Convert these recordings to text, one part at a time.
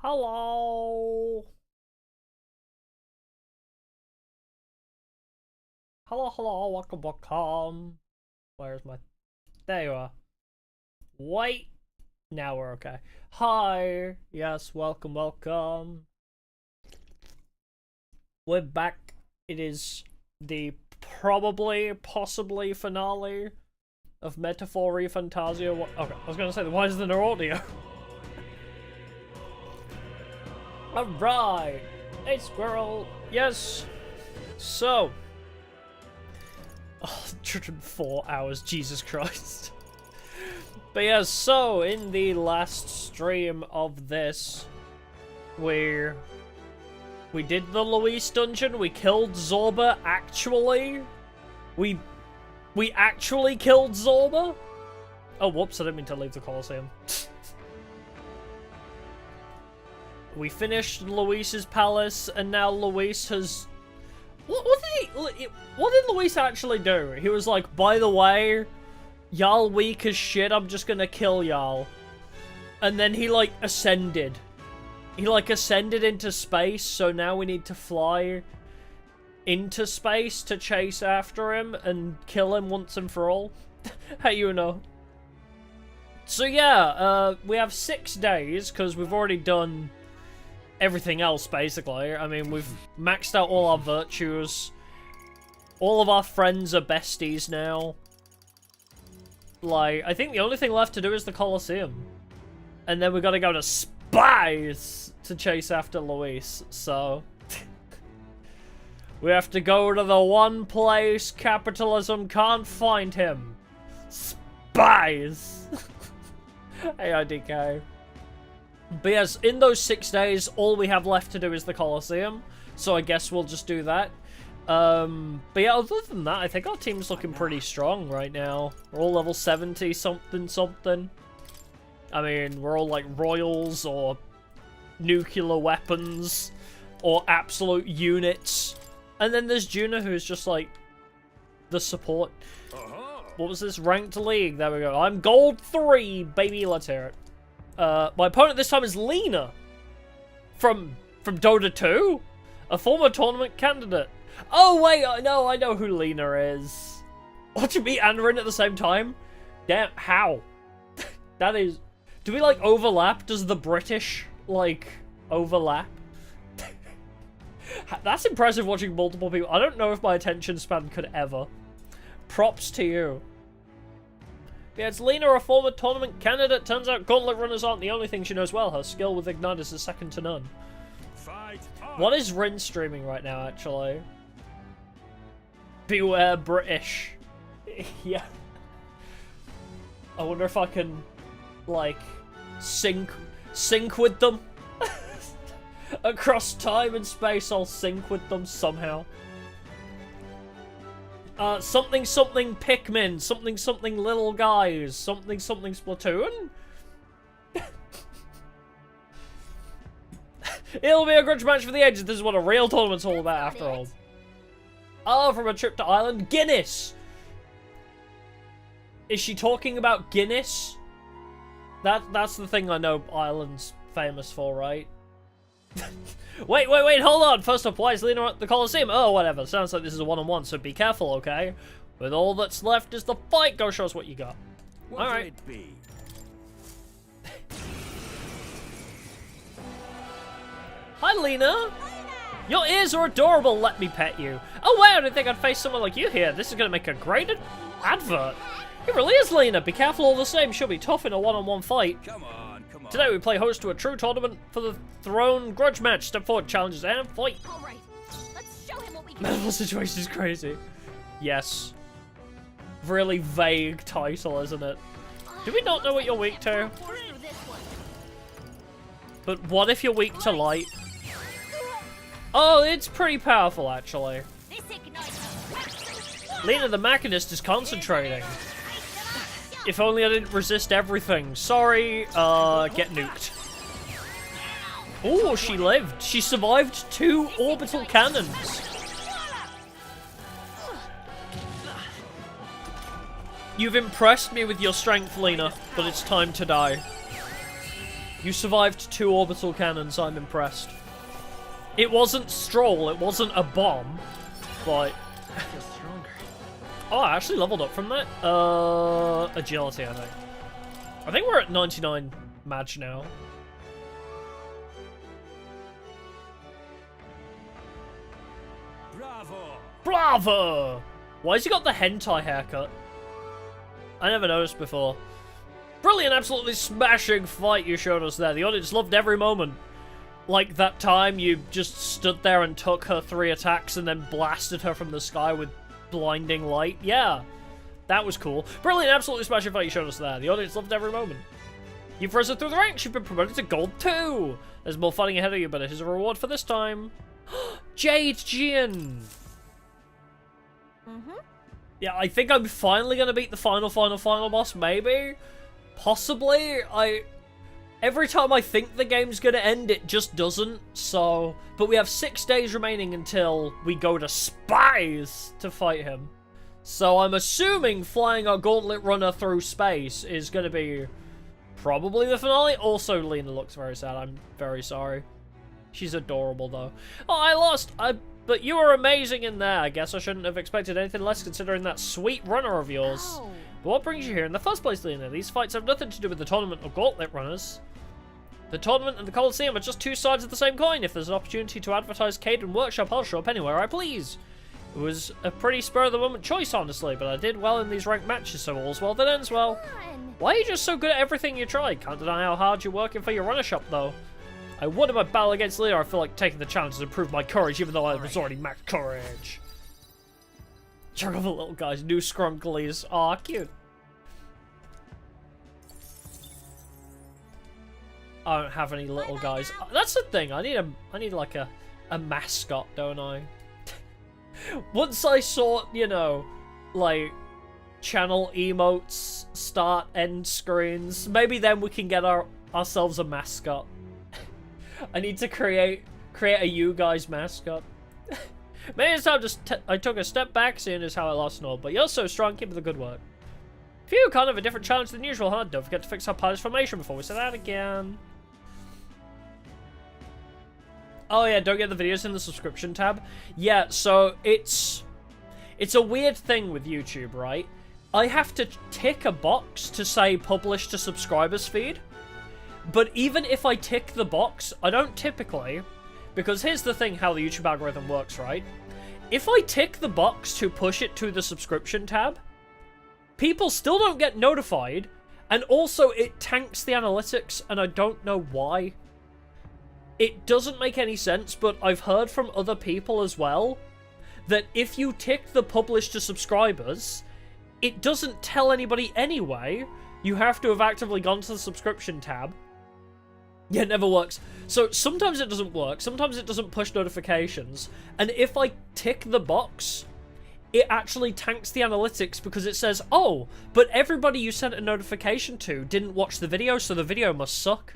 Hello. Hello, welcome. Where's my... There you are. Wait. Now we're okay. Hi. Yes, welcome. We're back. It is the possibly finale of Metaphor Fantasia. Okay, I was gonna say, why is there no audio? Alright. Hey, squirrel. Yes. So. Oh, 104 hours, Jesus Christ. But yeah, so in the last stream of this, we did the Luis dungeon, we killed Zorba, actually. We actually killed Zorba? Oh, whoops, I didn't mean to leave the Colosseum. We finished Luis's palace, and now Luis has... What did Luis actually do? He was like, by the way, y'all weak as shit, I'm just gonna kill y'all. And then he, like, ascended. He, like, ascended into space, so now we need to fly into space to chase after him and kill him once and for all. How you know? So yeah, we have 6 days, because we've already done everything else, basically. I mean, we've maxed out all our virtues. All of our friends are besties now. Like, I think the only thing left to do is the Colosseum. And then we gotta go to Spies to chase after Luis, so... we have to go to the one place capitalism can't find him. Spies! Hey, IDK. But yes, in those 6 days, all we have left to do is the Colosseum. So I guess we'll just do that. But yeah, other than that, I think our team's looking pretty strong right now. We're all level 70 something. I mean, we're all like royals or nuclear weapons or absolute units. And then there's Juna, who's just like the support. What was this? Ranked League. There we go. I'm Gold 3, baby. Let's hear it. My opponent this time is Lena. From Dota 2? A former tournament candidate. Oh, wait, I know who Lena is. Watching me and Rin at the same time? Damn, how? That is... Do we, like, overlap? Does the British, like, overlap? That's impressive watching multiple people. I don't know if my attention span could ever. Props to you. Yeah, it's Lena, a former tournament candidate. Turns out gauntlet runners aren't the only thing she knows well. Her skill with Ignitus is second to none. What is Rin streaming right now, actually? Beware British. Yeah. I wonder if I can, like, sync with them. Across time and space, I'll sync with them somehow. Something Pikmin, something little guys, something Splatoon? It'll be a grudge match for the ages. This is what a real tournament's all about, after all. Oh, from a trip to Ireland? Guinness! Is she talking about Guinness? That's the thing I know Ireland's famous for, right? Wait, hold on! First up, why is Lena at the Colosseum? Oh, whatever. Sounds like this is a one-on-one, so be careful, okay? With all that's left is the fight. Go show us what you got. Alright. Hi, Lena! Your ears are adorable, let me pet you. Oh, wow, I didn't think I'd face someone like you here. This is gonna make a great advert. It really is, Lena. Be careful all the same. She'll be tough in a one-on-one fight. Come on. Today we play host to a true tournament for the throne grudge match. Step forward, challenges, and fight. All right. Let's show him what we can. Medical situation is crazy. Yes. Really vague title, isn't it? Do we not know what you're weak to? But what if you're weak to light? Oh, it's pretty powerful, actually. Lena the Machinist is concentrating. If only I didn't resist everything. Sorry, get nuked. Oh, she lived. She survived 2 orbital cannons. You've impressed me with your strength, Lena, but it's time to die. You survived 2 orbital cannons, I'm impressed. It wasn't Stroll, it wasn't a bomb, but... I feel stronger. Oh, I actually leveled up from that. Agility, I think. I think we're at 99 Madge now. Bravo! Bravo! Why has he got the hentai haircut? I never noticed before. Brilliant, absolutely smashing fight you showed us there. The audience loved every moment. Like that time you just stood there and took her 3 attacks and then blasted her from the sky with blinding light. Yeah, that was cool. Brilliant, absolutely smashing fight you showed us there. The audience loved every moment. You've risen through the ranks. You've been promoted to Gold 2. There's more fighting ahead of you, but it is a reward for this time. Jade Jian. Yeah, I think I'm finally going to beat the final boss, maybe? Possibly? Every time I think the game's going to end, it just doesn't, so... But we have 6 days remaining until we go to Spies to fight him. So I'm assuming flying our Gauntlet Runner through space is going to be probably the finale. Also, Lena looks very sad. I'm very sorry. She's adorable, though. Oh, I lost! But you were amazing in there. I guess I shouldn't have expected anything less considering that sweet runner of yours. Oh. But what brings you here in the first place, Lena? These fights have nothing to do with the tournament of Gauntlet Runners. The tournament and the Coliseum are just 2 sides of the same coin. If there's an opportunity to advertise Caden Workshop, I'll show up anywhere I please. It was a pretty spur-of-the-moment choice, honestly, but I did well in these ranked matches, so all's well that ends well. Fun. Why are you just so good at everything you try? Can't deny how hard you're working for your runner shop, though. I won in my battle against Lena. I feel like taking the challenge to prove my courage, even though I was already max courage. Check out the little guys, new scrunglies. Aw, cute. I don't have any little guys. That's the thing. I need like a mascot, don't I? Once I sort, you know, like channel emotes, start, end screens, maybe then we can get ourselves a mascot. I need to create a you guys mascot. Maybe it's time I took a step back, seeing as how I lost and all, but you're so strong, keep up the good work. Phew, kind of a different challenge than usual, huh? Don't forget to fix our pilot's formation before we set out again. Oh yeah, don't get the videos in the subscription tab. Yeah, so it's a weird thing with YouTube, right? I have to tick a box to say publish to subscribers feed. But even if I tick the box, I don't typically, because here's the thing how the YouTube algorithm works, right? If I tick the box to push it to the subscription tab, people still don't get notified, and also it tanks the analytics, and I don't know why. It doesn't make any sense, but I've heard from other people as well that if you tick the publish to subscribers, it doesn't tell anybody anyway. You have to have actively gone to the subscription tab. Yeah, it never works. So sometimes it doesn't work, sometimes it doesn't push notifications, and if I tick the box, it actually tanks the analytics because it says, oh, but everybody you sent a notification to didn't watch the video, so the video must suck.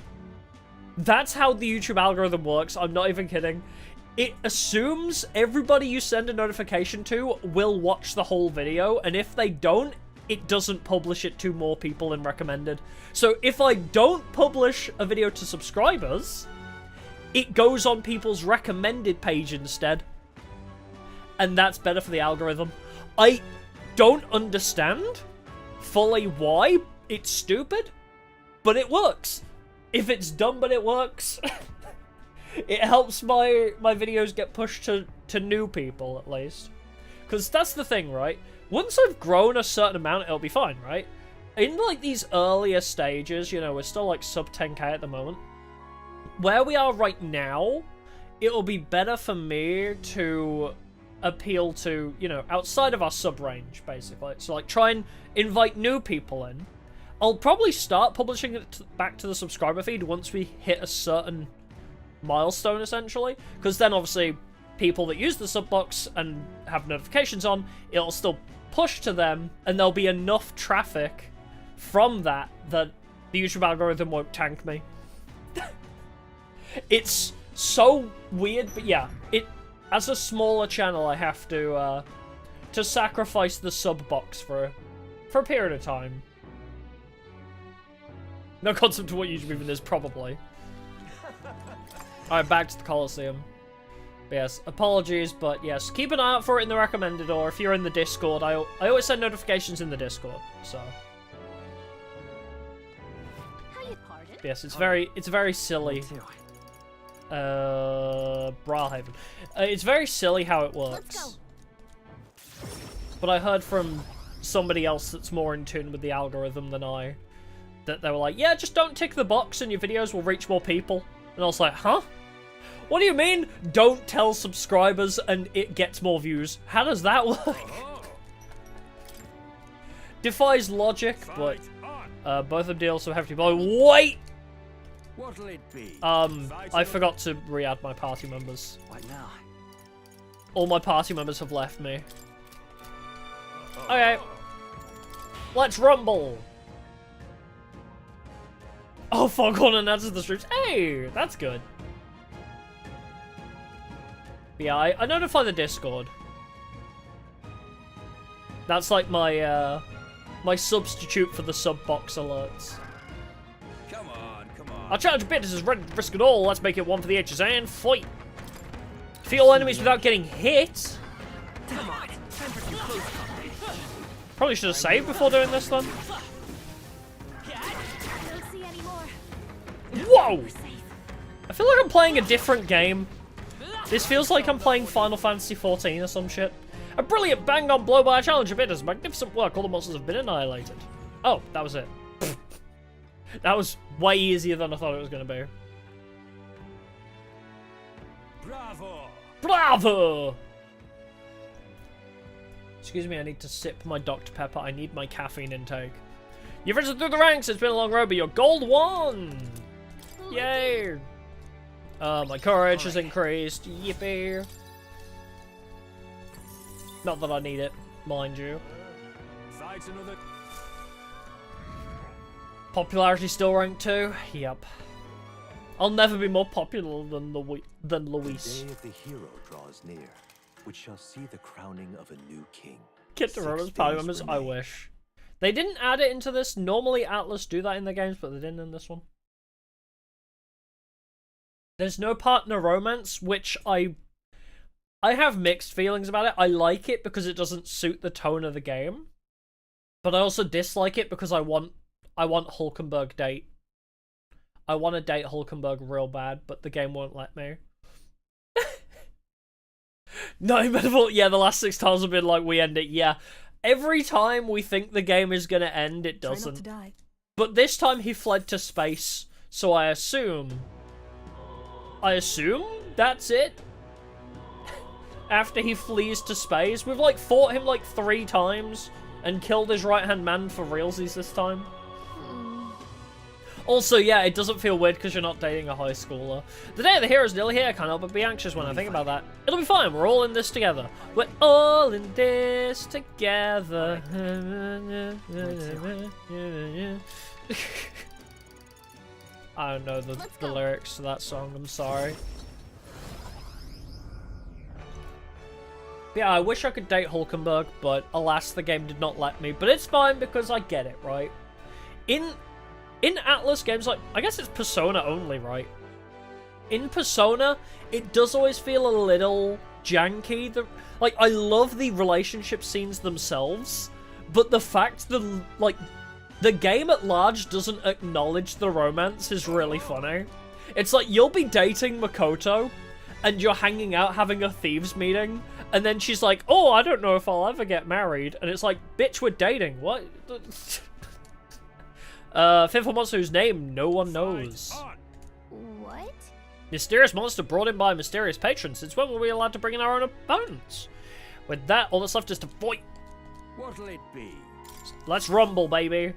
That's how the YouTube algorithm works, I'm not even kidding. It assumes everybody you send a notification to will watch the whole video, and if they don't, it doesn't publish it to more people in recommended. So if I don't publish a video to subscribers, it goes on people's recommended page instead. And that's better for the algorithm. I don't understand fully why. It's stupid, but it works. If it's dumb but it works, it helps my videos get pushed to new people, at least. Because that's the thing, right? Once I've grown a certain amount, it'll be fine, right? In, like, these earlier stages, you know, we're still, like, sub 10k at the moment. Where we are right now, it'll be better for me to appeal to, you know, outside of our sub range, basically. So, like, try and invite new people in. I'll probably start publishing it back to the subscriber feed once we hit a certain milestone, essentially. Because then, obviously, people that use the sub box and have notifications on, it'll still push to them, and there'll be enough traffic from that the YouTube algorithm won't tank me. It's so weird, but yeah, as a smaller channel, I have to sacrifice the sub box for a period of time. No concept of what YouTube even is, probably. Alright, back to the Coliseum. But yes, apologies, but yes, keep an eye out for it in the recommended, or if you're in the Discord, I always send notifications in the Discord, so. But yes, it's very silly. Brawlhaven. It's very silly how it works. But I heard from somebody else that's more in tune with the algorithm than I, that they were like, yeah, just don't tick the box and your videos will reach more people. And I was like, huh? What do you mean, don't tell subscribers and it gets more views? How does that work? Defies logic, but both of them deal so hefty. But wait! What'll it be? I forgot to re-add my party members. What now? All my party members have left me. Okay. Let's rumble! Oh, Foghorn announces the streams. Hey, that's good. But yeah, I notify the Discord. That's like my my substitute for the sub box alerts. Come on, come on. Our challenge bit is ready to risk it all. Let's make it one for the ages and fight. Defeat all enemies without getting hit. Come on. Time for some close combat. Probably should have saved before doing this then. Don't see any more. Whoa! I feel like I'm playing a different game. This feels like I'm playing Final Fantasy XIV or some shit. A brilliant bang-on blow by a challenger bit is magnificent work. All the monsters have been annihilated. Oh, that was it. That was way easier than I thought it was going to be. Bravo! Bravo! Excuse me, I need to sip my Dr. Pepper. I need my caffeine intake. You've risen through the ranks. It's been a long road, but you're gold 1. Yay! My courage has increased. Yippee! Not that I need it, mind you. Popularity still rank 2? Yep. I'll never be more popular than Luis. The day of the hero draws near, which shall see the crowning of a new king. Get to Roman's party members, I wish. They didn't add it into this. Normally Atlas do that in their games, but they didn't in this one. There's no partner romance, which I have mixed feelings about it. I like it because it doesn't suit the tone of the game. But I also dislike it because I want Hulkenberg date. I want to date Hulkenberg real bad, but the game won't let me. No, metaphor. Yeah, the last 6 times have been like, we end it. Yeah. Every time we think the game is going to end, it doesn't. Try not to die. But this time he fled to space, so I assume that's it. After he flees to space, we've like fought him like 3 times and killed his right-hand man for realsies this time. Also, yeah, it doesn't feel weird because you're not dating a high schooler. The day of the hero's nearly here. I can't help but be anxious when I think about that. It'll be fine. We're all in this together. We're all in this together. I don't know the lyrics to that song. I'm sorry. Yeah, I wish I could date Hulkenberg, but alas, the game did not let me. But it's fine because I get it, right? In Atlas games, like, I guess it's Persona only, right? In Persona, it does always feel a little janky. Like, I love the relationship scenes themselves, but the fact that, like, the game at large doesn't acknowledge the romance is really funny. It's like, you'll be dating Makoto, and you're hanging out having a thieves meeting, and then she's like, oh, I don't know if I'll ever get married. And it's like, bitch, we're dating. What? Fearful monster whose name no one knows. What? Mysterious monster brought in by a mysterious patron. Since when were we allowed to bring in our own opponents? With that, all that's left is to fight. What'll it be? Let's rumble, baby.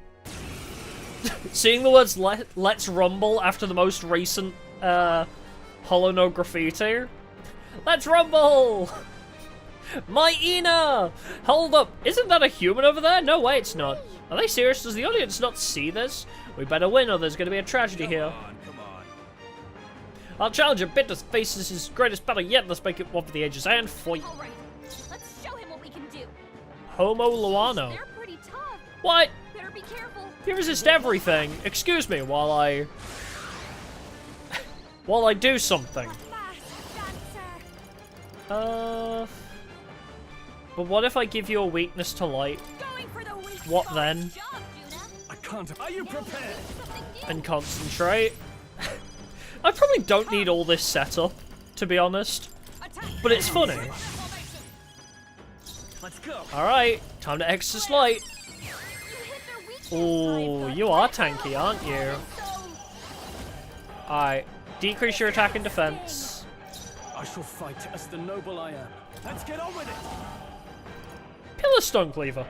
Seeing the words let's rumble after the most recent Hollow No graffiti. Let's rumble! My Ina! Hold up, isn't that a human over there? No way, it's not. Are they serious? Does the audience not see this? We better win or there's going to be a tragedy here. Come on. Our challenger Bitter faces his greatest battle yet. Let's make it one for the ages and fight. All right, let's show him what we can do. Homo Luano. They're pretty tough. What? Better be careful. You resist everything. Excuse me while I do something. But what if I give you a weakness to light? What then? I can't. Are you prepared? And concentrate. I probably don't need all this setup, to be honest. But it's funny. Let's go. Alright, time to exorcise light. Ooh, you are tanky, aren't you? Alright, decrease your attack and defense. I shall fight as the noble I am. Let's get on with it. Pillar Stone Cleaver.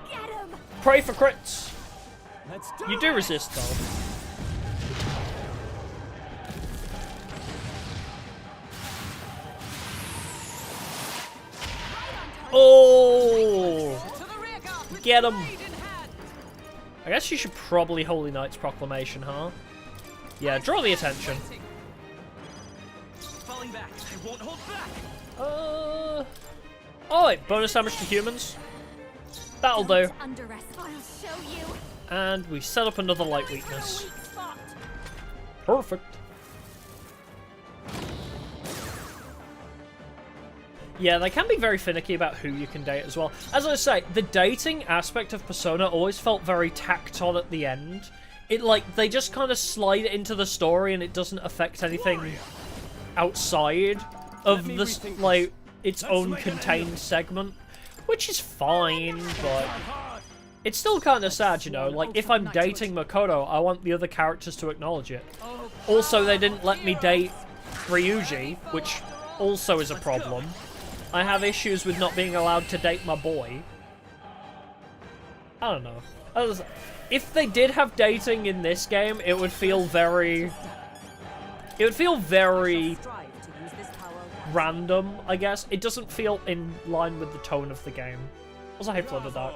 Get him! Pray for crits. Let's do You do it. resist, though. Oh! Get him! I guess you should probably Holy Knight's Proclamation, huh? Yeah, draw the attention. Falling back. I won't hold back. Oh wait, bonus damage to humans. That'll do. I'll show you. And we set up another light weakness. Weak spot. Perfect. Yeah, they can be very finicky about who you can date as well. As I say, the dating aspect of Persona always felt very tacked on at the end. It, like, they just kind of slide it into the story and it doesn't affect anything outside of the, like, its own contained segment. Which is fine, but it's still kind of sad, you know? Like, if I'm dating Makoto, I want the other characters to acknowledge it. Also, they didn't let me date Ryuji, which also is a problem. I have issues with not being allowed to date my boy. I don't know. If they did have dating in this game, it would feel very... It would feel very random, I guess. It doesn't feel in line with the tone of the game. Also, I hate Flooded Dark.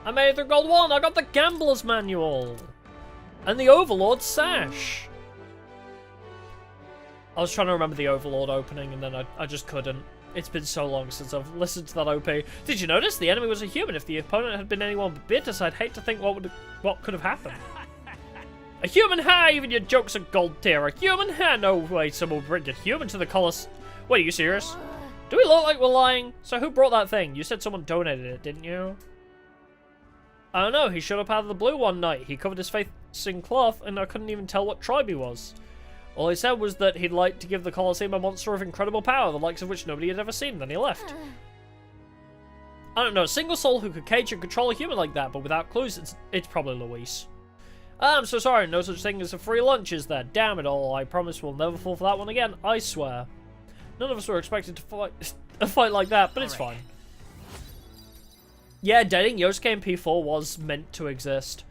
I made it through Gold 1! I got the Gambler's Manual! And the Overlord Sash! I was trying to remember the Overlord opening, and then I just couldn't. It's been so long since I've listened to that OP. Did you notice? The enemy was a human. If the opponent had been anyone but Beatrice, I'd hate to think what could have happened. A human? Ha! Even your jokes are gold tier. A human? Ha! No way someone would bring a human to the Colosseum. Wait, are you serious? Do we look like we're lying? So who brought that thing? You said someone donated it, didn't you? I don't know. He showed up out of the blue one night. He covered his face in cloth, and I couldn't even tell what tribe he was. All he said was that he'd like to give the Colosseum a monster of incredible power, the likes of which nobody had ever seen, then he left. I don't know a single soul who could cage and control a human like that, but without clues, it's probably Luis. I'm so sorry, no such thing as a free lunch, is there? Damn it all, I promise we'll never fall for that one again, I swear. None of us were expected to fight a fight like that, but it's fine. Yeah, dating Yosuke in P4 was meant to exist.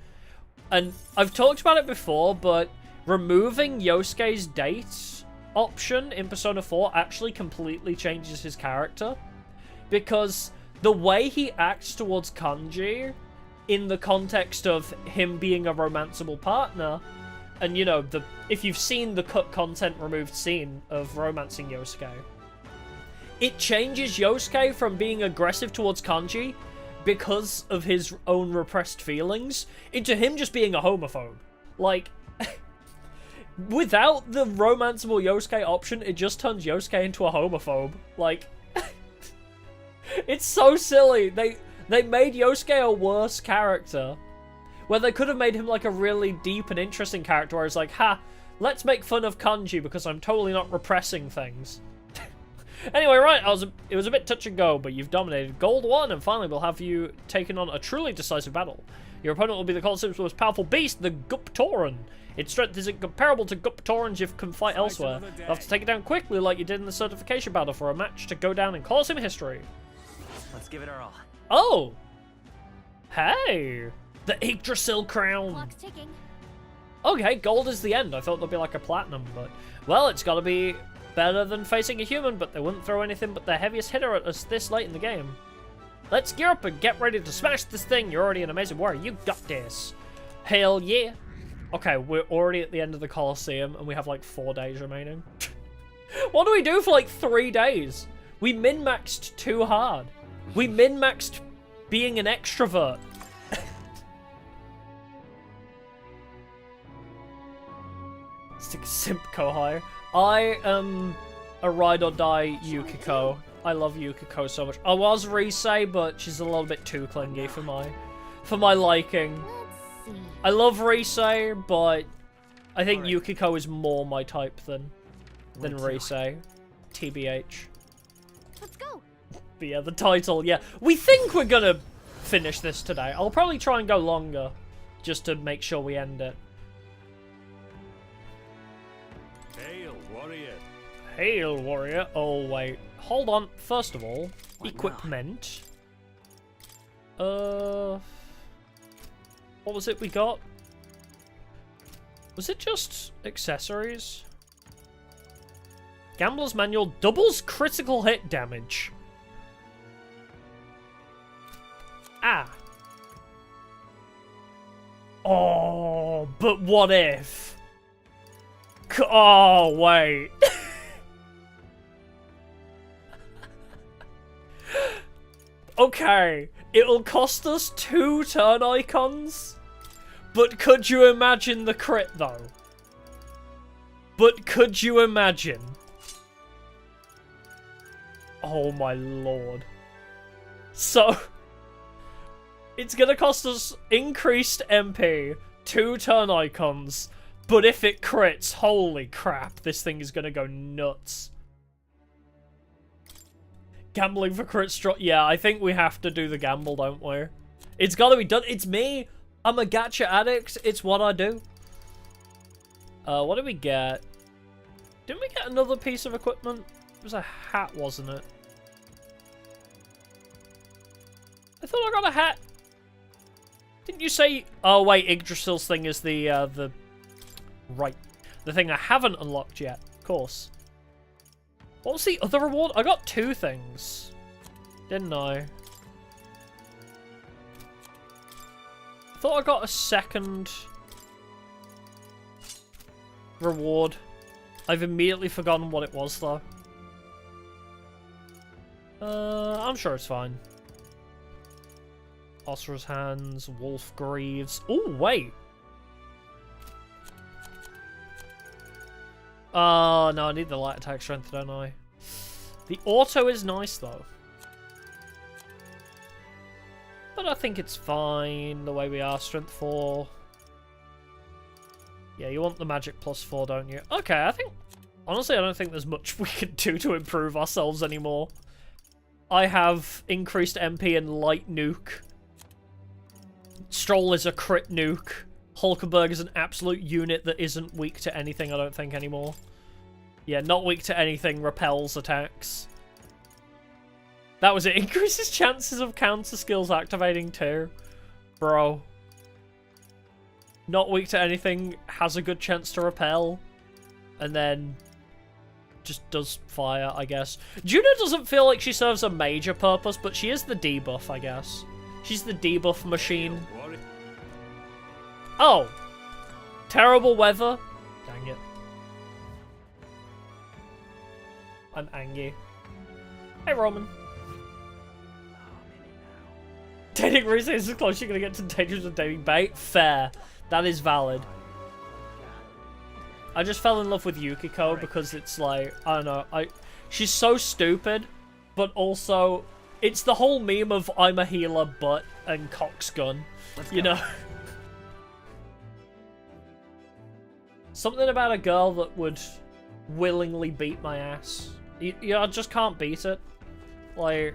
And I've talked about it before, but removing Yosuke's date option in Persona 4 actually completely changes his character. Because the way he acts towards Kanji, in the context of him being a romanceable partner, and you know, if you've seen the cut content removed scene of romancing Yosuke, it changes Yosuke from being aggressive towards Kanji because of his own repressed feelings into him just being a homophobe. Like, without the romanceable Yosuke option, it just turns Yosuke into a homophobe. Like, it's so silly. They made Yosuke a worse character, where they could have made him like a really deep and interesting character where it's like, ha, let's make fun of Kanji because I'm totally not repressing things. Anyway, right, it was a bit touch and go, but you've dominated Gold 1, and finally we'll have you taken on a truly decisive battle. Your opponent will be the Colosseum's most powerful beast, the Guptoran. Its strength is incomparable to Guptorans you can fight elsewhere. You'll have to take it down quickly like you did in the certification battle for a match to go down in Colosseum history. Let's give it our all. Oh! Hey! The Yggdrasil crown! Clock's ticking. Okay, gold is the end. I thought there'd be like a platinum, but... Well, it's gotta be better than facing a human, but they wouldn't throw anything but their heaviest hitter at us this late in the game. Let's gear up and get ready to smash this thing. You're already an amazing warrior. You got this. Hell yeah. Okay, we're already at the end of the Colosseum, and we have like 4 days remaining. What do we do for like 3 days? We min-maxed too hard. We min-maxed being an extrovert. Stick Simp Kohai. I am a ride or die Yukiko. I love Yukiko so much. I was Risei, but she's a little bit too clingy for my liking. Let's see. I love Risei, but I think Yukiko is more my type than Risei. TBH. Let's go. But yeah, the title, yeah. We think we're gonna finish this today. I'll probably try and go longer, just to make sure we end it. Hail, warrior. Hail, warrior. Oh, wait. Hold on. First of all, What equipment. What was it we got? Was it just accessories? Gambler's Manual doubles critical hit damage. Ah. Oh, but what if? Oh, wait. Okay, it'll cost us 2 turn icons, but could you imagine the crit, though? But could you imagine? Oh my lord. So, it's gonna cost us increased MP, 2 turn icons, but if it crits, holy crap, this thing is gonna go nuts. Gambling for crit strike. Yeah, I think we have to do the gamble, don't we? It's gotta be done. It's me. I'm a gacha addict. It's what I do. What did we get? Didn't we get another piece of equipment? It was a hat, wasn't it? I thought I got a hat. Didn't you say... Oh, wait. Yggdrasil's thing is the... Right. The thing I haven't unlocked yet. Of course. What was the other reward? I got 2 things. Didn't I? I thought I got a second reward. I've immediately forgotten what it was, though. I'm sure it's fine. Osra's Hands, Wolf Greaves. Oh, wait. Oh, no, I need the light attack strength, don't I? The auto is nice, though. But I think it's fine the way we are. Strength 4. Yeah, you want the magic +4, don't you? Okay, I think... Honestly, I don't think there's much we can do to improve ourselves anymore. I have increased MP and light nuke. Stroll is a crit nuke. Hulkenberg is an absolute unit that isn't weak to anything, I don't think, anymore. Yeah, not weak to anything, repels attacks. That was it. Increases chances of counter skills activating too. Bro. Not weak to anything, has a good chance to repel. And then just does fire, I guess. Juno doesn't feel like she serves a major purpose, but she is the debuff, I guess. She's the debuff machine. Oh! Terrible weather. Dang it. I'm angry. Hey, Roman. Dating Risa is as close you're gonna get to Dangerous with Dating Bait. Fair. That is valid. I just fell in love with Yukiko because it's like, I don't know, she's so stupid, but also, it's the whole meme of I'm a healer, but, and Cox gun. You know? Something about a girl that would willingly beat my ass. I just can't beat it. Like,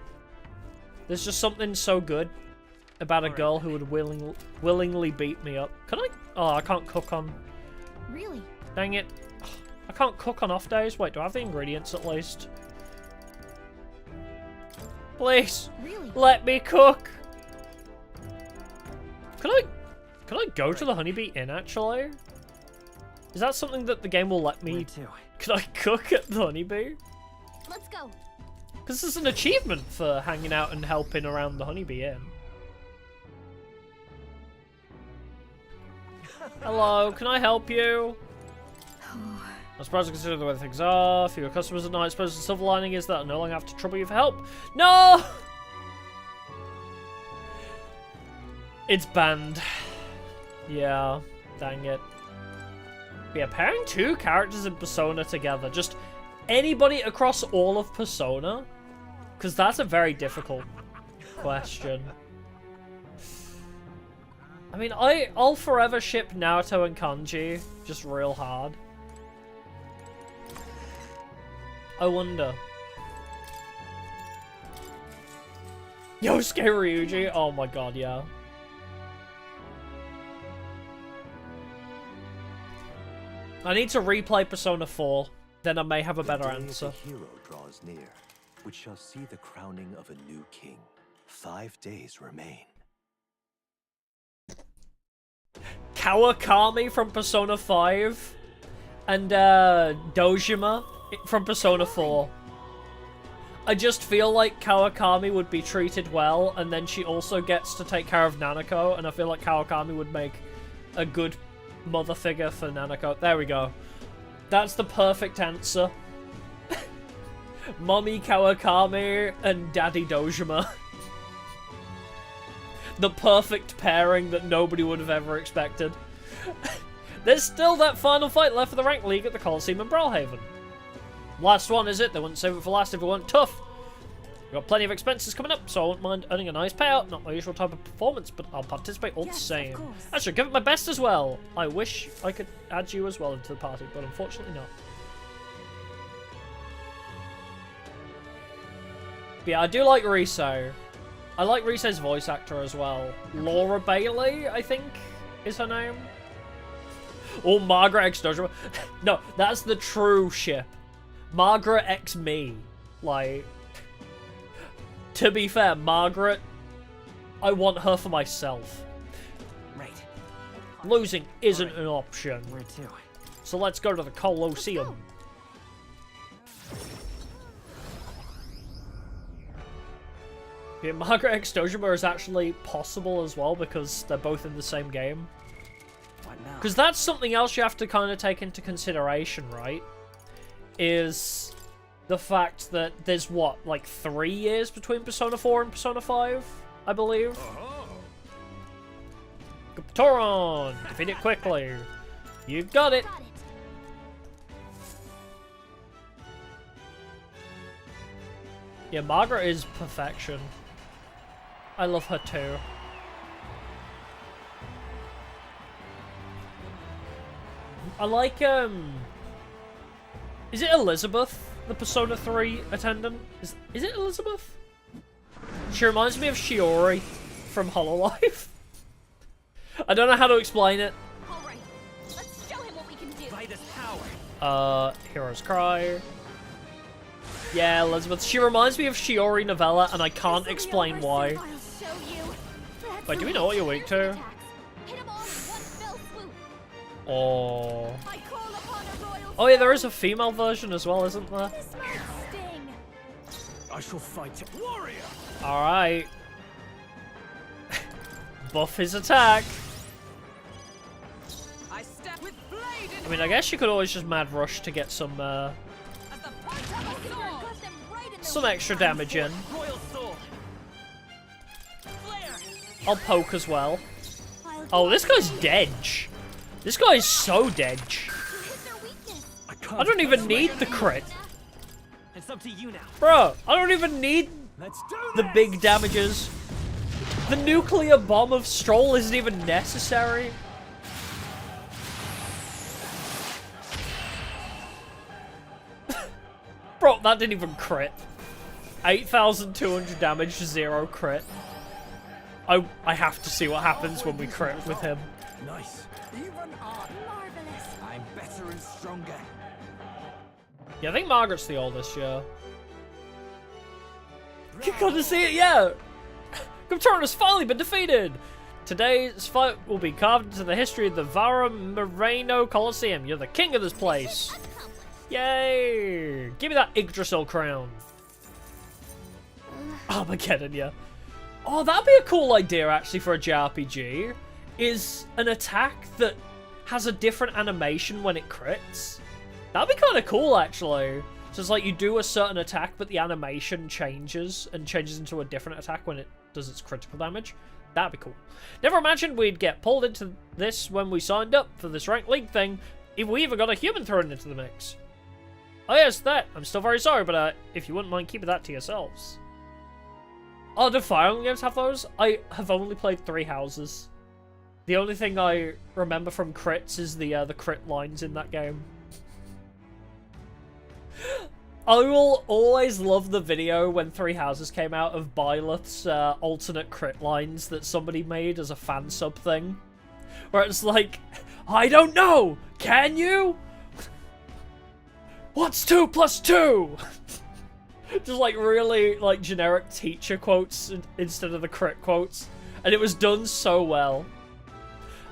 there's just something so good about a girl who would willingly beat me up. Can I? Oh, I can't cook on... Really? Dang it. I can't cook on off days. Wait, do I have the ingredients at least? Please, Really? let me cook. Can I go to the Honeybee Inn, actually? Is that something that the game will let me... Can I cook at the Honeybee? Let's go. Because this is an achievement for hanging out and helping around the Honeybee Inn. Hello, can I help you? I'm surprised to consider the way things are. For your customers at night, I suppose the silver lining is that I no longer have to trouble you for help. No! It's banned. Yeah, dang it. But yeah, pairing 2 characters in Persona together, just anybody across all of Persona? Because that's a very difficult question. I mean, I'll forever ship Naruto and Kanji, just real hard. I wonder. Yosuke Ryuji? Oh my god, yeah. I need to replay Persona 4, then I may have a better answer. The hero draws near, which shall see the crowning of a new king. 5 days remain. Kawakami from Persona 5 and Dojima from Persona 4. I just feel like Kawakami would be treated well, and then she also gets to take care of Nanako, and I feel like Kawakami would make a good mother figure for Nanako. There we go. That's the perfect answer. Mommy Kawakami and Daddy Dojima. The perfect pairing that nobody would have ever expected. There's still that final fight left for the Rank League at the Coliseum in Brawlhaven. Last one, is it? They wouldn't save it for last if it weren't tough. We've got plenty of expenses coming up, so I won't mind earning a nice payout. Not my usual type of performance, but I'll participate all the same. I should give it my best as well. I wish I could add you as well into the party, but unfortunately not. But yeah, I do like Riso. I like Riso's voice actor as well. Laura Bailey, I think, is her name. Oh, Margaret X Dojima. No, that's the true ship. Margaret X me. Like, to be fair, Margaret, I want her for myself. Right. Losing isn't an option. Where to? So let's go to the Colosseum. Yeah, Margaret X Dojima is actually possible as well because they're both in the same game. What now? Because that's something else you have to kind of take into consideration, right? Is the fact that there's, what, like 3 years between Persona 4 and Persona 5, I believe? Toron! Defeat it quickly. You got it! Yeah, Margaret is perfection. I love her too. I like, is it Elizabeth, the Persona 3 attendant? Is it Elizabeth? She reminds me of Shiori from Hololive. I don't know how to explain it. Alright, let's show him what we can do. By this power. Hero's Cry. Yeah, Elizabeth. She reminds me of Shiori Novella, and I can't explain why. I'll show you. Wait, do we know what you're weak to? Hit 'em all with one fell swoop. Oh. I call upon a royal Oh yeah, there is a female version as well, isn't there? This might sting. I shall fight it. Warrior. Alright. Buff his attack. I step with blade in I mean, I guess you could always just mad rush to get some as the fight of a sword. Got them right in the some extra damage in. Royal sword. Flare. I'll poke as well. I'll Oh, this guy's dead. This guy is so dead. hit their weakness. I don't even need the crit. It's up to you now. Bro, I don't even need Let's do the this. big damages. The nuclear bomb of Stroll isn't even necessary. Bro, that didn't even crit. 8,200 damage, 0 crit. I have to see what happens when we crit with him. Nice. Even I. Marvelous. I'm better and stronger. Yeah, I think Margaret's the oldest, yeah. You gotta see it, yeah! Comptoran has finally been defeated! Today's fight will be carved into the history of the Vara Moreno Coliseum. You're the king of this place. Accomplished. Yay! Give me that Yggdrasil crown. Armageddon, yeah. Oh, that'd be a cool idea, actually, for a JRPG. Is an attack that has a different animation when it crits. That'd be kind of cool, actually. So it's like you do a certain attack, but the animation changes, and changes into a different attack when it does its critical damage. That'd be cool. Never imagined we'd get pulled into this when we signed up for this Rank League thing. We even got a human thrown into the mix. Oh yes, that. I'm still very sorry, but if you wouldn't mind keeping that to yourselves. Oh, do Fire Emblem games have those? I have only played 3 houses. The only thing I remember from crits is the crit lines in that game. I will always love the video when 3 Houses came out of Byleth's alternate crit lines that somebody made as a fan sub thing. Where it's like, I don't know! Can you? What's 2 plus 2? Just like really like generic teacher quotes instead of the crit quotes. And it was done so well.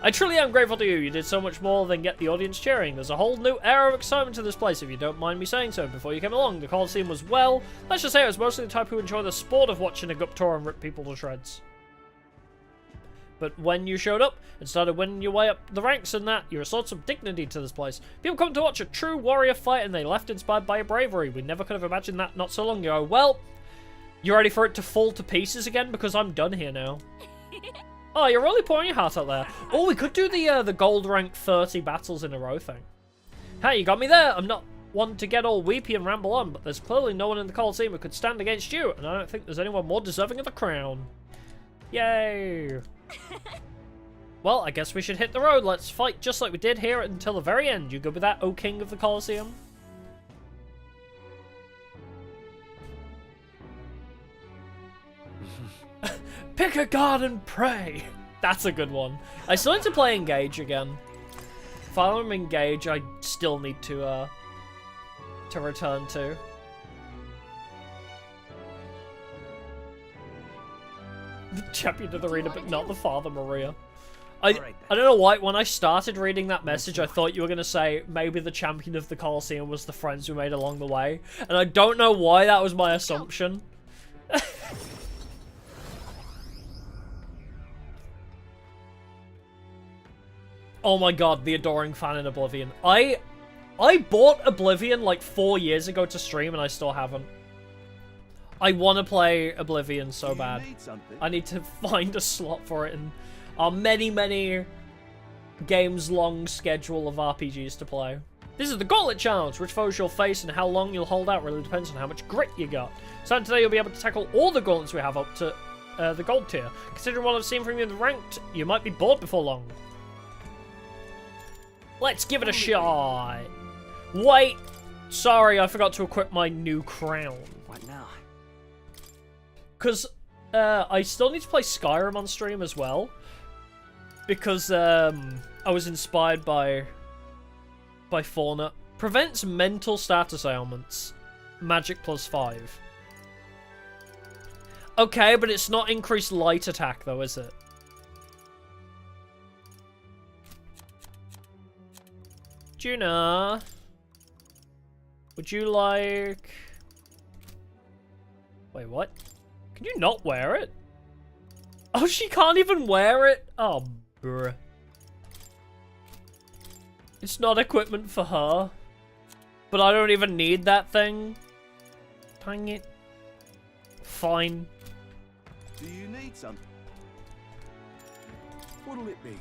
I truly am grateful to you. You did so much more than get the audience cheering. There's a whole new era of excitement to this place, if you don't mind me saying so. Before you came along, the Coliseum was, well, let's just say I was mostly the type who enjoy the sport of watching a Guptoran rip people to shreds. But when you showed up and started winning your way up the ranks and that, you restored some dignity to this place. People come to watch a true warrior fight and they left inspired by your bravery. We never could have imagined that not so long ago. Well, you ready for it to fall to pieces again? Because I'm done here now. Oh, you're really pouring your heart out there. Oh, we could do the gold rank 30 battles in a row thing. Hey, you got me there. I'm not one to get all weepy and ramble on, but there's clearly no one in the Coliseum who could stand against you, and I don't think there's anyone more deserving of the crown. Yay. Well, I guess we should hit the road. Let's fight just like we did here until the very end. You good with that, O King of the Coliseum? Pick a god and pray. That's a good one. I still need to play Engage again. Fire Emblem Engage, I still need to return to. The champion of the arena, but not the Father Maria. I don't know why, when I started reading that message, I thought you were going to say maybe the champion of the Coliseum was the friends we made along the way. And I don't know why that was my assumption. Oh my god, the adoring fan in Oblivion. I bought Oblivion like 4 years ago to stream and I still haven't. I want to play Oblivion so bad. I need to find a slot for it in our many, many games-long schedule of RPGs to play. This is the Gauntlet Challenge. Which foes you'll face and how long you'll hold out really depends on how much grit you got. Starting today, you'll be able to tackle all the gauntlets we have up to the gold tier. Considering what I've seen from you in the ranked, you might be bored before long. Let's give it a shot. Wait. Sorry, I forgot to equip my new crown. What now? Because I still need to play Skyrim on stream as well. Because I was inspired by Fauna. Prevents mental status ailments. Magic +5. Okay, but it's not increased light attack though, is it? Juna, would you like... Wait, what? Can you not wear it? Oh, she can't even wear it? Oh, bruh. It's not equipment for her. But I don't even need that thing. Dang it. Fine. Do you need something? What'll it be?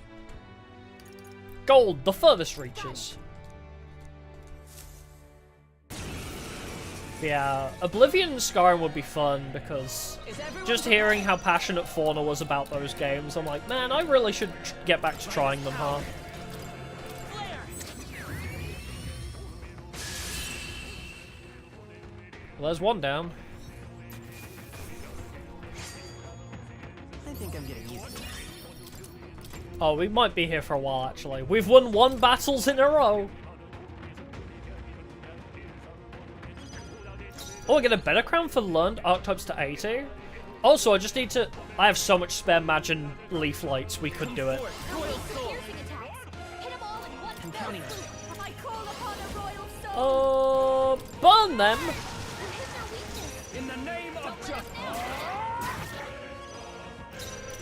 Gold, the furthest reaches. Yeah, Oblivion and Skyrim would be fun because just hearing how passionate Fauna was about those games, I'm like, man, I really should get back to trying them, huh? Well, there's one down. I think I'm getting used to it. Oh, we might be here for a while, actually. We've won 1 battles in a row. Oh, I get a better crown for learned archetypes to 80. Also, I just need to... I have so much spare mag and leaf lights, we could do it. Burn them! In the name of justice.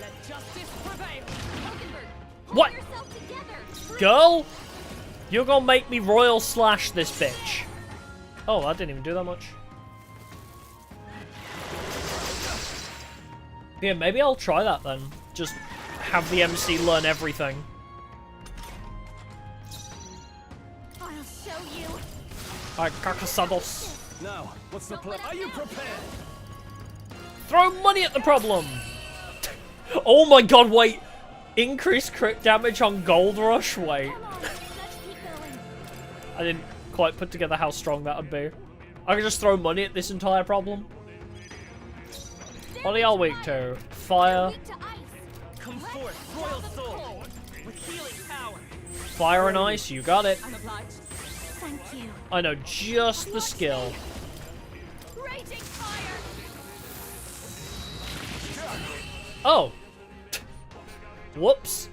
Let justice prevail. What? Girl? You're gonna make me royal slash this bitch. Oh, I didn't even do that much. Yeah, maybe I'll try that then. Just have the MC learn everything. I'll show you. Alright, Kakasados. Now, what's the plan? Are you prepared? Throw money at the problem! Oh my god, wait! Increased crit damage on Gold Rush? Wait. Come on, let's keep going. I didn't quite put together how strong that would be. I can just throw money at this entire problem. What are y'all weak to? Fire. Weak to ice. Come forth, royal soul, with healing power. Fire and ice, you got it. I'm obliged. Thank you. I know just the skill. Raging fire. Oh. Whoops.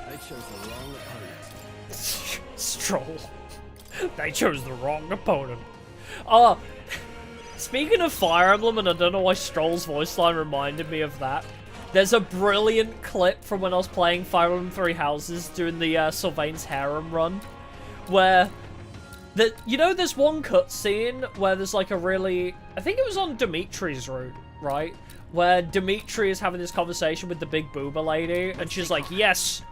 I chose the wrong opponent. Stroll. They chose the wrong opponent. Speaking of Fire Emblem, and I don't know why Stroll's voice line reminded me of that, there's a brilliant clip from when I was playing Fire Emblem Three Houses doing the Sylvain's Harem run, where, you know, there's one cutscene where there's like a really, I think it was on Dimitri's route, right? Where Dimitri is having this conversation with the big booba lady, and she's like, yes,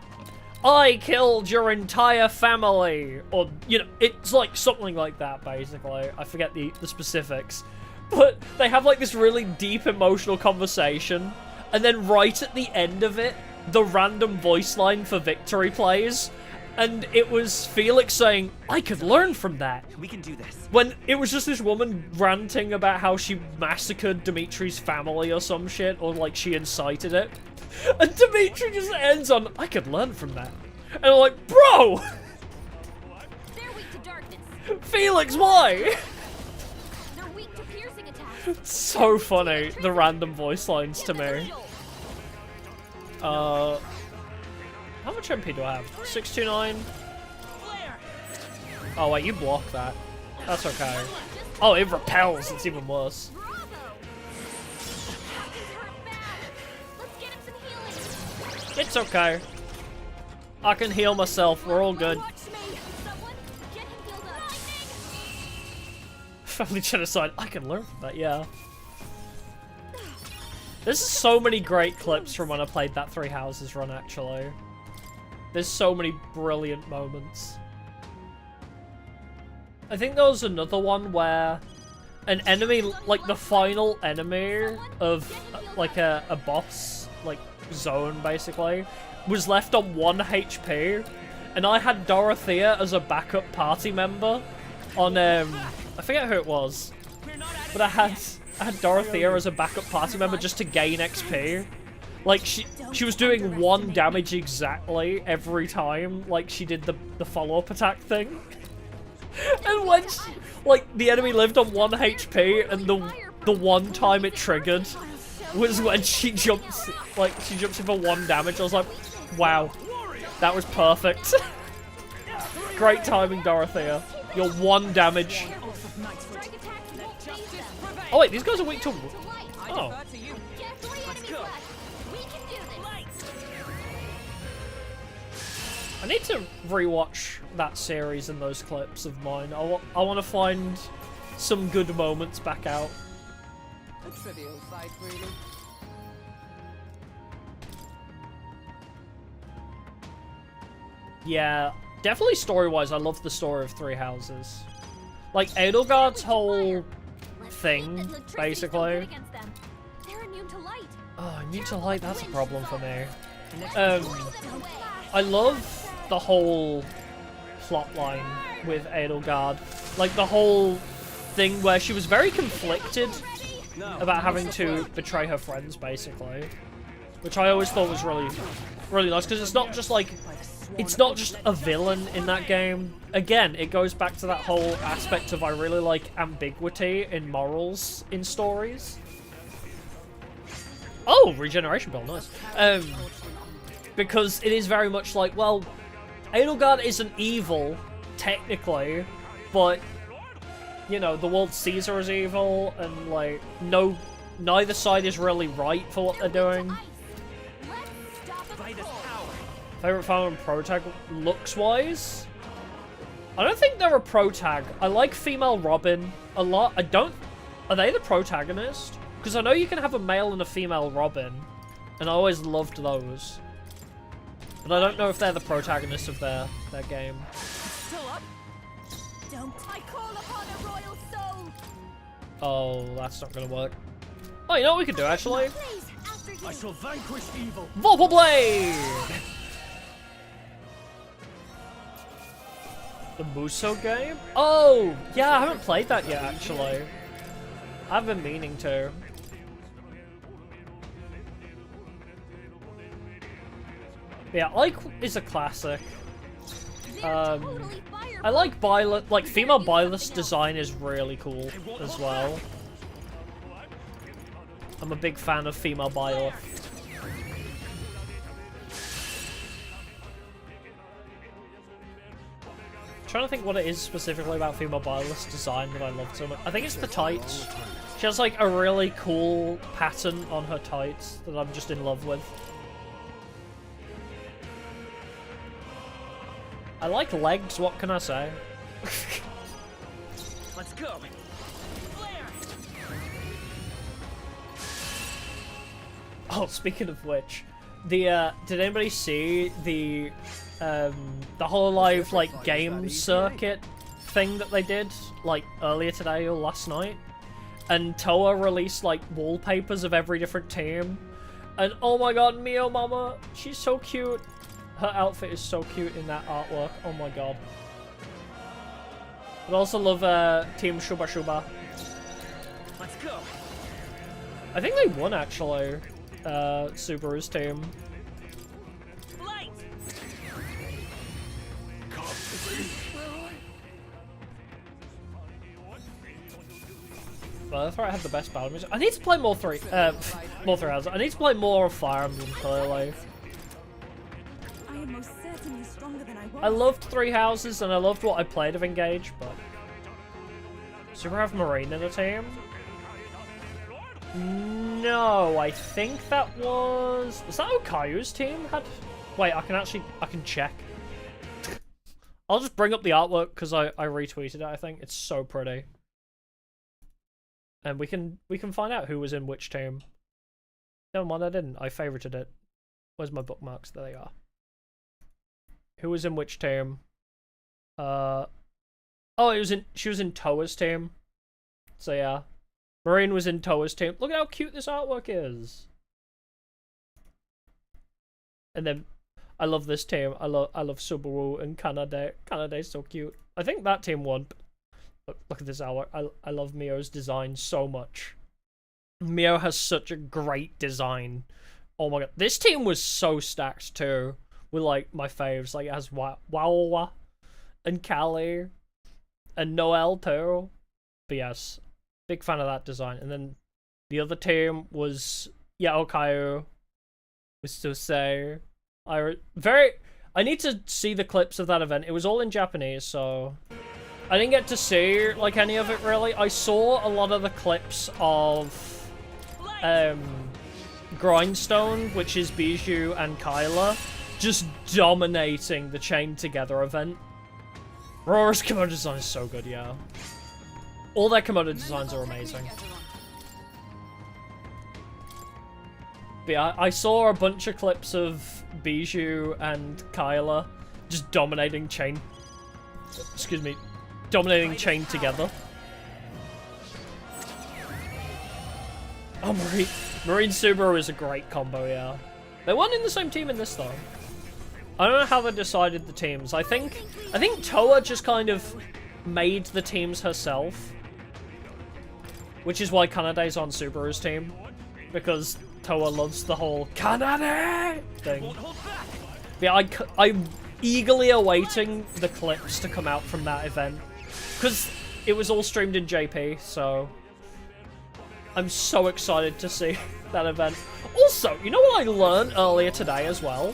I killed your entire family, or, you know, it's like something like that, basically. I forget the specifics. But they have like this really deep emotional conversation, and then right at the end of it, the random voice line for Victory plays, and it was Felix saying, I could learn from that. We can do this. When it was just this woman ranting about how she massacred Dimitri's family or some shit, or like she incited it. And Dimitri just ends on, I could learn from that. And I'm like, bro! They're weak to darkness. Felix, why? They're weak to piercing attacks. So funny, the random voice lines to me. How much MP do I have? 629? Oh wait, you block that. That's okay. Oh, it repels, it's even worse. Bravo. He's hurt bad. Let's get him some healing. It's okay. I can heal myself, we're all good. Watch me. Someone get him healed up. Family genocide, I can learn from that, yeah. There's so many great clips from when I played that Three Houses run, actually. There's so many brilliant moments. I think there was another one where an enemy, like the final enemy of like a boss, like zone basically, was left on 1 HP, and I had Dorothea as a backup party member on, I forget who it was, but I had Dorothea as a backup party member just to gain XP. Like, she was doing 1 damage exactly every time, like, she did the follow-up attack thing. And when like, the enemy lived on 1 HP, and the one time it triggered was when she jumps in for 1 damage. I was like, wow, that was perfect. Great timing, Dorothea. Your 1 damage. Strike attacks won't phase them. Oh wait, these guys are weak to... Oh. Get 3 enemies left. We can do this. I need to rewatch that series and those clips of mine. I want to find some good moments back out. A trivial fight, really. Yeah, definitely story-wise, I love the story of Three Houses. Like, Edelgard's whole thing, basically. They're immune to light. Oh, immune to light, that's a problem for me. I love the whole plotline with Edelgard. Like, the whole thing where she was very conflicted about having to betray her friends, basically. Which I always thought was really, really nice, because it's not just like... It's not just a villain in that game. Again, it goes back to that whole aspect of I really like ambiguity in morals in stories. Oh, regeneration bell, nice. Because it is very much like, well, Edelgard isn't evil, technically, but, you know, the world sees her as evil, and, like, neither side is really right for what they're doing. Favorite Final and Protag looks-wise? I don't think they're a protag. I like female Robin a lot. Are they the protagonist? Because I know you can have a male and a female Robin, and I always loved those. But I don't know if they're the protagonist of their game. Still up? Don't I call upon a royal soul? Oh, that's not gonna work. Oh, you know what we could do, actually? Please, after you. I shall vanquish evil. Vorpal Blade! The Muso game? Oh, yeah, I haven't played that yet, actually. I've been meaning to. Yeah, like is a classic. I like female Byleth design is really cool as well. I'm a big fan of female Byleth. Trying to think what it is specifically about female Byleth's design that I love so much. I think it's the tights. She has like a really cool pattern on her tights that I'm just in love with. I like legs, what can I say? Let's go. Oh, speaking of which, the did anybody see the Hololive like game circuit thing that they did like earlier today or last night? And Toa released like wallpapers of every different team, and oh my god, Mio Mama, she's so cute. Her outfit is so cute in that artwork. Oh my god. But I also love Team Shuba Shuba. Let's go. I think they won actually. Subaru's team. Light. Well, I thought I had the best battle music. I need to play more three houses. I need to play more of Fire Emblem clearly. I am most certainly stronger than I was. I loved Three Houses and I loved what I played of Engage, but Super have Marine in a team? No, I think that was that Okayu's team had? Wait, I can check. I'll just bring up the artwork because I retweeted it. I think it's so pretty, and we can find out who was in which team. Never mind, I didn't. I favorited it. Where's my bookmarks? There they are. Who was in which team? Oh, she was in Toa's team. So yeah. Marine was in Toa's team. Look at how cute this artwork is. And then I love this team. I love Subaru and Kanade. Kanade's so cute. I think that team won. Look at this artwork. I love Mio's design so much. Mio has such a great design. Oh my god. This team was so stacked too. With like my faves. Like it has Wawa and Callie and Noel too. But yes. Big fan of that design. And then the other team was Okayu with Susei. I need to see the clips of that event. It was all in Japanese, so I didn't get to see like any of it really. I saw a lot of the clips of Grindstone, which is Bijou and Kyla, just dominating the Chain Together event. Rora's kimono design is so good, yeah. All their kimono designs are amazing. But yeah, I saw a bunch of clips of Bijou and Kyla just dominating Chain. Excuse me, dominating Chain Together. Oh, Marine Subaru is a great combo, yeah. They weren't in the same team in this though. I don't know how they decided the teams. I think Toa just kind of made the teams herself. Which is why Kanade's on Subaru's team. Because Toa loves the whole Kanade thing. Yeah, I'm eagerly awaiting the clips to come out from that event. Because it was all streamed in JP, so I'm so excited to see that event. Also, you know what I learned earlier today as well?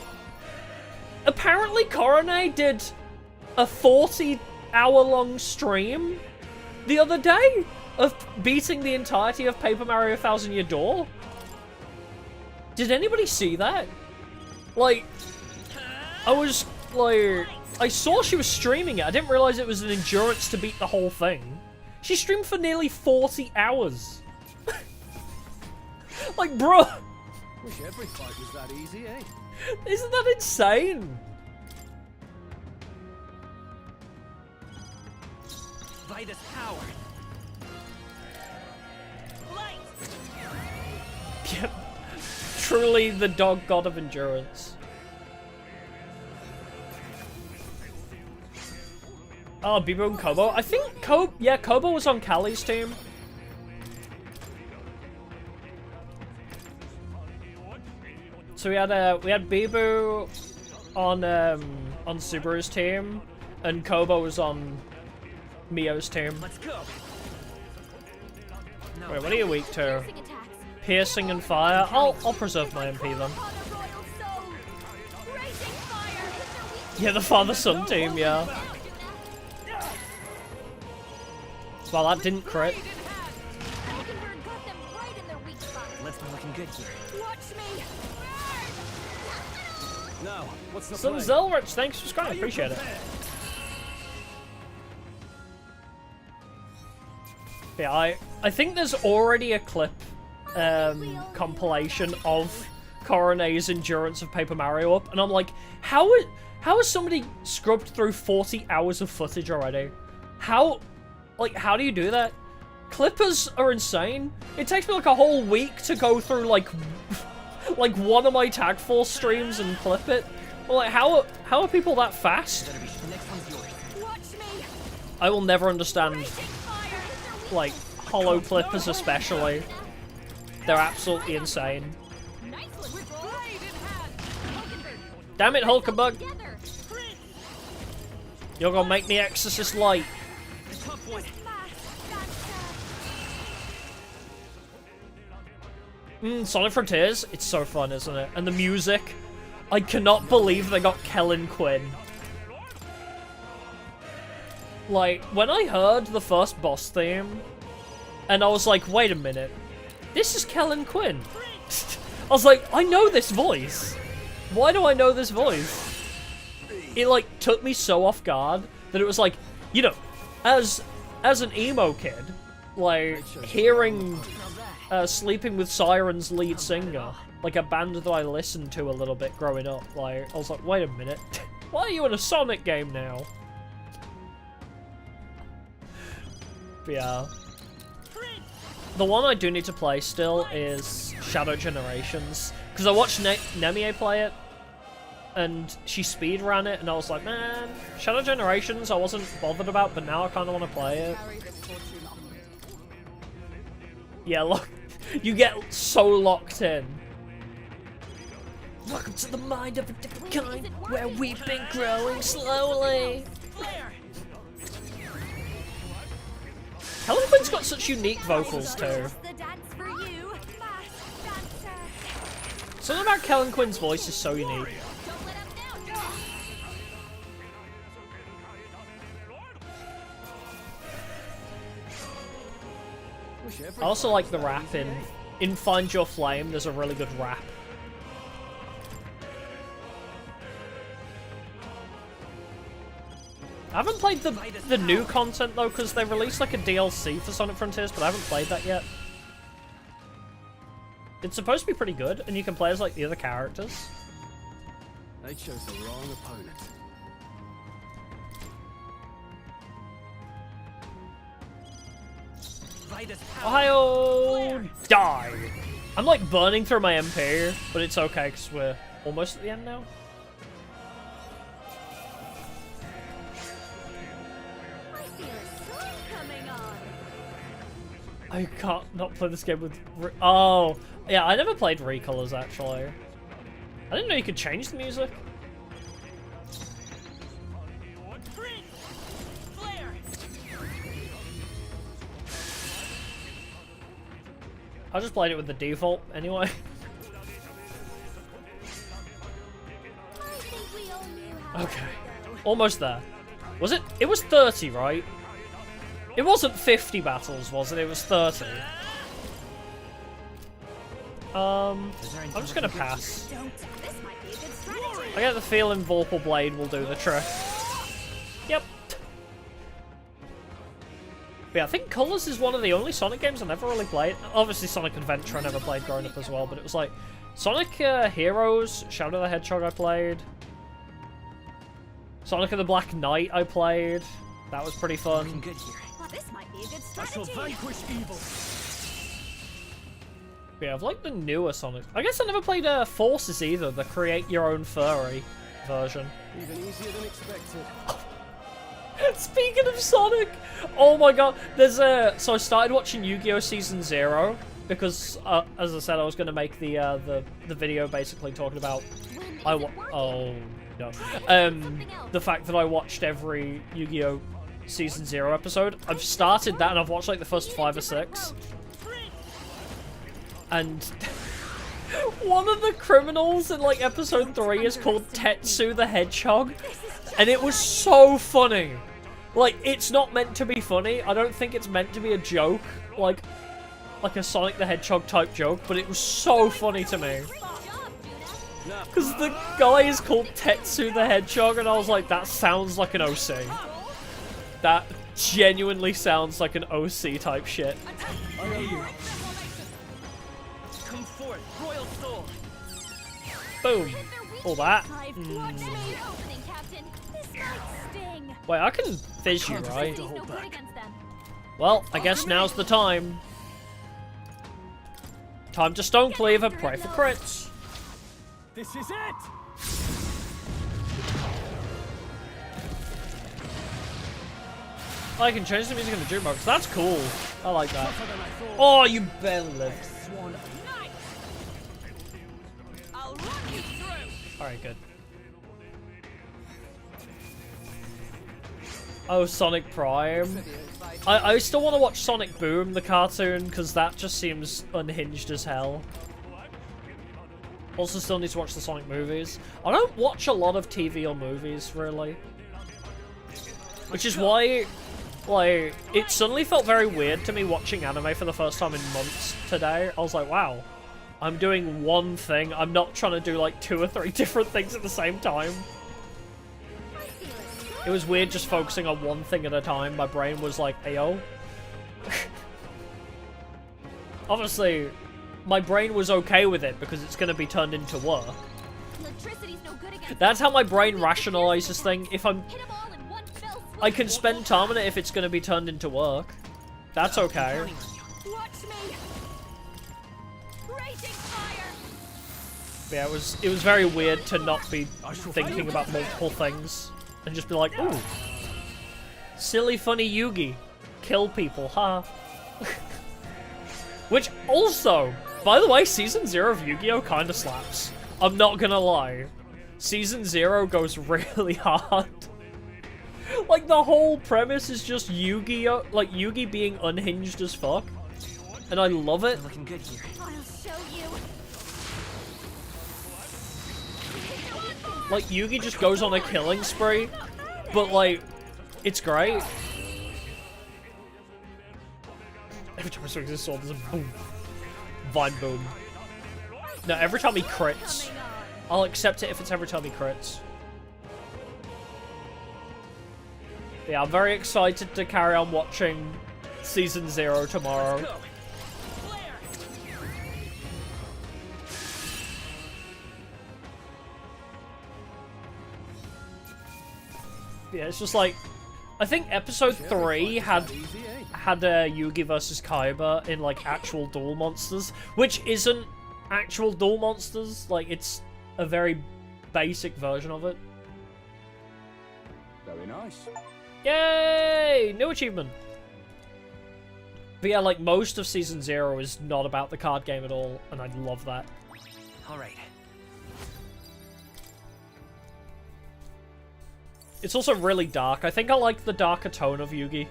Apparently Korone did a 40-hour-long stream the other day of beating the entirety of Paper Mario Thousand Year Door. Did anybody see that? Like, I was like, I saw she was streaming it. I didn't realize it was an endurance to beat the whole thing. She streamed for nearly 40 hours. Like, bro, Wish every fight was that easy, eh? Isn't that insane? Vitus power. Light. Yep. Truly the dog god of endurance. Oh, Bibo and Kobo. I think Kobo was on Callie's team. So we had Bibo on Subaru's team, and Kobo was on Mio's team. Let's go. No. Wait, what are you weak to? Piercing attacks. Piercing and fire. I'll preserve my MP then. On a royal soul. Raging fire. Yeah, the father-son team. Yeah. Well, that didn't crit. Hulkenberg got them right in their weak spot. Let's be looking good here. Watch me. Now, what's the Some play? Zelrich, thanks for subscribing. Appreciate it. Yeah, I think there's already a clip compilation of Corone's Endurance of Paper Mario up, and I'm like, how has somebody scrubbed through 40 hours of footage already? How do you do that? Clippers are insane. It takes me like a whole week to go through like one of my Tag Force streams and clip it. Well, like how are people that fast? Better be. The next one's yours. Watch me. I will never understand Raging fire. like hollow clippers especially. They're absolutely insane. Nice one. We're right in hand. Hulkenberg. Damn it, Hulkenberg. Together. You're gonna make me Exorcist light. Tough one. Sonic Frontiers, it's so fun, isn't it? And the music, I cannot believe they got Kellen Quinn. Like, when I heard the first boss theme, and I was like, wait a minute, this is Kellen Quinn. I was like, I know this voice. Why do I know this voice? It like took me so off guard that it was like, you know, as an emo kid, like hearing Sleeping with Sirens lead singer, like a band that I listened to a little bit growing up, like I was like, wait a minute, why are you in a Sonic game now? But yeah. The one I do need to play still is Shadow Generations, because I watched Nemie play it, and she speedran it, and I was like, man, Shadow Generations I wasn't bothered about, but now I kind of want to play it. Carry this fortune on. Yeah, look, you get so locked in. Welcome to the mind of a different kind, where we've been growing slowly. Flare. Helen Quinn's got such unique vocals too. The dance for you. Masked dancer. Something about Kellen Quinn's voice is so unique. Don't let up now. Wish every I also fight like was the that rap easy, in eh? Find Your Flame. There's a really good rap. I haven't played the new content though, because they released like a DLC for Sonic Frontiers, but I haven't played that yet. It's supposed to be pretty good, and you can play as like the other characters. They chose the wrong opponent. Vitus power. Ohio! Die! I'm like burning through my MP, but it's okay because we're almost at the end now. I feel a sun coming on. I can't not play this game with... Oh! Yeah, I never played Recolors, actually. I didn't know you could change the music. Flare. I just played it with the default, anyway. I think we all knew how Okay. Almost there. Was it? It was 30, right? It wasn't 50 battles, was it? It was 30. I'm just gonna pass. don't. This might be a good strategy. I get the feeling Vorpal Blade will do the trick. Yep. But yeah, I think Colors is one of the only Sonic games I never really played. Obviously Sonic Adventure I never played growing up as well, but it was like Sonic Heroes, Shadow the Hedgehog I played. Sonic and the Black Knight I played. That was pretty Looking fun. good here. Well, this might be a good I shall strategy. vanquish evil. Yeah, I've liked the newer Sonic. I guess I never played Forces either, the create your own furry version. Even easier than expected. Speaking of Sonic, oh my god, there's a... So I started watching Yu-Gi-Oh! Season 0, because, as I said, I was going to make the video basically talking about... Oh, no. The fact that I watched every Yu-Gi-Oh! Season 0 episode. I've started that and I've watched like the first 5 or 6. And... one of the criminals in like episode 3 is called Tetsu the Hedgehog. And it was so funny. Like, it's not meant to be funny. I don't think it's meant to be a joke. Like a Sonic the Hedgehog type joke. But it was so funny to me. Because the guy is called Tetsu the Hedgehog. And I was like, that sounds like an OC. That genuinely sounds like an OC type shit. Come forth, royal soul. Boom. All that. I've watched me opening, Captain. This might sting. Wait, I can fizz you, right? City's no good against them. Well, I guess now's the time. Time to Stone Cleaver, pray for crits. This is it. I can change the music in the jukebox. That's cool. I like that. Tougher than I thought. Oh, you barely lived. Swan. Nice. I'll run you through. Alright, good. Oh, Sonic Prime. I still want to watch Sonic Boom, the cartoon, because that just seems unhinged as hell. Also still need to watch the Sonic movies. I don't watch a lot of TV or movies, really. Which is why, like, it suddenly felt very weird to me watching anime for the first time in months today. I was like, wow, I'm doing one thing. I'm not trying to do, like, 2 or 3 different things at the same time. It was weird just focusing on one thing at a time. My brain was like, ayo. Obviously, my brain was okay with it because it's going to be turned into work. Electricity's no good against That's how my brain rationalizes things. If I'm... Hit 'em all in one fell swoop. I can spend time on it if it's going to be turned into work. That's okay. Counting on you. Watch me. Raging fire. Yeah, it was very weird to not be thinking about multiple things. And just be like, ooh. Silly funny Yugi. Kill people, huh? Which also, by the way, Season 0 of Yu-Gi-Oh! Kinda slaps. I'm not gonna lie. Season 0 goes really hard. Like, the whole premise is just Yu-Gi-Oh! Like, Yugi being unhinged as fuck. And I love it. Looking good here. I'll show you. Like, Yugi just goes on a killing spree. But, like, it's great. Every time I swing his sword, there's a boom. Vine boom. No, every time he crits. I'll accept it if it's every time he crits. Yeah, I'm very excited to carry on watching Season 0 tomorrow. Go. Flare. Yeah, it's just like... I think episode 3 had Easy, eh? Yugi versus Kaiba in, like, actual duel monsters, which isn't actual duel monsters. Like, it's a very basic version of it. Very nice. Yay! New achievement! But yeah, like, most of Season 0 is not about the card game at all, and I love that. All right. It's also really dark. I think I like the darker tone of Yugi.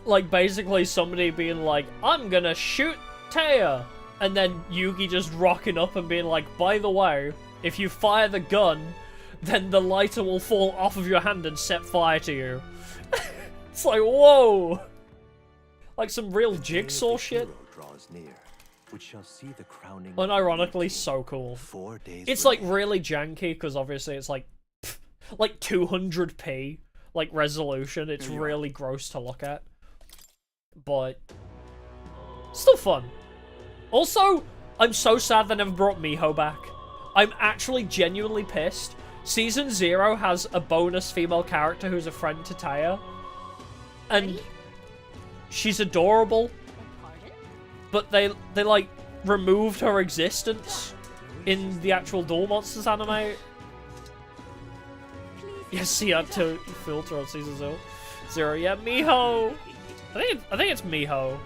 Like, basically somebody being like, I'm gonna shoot Taya! And then Yugi just rocking up and being like, by the way, if you fire the gun, then the lighter will fall off of your hand and set fire to you. It's like, whoa! Like some real jigsaw shit. Draws near, which shall see the crowning Unironically so cool. 4 days It's like remain. really janky because obviously it's like 200p like resolution. It's really gross to look at, but still fun. Also, I'm so sad they never brought Miho back. I'm actually genuinely pissed. Season 0 has a bonus female character who's a friend to Taya. And she's adorable. Pardon? But they like, removed her existence in the actual Duel Monsters anime. Yes, he had to filter on Season 0. Yeah, Miho! I think it's Miho.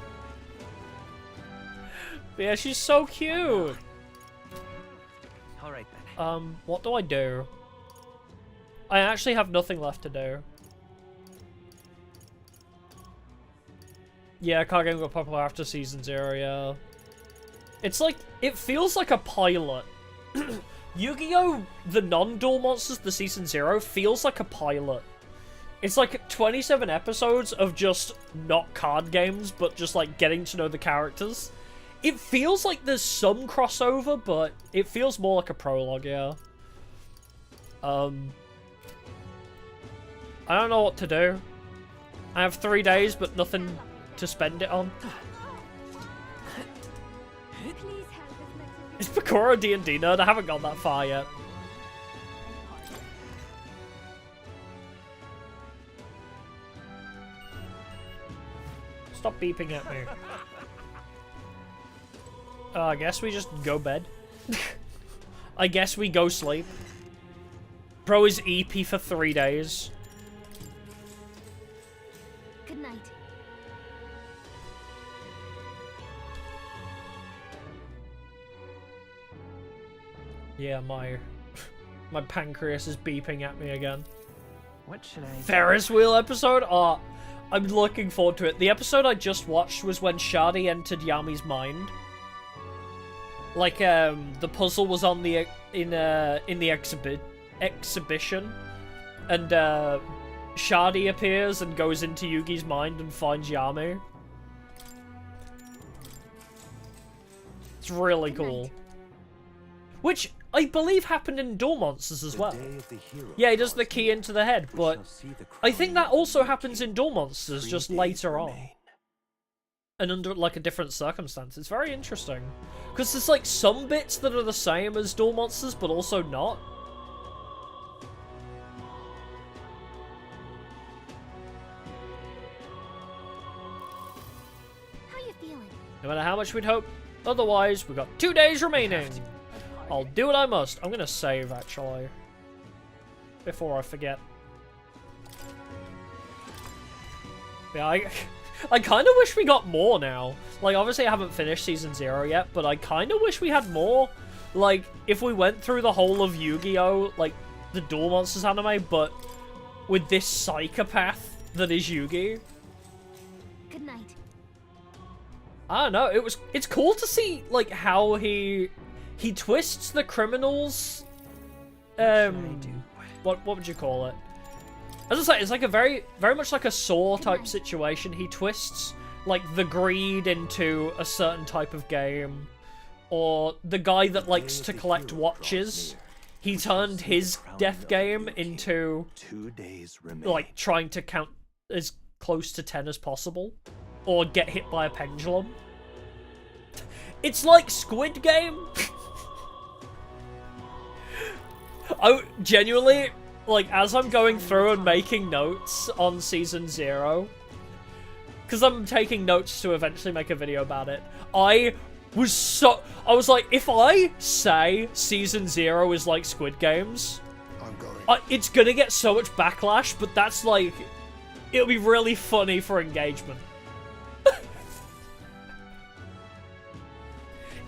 But yeah, she's so cute! Alright then. What do I do? I actually have nothing left to do. Yeah, card game got popular after Season 0, yeah. It's like, it feels like a pilot. Yu-Gi-Oh! The non-Duel Monsters, the Season 0, feels like a pilot. It's like 27 episodes of just not card games, but just like getting to know the characters. It feels like there's some crossover, but it feels more like a prologue, yeah. I don't know what to do. I have 3 days, but nothing to spend it on. Please have this message. Is Picoro D&D nerd? I haven't gone that far yet. Stop beeping at me. I guess we just go bed. I guess we go sleep. Bro is EP for 3 days. Good night. Yeah, my pancreas is beeping at me again. What should I... Ferris wheel episode? Oh, I'm looking forward to it. The episode I just watched was when Shadi entered Yami's mind. Like, the puzzle was on the in the exhibition, and Shadi appears and goes into Yugi's mind and finds Yami. It's really cool. Which I believe happened in Duel Monsters as well. Yeah, he does the key into the head, but I think that also happens in Duel Monsters just later on. And under, like, a different circumstance. It's very interesting. Because there's, like, some bits that are the same as Duel Monsters, but also not. How you feeling? No matter how much we'd hope. Otherwise, we've got 2 days remaining. I'll do what I must. I'm gonna save, actually. Before I forget. Yeah, I kind of wish we got more now. Like, obviously I haven't finished Season 0 yet, but I kind of wish we had more. Like, if we went through the whole of Yu-Gi-Oh! Like, the Duel Monsters anime, but with this psychopath that is Yugi. Good night. I don't know, it's cool to see, like, how he twists the criminals, what would you call it? As I say, it's like a very much like a Saw type situation. He twists, like, the greed into a certain type of game. Or the guy that likes to collect watches, he turned his death game into, 2 days remain. like, trying to count as close to 10 as possible. Or get hit by a pendulum. It's like Squid Game. I genuinely... Like, as I'm going through and making notes on Season 0, because I'm taking notes to eventually make a video about it, I was like, if I say Season 0 is like Squid Games, it's gonna get so much backlash, but that's like, it'll be really funny for engagement.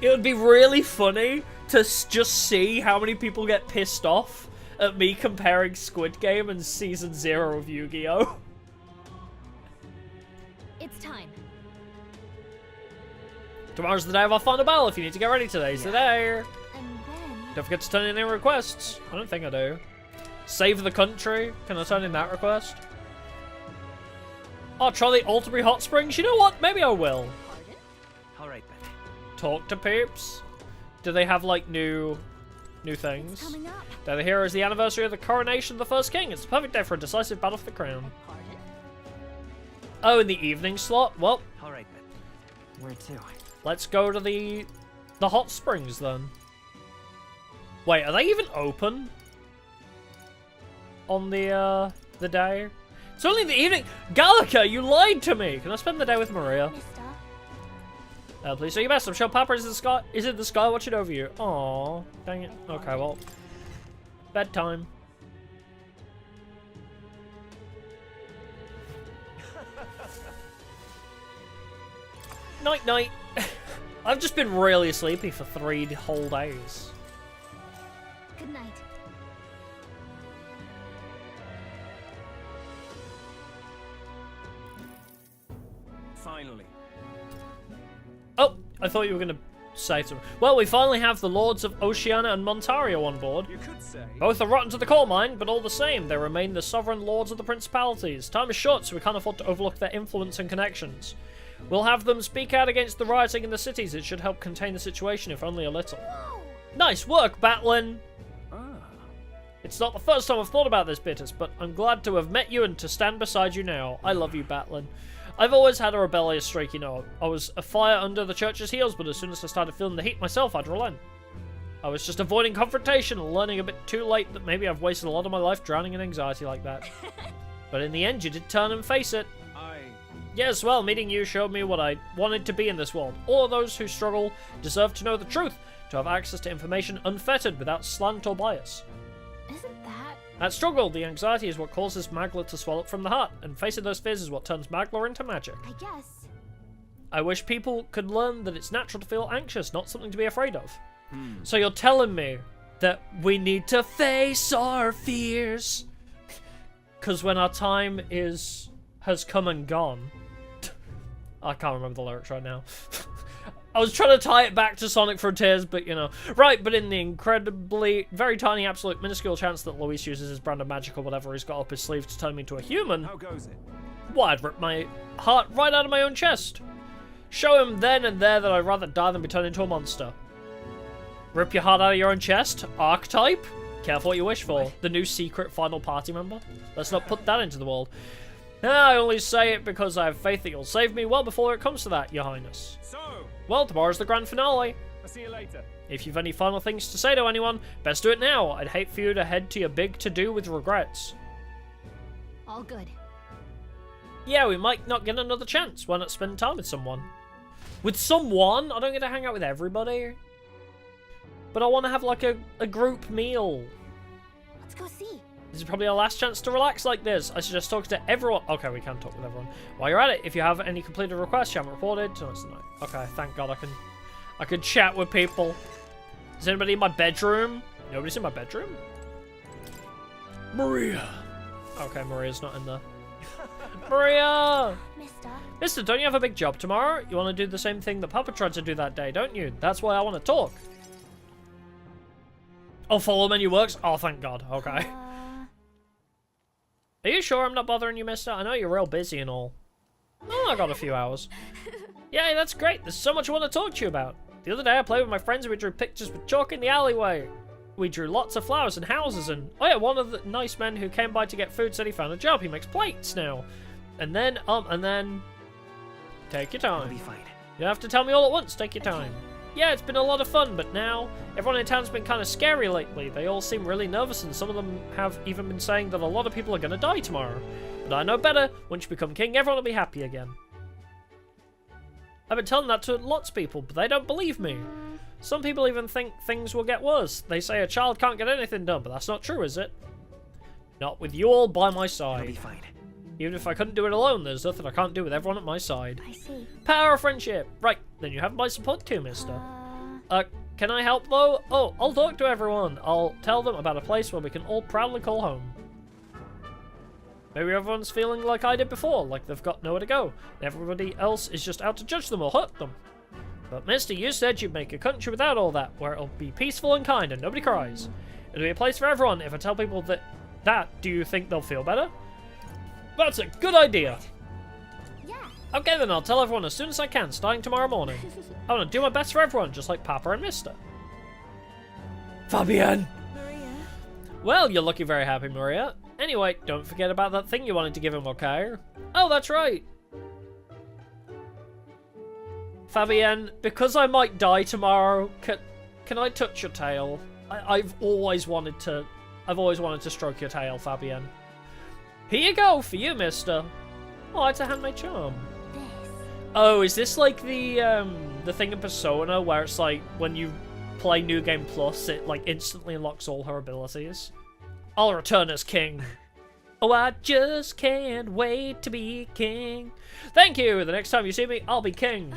It would be really funny to just see how many people get pissed off at me comparing Squid Game and Season 0 of Yu-Gi-Oh! It's time. Tomorrow's the day of our final battle. If you need to get ready, today's the day. And then... Don't forget to turn in any requests. I don't think I do. Save the country. Can I turn in that request? Oh, try the Alterbury Hot Springs? You know what? Maybe I will. Pardon? Alright then. Talk to peeps. Do they have, like, new things? Coming up. Day of the Hero is the anniversary of the coronation of the first king. It's the perfect day for a decisive battle for the crown. Pardon? Oh, in the evening slot? Well, Alright then. Where to? let's go to the the hot springs, then. Wait, are they even open? On the day? It's only the evening. Gallica, you lied to me! Can I spend the day with Maria? Mister. Please do your best. I'm sure Papa is in the sky watching over you. Aww. Dang it. Okay, well. Bedtime. Night night. I've just been really sleepy for 3 whole days. Good night. Finally. Oh, I thought you were going to say something. Well, we finally have the Lords of Oceania and Montario on board. You could say. Both are rotten to the coal mine, but all the same, they remain the sovereign lords of the principalities. Time is short, so we can't afford to overlook their influence and connections. We'll have them speak out against the rioting in the cities. It should help contain the situation, if only a little. Whoa! Nice work, Batlin! Ah. It's not the first time I've thought about this, Bitters, but I'm glad to have met you and to stand beside you now. I love you, Batlin. I've always had a rebellious streak, you know. I was a fire under the church's heels, but as soon as I started feeling the heat myself, I'd relent. I was just avoiding confrontation and learning a bit too late that maybe I've wasted a lot of my life drowning in anxiety like that. But in the end, you did turn and face it. Yes, well, meeting you showed me what I wanted to be in this world. All of those who struggle deserve to know the truth, to have access to information unfettered without slant or bias. Isn't that? That struggle, the anxiety, is what causes Magla to swell up from the heart, and facing those fears is what turns Magla into magic. I guess. I wish people could learn that it's natural to feel anxious, not something to be afraid of. So you're telling me that we need to face our fears? Because when our time has come and gone... I can't remember the lyrics right now. I was trying to tie it back to Sonic Frontiers, but you know. Right, but in the incredibly, very tiny, absolute, minuscule chance that Luis uses his brand of magic or whatever he's got up his sleeve to turn me into a human, How goes it? why, I'd rip my heart right out of my own chest. Show him then and there that I'd rather die than be turned into a monster. Rip your heart out of your own chest? Archetype? Careful what you wish for. The new secret final party member? Let's not put that into the world. I only say it because I have faith that you'll save me well before it comes to that, Your Highness. So, Well, tomorrow's the grand finale. I'll see you later. If you've any final things to say to anyone, best do it now. I'd hate for you to head to your big to-do with regrets. All good. Yeah, we might not get another chance. Why not spend time with someone? With someone? I don't get to hang out with everybody. But I want to have like a group meal. Let's go see. This is probably our last chance to relax like this. I suggest talking to everyone. Okay, we can talk with everyone. While you're at it, if you have any completed requests you haven't reported, tonight's the night. Okay, thank God I can chat with people. Is anybody in my bedroom? Nobody's in my bedroom? Maria. Okay, Maria's not in there. Maria! Mister, don't you have a big job tomorrow? You want to do the same thing that Papa tried to do that day, don't you? That's why I want to talk. Oh, follow menu works? Oh, thank God. Okay. Are you sure I'm not bothering you, mister? I know you're real busy and all. Oh, I got a few hours. Yay, that's great. There's so much I want to talk to you about. The other day I played with my friends and we drew pictures with chalk in the alleyway. We drew lots of flowers and houses and... Oh yeah, one of the nice men who came by to get food said he found a job. He makes plates now. And then... Take your It'll time. be fine. You don't have to tell me all at once. Take your time. Yeah, it's been a lot of fun, but now everyone in town's been kind of scary lately. They all seem really nervous, and some of them have even been saying that a lot of people are going to die tomorrow. But I know better. Once you become king, everyone will be happy again. I've been telling that to lots of people, but they don't believe me. Some people even think things will get worse. They say a child can't get anything done, but that's not true, is it? Not with you all by my It'll side. be fine. Even if I couldn't do it alone, there's nothing I can't do with everyone at my side. I see. Power of friendship. Right, then you have my support too, mister. Can I help though? Oh, I'll talk to everyone. I'll tell them about a place where we can all proudly call home. Maybe everyone's feeling like I did before, like they've got nowhere to go, and everybody else is just out to judge them or hurt them. But mister, you said you'd make a country without all that, where it'll be peaceful and kind and nobody cries. It'll be a place for everyone. If I tell people that, do you think they'll feel better? That's a good idea. Yeah. Okay then, I'll tell everyone as soon as I can, starting tomorrow morning. I want to do my best for everyone, just like Papa and Mister. Fabienne! Maria. Well, you're looking very happy, Maria. Anyway, don't forget about that thing you wanted to give him, okay? Oh, that's right. Fabienne, because I might die tomorrow, can I touch your tail? I've always wanted to stroke your tail, Fabienne. Here you go, for you, mister. Oh, it's a handmade charm. This. Oh, is this like the thing in Persona where it's like when you play New Game Plus, it like instantly unlocks all her abilities? I'll return as king. Oh, I just can't wait to be king. Thank you. The next time you see me, I'll be king.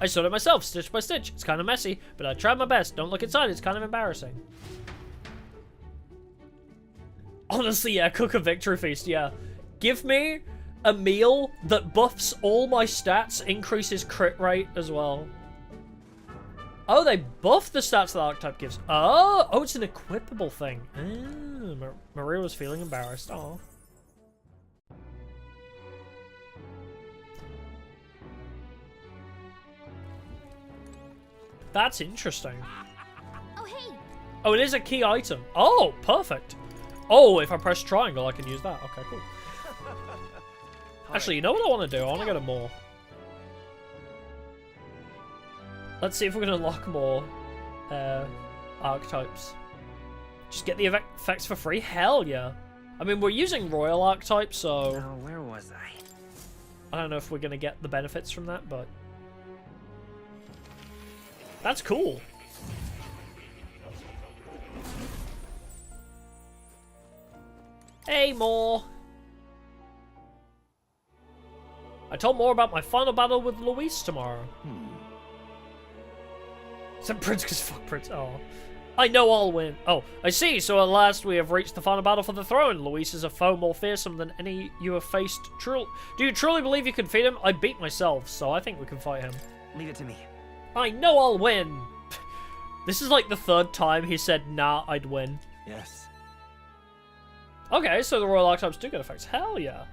I sewed it myself, stitch by stitch. It's kind of messy, but I tried my best. Don't look inside, it's kind of embarrassing. Honestly, yeah, cook a victory feast, yeah. Give me a meal that buffs all my stats, increases crit rate as well. Oh, they buff the stats that archetype gives. Oh, it's an equipable thing. Maria was feeling embarrassed. Oh. That's interesting. Oh, hey. Oh, it is a key item. Oh, perfect. Oh, if I press triangle, I can use that. Okay, cool. Actually, you know what I want to do? I want to go to more. Let's see if we can unlock more archetypes. Just get the effects for free? Hell yeah. I mean, we're using royal archetypes, so... Now, where was I? I don't know if we're going to get the benefits from that, but... That's cool. Hey, more. I told more about my final battle with Luis tomorrow. Said Prince because fuck Prince. Oh. I know I'll win. Oh, I see. So at last we have reached the final battle for the throne. Luis is a foe more fearsome than any you have faced. Do you truly believe you can defeat him? I beat myself, so I think we can fight him. Leave it to me. I know I'll win. This is like the third time he said, nah, I'd win. Yes. Okay, so the royal archetypes do get effects. Hell yeah.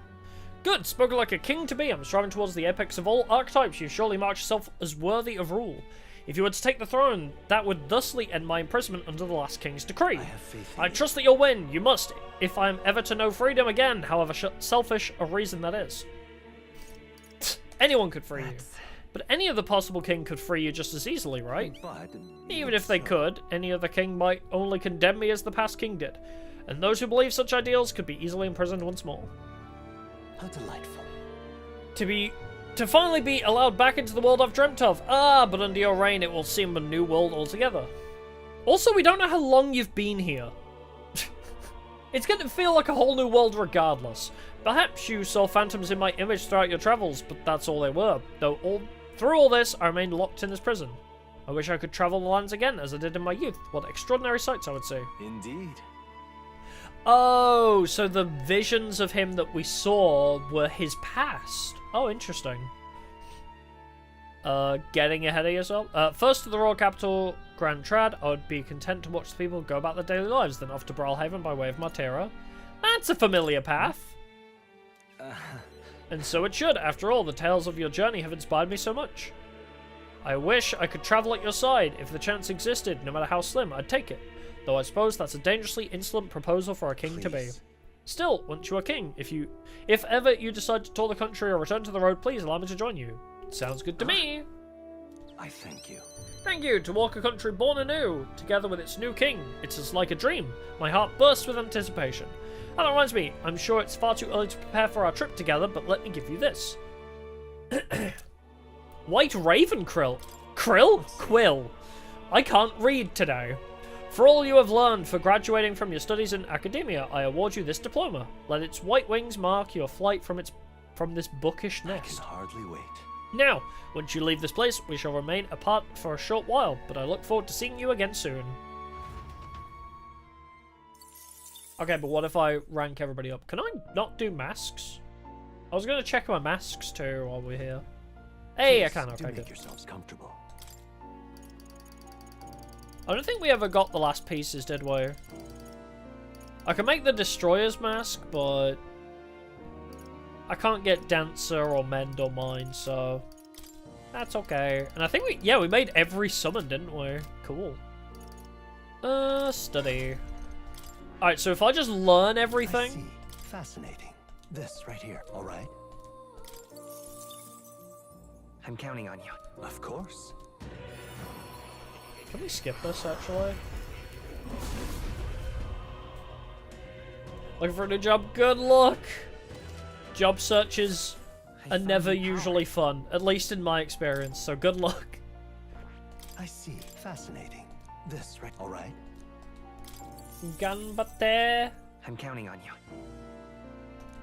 Good, spoken like a king to be. I'm striving towards the apex of all archetypes. You surely mark yourself as worthy of rule. If you were to take the throne, that would thusly end my imprisonment under the last king's decree. I have faith in I you. trust that you'll win. You must, if I am ever to know freedom again, however selfish a reason that is. Anyone could free you. But any other possible king could free you just as easily, right? But Even if they could, any other king might only condemn me as the past king did. And those who believe such ideals could be easily imprisoned once more. How delightful. To finally be allowed back into the world I've dreamt of. Ah, but under your reign it will seem a new world altogether. Also, we don't know how long you've been here. It's going to feel like a whole new world regardless. Perhaps you saw phantoms in my image throughout your travels, but that's all they were. Through all this, I remained locked in this prison. I wish I could travel the lands again, as I did in my youth. What extraordinary sights I would see. Indeed. Oh, so the visions of him that we saw were his past. Oh, interesting. Getting ahead of yourself. First to the royal capital, Grand Trad. I would be content to watch the people go about their daily lives, then off to Brawlhaven by way of Martera. That's a familiar path. And so it should. After all, the tales of your journey have inspired me so much. I wish I could travel at your side. If the chance existed, no matter how slim, I'd take it. Though I suppose that's a dangerously insolent proposal for a king to be. Please. Still, once you are king, if ever you decide to tour the country or return to the road, please allow me to join you. Sounds good to me. I thank you. Thank you, to walk a country born anew, together with its new king. It's as like a dream. My heart bursts with anticipation. That reminds me, I'm sure it's far too early to prepare for our trip together, but let me give you this. White Raven Krill. Krill? Quill. I can't read today. For all you have learned for graduating from your studies in academia, I award you this diploma. Let its white wings mark your flight from this bookish I can nest. hardly wait. Now, once you leave this place, we shall remain apart for a short while, but I look forward to seeing you again soon. Okay, but what if I rank everybody up? Can I not do masks? I was going to check my masks too while we're here. Hey, I Please, can. do Okay, make good. yourselves comfortable. I don't think we ever got the last pieces, did we? I can make the Destroyer's mask, but I can't get Dancer or Mend or Mine, so that's okay. And I think we made every summon, didn't we? Cool. Study. Alright, so if I just learn I everything... see. Fascinating. This right here, all right? I'm counting on you. Of course. Can we skip this, actually? Looking for a new job? Good luck! Job searches are never usually fun, at least in my experience, so good luck. I see. Fascinating. This, right? All right. Ganbatte. I'm counting on you.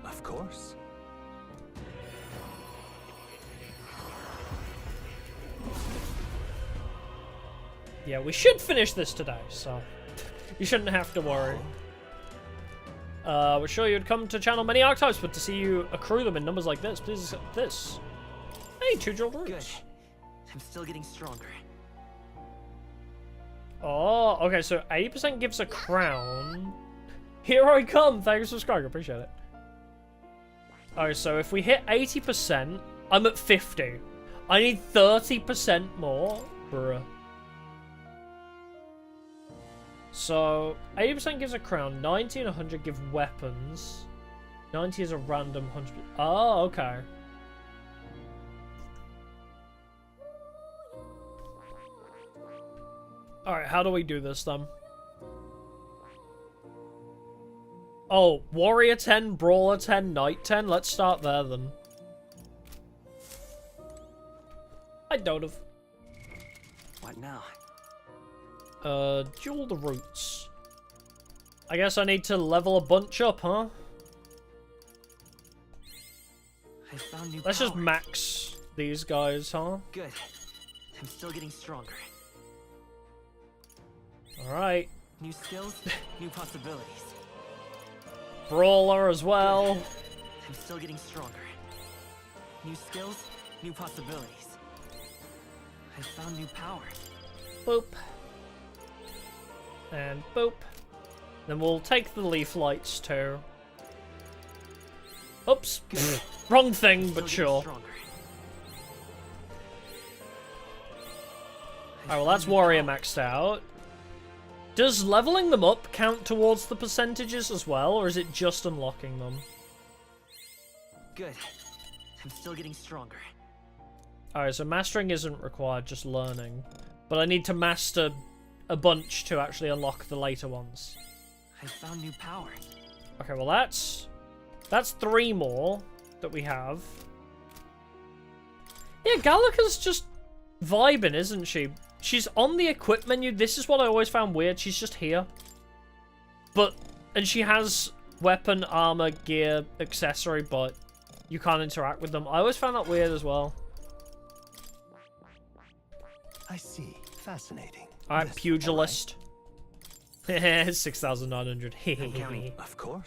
Of course. Yeah, we should finish this today, so you shouldn't have to worry. We're sure you'd come to channel many archetypes, but to see you accrue them in numbers like this, please accept this. Hey, 2 jeweled Good. roots. I'm still getting stronger. Oh, okay, so 80% gives a crown. Here I come! Thanks for subscribing, appreciate it. Alright, so if we hit 80%, I'm at 50. I need 30% more. Bruh. So, 80% gives a crown, 90 and 100 give weapons. 90 is a random 100. Oh, okay. Alright, how do we do this then? Oh, Warrior 10, Brawler 10, Knight 10? Let's start there then. I don't have. What now? Jewel the roots. I guess I need to level a bunch up, huh? I found new Let's just power. max these guys, huh? Good. I'm still getting stronger. Alright. New skills, new possibilities. Brawler as well. I'm still getting stronger. New skills, new possibilities. I found new power. Boop. And boop. Then we'll take the leaf lights too. Oops. Wrong thing, Still but getting sure. stronger. Alright, well that's Warrior maxed out. Does leveling them up count towards the percentages as well, or is it just unlocking them? Good. I'm still getting stronger. Alright, so mastering isn't required, just learning. But I need to master a bunch to actually unlock the later ones. I found new power. Okay, well that's 3 more that we have. Yeah, Gallica's just vibing, isn't she? She's on the equip menu. This is what I always found weird. She's just here. And she has weapon, armor, gear, accessory, but you can't interact with them. I always found that weird as well. I see. Fascinating. Alright, This, pugilist. 6,900. I'm counting. Of course.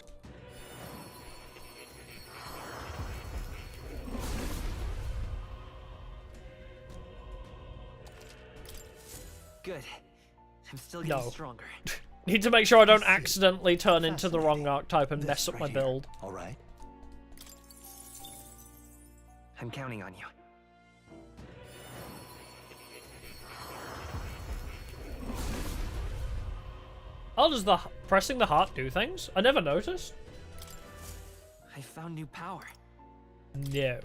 Good. I'm still getting No. stronger. Need to make sure I don't see. accidentally turn into the wrong Fascinating. archetype and This mess up right my here. build. All right. I'm counting on you. Oh, does the pressing the heart do things? I never noticed. I found new power. No.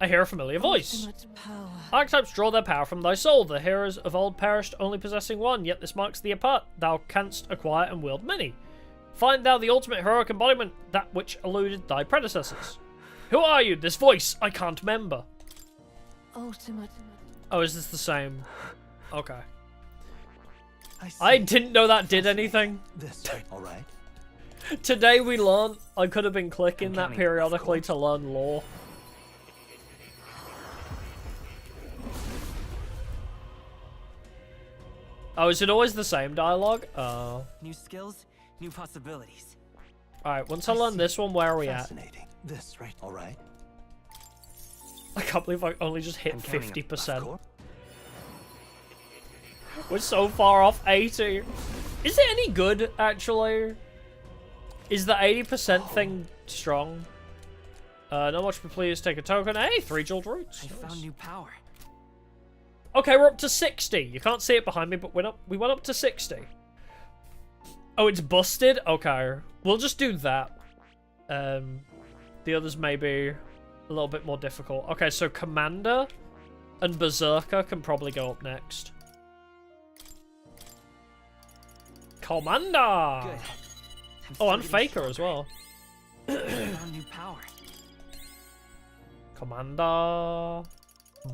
I hear a familiar voice. Ultimate power. Archetypes draw their power from thy soul. The heroes of old perished only possessing one, yet this marks thee apart. Thou canst acquire and wield many. Find thou the ultimate heroic embodiment, that which eluded thy predecessors. Who are you? This voice I can't remember. Ultimate. Oh, is this the same? Okay. I see. I didn't know that did anything. This, right? All right. Today we learned I could have been clicking I'm that counting, of periodically course. to learn lore. Oh, is it always the same dialogue? Oh. New skills, new possibilities. Alright, once I learn this one, where are we at? Fascinating. This, right? All right. I can't believe I only just hit I'm counting, of 50%. course. We're so far off 80. Is it any good, actually? Is the 80% thing strong? Not much, but please take a token. Hey, 3 jeweled roots. I Nice. found new power. Okay, we're up to 60. You can't see it behind me, but we went up to 60. Oh, it's busted? Okay. We'll just do that. The others maybe a little bit more difficult. Okay, so Commander and Berserker can probably go up next. Commander! Good. Oh, and Faker as well. I found new power. Commander...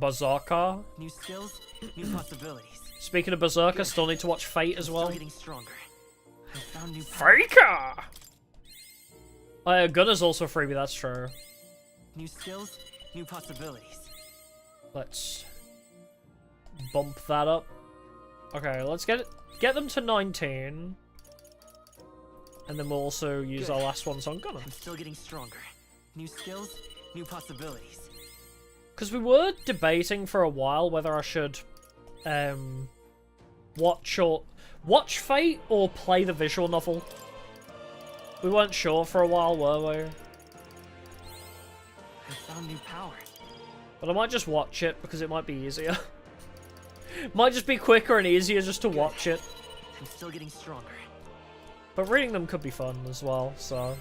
Berserker. New skills, new possibilities. Speaking of Berserker, still need to watch Fate as well. Still getting stronger. I found new power. Faker! Gunner's also freebie, that's true. New skills, new possibilities. Let's bump that up. Okay, let's get them to 19. And then we'll also use our last ones on Gunner. I'm still getting stronger. New skills, new possibilities. Because we were debating for a while whether I should watch Fate or play the visual novel. We weren't sure for a while, were we? I found new power. But I might just watch it because it might be easier. Might just be quicker and easier just to watch it. I'm still getting stronger. But reading them could be fun as well, so...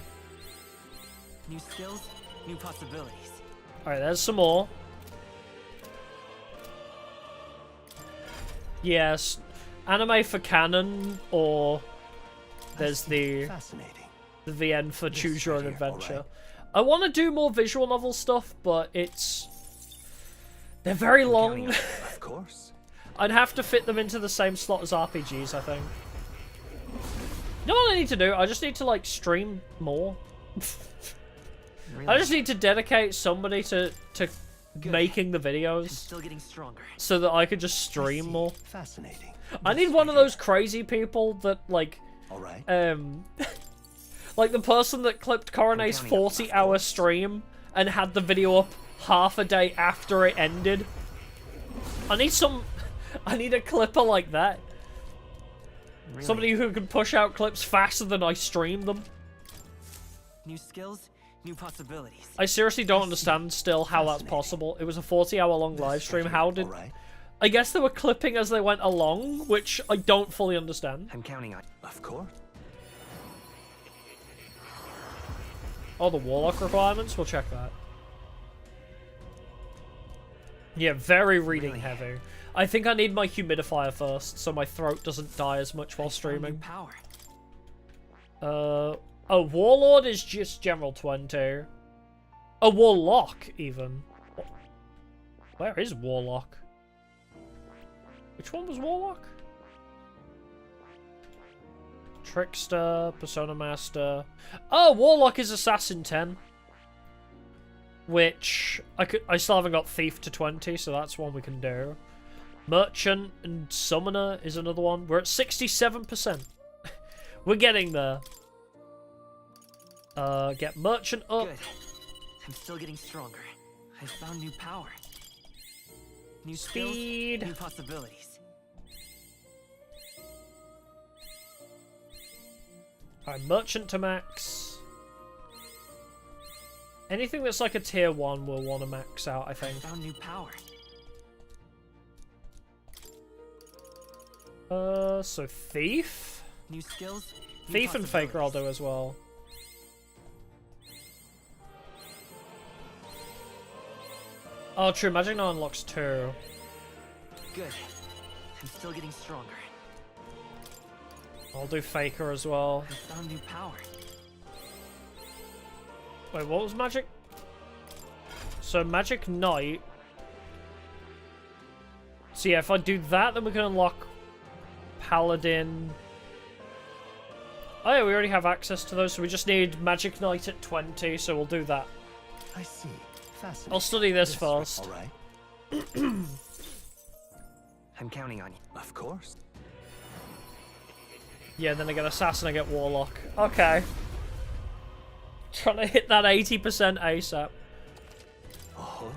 New skills, new possibilities. Alright, there's some more. Yes, anime for canon, or there's the VN for choose your own adventure. I want to do more visual novel stuff, but they're very long. Of course. I'd have to fit them into the same slot as RPGs, I think. You know what I need to do? I just need to, like, stream more. Really? I just need to dedicate somebody to making the I'm videos still getting stronger. so that I could just stream more. Fascinating. I need one of those crazy people that, like, All right. like the person that clipped Corone's 40-hour stream and had the video up half a day after it ended. I need a clipper like that. Really? Somebody who can push out clips faster than I stream them. New skills, new possibilities. I seriously don't understand still how that's possible. It was a 40-hour long live stream. How did... All right. I guess they were clipping as they went along, which I don't fully understand. I'm counting on. Of course. Oh, the Warlock requirements? We'll check that. Yeah, very reading Really? heavy. I think I need my humidifier first, so my throat doesn't die as much while New streaming. power. Oh, Warlord is just General 20. A Warlock, even. Where is Warlock? Which one was Warlock? Trickster, Persona Master. Oh, Warlock is Assassin 10. Which, I still haven't got Thief to 20, so that's one we can do. Merchant and Summoner is another one. We're at 67%. We're getting there. Get Merchant up. Good. I'm still getting stronger. I found new power. New Speed. skills, new possibilities. Alright, Merchant to max. Anything that's like a tier 1 we'll want to max out, I think. Found new power. So Thief? New skills, new Thief and Faker I'll possibilities. do as well. Oh, true, Magic now unlocks 2. Good. I'm still getting stronger. I'll do Faker as well. I found new power. Wait, what was Magic? So Magic Knight. So yeah, if I do that, then we can unlock Paladin. Oh yeah, we already have access to those, so we just need Magic Knight at 20, so we'll do that. I see. Fascinating. I'll study this first. All right. I'm counting on you. Of course. Yeah, then I get Assassin, I get Warlock. Okay. Trying to hit that 80% ASAP. Oh.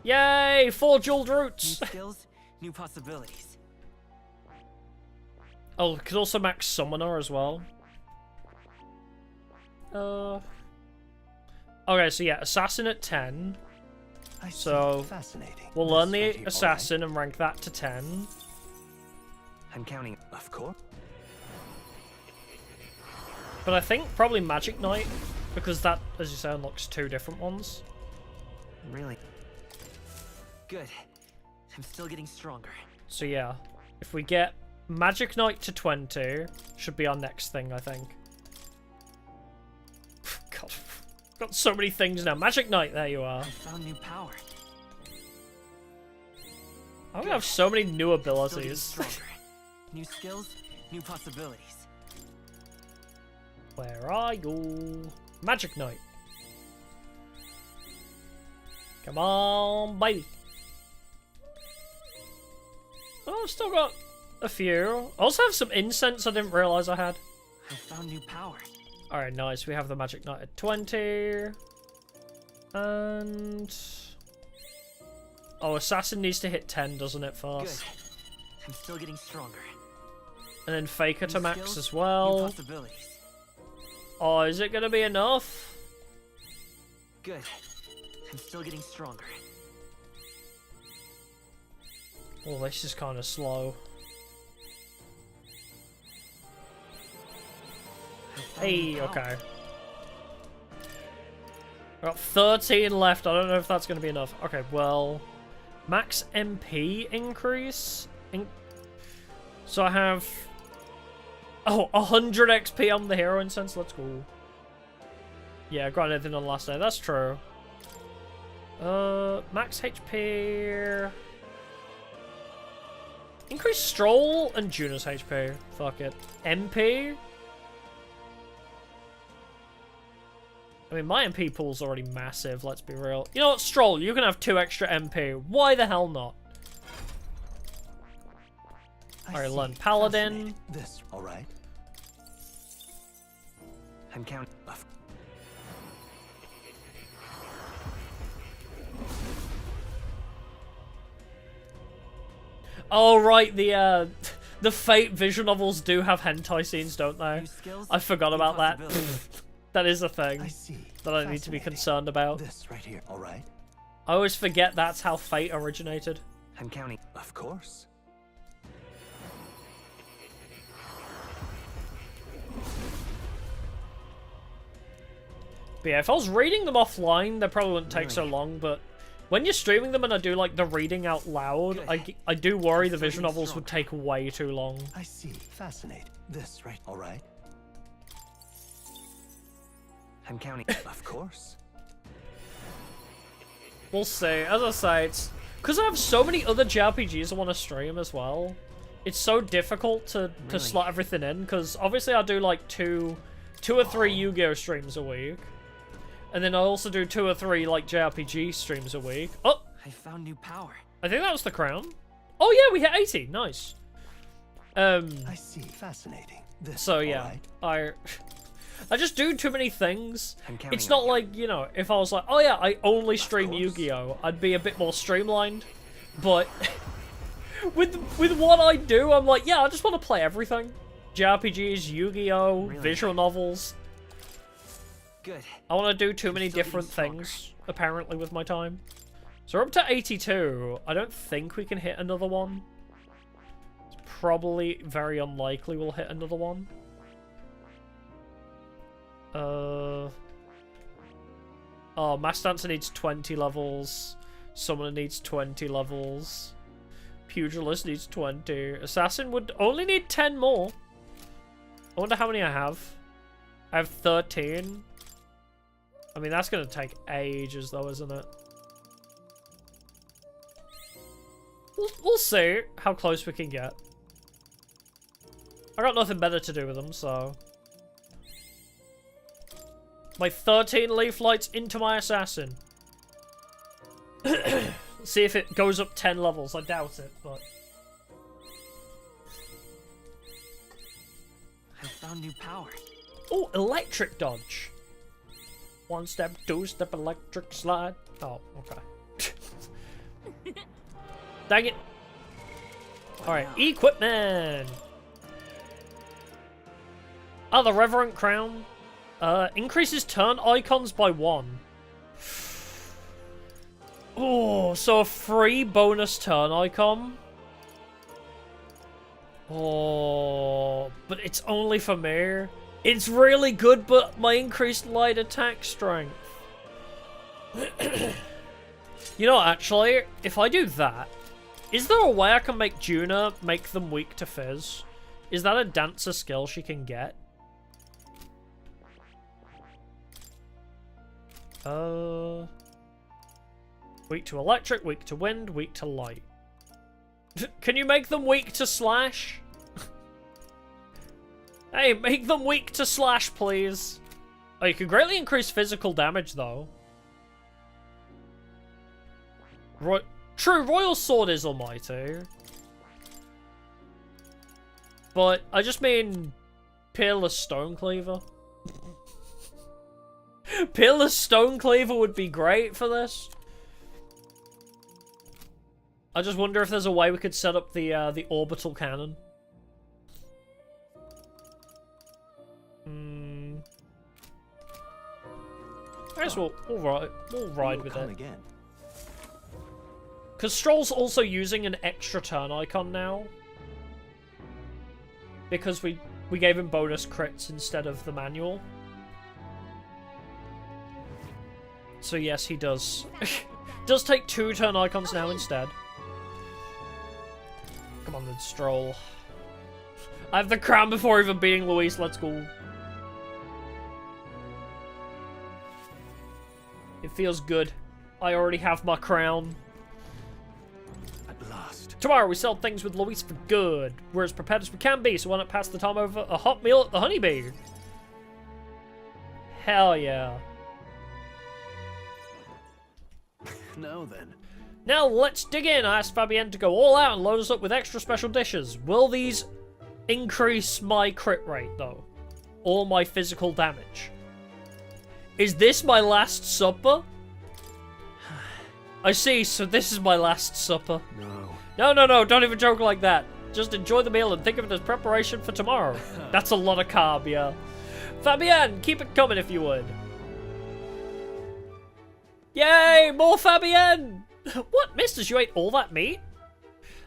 Yay! 4 jeweled New roots! skills, new possibilities. Oh, could also max Summoner as well. Okay, so yeah, Assassin at 10. I see. So, Fascinating. we'll learn That's the all Assassin and rank that to 10. I'm counting. Of course. But I think probably Magic Knight Because that, as you say, unlocks 2 different ones. Really? Good. I'm still getting stronger. So yeah, if we get Magic Knight to 20, should be our next thing, I think. God, got so many things now. Magic Knight, there you are. I found new power. I'm gonna have so many new Still getting abilities. stronger. New skills, new possibilities. Where are you? Magic Knight. Come on, baby. Oh, I've still got a few. I also have some incense I didn't realise I had. I found new power. Alright, nice. We have the Magic Knight at 20. And... oh, Assassin needs to hit 10, doesn't it, Good. first? I'm still getting stronger. And then Faker to New max skills, as new well. possibilities. Oh, is it going to be enough? Good. I'm still getting stronger. Oh, this is kind of slow. I found Hey, new power. okay. Got 13 left. I don't know if that's going to be enough. Okay, well... max MP increase? So I have... oh, 100 XP on the hero incense. Let's go. Yeah, I got anything on the last day. That's true. Max HP... increase Stroll and Juno's HP. Fuck it. MP? I mean, my MP pool's already massive, let's be real. You know what, Stroll, you can have 2 extra MP. Why the hell not? Alright, learn Paladin. This, all right? I'm counting. Oh, right, the Fate visual novels do have hentai scenes, don't they? New skills, I forgot new about that. possibilities. That is a thing I see. that I need to be Fascinating. concerned about. This right here, all right? I always forget that's how Fate originated. I'm counting. Of course. But yeah, if I was reading them offline, they probably wouldn't take so Really? long, but when you're streaming them and I do like the reading out loud, I do worry the visual novels would take way too long. I see. Fascinating. This right, all right? I'm counting. Of course. We'll see. As I say, it's because I have so many other JRPGs I want to stream as well. It's so difficult to Really? slot everything in, because obviously I do like two or three Yu-Gi-Oh streams a week. And then I also do 2 or 3 like JRPG streams a week. Oh! I found new power. I think that was the crown. Oh yeah, we hit 80. Nice. I see. Fascinating. This, So all yeah, right? I just do too many things. I'm counting. It's on not you. like, you know, if I was like, oh yeah, I only stream course. Yu-Gi-Oh, I'd be a bit more streamlined. But with what I do, I'm like, yeah, I just want to play everything. JRPGs, Yu-Gi-Oh, Really? visual novels. Good. I want to do too many still getting different stronger. things, apparently, with my time. So we're up to 82. I don't think we can hit another one. It's probably very unlikely we'll hit another one. Oh, Master Dancer needs 20 levels. Summoner needs 20 levels. Pugilist needs 20. Assassin would only need 10 more. I wonder how many I have. I have 13. I mean, that's going to take ages, though, isn't it? We'll see how close we can get. I got nothing better to do with them, so... My 13 leaf lights into my assassin. See if it goes up 10 levels. I doubt it, but... I found new power. Oh, electric dodge. 1 step, 2 step, electric slide. Oh, okay. Dang it. Alright, equipment. Oh, the Reverent Crown. Increases turn icons by 1. Oh, so a free bonus turn icon. Oh, but it's only for me. It's really good, but my increased light attack strength. You know, actually, if I do that, is there a way I can make Juna make them weak to Fizz? Is that a dancer skill she can get? Weak to electric, weak to wind, weak to light. Can you make them weak to slash? Hey, make them weak to slash, please. Oh, you can greatly increase physical damage, though. True, Royal Sword is almighty. But I just mean Peerless Stone Cleaver. Peerless Stone Cleaver would be great for this. I just wonder if there's a way we could set up the orbital cannon. I guess we'll ride with it. Again. Because Stroll's also using an extra turn icon now. Because we gave him bonus crits instead of the manual. So yes, he does. Does take 2 turn icons now instead. Come on then, Stroll. I have the crown before even beating Luis, let's go. It feels good. I already have my crown. At last. Tomorrow we sell things with Luis for good. We're as prepared as we can be, so why not pass the time over a hot meal at the Honeybee? Hell yeah. Now then. Now let's dig in. I asked Fabienne to go all out and load us up with extra special dishes. Will these increase my crit rate, though? Or my physical damage? Is this my last supper? I see, so this is my last supper. No, don't even joke like that. Just enjoy the meal and think of it as preparation for tomorrow. That's a lot of carb, yeah. Fabienne, keep it coming if you would. Yay, more Fabienne! What, misters, you ate all that meat?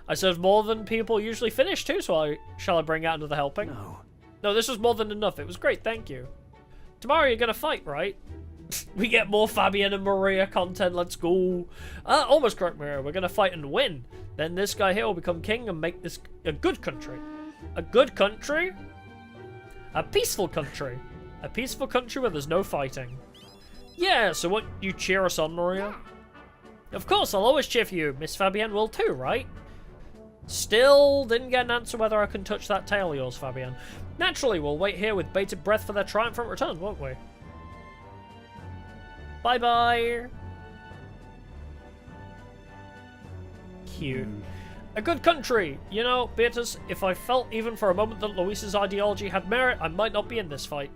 I served more than people usually finish too, so shall I bring out another helping? No, this was more than enough. It was great, thank you. Tomorrow you're gonna fight, right? We get more Fabienne and Maria content, let's go. Almost correct, Maria. We're gonna fight and win. Then this guy here will become king and make this a good country. A good country? A peaceful country. A peaceful country where there's no fighting. Yeah, so won't you cheer us on, Maria? Of course, I'll always cheer for you. Miss Fabienne will too, right? Still didn't get an answer whether I can touch that tail of yours, Fabienne. Naturally, we'll wait here with bated breath for their triumphant return, won't we? Bye-bye. Cute. A good country. You know, Beatrice, if I felt even for a moment that Luis's ideology had merit, I might not be in this fight.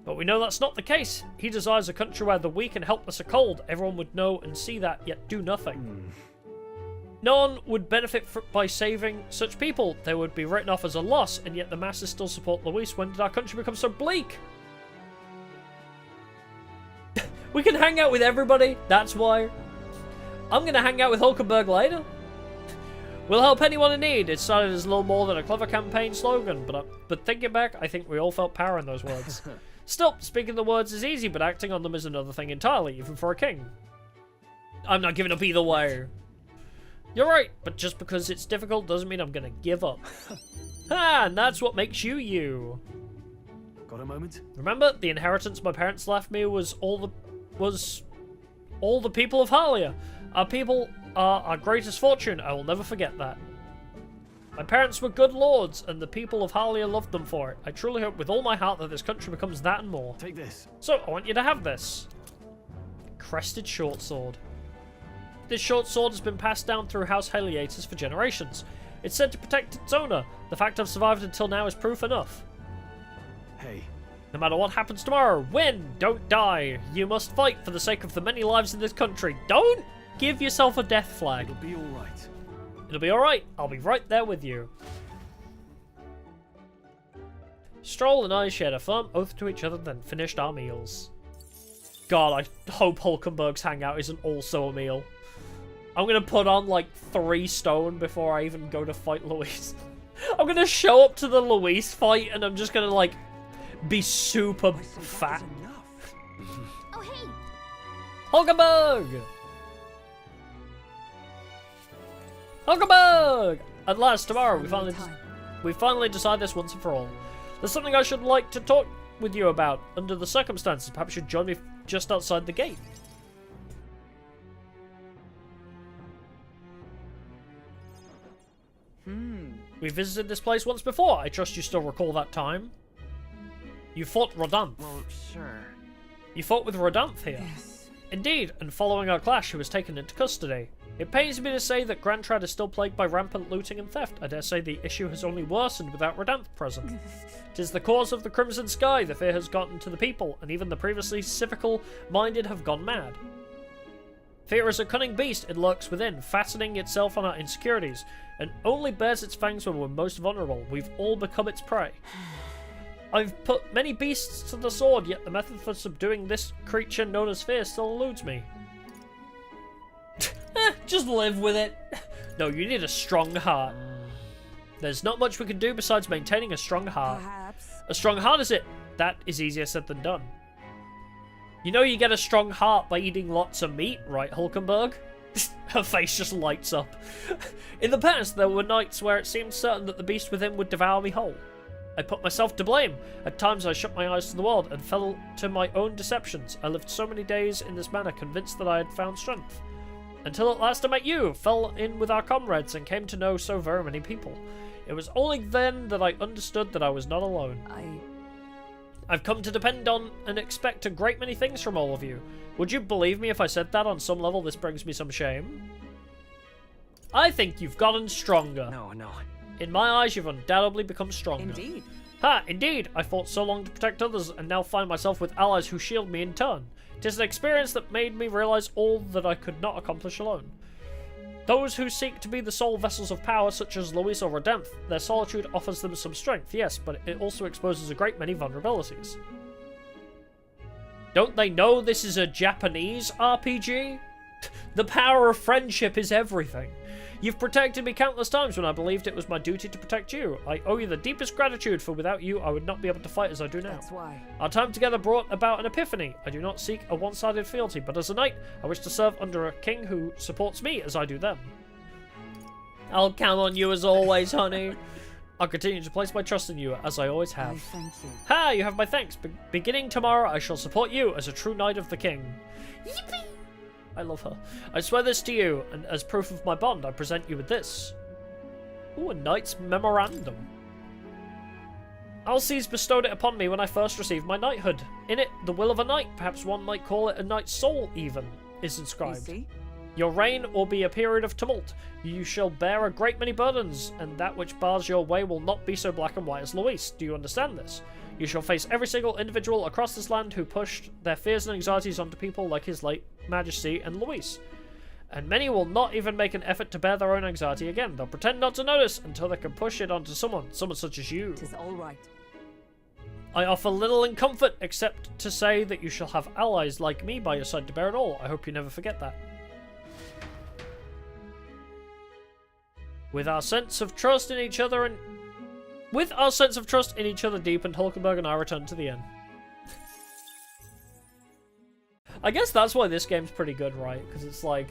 But we know that's not the case. He desires a country where the weak and helpless are cold. Everyone would know and see that, yet do nothing. No one would benefit by saving such people. They would be written off as a loss, and yet the masses still support Luis. When did our country become so bleak? We can hang out with everybody, that's why. I'm gonna hang out with Hulkenberg later. We'll help anyone in need. It started as little more than a clever campaign slogan, but thinking back, I think we all felt power in those words. Still, speaking the words is easy, but acting on them is another thing entirely, even for a king. I'm not giving up either way. You're right, but just because it's difficult doesn't mean I'm gonna give up. And that's what makes you you. Got a moment? Remember, the inheritance my parents left me was all the people of Halia. Our people are our greatest fortune. I will never forget that. My parents were good lords, and the people of Halia loved them for it. I truly hope with all my heart that this country becomes that and more. Take this. So, I want you to have this. Crested short sword. This short sword has been passed down through House Haliatus for generations. It's said to protect its owner. The fact I've survived until now is proof enough. Hey. No matter what happens tomorrow, win, don't die. You must fight for the sake of the many lives in this country. Don't give yourself a death flag. It'll be alright. It'll be alright. I'll be right there with you. Stroll and I shared a firm oath to each other, then finished our meals. God, I hope Hulkenberg's hangout isn't also a meal. I'm gonna put on like 3 stone before I even go to fight Luis. I'm gonna show up to the Luis fight and I'm just gonna like be super I say that fat. was enough. Oh, hey! Hulkenberg! Hulkenberg! At last, tomorrow, we finally decide this once and for all. There's something I should like to talk with you about. Under the circumstances, perhaps you should join me just outside the gate. We visited this place once before. I trust you still recall that time. You fought Rodanth. Well, sure. You fought with Rodanth here. Yes. Indeed, and following our clash, he was taken into custody. It pains me to say that Grand Trad is still plagued by rampant looting and theft. I dare say the issue has only worsened without Rodanth present. Tis the cause of the Crimson Sky. The fear has gotten to the people, and even the previously civical-minded have gone mad. Fear is a cunning beast. It lurks within, fattening itself on our insecurities, and only bears its fangs when we're most vulnerable. We've all become its prey. I've put many beasts to the sword, yet the method for subduing this creature known as fear still eludes me. Just live with it. No, you need a strong heart. There's not much we can do besides maintaining a strong heart. Perhaps. A strong heart is it? That is easier said than done. You know you get a strong heart by eating lots of meat, right, Hulkenberg? Her face just lights up. In the past, there were nights where it seemed certain that the beast within would devour me whole. I put myself to blame. At times I shut my eyes to the world and fell to my own deceptions. I lived so many days in this manner, convinced that I had found strength. Until at last I met you, fell in with our comrades, and came to know so very many people. It was only then that I understood that I was not alone. I've come to depend on and expect a great many things from all of you. Would you believe me if I said that on some level this brings me some shame? I think you've gotten stronger. No. In my eyes, you've undoubtedly become stronger. Indeed. Ha, indeed! I fought so long to protect others, and now find myself with allies who shield me in turn. 'Tis an experience that made me realize all that I could not accomplish alone. Those who seek to be the sole vessels of power, such as Luis or Rodanth, their solitude offers them some strength, yes, but it also exposes a great many vulnerabilities. Don't they know this is a Japanese RPG? The power of friendship is everything. You've protected me countless times when I believed it was my duty to protect you. I owe you the deepest gratitude, for without you I would not be able to fight as I do now. That's why. Our time together brought about an epiphany. I do not seek a one-sided fealty, but as a knight, I wish to serve under a king who supports me as I do them. I'll count on you as always, honey. I'll continue to place my trust in you, as I always I have. thank you. Ha! You have my thanks. Beginning tomorrow, I shall support you as a true knight of the king. Yippee! I love her. I swear this to you, and as proof of my bond, I present you with this. Ooh, a knight's memorandum. Alces bestowed it upon me when I first received my knighthood. In it, the will of a knight, perhaps one might call it a knight's soul even, is You inscribed. see? Your reign will be a period of tumult. You shall bear a great many burdens, and that which bars your way will not be so black and white as Luis. Do you understand this? You shall face every single individual across this land who pushed their fears and anxieties onto people like His late Majesty and Luis. And many will not even make an effort to bear their own anxiety again. They'll pretend not to notice until they can push it onto someone such as you. 'Tis all right. I offer little in comfort, except to say that you shall have allies like me by your side to bear it all. I hope you never forget that. With our sense of trust in each other deepened, Hulkenberg and I returned to the inn. I guess that's why this game's pretty good, right? Because it's like,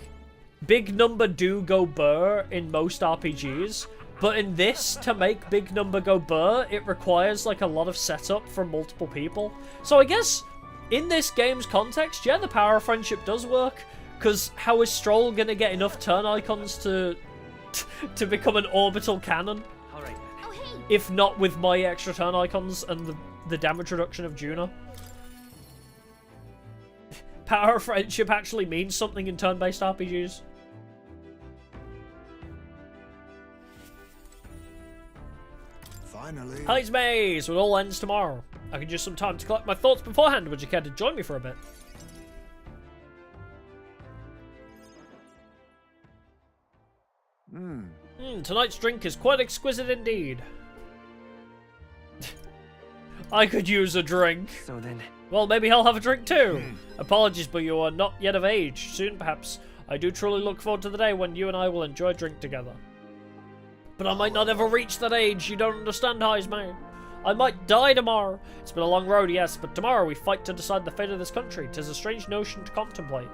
big number do go burr in most RPGs, but in this, to make big number go burr, it requires like a lot of setup from multiple people. So I guess, in this game's context, yeah, the power of friendship does work, because how is Stroll gonna get enough turn icons to become an orbital cannon? Alright. Oh, hey! If not with my extra turn icons and the damage reduction of Juna. Power of friendship actually means something in turn-based RPGs. Finally. Heights Maze! It all ends tomorrow. I can use some time to collect my thoughts beforehand. Would you care to join me for a bit? Tonight's drink is quite exquisite indeed. I could use a drink. So then, Well, maybe I'll have a drink too. Apologies, but you are not yet of age. Soon, perhaps. I do truly look forward to the day when you and I will enjoy a drink together. But I might not ever reach that age. You don't understand, Heisman. I might die tomorrow. It's been a long road, yes, but tomorrow we fight to decide the fate of this country. 'Tis a strange notion to contemplate.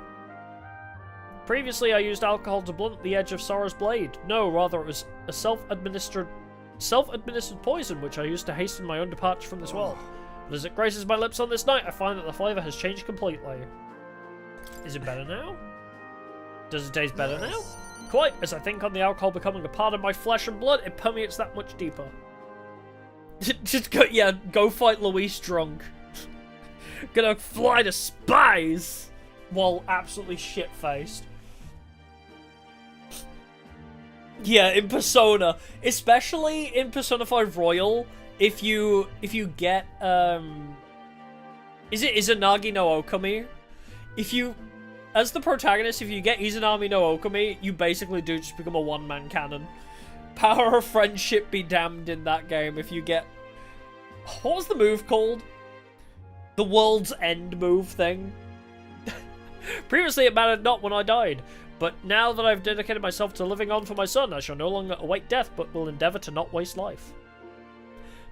Previously, I used alcohol to blunt the edge of sorrow's blade. No, rather it was a self-administered poison which I used to hasten my own departure from this world. But as it graces my lips on this night, I find that the flavour has changed completely. Is it better now? Does it taste better now? Quite. As I think on the alcohol becoming a part of my flesh and blood, it permeates that much deeper. Just go fight Luis drunk. Gonna fly to spies while absolutely shit-faced. Yeah, in Persona, especially in Persona 5 Royal, if you get is it Izanagi no Okami? As the protagonist, if you get Izanami no Okami, you basically do just become a one-man cannon. Power of friendship be damned in that game if you get... What was the move called? The World's End move thing. Previously it mattered not when I died, but now that I've dedicated myself to living on for my son, I shall no longer await death, but will endeavour to not waste life.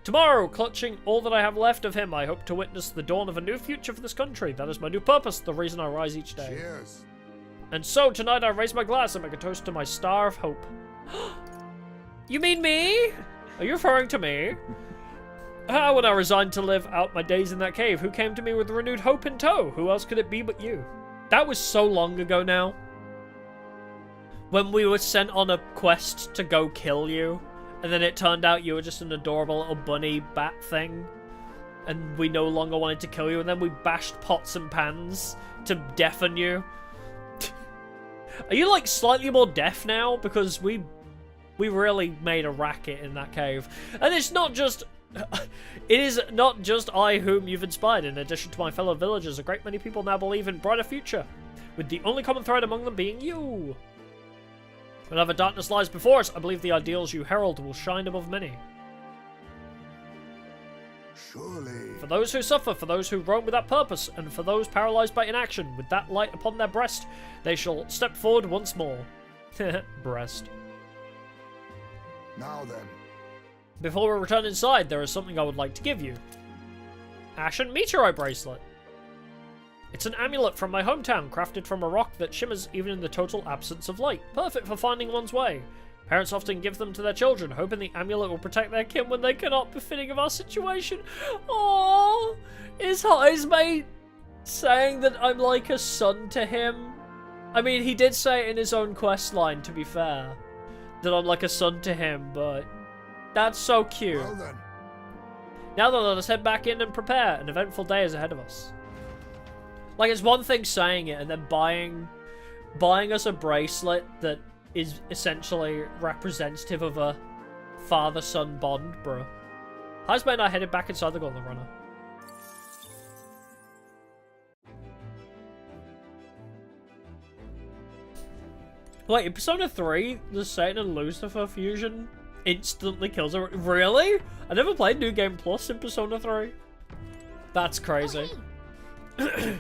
Tomorrow, clutching all that I have left of him, I hope to witness the dawn of a new future for this country. That is my new purpose, the reason I rise each day. Cheers. And so, tonight I raise my glass and make a toast to my star of hope. You mean me? Are you referring to me? When I resigned to live out my days in that cave, who came to me with renewed hope in tow? Who else could it be but you? That was so long ago now. When we were sent on a quest to go kill you. And then it turned out you were just an adorable little bunny bat thing. And we no longer wanted to kill you. And then we bashed pots and pans to deafen you. Are you, like, slightly more deaf now? Because we really made a racket in that cave. And it's not just... It is not just I whom you've inspired. In addition to my fellow villagers, a great many people now believe in a brighter future. With the only common thread among them being you. Whenever darkness lies before us, I believe the ideals you herald will shine above many. Surely. For those who suffer, for those who roam without purpose, and for those paralyzed by inaction, with that light upon their breast, they shall step forward once more. Breast. Now then. Before we return inside, there is something I would like to give you. Ashen Meteorite Bracelet. It's an amulet from my hometown, crafted from a rock that shimmers even in the total absence of light. Perfect for finding one's way. Parents often give them to their children, hoping the amulet will protect their kin when they cannot, befitting of our situation. Aww! Is mate saying that I'm like a son to him? I mean, he did say it in his own quest line, to be fair, that I'm like a son to him, but that's so cute. Well then. Now then, let us head back in and prepare. An eventful day is ahead of us. Like, it's one thing saying it and then buying us a bracelet that is essentially representative of a father-son bond, bro. Heisman and I headed back inside the Gauntlet Runner. Wait, in Persona 3, the Satan and Lucifer fusion instantly kills her. Really? I never played New Game Plus in Persona 3. That's crazy. Okay.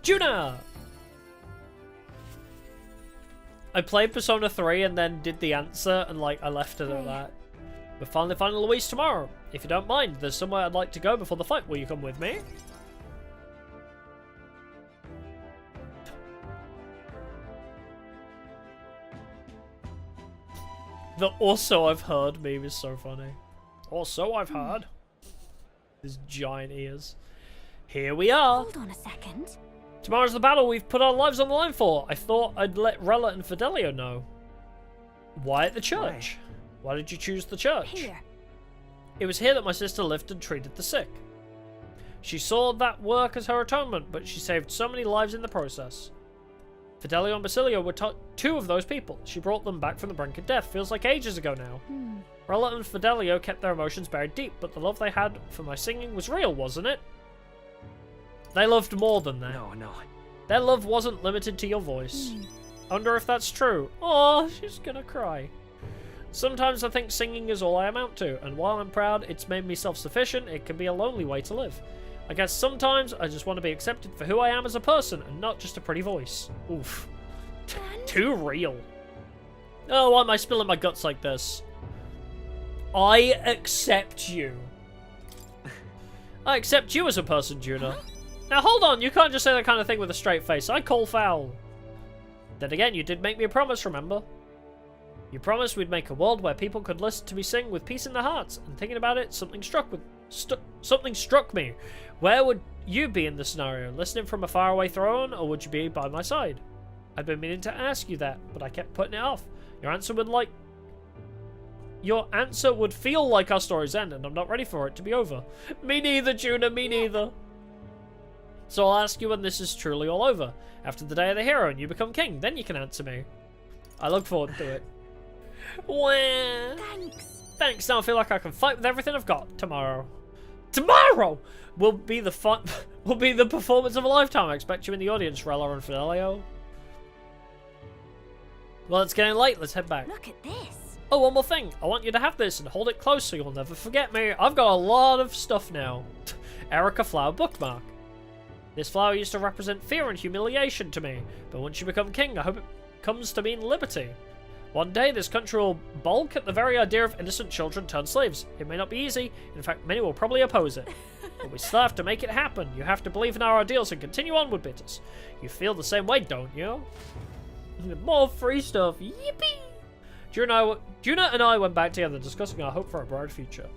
Juna! I played Persona 3 and then did the answer and, like, I left it at that. We're finally finding Luis tomorrow. If you don't mind, there's somewhere I'd like to go before the fight. Will you come with me? The "also I've heard" meme is so funny. Also I've heard. His giant ears. Here we are. Hold on a second. Tomorrow's the battle we've put our lives on the line for. I thought I'd let Rella and Fidelio know. Why at the church? Why did you choose the church? Here. It was here that my sister lived and treated the sick. She saw that work as her atonement, but she saved so many lives in the process. Fidelio and Basilio were two of those people. She brought them back from the brink of death. Feels like ages ago now. Rella and Fidelio kept their emotions buried deep, but the love they had for my singing was real, wasn't it? They loved more than that. No. Their love wasn't limited to your voice. I wonder if that's true. Oh, she's gonna cry. Sometimes I think singing is all I amount to, and while I'm proud it's made me self-sufficient, it can be a lonely way to live. I guess sometimes I just want to be accepted for who I am as a person, and not just a pretty voice. Oof. Too real. Oh, why am I spilling my guts like this? I accept you. I accept you as a person, Juna. Now hold on, you can't just say that kind of thing with a straight face. I call foul. Then again, you did make me a promise, remember? You promised we'd make a world where people could listen to me sing with peace in their hearts. And thinking about it, something struck me. Where would you be in the scenario? Listening from a faraway throne, or would you be by my side? I've been meaning to ask you that, but I kept putting it off. Your answer would feel like our story's end, and I'm not ready for it to be over. Me neither, Juna, me neither. So I'll ask you when this is truly all over. After the day of the hero and you become king, then you can answer me. I look forward to it. Wah. Thanks, now I feel like I can fight with everything I've got tomorrow. Tomorrow will be the performance of a lifetime. I expect you in the audience, Rella and Fidelio. Well, it's getting late. Let's head back. Look at this. Oh, one more thing. I want you to have this and hold it close so you'll never forget me. I've got a lot of stuff now. Erica Flower bookmark. This flower used to represent fear and humiliation to me, but once you become king, I hope it comes to mean liberty. One day, this country will balk at the very idea of innocent children turned slaves. It may not be easy. In fact, many will probably oppose it. But we still have to make it happen. You have to believe in our ideals and continue onward, Bitters. You feel the same way, don't you? More free stuff. Yippee! Juna and I went back together discussing our hope for a bright future.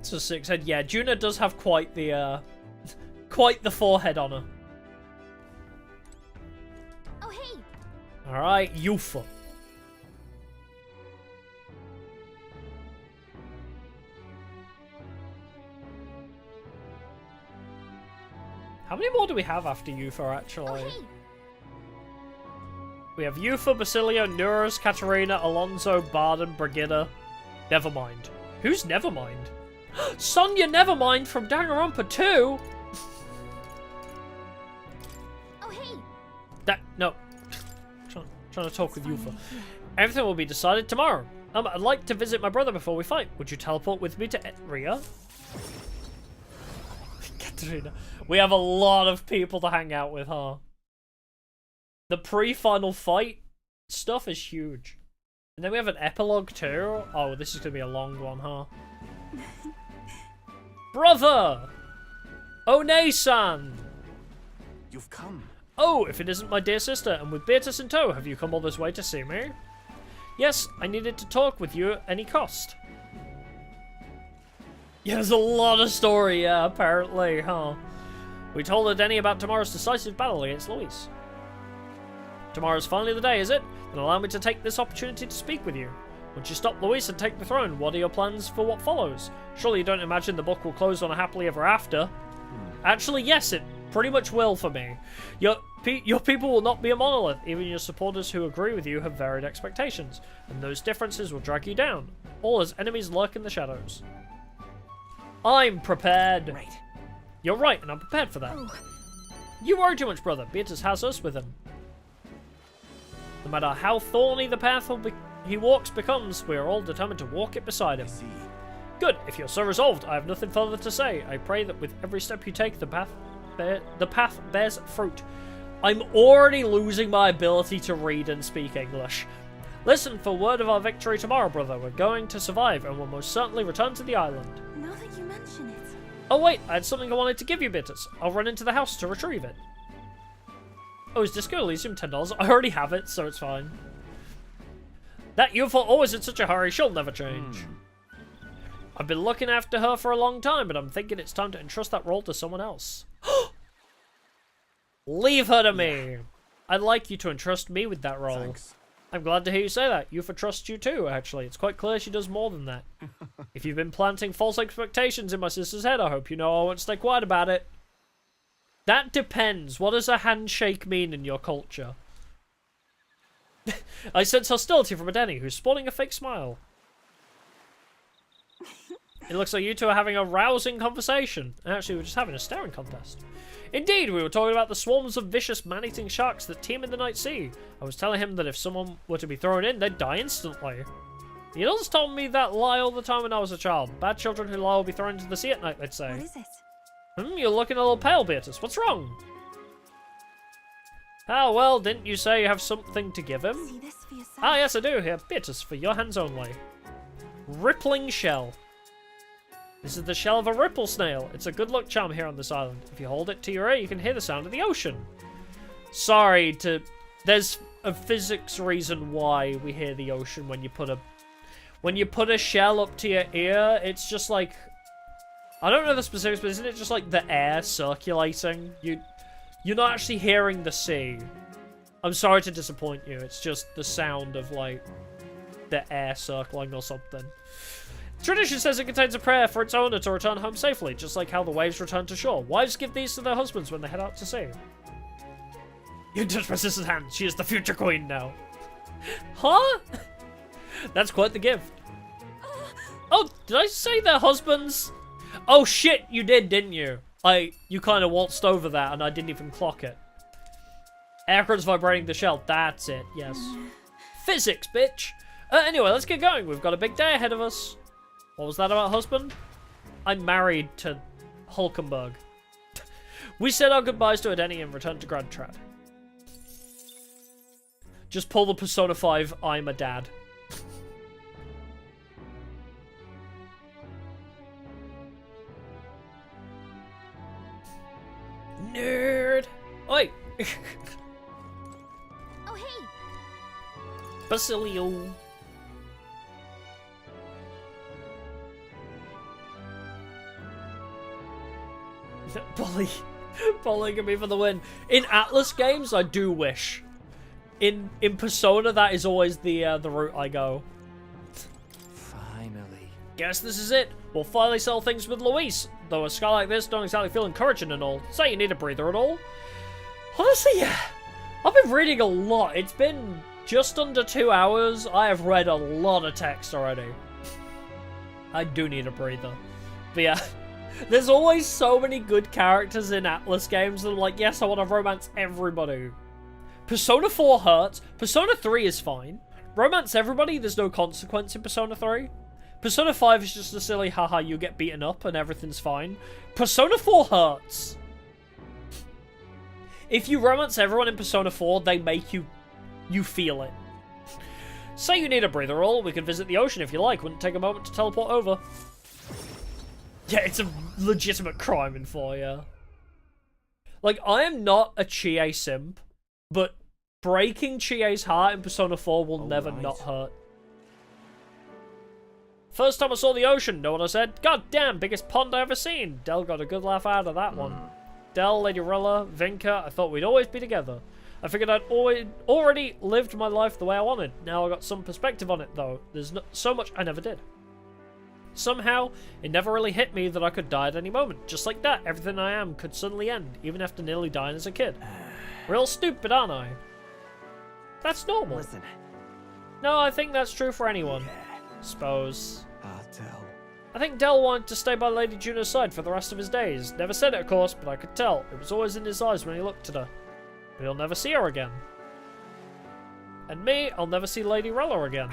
It's a 6 head. Yeah, Juna does have quite the forehead on her. Oh, hey. Alright, Yufa. How many more do we have after Yufa, actually? Oh, hey. We have Yufa, Basilio, Nuras, Katarina, Alonso, Barden, Brigida. Nevermind. Who's Nevermind? Sonya Nevermind from Danganronpa 2! Oh, hey. No. Trying to talk with Yufa. Everything will be decided tomorrow. I'd like to visit my brother before we fight. Would you teleport with me to Ria? Katarina. We have a lot of people to hang out with, huh? The pre-final fight stuff is huge. And then we have an epilogue too. Oh, this is going to be a long one, huh? Brother! One-san! You've come. Oh, if it isn't my dear sister, and with Beatrice in tow, have you come all this way to see me? Yes, I needed to talk with you at any cost. Yeah, there's a lot of story, yeah, apparently, huh? We told her Denny about tomorrow's decisive battle against Luis. Tomorrow's finally the day, is it? Then allow me to take this opportunity to speak with you. Once you stop Luis and take the throne, what are your plans for what follows? Surely you don't imagine the book will close on a happily ever after? Actually, yes, it pretty much will for me. Your people will not be a monolith. Even your supporters who agree with you have varied expectations, and those differences will drag you down. All as enemies lurk in the shadows. I'm prepared. Right. You're right, and I'm prepared for that. Oh. You worry too much, brother. Beatrice has us with him. No matter how thorny the path he walks becomes, we are all determined to walk it beside him. I see. Good. If you're so resolved, I have nothing further to say. I pray that with every step you take, the path bears fruit. I'm already losing my ability to read and speak English. Listen for word of our victory tomorrow, brother. We're going to survive and will most certainly return to the island. Now that you mention it. Oh wait, I had something I wanted to give you, Bitters. I'll run into the house to retrieve it. Oh, is Disco Elysium $10? I already have it, so it's fine. That Yufa always in such a hurry, she'll never change. I've been looking after her for a long time, but I'm thinking it's time to entrust that role to someone else. Leave her to me! I'd like you to entrust me with that role. Thanks. I'm glad to hear you say that. Yufa trusts you too, actually. It's quite clear she does more than that. If you've been planting false expectations in my sister's head, I hope you know I won't stay quiet about it. That depends. What does a handshake mean in your culture? I sense hostility from Adeni, who's sporting a fake smile. It looks like you two are having a rousing conversation. Actually, we're just having a staring contest. Indeed, we were talking about the swarms of vicious man-eating sharks that teem in the night sea. I was telling him that if someone were to be thrown in, they'd die instantly. He always told me that lie all the time when I was a child. Bad children who lie will be thrown into the sea at night, they'd say. What is it? You're looking a little pale, Beatrice. What's wrong? Ah, well, didn't you say you have something to give him? See this for yourself. Ah, yes, I do. Here, Beatrice, for your hands only. Rippling shell. This is the shell of a ripple snail. It's a good luck charm here on this island. If you hold it to your ear, you can hear the sound of the ocean. Sorry to... There's a physics reason why we hear the ocean when you put a shell up to your ear. It's just like... I don't know the specifics, but isn't it just like the air circulating? You're not actually hearing the sea. I'm sorry to disappoint you. It's just the sound of, like, the air circling or something. Tradition says it contains a prayer for its owner to return home safely, just like how the waves return to shore. Wives give these to their husbands when they head out to sea. You touch my sister's hand. She is the future queen now. Huh? That's quite the gift. Oh, did I say their husbands? Oh shit, you did, didn't you? You kind of waltzed over that and I didn't even clock it. Aircraft's vibrating the shell. That's it, yes. Physics, bitch. Anyway, let's get going. We've got a big day ahead of us. What was that about husband? I'm married to Hulkenberg. We said our goodbyes to Adeni and returned to Grand Trad. Just pull the Persona 5, I'm a dad. Nerd! Oi! Oh, hey! Basilio. Polygamy for the win. In Atlas games, I do wish. In Persona, that is always the route I go. Finally. Guess this is it. We'll finally sell things with Luis. Though a sky like this don't exactly feel encouraging and all. Say you need a breather at all? Honestly, yeah. I've been reading a lot. It's been just under 2 hours. I have read a lot of text already. I do need a breather. But yeah, there's always so many good characters in Atlas games that I'm like, yes, I want to romance everybody. Persona 4 hurts. Persona 3 is fine. Romance everybody, there's no consequence in Persona 3. Persona 5 is just a silly haha, you get beaten up and everything's fine. Persona 4 hurts. If you romance everyone in Persona 4, they make you feel it. Say you need a breather roll, we could visit the ocean if you like. Wouldn't take a moment to teleport over. Yeah, it's a legitimate crime in 4, yeah. Like, I am not a Chie simp, but breaking Chie's heart in Persona 4 will never not hurt. First time I saw the ocean, know what I said? God damn, biggest pond I ever seen. Del got a good laugh out of that one. Del, Lady Rilla, Vinka, I thought we'd always be together. I figured I'd already lived my life the way I wanted. Now I got some perspective on it, though. There's so much I never did. Somehow, it never really hit me that I could die at any moment. Just like that, everything I am could suddenly end, even after nearly dying as a kid. Real stupid, aren't I? That's normal. Listen. No, I think that's true for anyone. Suppose. Del. I think Del wanted to stay by Lady Juno's side for the rest of his days. Never said it, of course, but I could tell. It was always in his eyes when he looked at her. But he'll never see her again. And me, I'll never see Lady Rella again.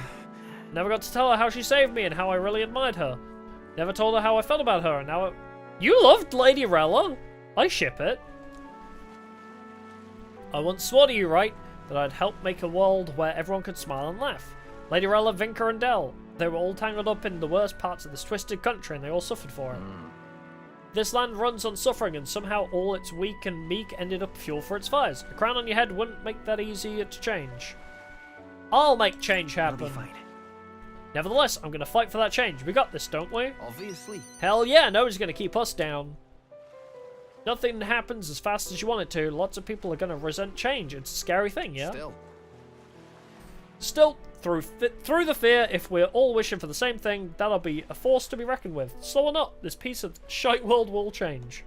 Never got to tell her how she saved me and how I really admired her. Never told her how I felt about her, and now You loved Lady Rella? I ship it. I once swore to you, right, that I'd help make a world where everyone could smile and laugh. Lady Rella, Vinka, and Del. They were all tangled up in the worst parts of this twisted country, and they all suffered for it. This land runs on suffering, and somehow all its weak and meek ended up fuel for its fires. A crown on your head wouldn't make that easier to change. I'll make change happen. It'll be fine. Nevertheless, I'm going to fight for that change. We got this, don't we? Obviously. Hell yeah, nobody's going to keep us down. Nothing happens as fast as you want it to. Lots of people are going to resent change. It's a scary thing, yeah? Still, through the fear, if we're all wishing for the same thing, that'll be a force to be reckoned with. Slow or not, this piece of shite world will change.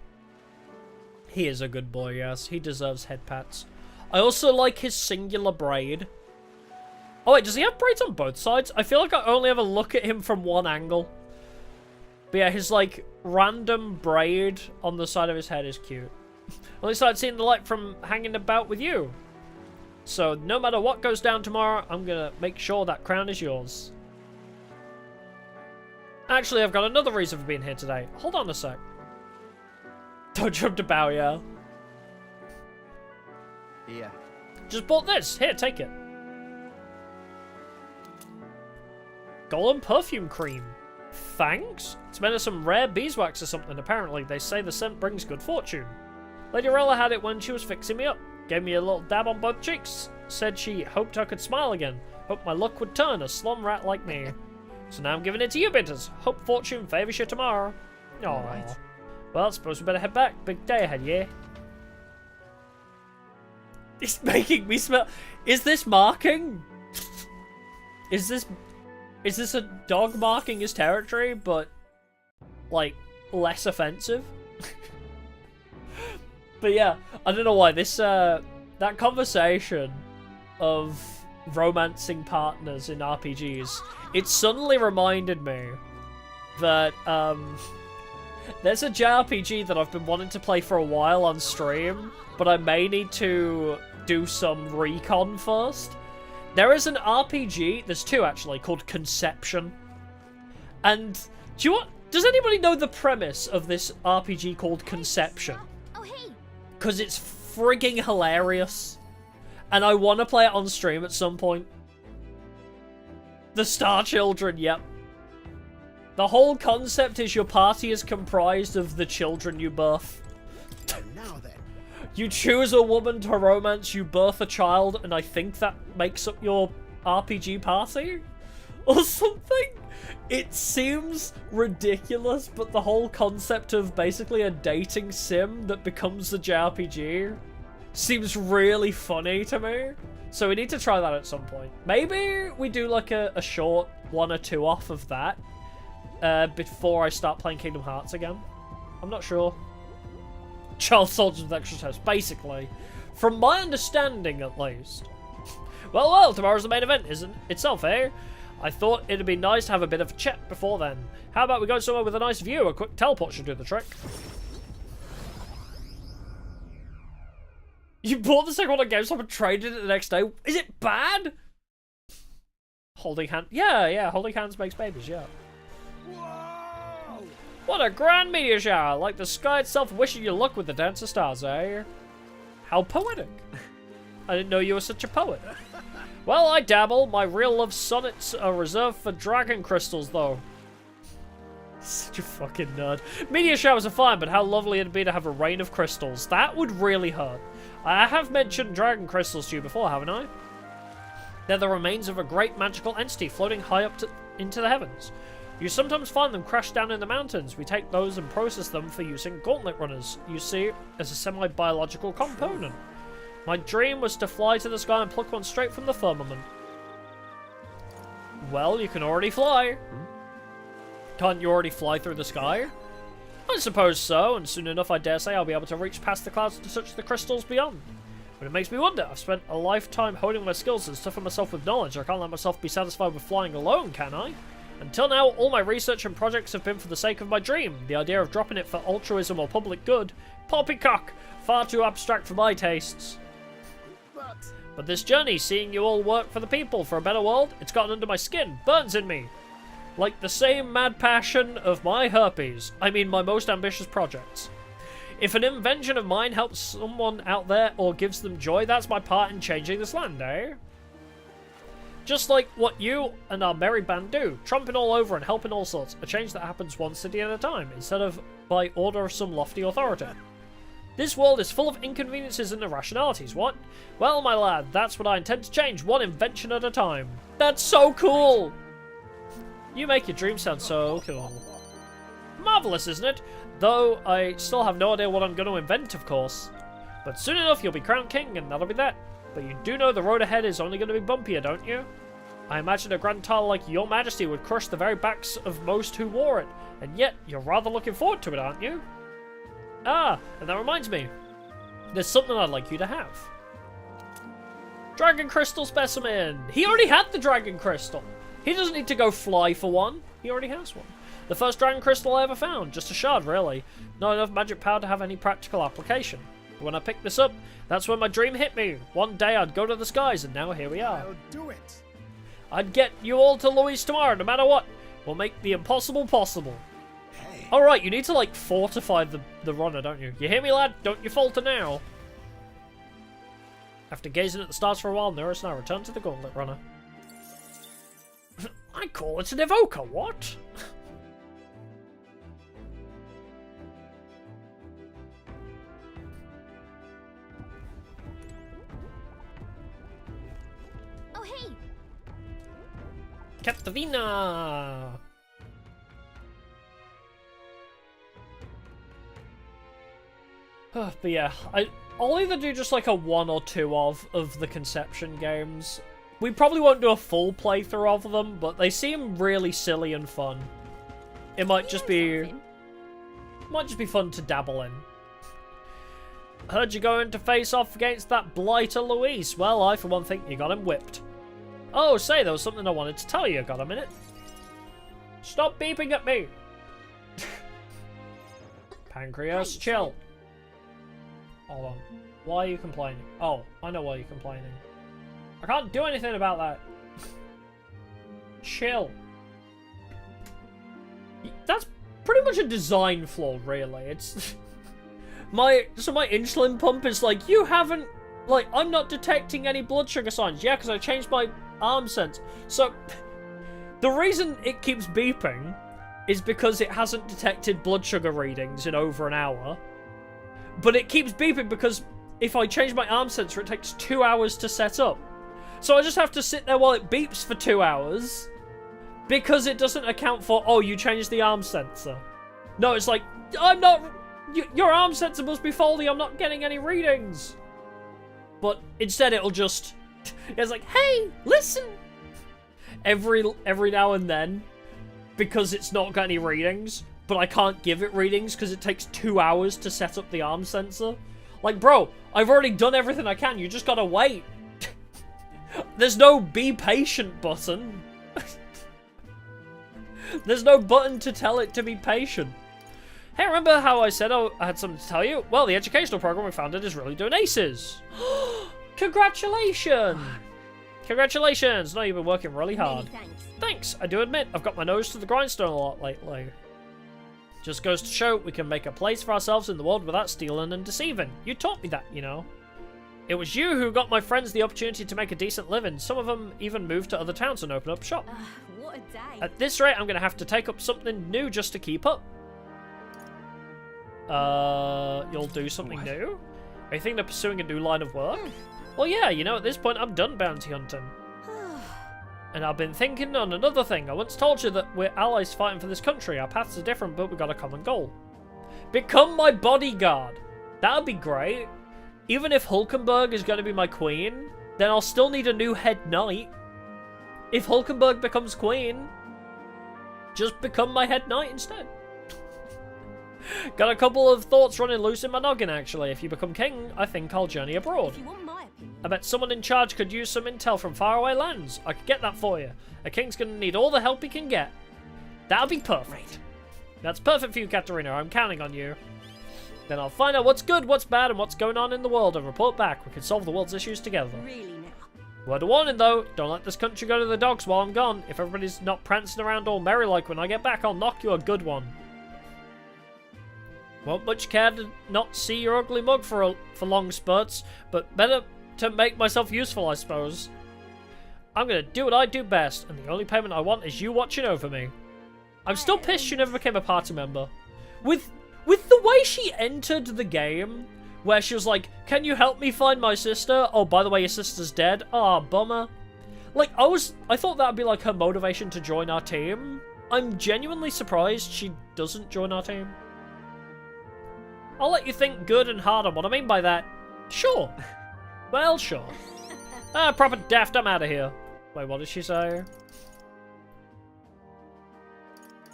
He is a good boy, yes. He deserves head pats. I also like his singular braid. Oh wait, does he have braids on both sides? I feel like I only ever look at him from one angle. But yeah, his like random braid on the side of his head is cute. Only started seeing the light from hanging about with you. So no matter what goes down tomorrow, I'm gonna make sure that crown is yours. Actually, I've got another reason for being here today. Hold on a sec. Don't jump to bow, yeah. Yeah. Just bought this. Here, take it. Golden perfume cream. Thanks? It's made of some rare beeswax or something, apparently. They say the scent brings good fortune. Lady Rella had it when she was fixing me up. Gave me a little dab on both cheeks. Said she hoped I could smile again. Hoped my luck would turn, a slum rat like me. So now I'm giving it to you, Bitters. Hope fortune favours you tomorrow. Aww. Right. Well, I suppose we better head back. Big day ahead, yeah? It's making me smell... Is this marking? Is this a dog marking his territory, but, like, less offensive? But yeah, I don't know why. This, that conversation of romancing partners in RPGs, it suddenly reminded me that, there's a JRPG that I've been wanting to play for a while on stream, but I may need to do some recon first. There is an RPG, there's two actually, called Conception. And do you want, does anybody know the premise of this RPG called Conception? Oh, hey. Because it's frigging hilarious. And I want to play it on stream at some point. The Star Children, yep. The whole concept is your party is comprised of the children you birth. Now then. You choose a woman to romance, you birth a child, and I think that makes up your RPG party? Or something? It seems ridiculous, but the whole concept of basically a dating sim that becomes the JRPG seems really funny to me. So we need to try that at some point. Maybe we do like a short 1 or 2 off of that before I start playing Kingdom Hearts again. I'm not sure. Child soldiers with extra toes, basically. From my understanding, at least. Well, tomorrow's the main event, isn't itself, eh? I thought it'd be nice to have a bit of a chat before then. How about we go somewhere with a nice view? A quick teleport should do the trick. You bought the second one on GameStop and traded it the next day? Is it bad? Holding hand... Yeah, holding hands makes babies, yeah. Whoa! What a grand meteor shower! Like the sky itself wishing you luck with the dance of stars, eh? How poetic. I didn't know you were such a poet. Well, I dabble. My real love sonnets are reserved for dragon crystals, though. Such a fucking nerd. Meteor showers are fine, but how lovely it'd be to have a rain of crystals. That would really hurt. I have mentioned dragon crystals to you before, haven't I? They're the remains of a great magical entity floating high up into the heavens. You sometimes find them crashed down in the mountains. We take those and process them for using gauntlet runners, you see, as a semi-biological component. My dream was to fly to the sky and pluck one straight from the firmament. Well, you can already fly. Can't you already fly through the sky? I suppose so, and soon enough I dare say I'll be able to reach past the clouds to touch the crystals beyond. But it makes me wonder. I've spent a lifetime honing my skills and stuffing myself with knowledge. I can't let myself be satisfied with flying alone, can I? Until now, all my research and projects have been for the sake of my dream. The idea of dropping it for altruism or public good. Poppycock! Far too abstract for my tastes. But this journey, seeing you all work for the people, for a better world, it's gotten under my skin, burns in me. Like the same mad passion of my herpes. I mean my most ambitious projects. If an invention of mine helps someone out there or gives them joy, that's my part in changing this land, eh? Just like what you and our merry band do, tromping all over and helping all sorts, a change that happens one city at a time, instead of by order of some lofty authority. This world is full of inconveniences and irrationalities, what? Well, my lad, that's what I intend to change, one invention at a time. That's so cool! You make your dream sound so cool. Marvellous, isn't it? Though I still have no idea what I'm going to invent, of course. But soon enough you'll be crowned king, and that'll be that. But you do know the road ahead is only going to be bumpier, don't you? I imagine a grand title like Your Majesty would crush the very backs of most who wore it, and yet you're rather looking forward to it, aren't you? Ah, and that reminds me. There's something I'd like you to have. Dragon Crystal Specimen! He already had the Dragon Crystal! He doesn't need to go fly for one. He already has one. The first Dragon Crystal I ever found. Just a shard, really. Not enough magic power to have any practical application. But when I picked this up, that's when my dream hit me. One day I'd go to the skies, and now here we are. I'll do it. I'd get you all to Louise tomorrow, no matter what. We'll make the impossible possible. Hey. Alright, you need to, like, fortify the runner, don't you? You hear me, lad? Don't you falter now. After gazing at the stars for a while, nearest now, return to the gauntlet runner. I call it an evoker, what? Oh, hey! Katarina! But yeah, I'll either do just like a 1 or 2 of the Conception games. We probably won't do a full playthrough of them, but they seem really silly and fun. It might just be fun to dabble in. Heard you going to face off against that blighter Luis. Well, I for one think you got him whipped. Oh, say, there was something I wanted to tell you. Got a minute? Stop beeping at me! Pancreas, chill. Hold on. Why are you complaining? Oh, I know why you're complaining. I can't do anything about that. Chill. That's pretty much a design flaw, really. It's... my insulin pump is like, you haven't... Like, I'm not detecting any blood sugar signs. Yeah, because I changed my arm sense. So, the reason it keeps beeping is because it hasn't detected blood sugar readings in over an hour. But it keeps beeping because if I change my arm sensor, it takes 2 hours to set up. So I just have to sit there while it beeps for 2 hours because it doesn't account for, oh, you changed the arm sensor. No, it's like, I'm not... Your arm sensor must be faulty, I'm not getting any readings. But instead it'll just... It's like, hey, listen! Every now and then, because it's not got any readings, but I can't give it readings because it takes 2 hours to set up the arm sensor. Like, bro, I've already done everything I can, you just gotta wait. There's no be patient button. There's no button to tell it to be patient. Hey, remember how I said I had something to tell you? Well, the educational program we founded is really doing aces. Congratulations! Congratulations! No, you've been working really hard. Many thanks. Thanks, I do admit, I've got my nose to the grindstone a lot lately. Just goes to show we can make a place for ourselves in the world without stealing and deceiving. You taught me that, you know. It was you who got my friends the opportunity to make a decent living. Some of them even moved to other towns and open up shop. What a day. At this rate, I'm going to have to take up something new just to keep up. You'll do something new? Are you thinking of pursuing a new line of work? Well, yeah, you know, at this point, I'm done bounty hunting. And I've been thinking on another thing. I once told you that we're allies fighting for this country. Our paths are different, but we've got a common goal. Become my bodyguard. That would be great. Even if Hulkenberg is going to be my queen, then I'll still need a new head knight. If Hulkenberg becomes queen, just become my head knight instead. Got a couple of thoughts running loose in my noggin, actually. If you become king, I think I'll journey abroad. If you want my opinion. I bet someone in charge could use some intel from faraway lands. I could get that for you. A king's gonna need all the help he can get. That'll be perfect. That's perfect for you, Katarina. I'm counting on you. Then I'll find out what's good, what's bad, and what's going on in the world and report back. We can solve the world's issues together. Really now. Word of warning, though. Don't let this country go to the dogs while I'm gone. If everybody's not prancing around all merry like when I get back, I'll knock you a good one. Won't much care to not see your ugly mug for long spurts, but better to make myself useful, I suppose. I'm gonna do what I do best, and the only payment I want is you watching over me. I'm still pissed you never became a party member. With the way she entered the game, where she was like, can you help me find my sister? Oh, by the way, your sister's dead. Ah, bummer. Like, I thought that would be like her motivation to join our team. I'm genuinely surprised she doesn't join our team. I'll let you think good and hard on what I mean by that. Sure. Well, sure. Proper daft, I'm out of here. Wait, what did she say?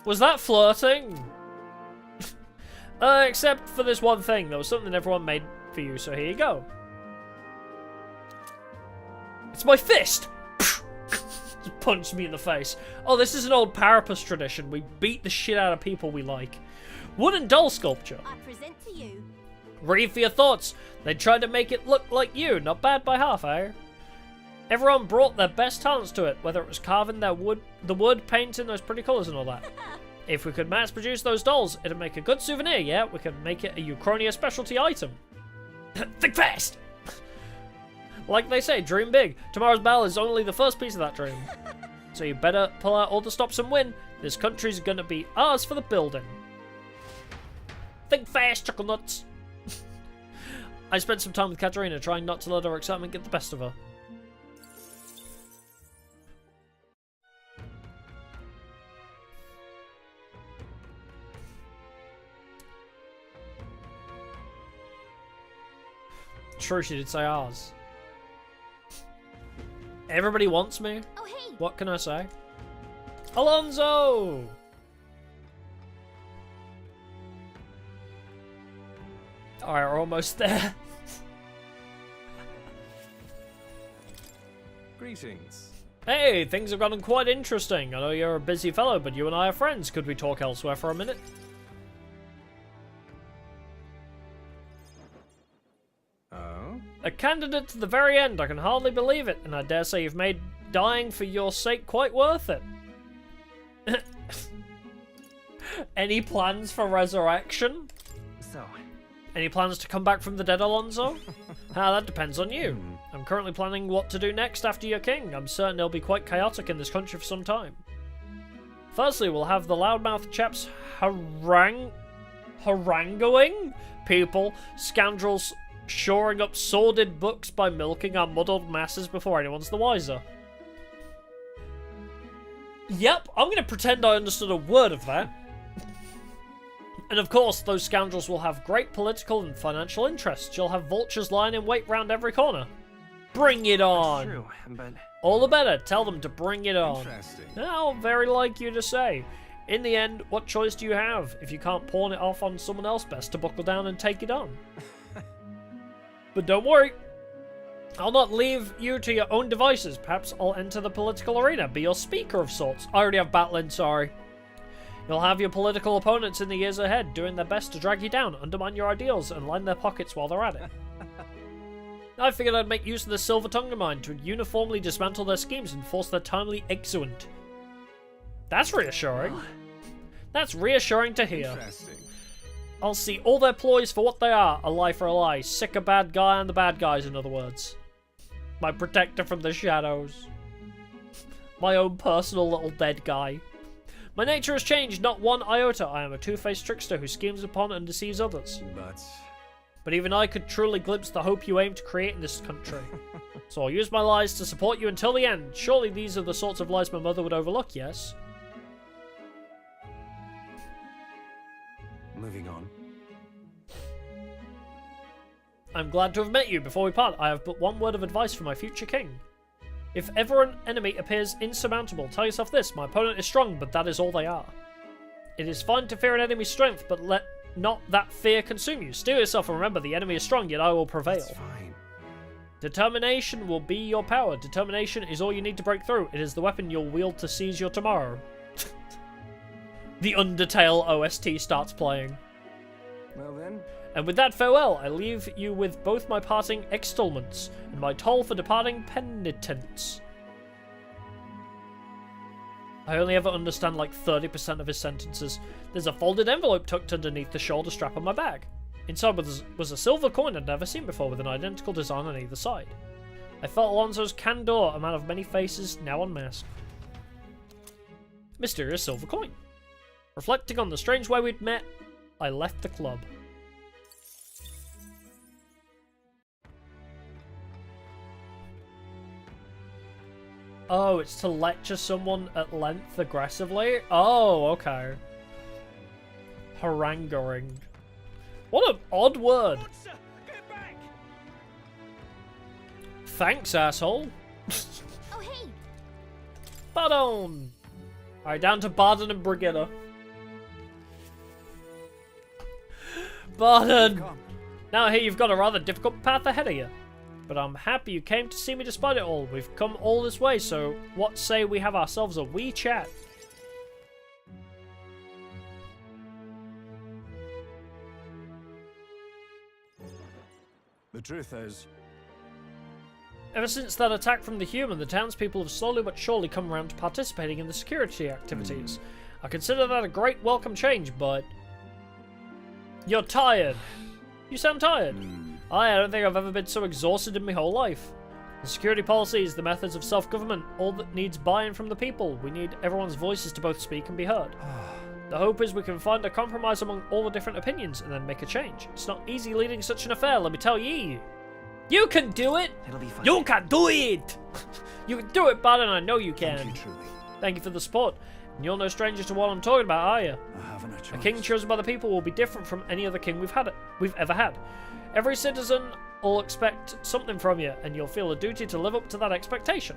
Was that flirting? Except for this one thing. There was something everyone made for you, so here you go. It's my fist! Just punched me in the face. Oh, this is an old Parapus tradition. We beat the shit out of people we like. Wooden doll sculpture. I present to you. Read for your thoughts. They tried to make it look like you. Not bad by half, eh? Everyone brought their best talents to it, whether it was carving the wood, painting those pretty colours and all that. If we could mass produce those dolls, it'd make a good souvenir, yeah? We could make it a Uchronia specialty item. Think fast! Like they say, dream big. Tomorrow's bell is only the first piece of that dream. So you better pull out all the stops and win. This country's gonna be ours for the building. Think fast, chuckle nuts. I spent some time with Katarina trying not to let her excitement get the best of her. True, she did say ours. Everybody wants me. Oh, hey! What can I say? Alonso! Alright, we're almost there. Greetings. Hey, things have gotten quite interesting. I know you're a busy fellow, but you and I are friends. Could we talk elsewhere for a minute? Oh? A candidate to the very end. I can hardly believe it, and I dare say you've made dying for your sake quite worth it. Any plans for resurrection? So, Any plans to come back from the dead, Alonso? That depends on you. I'm currently planning what to do next after you're king. I'm certain it'll be quite chaotic in this country for some time. Firstly, we'll have the loudmouth chaps haranguing people, scoundrels shoring up sordid books by milking our muddled masses before anyone's the wiser. Yep, I'm going to pretend I understood a word of that. And of course, those scoundrels will have great political and financial interests. You'll have vultures lying in wait round every corner. Bring it on! true, but All the better, tell them to bring it on. Interesting. How very like you to say. In the end, what choice do you have? If you can't pawn it off on someone else, best to buckle down and take it on. But don't worry, I'll not leave you to your own devices. Perhaps I'll enter the political arena, be your speaker of sorts. I already have battling, sorry. You'll have your political opponents in the years ahead, doing their best to drag you down, undermine your ideals, and line their pockets while they're at it. I figured I'd make use of the silver tongue of mine to uniformly dismantle their schemes and force their timely exeunt. That's reassuring. That's reassuring to hear. Interesting. I'll see all their ploys for what they are, a lie for a lie. Sick a bad guy and the bad guys, in other words. My protector from the shadows. My own personal little dead guy. My nature has changed, not one iota. I am a two-faced trickster who schemes upon and deceives others. But even I could truly glimpse the hope you aim to create in this country. So I'll use my lies to support you until the end. Surely these are the sorts of lies my mother would overlook, yes? Moving on. I'm glad to have met you. Before we part, I have but one word of advice for my future king. If ever an enemy appears insurmountable, tell yourself this: my opponent is strong, but that is all they are. It is fine to fear an enemy's strength, but let not that fear consume you. Steel yourself and remember the enemy is strong, yet I will prevail. That's fine. Determination will be your power. Determination is all you need to break through. It is the weapon you'll wield to seize your tomorrow. The Undertale OST starts playing. Well then. And with that farewell, I leave you with both my parting extolments and my toll for departing penitence. I only ever understand like 30% of his sentences. There's a folded envelope tucked underneath the shoulder strap on my bag. Inside was a silver coin I'd never seen before with an identical design on either side. I felt Alonso's candor, a man of many faces, now unmasked. Mysterious silver coin. Reflecting on the strange way we'd met, I left the club. Oh, it's to lecture someone at length aggressively? Oh, okay. Haranguing. What an odd word. Thanks, asshole. Oh, hey! Pardon. Alright, down to Barden and Brigitta. Barden! Now here you've got a rather difficult path ahead of you. But I'm happy you came to see me despite it all. We've come all this way, so what say we have ourselves a wee chat? The truth is, Ever since that attack from the human, the townspeople have slowly but surely come around to participating in the security activities. I consider that a great welcome change, but... You're tired. You sound tired. I don't think I've ever been so exhausted in my whole life. The security policies, the methods of self-government, all that needs buy-in from the people. We need everyone's voices to both speak and be heard. The hope is we can find a compromise among all the different opinions and then make a change. It's not easy leading such an affair, let me tell ye. You can do it! It'll be fun. You can do it! You can do it, bud, and I know you can. Thank you truly. Thank you for the support. And you're no stranger to what I'm talking about, are you? I haven't a choice. A king chosen by the people will be different from any other king we've ever had. Every citizen will expect something from you, and you'll feel a duty to live up to that expectation.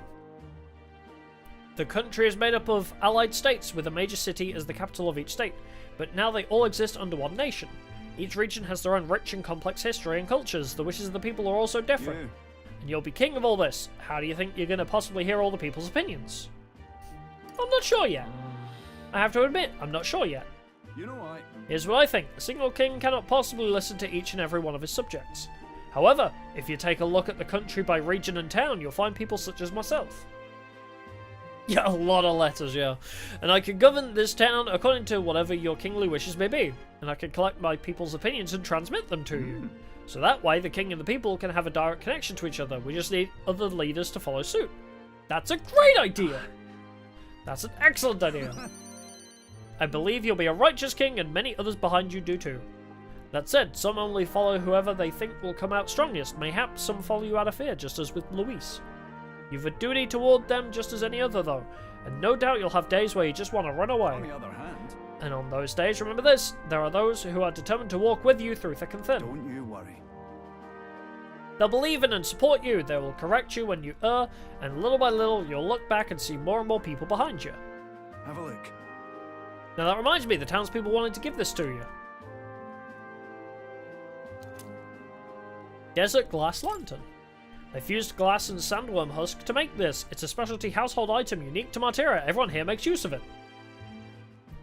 The country is made up of allied states, with a major city as the capital of each state, but now they all exist under one nation. Each region has their own rich and complex history and cultures. The wishes of the people are also different. Yeah. And you'll be king of all this. How do you think you're going to possibly hear all the people's opinions? I'm not sure yet. I have to admit, I'm not sure yet. You know I... Here's what I think. A single king cannot possibly listen to each and every one of his subjects. However, if you take a look at the country by region and town, you'll find people such as myself. Yeah, a lot of letters, yeah. And I can govern this town according to whatever your kingly wishes may be. And I can collect my people's opinions and transmit them to you. So that way, the king and the people can have a direct connection to each other. We just need other leaders to follow suit. That's a great idea! That's an excellent idea. I believe you'll be a righteous king, and many others behind you do too. That said, some only follow whoever they think will come out strongest. Mayhaps some follow you out of fear, just as with Luis. You've a duty toward them just as any other, though, and no doubt you'll have days where you just want to run away. On the other hand, And on those days, remember this, there are those who are determined to walk with you through thick and thin. don't you worry. They'll believe in and support you, they will correct you when you err, and little by little you'll look back and see more and more people behind you. Have a look. Now that reminds me, the townspeople wanted to give this to you. Desert Glass Lantern. They fused glass and sandworm husk to make this. It's a specialty household item unique to Martira. Everyone here makes use of it.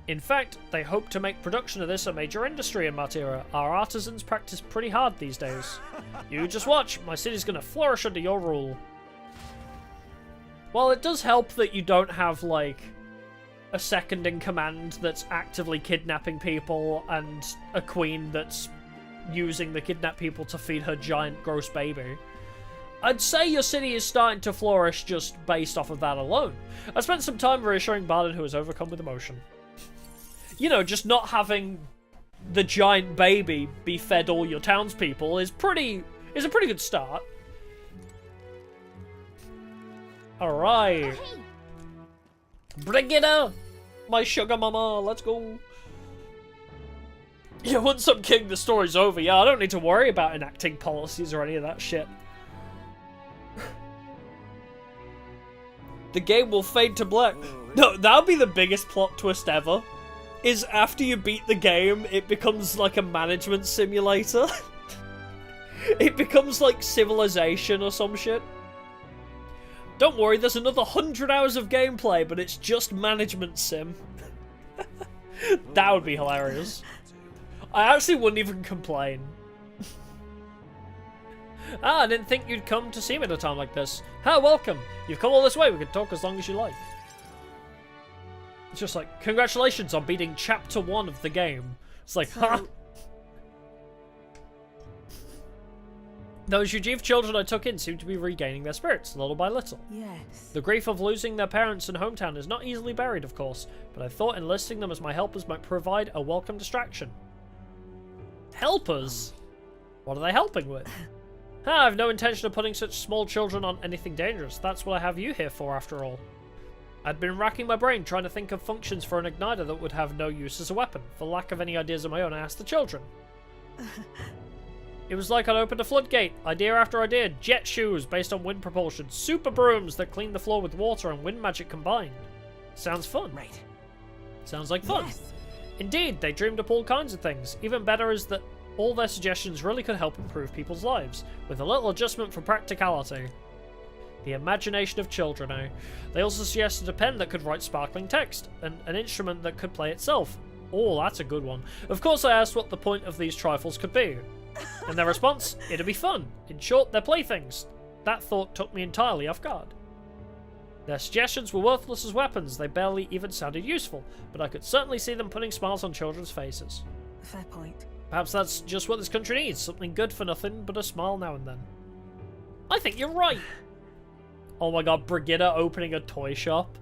In fact, they hope to make production of this a major industry in Martira. Our artisans practice pretty hard these days. You just watch, my city's gonna flourish under your rule. Well, it does help that you don't have, like, a second in command that's actively kidnapping people and a queen that's using the kidnapped people to feed her giant gross baby. I'd say your city is starting to flourish just based off of that alone. I spent some time reassuring Barden, who was overcome with emotion. You know, just not having the giant baby be fed all your townspeople is a pretty good start. Alright. Oh, hey, Bring it up! My sugar mama, let's go. Yeah, once I'm king, the story's over. Yeah, I don't need to worry about enacting policies or any of that shit. The game will fade to black. No, that would be the biggest plot twist ever. Is after you beat the game, it becomes like a management simulator. It becomes like Civilization or some shit. Don't worry, there's another 100 hours of gameplay, but it's just management sim. That would be hilarious. I actually wouldn't even complain. I didn't think you'd come to see me at a time like this. Welcome. You've come all this way. We can talk as long as you like. It's just like, congratulations on beating Chapter 1 of the game. It's like, huh? Those Ujiv children I took in seem to be regaining their spirits, little by little. Yes. The grief of losing their parents and hometown is not easily buried, of course, but I thought enlisting them as my helpers might provide a welcome distraction. Helpers? What are they helping with? I have no intention of putting such small children on anything dangerous. That's what I have you here for, after all. I'd been racking my brain trying to think of functions for an igniter that would have no use as a weapon. For lack of any ideas of my own, I asked the children. It was like I'd opened a floodgate. Idea after idea. Jet shoes based on wind propulsion. Super brooms that clean the floor with water and wind magic combined. Sounds fun. Right. Sounds like fun. Yes. Indeed, they dreamed up all kinds of things. Even better is that all their suggestions really could help improve people's lives, with a little adjustment for practicality. The imagination of children, eh? They also suggested a pen that could write sparkling text, and an instrument that could play itself. Oh, that's a good one. Of course I asked what the point of these trifles could be. And their response, it'd be fun. In short, they're playthings. That thought took me entirely off guard. Their suggestions were worthless as weapons, they barely even sounded useful, but I could certainly see them putting smiles on children's faces. Fair point. Perhaps that's just what this country needs, something good for nothing but a smile now and then. I think you're right. Oh my god, Brigitte opening a toy shop.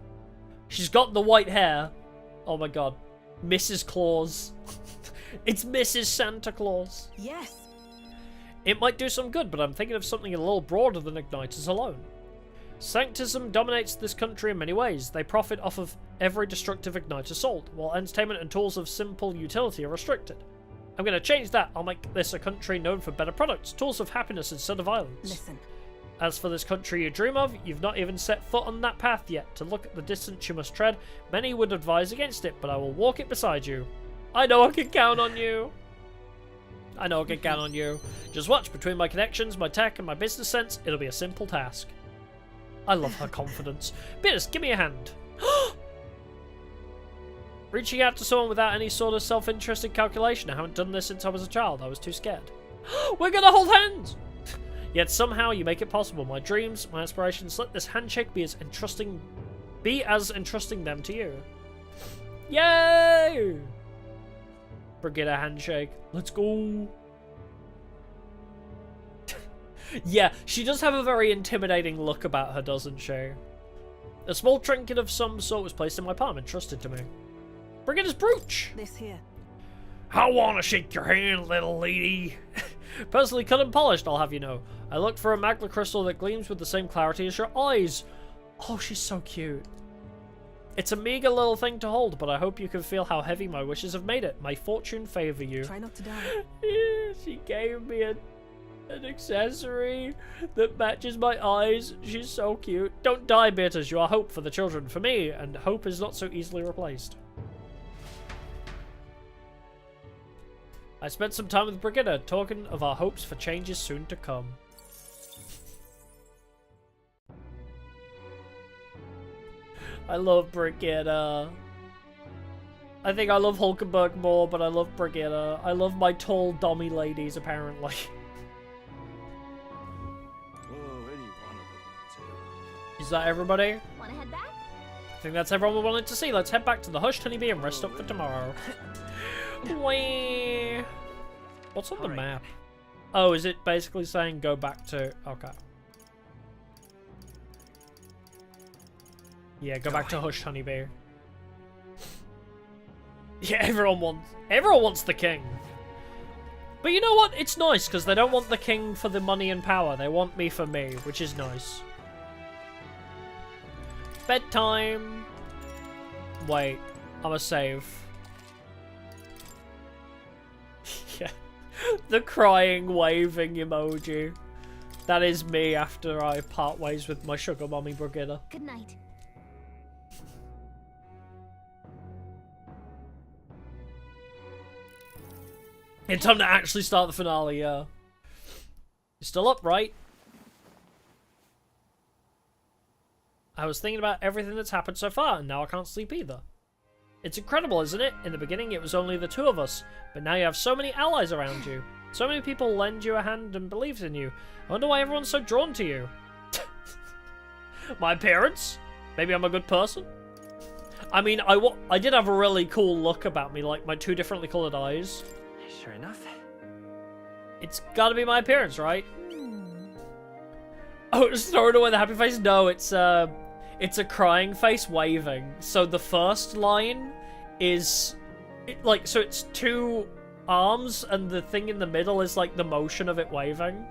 She's got the white hair. Oh my god. Mrs. Claus. It's Mrs. Santa Claus. Yes. It might do some good, but I'm thinking of something a little broader than Igniters alone. Sanctism dominates this country in many ways. They profit off of every destructive Igniter sold, while entertainment and tools of simple utility are restricted. I'm going to change that. I'll make this a country known for better products, tools of happiness instead of violence. Listen. As for this country you dream of, you've not even set foot on that path yet. To look at the distance you must tread, many would advise against it, but I will walk it beside you. I know I can count on you. I know I can count on you. Just watch, between my connections, my tech, and my business sense, it'll be a simple task. I love her confidence. Beatrice, give me a hand. Reaching out to someone without any sort of self-interested calculation. I haven't done this since I was a child. I was too scared. We're gonna hold hands! Yet somehow you make it possible. My dreams, my aspirations, let this handshake be as entrusting them to you. Yay! Brigitte handshake. Let's go. Yeah, she does have a very intimidating look about her, doesn't she? A small trinket of some sort was placed in my palm and trusted to me. Brigitte's brooch! This here. I want to shake your hand, little lady. Personally cut and polished, I'll have you know. I looked for a magma crystal that gleams with the same clarity as your eyes. Oh, she's so cute. It's a meager little thing to hold, but I hope you can feel how heavy my wishes have made it. May fortune favor you. Try not to die. Yeah, she gave me an accessory that matches my eyes. She's so cute. Don't die, Beatrice. You are hope for the children. For me, and hope is not so easily replaced. I spent some time with Brigitte, talking of our hopes for changes soon to come. I love Brigitte. I think I love Hulkenberg more, but I love Brigitte. I love my tall dummy ladies, apparently. Is that everybody? Wanna head back? I think that's everyone we wanted to see. Let's head back to the Hushed Honeybee and rest up for tomorrow. Whee! What's on the map? Oh, is it basically saying go back to... Okay. Yeah, go back to Hushed Honeybee. Yeah, everyone wants the king. But you know what? It's nice, because they don't want the king for the money and power. They want me for me, which is nice. Bedtime. Wait, I'm a save. Yeah. The crying, waving emoji. That is me after I part ways with my sugar mommy Brigitte. Good night. It's time to actually start the finale, yeah. You're still up, right? I was thinking about everything that's happened so far, and now I can't sleep either. It's incredible, isn't it? In the beginning, it was only the two of us, but now you have so many allies around you. So many people lend you a hand and believe in you. I wonder why everyone's so drawn to you. My appearance? Maybe I'm a good person? I mean, I did have a really cool look about me, like my two differently coloured eyes. Sure enough. It's gotta be my appearance, right? Oh, just throwing away the happy face? No, it's a crying face waving. So the first line is, so it's two arms, and the thing in the middle is like the motion of it waving.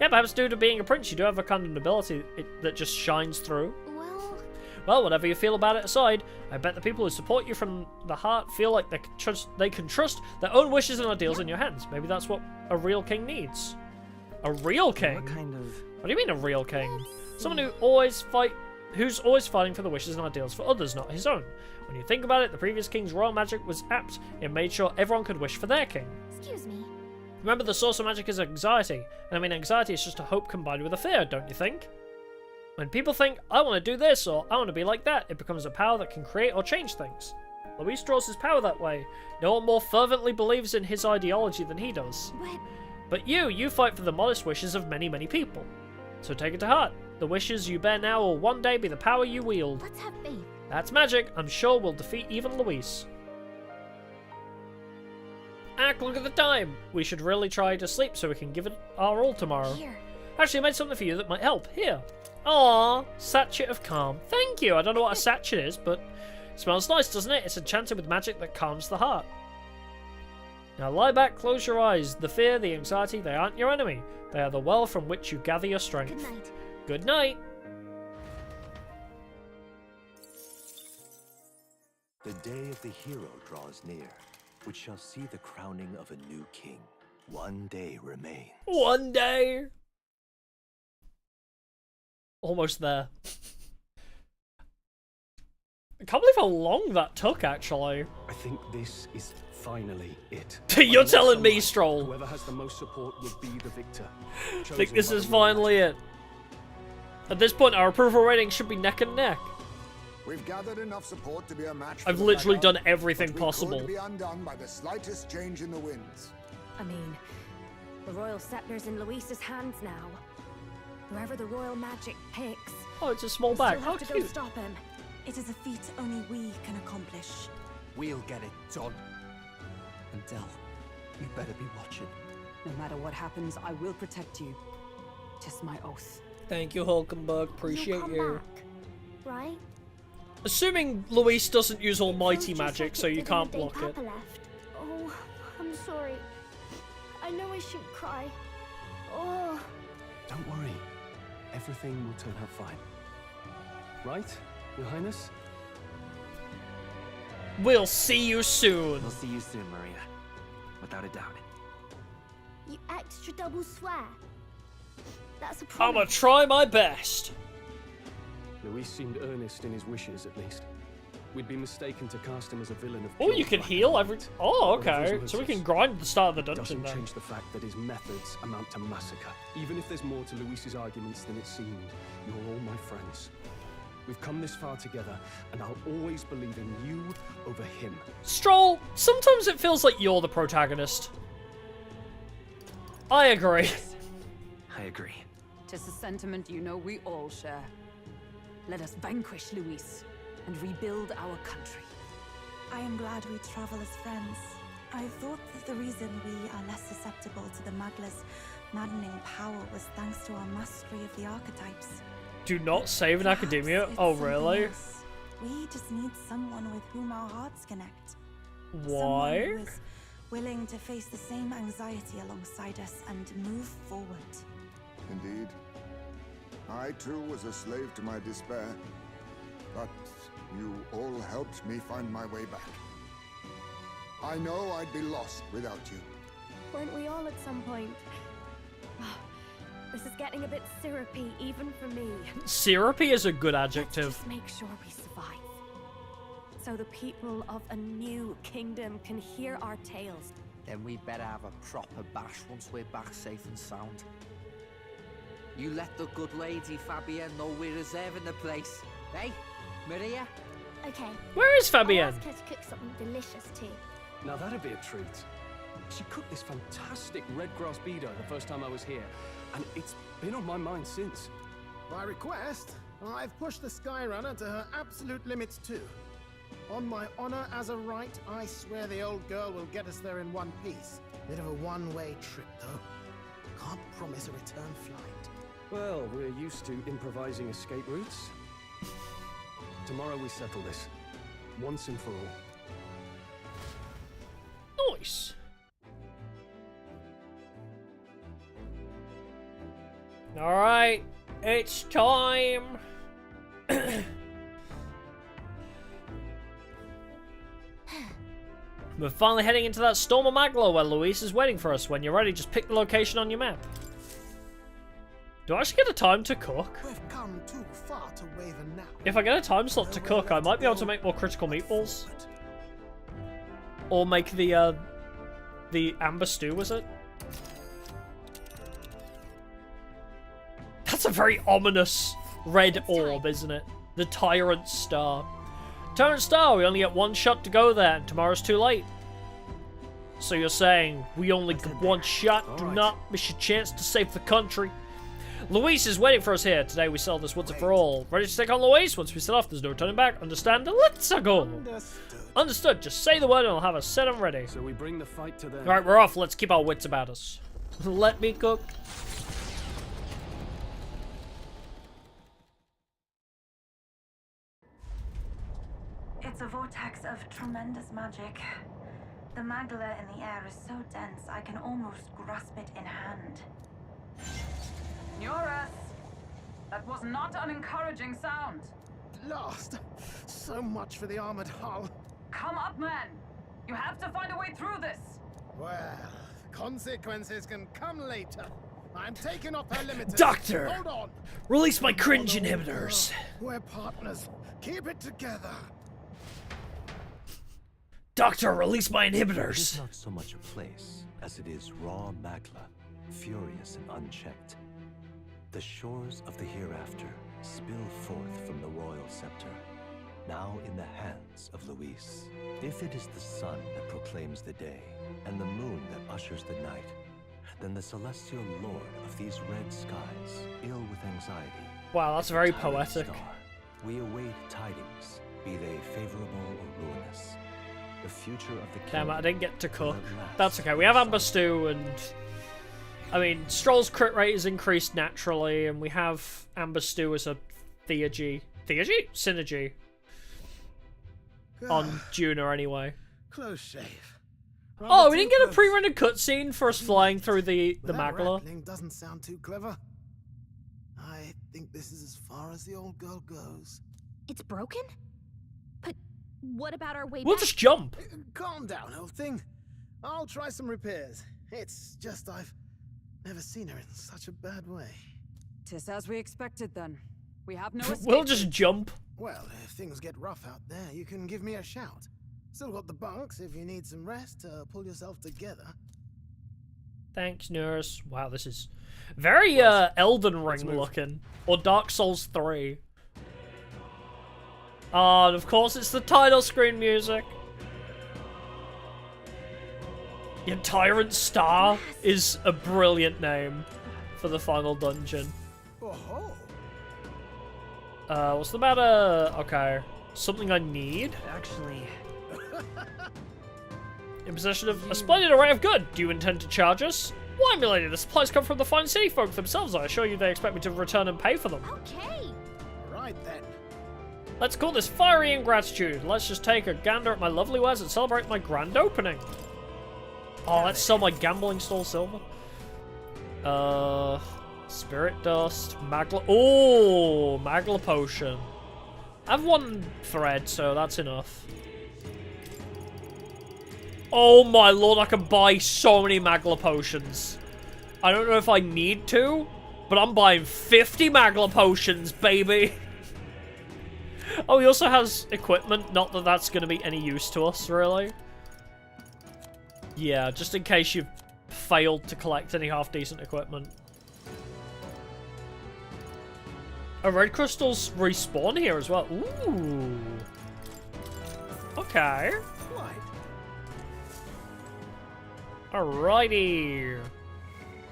Yeah, perhaps due to being a prince, you do have a kind of nobility that just shines through. Well, whatever you feel about it aside, I bet the people who support you from the heart feel like they can trust their own wishes and ideals in your hands. Maybe that's what a real king needs. A real king? What kind of... What do you mean a real king? Someone who's always fighting for the wishes and ideals for others, not his own. When you think about it, the previous king's royal magic was apt. It made sure everyone could wish for their king. Excuse me. Remember, the source of magic is anxiety. And I mean, anxiety is just a hope combined with a fear, don't you think? When people think, I want to do this, or I want to be like that, it becomes a power that can create or change things. Luis draws his power that way. No one more fervently believes in his ideology than he does. But you fight for the modest wishes of many, many people. So take it to heart. The wishes you bear now will one day be the power you wield. Let's have faith. That's magic. I'm sure we'll defeat even Luis. Ack, look at the time. We should really try to sleep so we can give it our all tomorrow. Here. Actually, I made something for you that might help. Here. Aww, sachet of calm. Thank you. I don't know what a sachet is, but it smells nice, doesn't it? It's enchanted with magic that calms the heart. Now lie back, close your eyes. The fear, the anxiety, they aren't your enemy. They are the well from which you gather your strength. Good night. Good night. The day of the hero draws near, which shall see the crowning of a new king. One day remains. One day. Almost there. I can't believe how long that took, actually. I think this is finally it. You're telling me, Stroll. Whoever has the most support will be the victor. I think this is finally it. At this point, our approval rating should be neck and neck. We've gathered enough support to be a match. I've for the literally Vanguard, done everything but we possible. could be undone by the slightest change in the winds. I mean, the royal scepter's in Luis's hands now. Whoever the royal magic picks, Oh, it's a small we'll bag. still How have to go cute. stop him. It is a feat only we can accomplish. We'll get it done. And Del, you better be watching. No matter what happens, I will protect you. 'Tis my oath. Thank you, Hulkenberg. Appreciate You'll come you. back, right? Assuming Luis doesn't use almighty Feels just magic, like so it you did can't the day block it. Papa left. Oh, I'm sorry. I know I shouldn't cry. Oh. Don't worry. Everything will turn out fine. Right, Your Highness? We'll see you soon. We'll see you soon, Maria. Without a doubt. You extra double swear. That's a I'm promise. gonna try my best. Luis seemed earnest in his wishes, at least. We'd be mistaken to cast him as a villain of Oh, pure you can black heal and every... white. Oh, But the okay. visual So we can hits grind at the start of the dungeon doesn't then. change the fact that his methods amount to massacre. Even if there's more to Luis's arguments than it seemed, you're all my friends. We've come this far together, and I'll always believe in you over him. Stroll, sometimes it feels like you're the protagonist. I agree. I agree. 'Tis a sentiment you know we all share. Let us vanquish Luis and rebuild our country. I am glad we travel as friends. I thought that the reason we are less susceptible to the Magla's maddening power was thanks to our mastery of the archetypes. Do not save in Perhaps academia? it's Oh, something really? else. We just need someone with whom our hearts connect. Someone Why? who is willing to face the same anxiety alongside us and move forward. Indeed. I too was a slave to my despair, but you all helped me find my way back. I know I'd be lost without you. Weren't we all at some point? This is getting a bit syrupy, even for me. Syrupy is a good Let's adjective. just make sure we survive. So the people of a new kingdom can hear our tales. Then we better have a proper bash once we're back safe and sound. You let the good lady Fabienne know we're reserving the place. Hey, Maria? Okay. Where is I'll Fabienne? ask her to cook something delicious too. Now that'd be a treat. She cooked this fantastic red grass beater the first time I was here, and it's been on my mind since. By request, I've pushed the Skyrunner to her absolute limits too. On my honor as a right, I swear the old girl will get us there in one piece. Bit of a one-way trip though. Can't promise a return flight. Well, we're used to improvising escape routes. Tomorrow we settle this, once and for all. Nice. Alright, it's time. We're finally heading into that storm of Maglo where Luis is waiting for us. When you're ready, just pick the location on your map. Do I actually get a time to cook? We've come too far to waver now. If I get a time slot to cook, I might be able to make more critical meatballs. Or make the amber stew, was it? That's a very ominous red orb, isn't it? The Tyrant Star. Tyrant Star, we only get one shot to go there, and tomorrow's too late. So you're saying, we only get one shot, do not miss your chance to save the country. Luis is waiting for us here. Today we sell this once and for all. Ready to take on Luis? Once we set off, there's no turning back. Understand? Let's go. Understood. Just say the word and I'll have us set and ready. So we bring the fight to them. Alright, we're off. Let's keep our wits about us. Let me cook. it's a vortex of tremendous magic. The magla in the air is so dense, I can almost grasp it in hand. Eurus! That was not an encouraging sound. Lost. So much for the armored hull. Come up, man! You have to find a way through this! Well, consequences can come later. I'm taking off her limiters. Doctor! Hold on! Release my cringe Come on, old inhibitors! girl. We're partners. Keep it together. Doctor, release my It is inhibitors! not so much a place as it is raw magla, furious and unchecked. The shores of the hereafter spill forth from the royal scepter, now in the hands of Luis. If it is the sun that proclaims the day, and the moon that ushers the night, then the celestial lord of these red skies, ill with anxiety. Wow, that's is the very tyrant poetic. star. We await tidings, be they favorable or ruinous. The future of the Damn it, I kingdom didn't get to will cook. at last That's okay, we be have decided. Amber Stew, and... I mean, Stroll's crit rate is increased naturally, and we have Amber Stew as a Theurgy. Theurgy? Synergy. On Juna, anyway. Close shave. Oh, we didn't get a pre-rendered cutscene for us flying through the That Magla. rattling doesn't sound too clever. I think this is as far as the old girl goes. It's broken? But what about our way We'll back? just jump. Calm down, old thing. I'll try some repairs. It's just I've never seen her in such a bad way. Tis as we expected then. We have no We'll escape just route. jump. Well, if things get rough out there, you can give me a shout. Still got the bunks if you need some rest to pull yourself together. Thanks, nurse. Wow, this is very Elden Ring move. looking. Or Dark Souls 3. Oh, and of course it's the title screen music. Your Tyrant Star is a brilliant name for the final dungeon. Oh, What's the matter? Okay. Something I need? Actually, In possession of a splendid array of good. Do you intend to charge us? Why, milady, the supplies come from the fine city folk themselves. I assure you they expect me to return and pay for them. Okay. right then. Let's call this fiery ingratitude. Let's just take a gander at my lovely wares and celebrate my grand opening. Oh, let's sell my gambling stall silver. Spirit dust, Magla. Oh, Magla potion. I have one thread, so that's enough. Oh my lord, I can buy so many Magla potions. I don't know if I need to, but I'm buying 50 Magla potions, baby. Oh, he also has equipment. Not that that's going to be any use to us, really. Yeah, just in case you've failed to collect any half-decent equipment. Oh, red crystals respawn here as well. Ooh. Okay. Alrighty.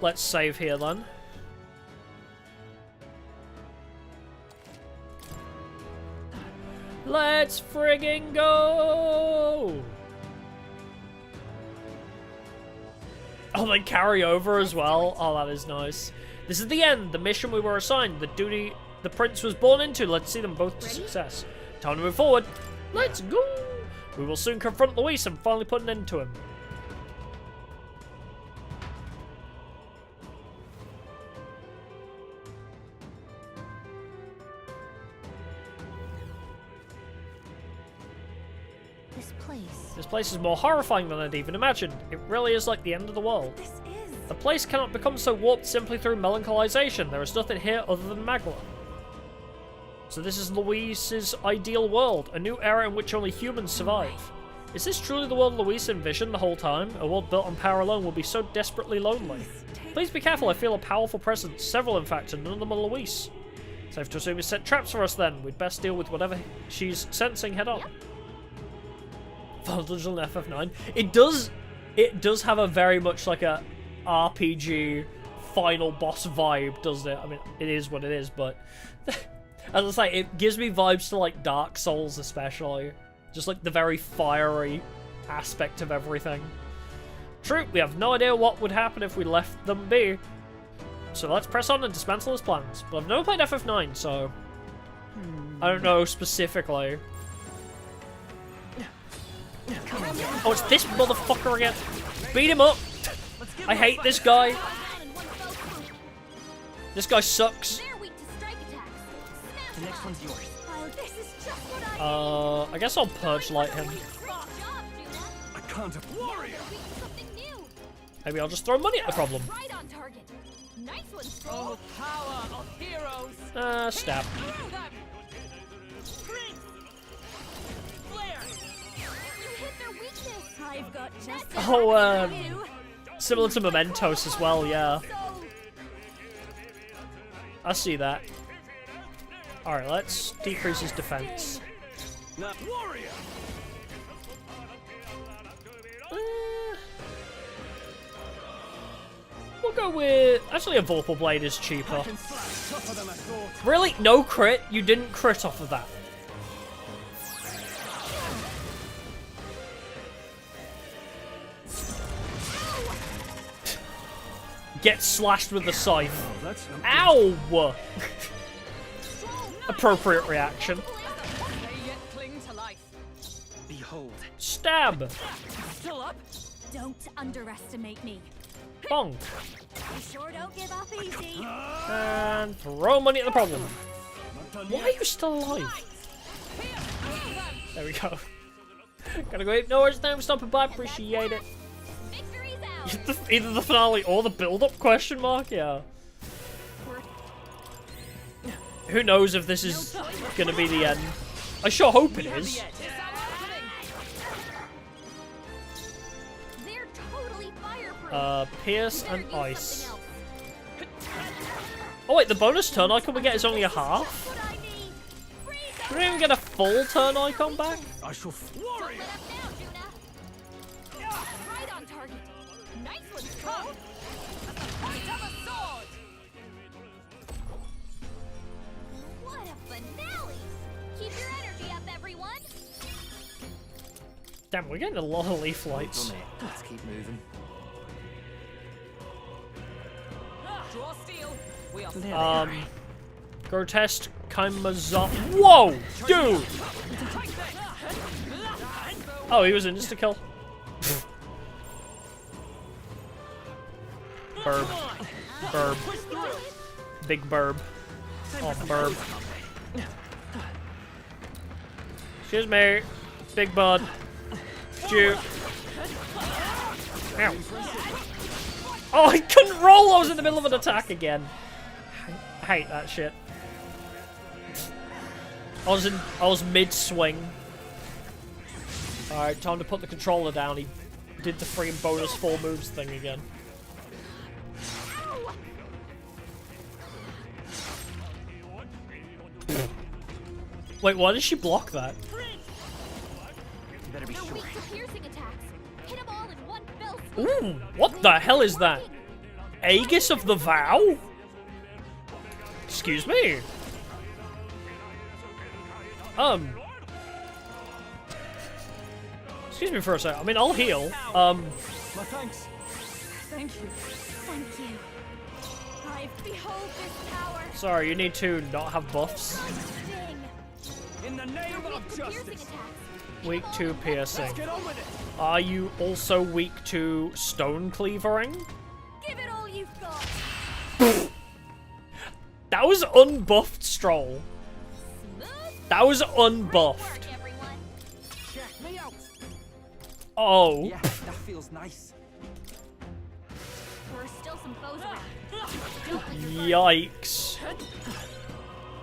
Let's save here then. Let's friggin' go! Oh, they carry over as well? Oh, that is nice. This is the end, the mission we were assigned, the duty the prince was born into. Let's see them both to success. Time to move forward. Let's go! We will soon confront Luis and finally put an end to him. This place is more horrifying than I'd even imagined. It really is like the end of the world. This is. The place cannot become so warped simply through melancholisation. There is nothing here other than Magla. So this is Luis's ideal world, a new era in which only humans survive. Is this truly the world Luis envisioned the whole time? A world built on power alone will be so desperately lonely. Please be careful, I feel a powerful presence, several in fact, and none of them are Luis. Safe to assume he's set traps for us then. We'd best deal with whatever she's sensing head on. Final Dungeon FF9. It does have a very much like a RPG final boss vibe, doesn't it? I mean, it is what it is, but as I say, it gives me vibes to like Dark Souls especially. Just like the very fiery aspect of everything. True, we have no idea what would happen if we left them be. So let's press on and dismantle his plans. But I've never played FF9, so I don't know specifically. Oh, it's this motherfucker again. Beat him up. I hate this guy. This guy sucks. The next one's yours. I guess I'll purge light him. I can't. Warrior! Maybe I'll just throw money at the problem. Oh, power of heroes. Stab. Oh, similar to Mementos as well, yeah. I see that. Alright, let's decrease his defense. Warrior! We'll go with... Actually, a Vorpal Blade is cheaper. Really? No crit? You didn't crit off of that. Get slashed with the scythe. Ow! Appropriate reaction. Behold. Stab! Still up? Don't underestimate me. Bonk. You sure don't give up easy. And throw money at the problem. Why are you still alive? There we go. Gotta go. No worries, time for stopping by. Appreciate it. Either the finale or the build-up question mark, yeah. Who knows if this is gonna be the end. I sure hope it is. Pierce and Ice. Oh wait, the bonus turn icon we get is only a half? We don't even get a full turn icon back? I shall. Warrior! Right on target. Nice one, Skull. Point of a sword. What a finale! Keep your energy up, everyone. Damn, we're getting a lot of leaf lights. Let's keep moving. Draw steel. Grotesque Kaimaza. Whoa! Dude! Oh, he was insta-kill. Burb. Burb. Big burb. Oh, burb. Excuse me. Big bud. Shoot. Ow. Oh, I couldn't roll! I was in the middle of an attack again. I hate that shit. I was mid-swing. Alright, time to put the controller down. He did the free bonus 4 moves thing again. Wait, why did she block that? You better be sure. Ooh, what the hell is that? Aegis of the Vow? Excuse me. Excuse me for a sec. I mean, I'll heal. My thanks. Thank you. Thank you. I behold this power. Sorry, you need to not have buffs. In the name of justice. Weak to piercing. Let's get on with it. Are you also weak to stone cleavering? Give it all you've got. That was unbuffed Stroll. That was unbuffed. Check me out. Oh. Yeah, that feels nice. There are still some foes around. Yikes.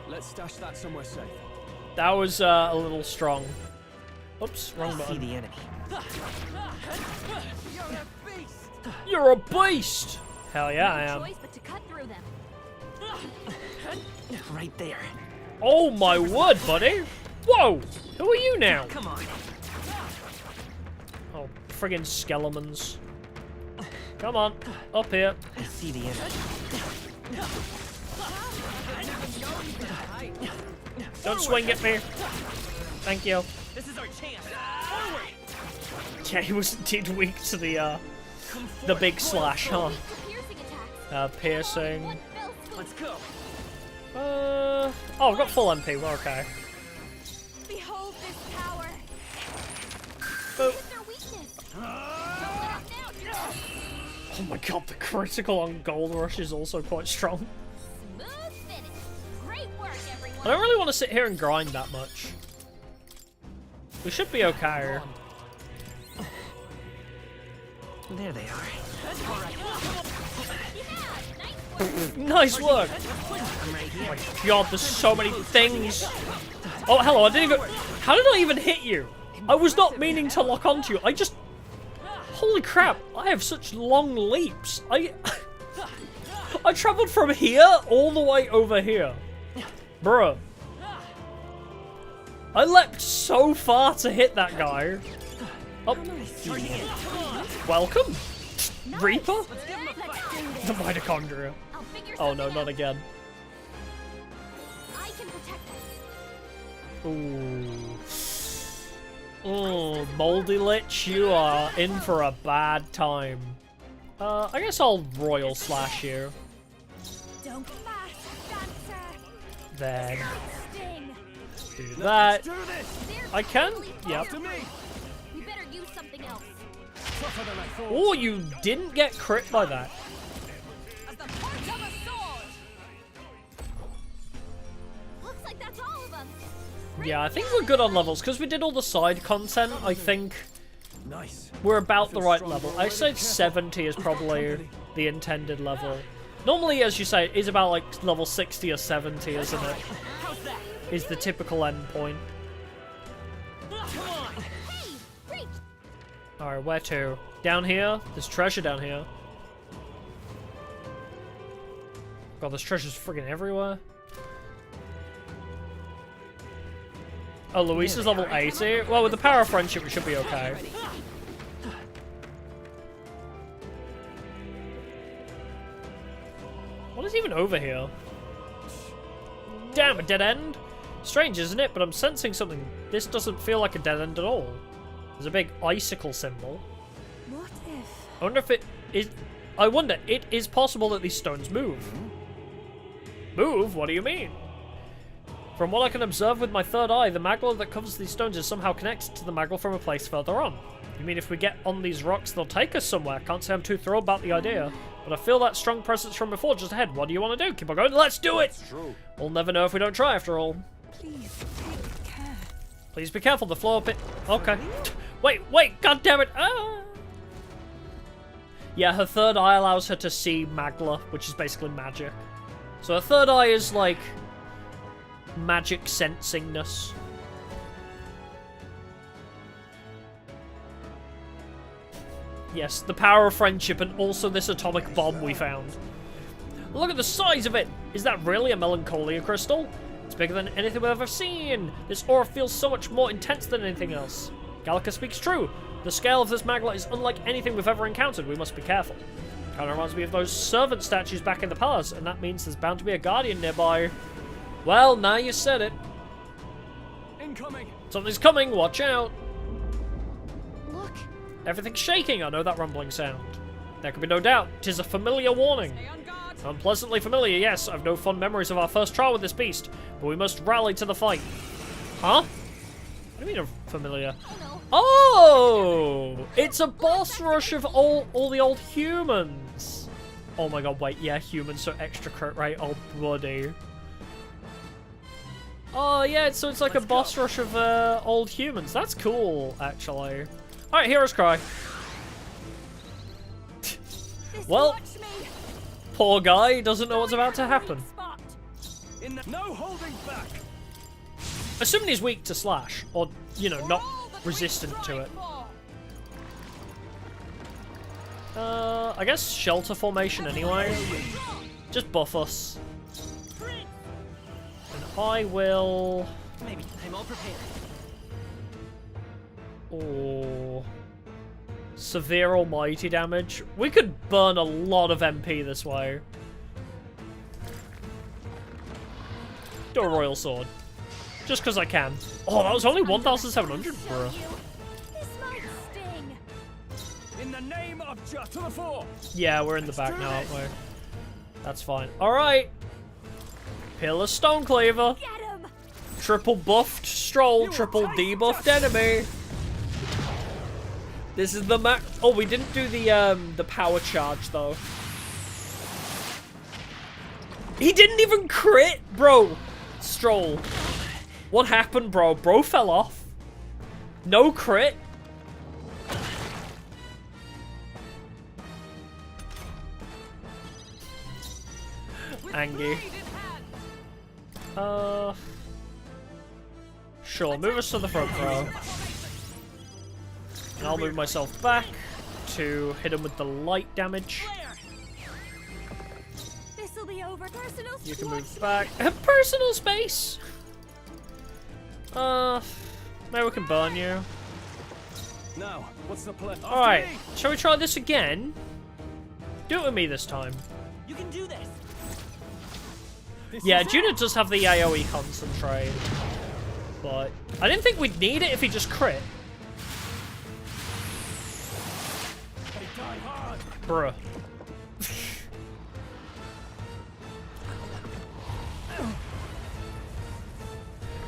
Let's stash that somewhere safe. That was a little strong. Oops, wrong See button. the enemy. You're a beast! Hell yeah, I am. Choice but to cut through them. Right there. Oh my word, buddy! Whoa! Who are you now? Come on. Oh, friggin' skeletons. Come on, up here. I see the enemy. Don't swing at me. Thank you. This is our chance. Yeah, he was indeed weak to the big slash, huh? Piercing. Let's go. Oh, I've got full MP. We're okay. Behold this power. Boop. Oh my god, the critical on Gold Rush is also quite strong. Smooth finish. Great work, everyone. I don't really want to sit here and grind that much. We should be okay. There they are. Nice work! I'm right here. Oh my god, there's so many things! Oh, hello, I didn't even... How did I even hit you? I was not meaning to lock onto you, I just... Holy crap, I have such long leaps. I travelled from here all the way over here. Bruh. I leapt so far to hit that guy. Oh. Welcome, Reaper? The mitochondria. Oh no, not again. I can protect us. Ooh. Oh, Moldy Lich, you are in for a bad time. I guess I'll Royal Slash you. Don't flash, dancer. Then Sting. do that. I can? Yep. We better use something else. Oh, you didn't get crit by that. As the point of a sword. Looks like that's all of them. Yeah, I think we're good on levels because we did all the side content. I think Nice. we're about the right level. I said 70 is probably the intended level. Normally, as you say, it is about like level 60 or 70, isn't it? Is the typical end point. Hey, reach. Alright, where to? Down here? There's treasure down here. God, there's treasures friggin' everywhere. Oh, Luis is level 80? Well, with the power of friendship, we should be okay. What is even over here? Damn, a dead end? Strange, isn't it? But I'm sensing something. This doesn't feel like a dead end at all. There's a big icicle symbol. What if... I wonder if it is... I wonder, it is possible that these stones move. Move? What do you mean? From what I can observe with my third eye, the magma that covers these stones is somehow connected to the magma from a place further on. You mean if we get on these rocks, they'll take us somewhere? Can't say I'm too thrilled about the idea. But I feel that strong presence from before just ahead. What do you want to do? Keep on going? Let's do it! We'll never know if we don't try after all. Please, take care. Please be careful, the floor pit. Okay. Wait, god damn it! Ah! Yeah, her third eye allows her to see Magla, which is basically magic. So her third eye is like magic sensingness. Yes, the power of friendship and also this atomic bomb we found. Look at the size of it! Is that really a melancholia crystal? It's bigger than anything we've ever seen! This aura feels so much more intense than anything else. Gallica speaks true. The scale of this magla is unlike anything we've ever encountered. We must be careful. Kinda reminds me of those servant statues back in the palace, and that means there's bound to be a guardian nearby. Well, now you said it. Incoming. Something's coming, watch out. Look. Everything's shaking, I know that rumbling sound. There can be no doubt, 'tis a familiar warning. Unpleasantly familiar, yes, I've no fond memories of our first trial with this beast, but we must rally to the fight. Huh? What do you mean familiar? Oh! It's a boss rush of all the old humans. Oh my god, wait, yeah, humans, so extra crit rate, oh bloody. Oh yeah, so it's like a boss rush of old humans. That's cool, actually. Alright, Hero's Cry. Well, poor guy doesn't know what's about to happen. No holding back. Assuming he's weak to slash, or, you know, not resistant to it. I guess shelter formation anyway. Just buff us. And I will... Maybe I'm all prepared. Oh... Severe almighty damage. We could burn a lot of MP this way. Do a royal sword. Just because I can. Oh, that was only 1,700, bro. This might sting. In the name of to the fore. Yeah, we're in the back now, aren't we? That's fine. Alright. Pillar Stone Cleaver. Get him. Triple buffed Stroll, triple debuffed enemy. This is the max. Oh, we didn't do the power charge though. He didn't even crit, bro. Stroll. What happened, bro? Bro fell off. No crit. Angie. Sure, move us to the front row. And I'll move myself back to hit him with the light damage. This'll be over. Personal You can move back. Personal space! Maybe we can burn you. Now, what's the plan? Alright, shall we try this again? Do it with me this time. You can do this. Yeah, Juno does have the AoE concentrate. But I didn't think we'd need it if he just crit. Bruh.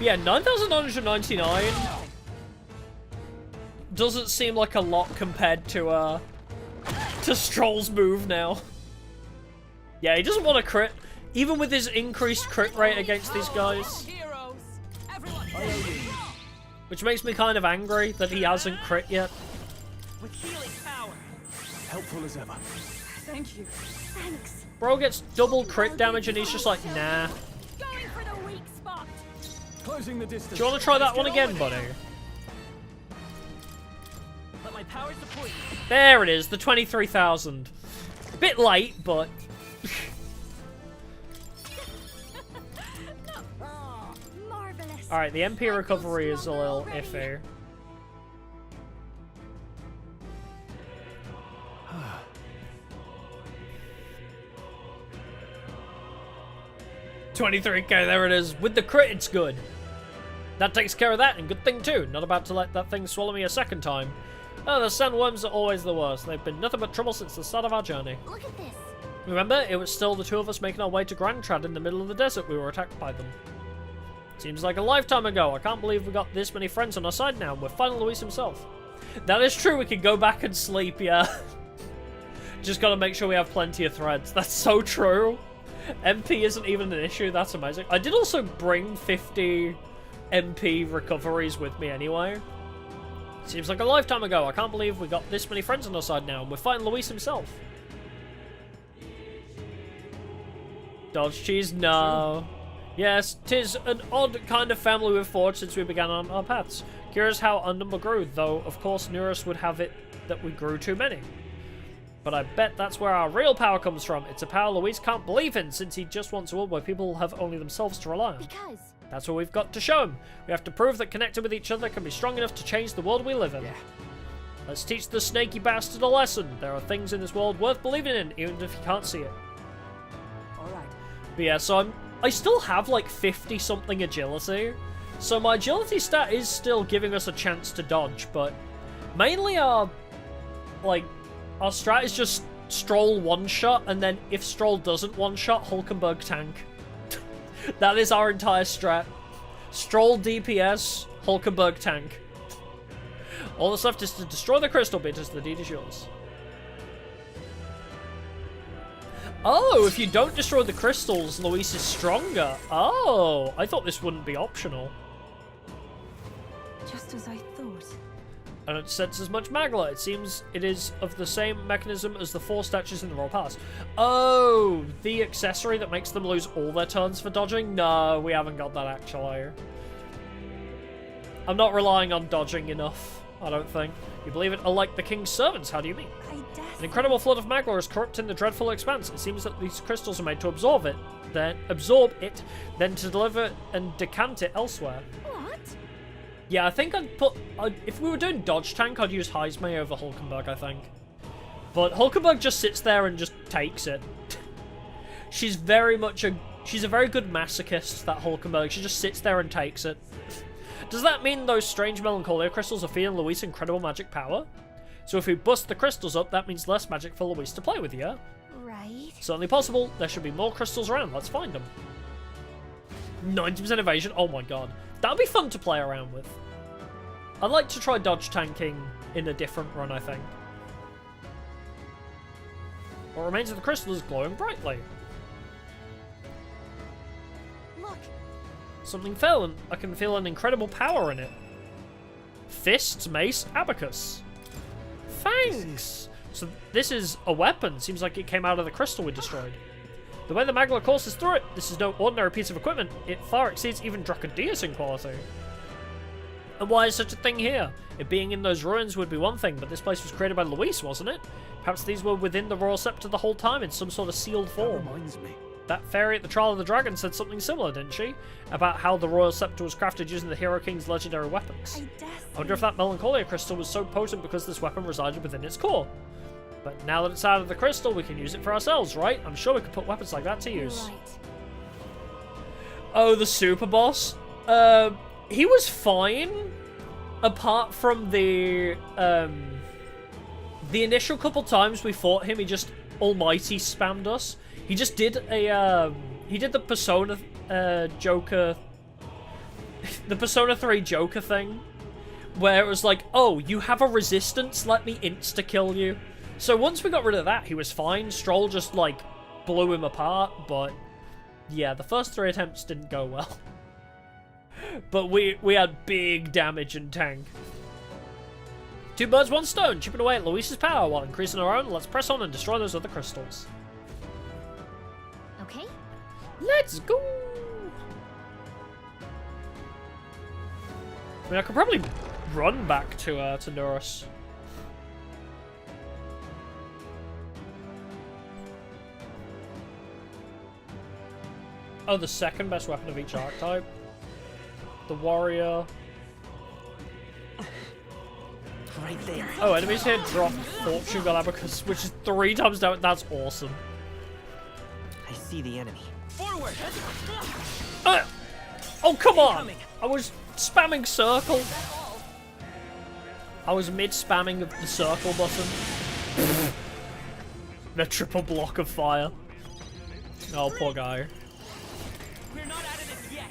Yeah, 9,999 doesn't seem like a lot compared to Stroll's move now. Yeah, he doesn't want to crit, even with his increased crit rate against these guys. Which makes me kind of angry that he hasn't crit yet. With healing power. Helpful as ever. Thank you. Thanks. Bro gets double crit damage and he's just like, nah. Going for the weak spot. Closing the distance. Do you want to try that one again, buddy? Let my power support you. There it is, the 23,000. A bit late, but... Marvelous. Alright, the MP recovery is a little iffy. $23k, there it is. With the crit, it's good. That takes care of that, and good thing too. Not about to let that thing swallow me a second time. Oh, the sandworms are always the worst. They've been nothing but trouble since the start of our journey. Look at this. Remember, it was still the two of us making our way to Grand Trad in the middle of the desert. We were attacked by them. Seems like a lifetime ago. I can't believe we got this many friends on our side now, and we're fighting Luis himself. That is true, we can go back and sleep, yeah. Just gotta make sure we have plenty of threads. That's so true. MP isn't even an issue, that's amazing. I did also bring 50 MP recoveries with me anyway. Seems like a lifetime ago. I can't believe we got this many friends on our side now, and we're fighting Luis himself. Dodge cheese? No. Yes, 'tis an odd kind of family we've forged since we began on our paths. Curious how our number grew, though of course Neurus would have it that we grew too many. But I bet that's where our real power comes from. It's a power Luis can't believe in, since he just wants a world where people have only themselves to rely on. Because That's what we've got to show him. We have to prove that connecting with each other can be strong enough to change the world we live in. Yeah. Let's teach the snaky bastard a lesson. There are things in this world worth believing in, even if you can't see it. Alright. But yeah, so I still have like 50-something agility. So my agility stat is still giving us a chance to dodge, but mainly our strat is just Stroll one-shot, and then if Stroll doesn't one-shot, Hulkenberg tank. That is our entire strat. Stroll DPS, Hulkenberg tank. All that's left is to destroy the crystal beaters. The deed is yours. Oh, if you don't destroy the crystals, Luis is stronger. Oh, I thought this wouldn't be optional. Just as I thought. I don't sense as much Magla. It seems it is of the same mechanism as the 4 statues in the Royal Pass. Oh, the accessory that makes them lose all their turns for dodging? No, we haven't got that actually. I'm not relying on dodging enough, I don't think. You believe it? Like the king's servants, how do you mean? An incredible flood of Magla is corrupting the dreadful expanse. It seems that these crystals are made to absorb it, then to deliver and decant it elsewhere. what? Yeah, I think if we were doing dodge tank, I'd use Heismay over Hulkenberg, I think. But Hulkenberg just sits there and just takes it. She's a very good masochist, that Hulkenberg. She just sits there and takes it. Does that mean those strange Melancholia crystals are feeding Luis incredible magic power? So if we bust the crystals up, that means less magic for Luis to play with, yeah? Right. Certainly possible. There should be more crystals around. Let's find them. 90% evasion. Oh my god. That'd be fun to play around with. I'd like to try dodge tanking in a different run, I think. What remains of the crystal is glowing brightly. Look, Something fell, and I can feel an incredible power in it. Fists, mace, abacus. Thanks! So this is a weapon. Seems like it came out of the crystal we destroyed. The way the Magla courses through it, this is no ordinary piece of equipment. It far exceeds even Dracodius in quality. And why is such a thing here? It being in those ruins would be one thing, but this place was created by Luis, wasn't it? Perhaps these were within the Royal Scepter the whole time in some sort of sealed form. That reminds me. That fairy at the Trial of the Dragon said something similar, didn't she? About how the Royal Scepter was crafted using the Hero King's legendary weapons. I wonder if that Melancholia crystal was so potent because this weapon resided within its core. But now that it's out of the crystal, we can use it for ourselves, right? I'm sure we could put weapons like that to use. right. Oh, the super boss? He was fine. Apart from the initial couple times we fought him, he just almighty spammed us. He just did a, he did the Persona, Joker, the Persona 3 Joker thing, where it was like, oh, you have a resistance, let me insta-kill you. So once we got rid of that, he was fine. Stroll just, like, blew him apart, but yeah, the first 3 attempts didn't go well. But we had big damage and tank. 2 birds, 1 stone, chipping away at Luis's power while increasing our own. Let's press on and destroy those other crystals. Okay. Let's go! I mean, I could probably run back to Norris. Oh, the second best weapon of each archetype. The warrior. Right there. Oh, enemies here drop Fortune Galabacus, which is 3 times down. That's awesome. I see the enemy. Forward! Oh, come on! I was spamming circle. I was mid-spamming of the circle button. The triple block of fire. Oh, poor guy. We're not out of this yet.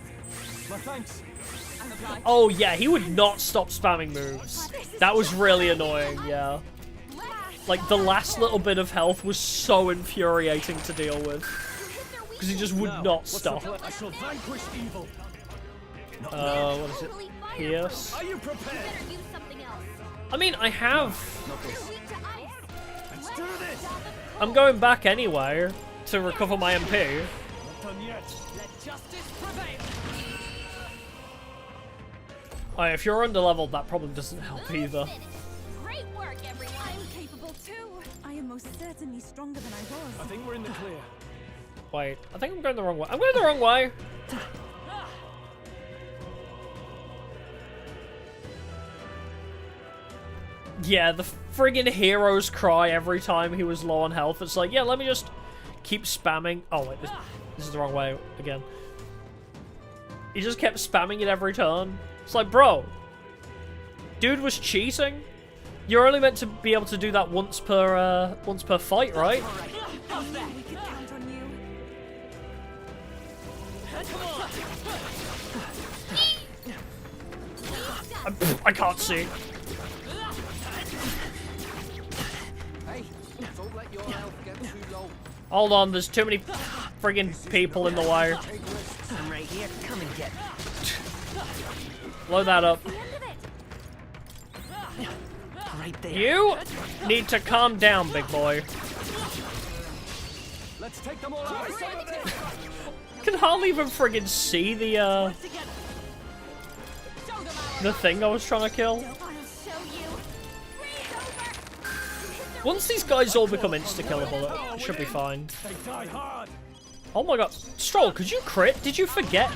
My thanks. Oh, yeah, he would not stop spamming moves. That was really annoying, yeah. Like, the last little bit of health was so infuriating to deal with. Because he just would not stop. I shall vanquish evil. What is it? Pierce? Are you prepared? I mean, I have. Let's do this. I'm going back anyway to recover my MP. Not done yet. Let justice prevail. Oh, if you're underleveled, that probably doesn't help either. Great work, everyone. I'm capable too. I am most certainly stronger than I I was. think we're in the clear. Wait, I think I'm going the wrong way. I'm going the wrong way. Yeah, the friggin' hero's cry every time he was low on health. It's like, yeah, let me just keep spamming. Oh, wait, this is the wrong way again. He just kept spamming it every turn. It's like, bro, dude was cheating. You're only meant to be able to do that once per fight, right? I knew we could count on you. I can't see. Hey, don't let your health get too low. Hold on, there's too many friggin' people in the way. I'm right here. Come and get me. Load that up. Right there. You need to calm down, big boy. Let's take them all out. I can hardly even friggin' see the thing I was trying to kill. Once these guys all become insta-killable, it should be fine. They die hard. Oh my god. Stroll, could you crit? Did you forget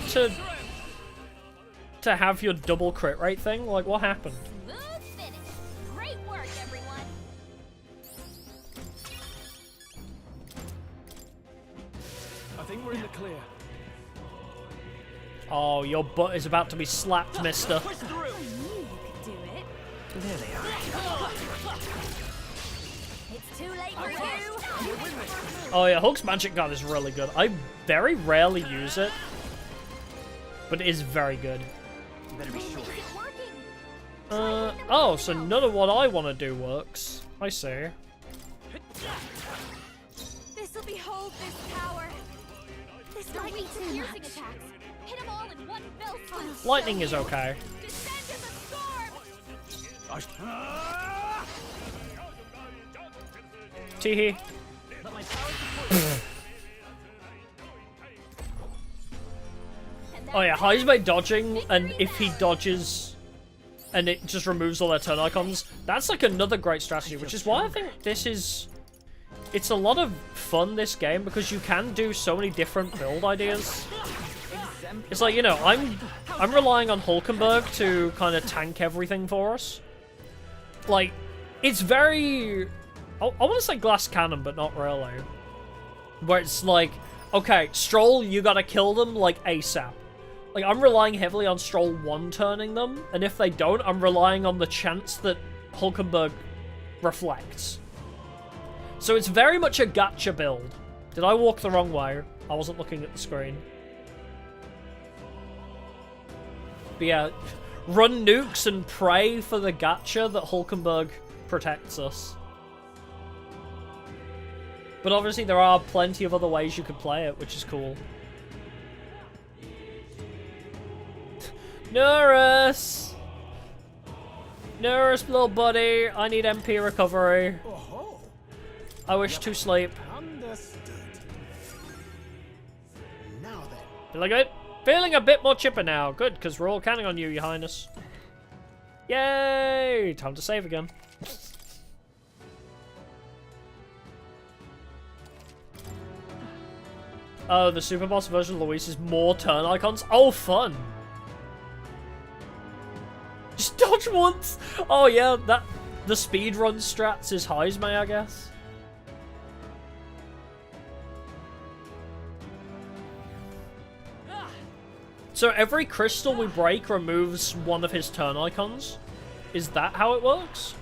to have your double crit rate thing? Like, what happened? Smooth finish. Great work, everyone. I think we're in the clear. Oh, your butt is about to be slapped, mister. Push through. I knew you could do it. There they are. It's too late for you. Oh yeah, Hulk's magic gun is really good. I very rarely use it, but it is very good. You better be sure. Is it working? Oh, so none of what I want to do works. I see. This'll behold this power. This might be too much. Attacks. Hit them all in one fell swoop. Lightning is okay. Descend as a storm. Teehee. Oh yeah, Hai's by dodging, and if he dodges and it just removes all their turn icons, that's like another great strategy, which is why I think this is... It's a lot of fun, this game, because you can do so many different build ideas. It's like, you know, I'm relying on Hulkenberg to kind of tank everything for us. Like, it's very... I want to say glass cannon, but not really. Where it's like, okay, Stroll, you gotta kill them, like, ASAP. Like, I'm relying heavily on Stroll one-turning them, and if they don't, I'm relying on the chance that Hulkenberg reflects. So it's very much a gacha build. Did I walk the wrong way? I wasn't looking at the screen. But yeah, run nukes and pray for the gacha that Hulkenberg protects us. But obviously there are plenty of other ways you could play it, which is cool. Nurse! Nurse, little buddy, I need MP recovery. I wish to sleep. Understood. Now then. Feeling good? Feeling a bit more chipper now. Good, because we're all counting on you, Your Highness. Yay! Time to save again. Oh, the Super Boss version of Luis is more turn icons? Oh, fun! Just dodge once! Oh yeah, that the speedrun strats is Heisme, I guess. So every crystal we break removes one of his turn icons? Is that how it works?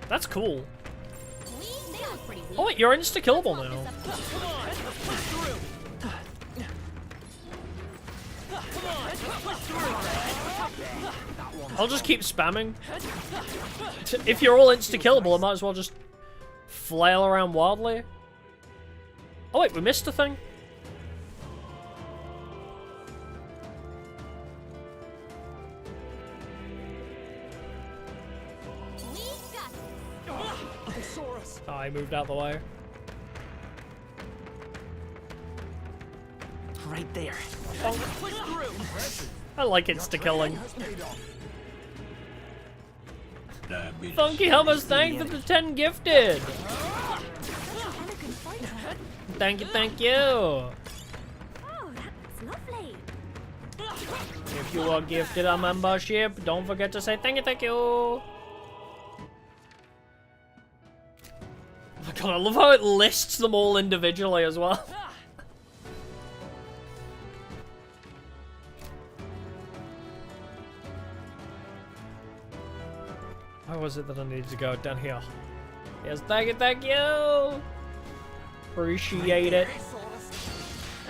That's cool. Oh wait, you're insta-killable now. I'll just keep spamming. If you're all insta-killable, I might as well just flail around wildly. Oh wait, we missed a thing. Oh, I moved out the way. Right there. I like insta-killing. Funky Hummus, thank you for the 10 gifted! Thank you, thank you! Oh, that's lovely. If you are gifted a membership, don't forget to say thank you, thank you! Oh my god, I love how it lists them all individually as well. Where was it that I needed to go? Down here. Yes, thank you, thank you! Appreciate it.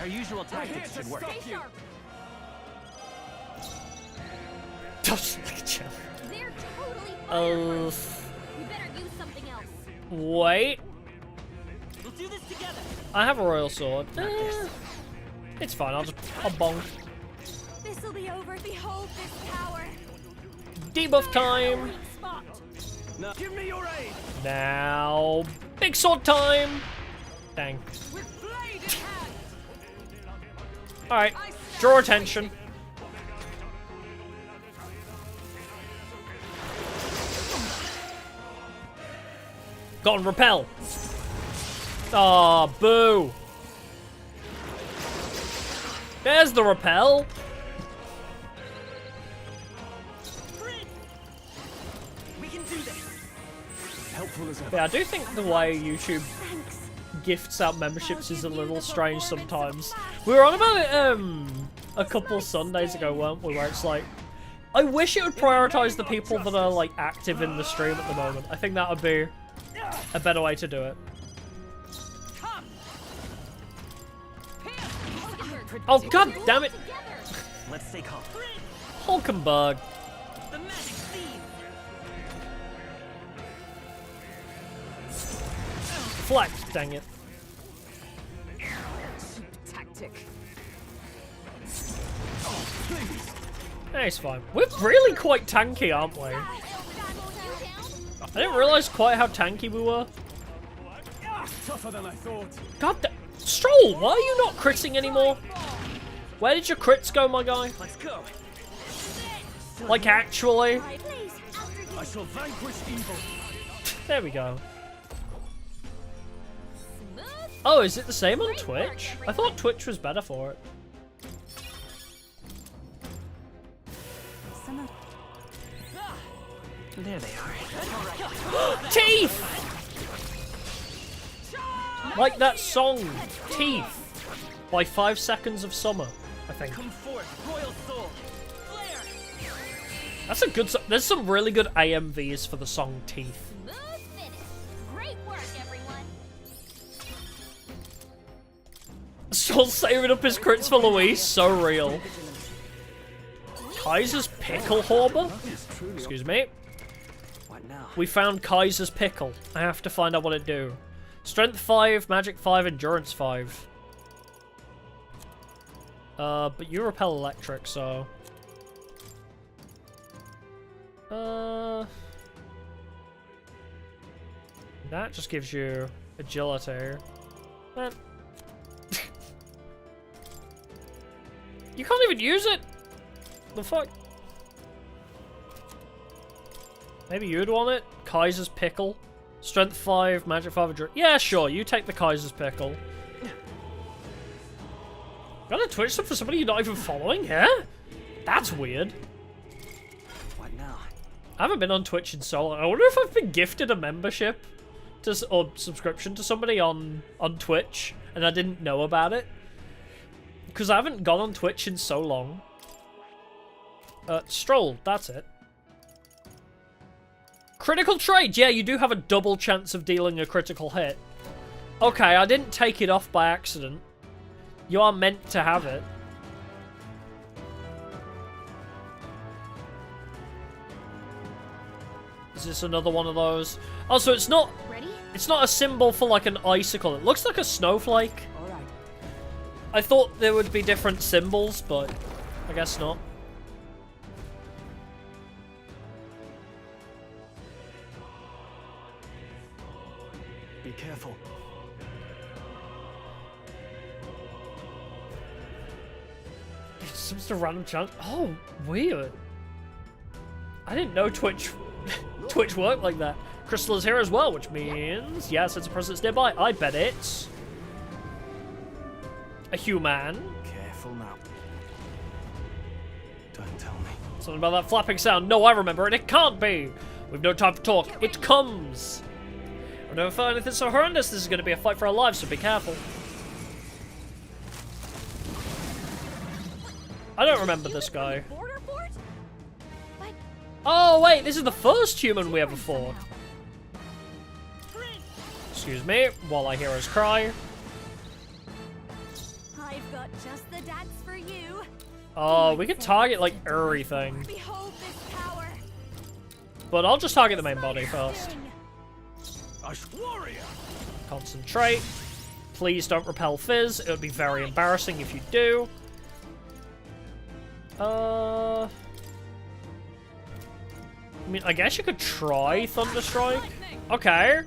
Our usual tactics should work. Just look at you. They're totally Oh. We better use something else. Wait. We'll do this together. I have a royal sword. It's fine, I'll bonk. This'll be over. Behold this power. Debuff time! Now, give me your aid. Now, big sword time! Dang. Alright, draw attention. Go on, repel! Aw, boo! There's the repel! Yeah, I do think the way YouTube gifts out memberships is a little strange sometimes. We were on about it a couple Sundays ago, weren't we? Where it's like, I wish it would prioritize the people that are like active in the stream at the moment. I think that would be a better way to do it. Oh god damn it! Let's stay calm. Hulkenberg. The magic seed. Flex, dang it. Tactic. Hey, it's fine. We're really quite tanky, aren't we? I didn't realize quite how tanky we were. Tougher than I thought. God damn. Stroll, why are you not critting anymore? Where did your crits go, my guy? Let's go. Like, actually? I shall vanquish evil. There we go. Oh, is it the same on Twitch? I thought Twitch was better for it. There they are. Teeth! Like that song, Teeth, by 5 Seconds of Summer, I think. Come forth, royal soul. Flare. That's a good song. There's some really good AMVs for the song Teeth. Smooth finish. Great work, everyone. Still saving up his crits for Luis, so real. Kaiser's Pickle Harbor? Excuse me. What now? We found Kaiser's Pickle. I have to find out what it do. Strength 5, Magic 5, Endurance 5. But you repel electric, so... That just gives you agility. Man. You can't even use it! The fuck? Maybe you'd want it? Kaiser's Pickle. Strength 5, Magic 5, Endurance. Yeah, sure, you take the Kaiser's Pickle. Got a Twitch sub for somebody you're not even following? Yeah? That's weird. What now? I haven't been on Twitch in so long. I wonder if I've been gifted a membership to, or subscription to somebody on Twitch and I didn't know about it. Because I haven't gone on Twitch in so long. Stroll, that's it. Critical trade! Yeah, you do have a double chance of dealing a critical hit. Okay, I didn't take it off by accident. You are meant to have it. Is this another one of those? Oh, so it's not... Ready? It's not a symbol for like an icicle. It looks like a snowflake. All right. I thought there would be different symbols, but I guess not. Be careful. It's just a random chance. Oh, weird. I didn't know Twitch worked like that. Crystal is here as well, which means yes, it's a presence nearby. I bet it's a human. Careful now. Don't tell me. Something about that flapping sound. No, I remember it. It can't be. We've no time for talk. It comes. I've never felt anything so horrendous. This is going to be a fight for our lives, so be careful. I don't remember this guy. Oh, wait, this is the first human we ever fought. Excuse me, while I hear us cry. I've got just the dance for you. Oh, we could target, like, everything. Behold this power. But I'll just target the main body first. Warrior. Concentrate. Please don't repel Fizz. It would be very embarrassing if you do. I mean, I guess you could try Thunderstrike. Okay.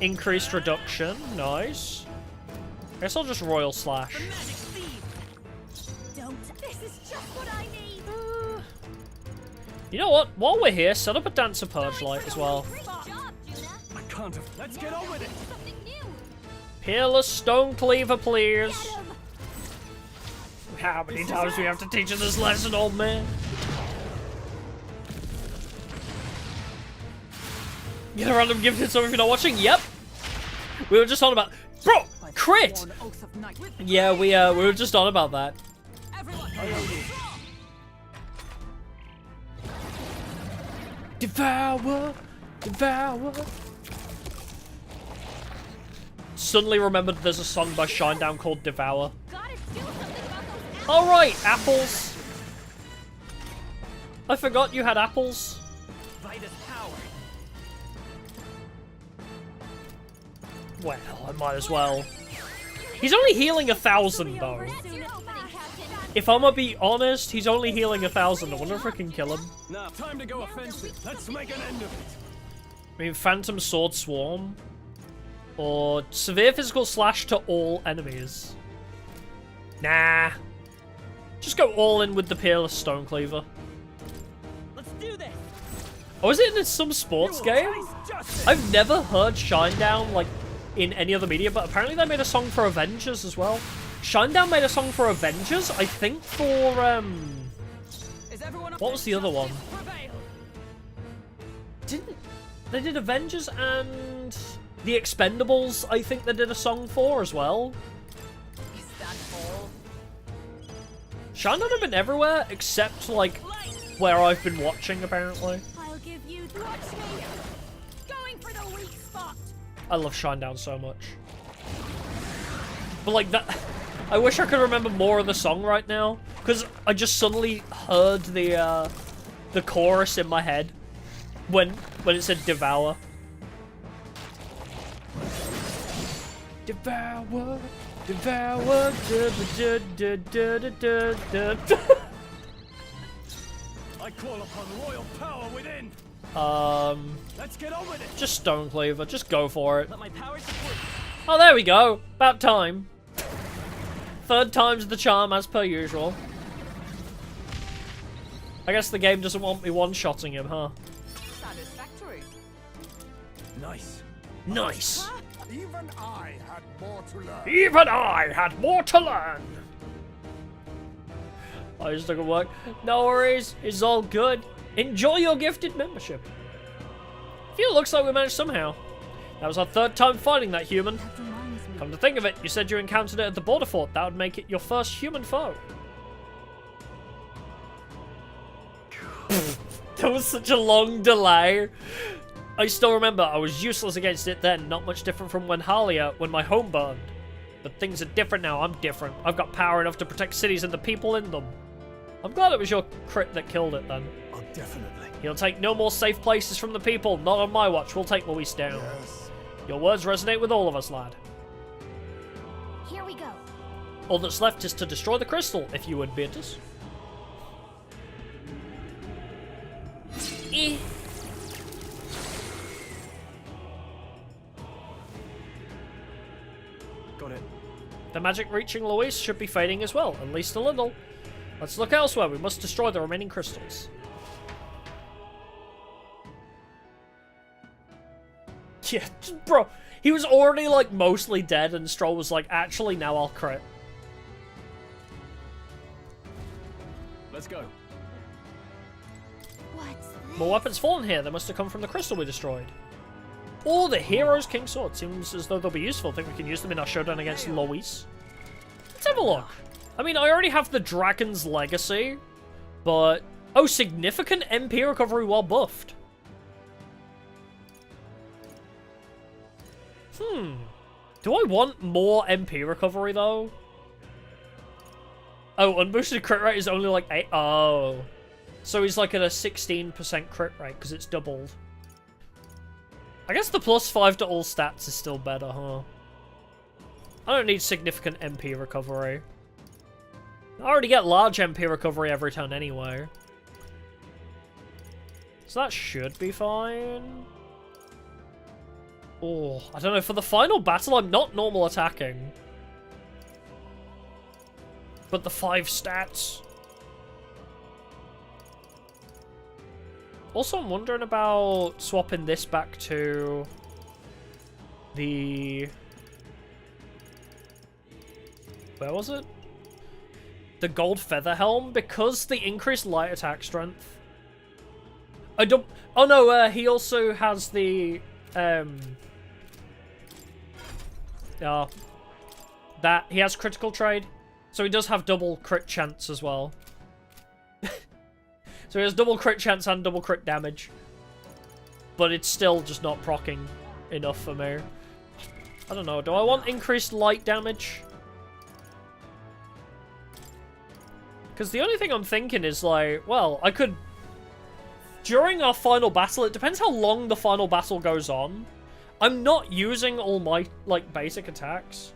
Increased reduction. Nice. I guess I'll just Royal Slash. Don't. This is just what I need. You know what? While we're here, set up a Dancer Purge Light as well. I can't have. Let's get on with it. Peerless Stone Cleaver, please. How many times do we have to teach you this lesson, old man? Get a random gifted sub if you're not watching? Yep. We were just on about... Bro! Crit! Yeah, we were just on about that. Devour! Devour! Suddenly remembered there's a song by Shinedown called Devour. Alright, apples. I forgot you had apples. Vitus power. Well, I might as well. He's only healing 1,000 though. If I'm gonna be honest, he's only healing 1,000. I wonder if I can kill him. Now, time to go offensive. Let's make an end of it. I mean, Phantom Sword Swarm. Or severe physical slash to all enemies. Nah. Just go all in with the Peerless Stone Cleaver. Let's do this. Oh, is it in some sports game? I've never heard Shinedown, like, in any other media, but apparently they made a song for Avengers as well. Shinedown made a song for Avengers, I think for, what was the other one? They did Avengers and the Expendables, I think they did a song for as well. Is that all? Shinedown have been everywhere, except, like, where I've been watching, apparently. I'll give you watch me. Going for the weak spot. I love Shinedown so much. But, like, that... I wish I could remember more of the song right now, because I just suddenly heard the chorus in my head when it said devour. Devour, devour, da da da da da da da. I call upon royal power within. Let's get on with it. Just Stone Cleaver, just go for it. Let my power support. Oh, there we go. About time. Third time's the charm, as per usual. I guess the game doesn't want me one-shotting him, huh? Satisfactory. Nice. Nice. Even I had more to learn. Even I had more to learn. I just took a work. No worries, it's all good. Enjoy your gifted membership. Phew, looks like we managed somehow. That was our third time fighting that human. Come to think of it, you said you encountered it at the border fort. That would make it your first human foe. That was such a long delay. I still remember I was useless against it then, not much different from when my home burned. But things are different now, I'm different. I've got power enough to protect cities and the people in them. I'm glad it was your crit that killed it then. Oh, definitely. You'll take no more safe places from the people, not on my watch. We'll take Luis down. Yes. Your words resonate with all of us, lad. Here we go. All that's left is to destroy the crystal, if you would bid us. Got it. The magic reaching Luis should be fading as well, at least a little. Let's look elsewhere. We must destroy the remaining crystals. Yeah, bro, he was already, like, mostly dead, and Stroll was like, actually, now I'll crit. Let's go. What's this? More weapons fallen here. They must have come from the crystal we destroyed. Oh, the Hero's King Sword. Seems as though they'll be useful. Think we can use them in our showdown against Luis? Let's have a look. I mean, I already have the Dragon's Legacy, but... Oh, significant MP recovery while buffed. Do I want more MP recovery, though? Oh, unboosted crit rate is only like 8. Oh. So he's like at a 16% crit rate, because it's doubled. I guess the +5 to all stats is still better, huh? I don't need significant MP recovery. I already get large MP recovery every turn anyway. So that should be fine. Oh, I don't know. For the final battle, I'm not normal attacking. But the 5 stats. Also, I'm wondering about swapping this back to the... Where was it? The gold feather helm, because the increased light attack strength. I don't... Oh no, he also has the... that he has critical trade, so he does have double crit chance as well. So he has double crit chance and double crit damage, but it's still just not proccing enough for me. I don't know. Do I want increased light damage? Because the only thing I'm thinking is like, well, I could during our final battle, it depends how long the final battle goes on. I'm not using all my, like, basic attacks.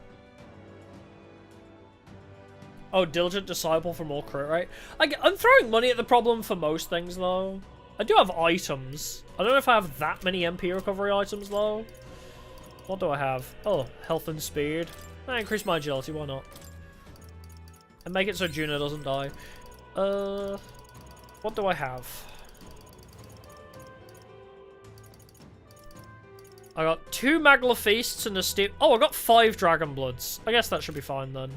Oh, Diligent Disciple for more crit rate. I'm throwing money at the problem for most things, though. I do have items. I don't know if I have that many MP recovery items, though. What do I have? Oh, health and speed. I increase my agility, why not? And make it so Juno doesn't die. What do I have? I got 2 Magla Feasts and a Steep... Oh, I got 5 Dragon Bloods. I guess that should be fine, then.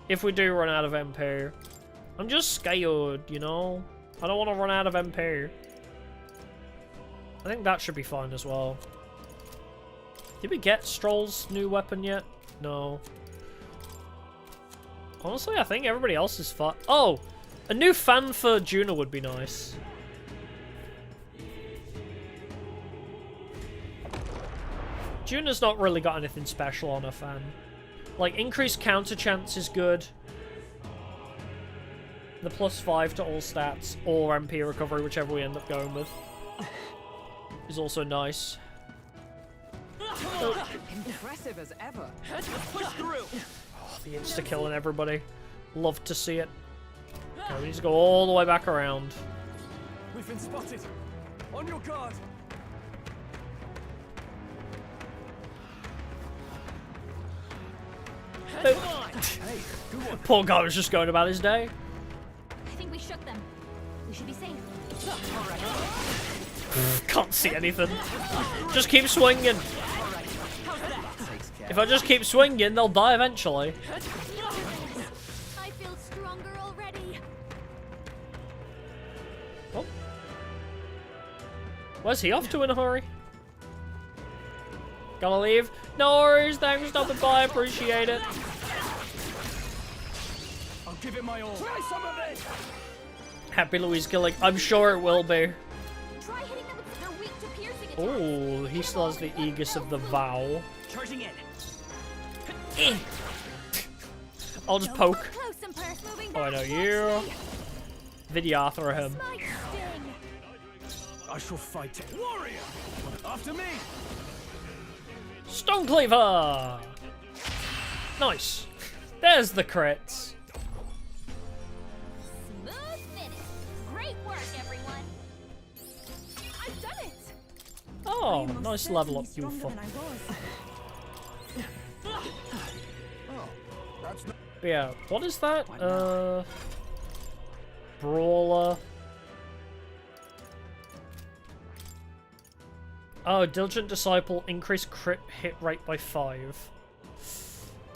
If we do run out of MP. I'm just scared, you know? I don't want to run out of MP. I think that should be fine as well. Did we get Stroll's new weapon yet? No. Honestly, I think everybody else is fine. Oh! A new fan for Juno would be nice. Juno's not really got anything special on her fan. Like, increased counter chance is good. The +5 to all stats, or MP recovery, whichever we end up going with, is also nice. Impressive as ever. Let's push through. Oh, the insta-killing everybody. Love to see it. Okay, we need to go all the way back around. We've been spotted. On your guard. Poor guy was just going about his day. I think we shook them. We should be safe. Can't see anything. Just keep swinging. If I just keep swinging, they'll die eventually. I feel stronger already. Oh. Where's he off to in a hurry? Gotta leave? No worries, thanks for stopping by, appreciate it. I'll give it my all. Try some of it. Happy Louise killing. I'm sure it will be. Try hitting them with their weak to piercing attacks. Oh, he still has the Aegis of the Vow. Charging in. I'll just poke. Close and purse moving Oh, I know back you. towards me. Vidyatra him. Might sting. I shall fight it. Warrior! After me! Stonecleaver! Nice. There's the crits. Smooth finish. Great work, everyone. I've done it. Oh, nice level up, you fuck. But yeah, what is that? Brawler. Oh, Diligent Disciple, increase crit hit rate by 5.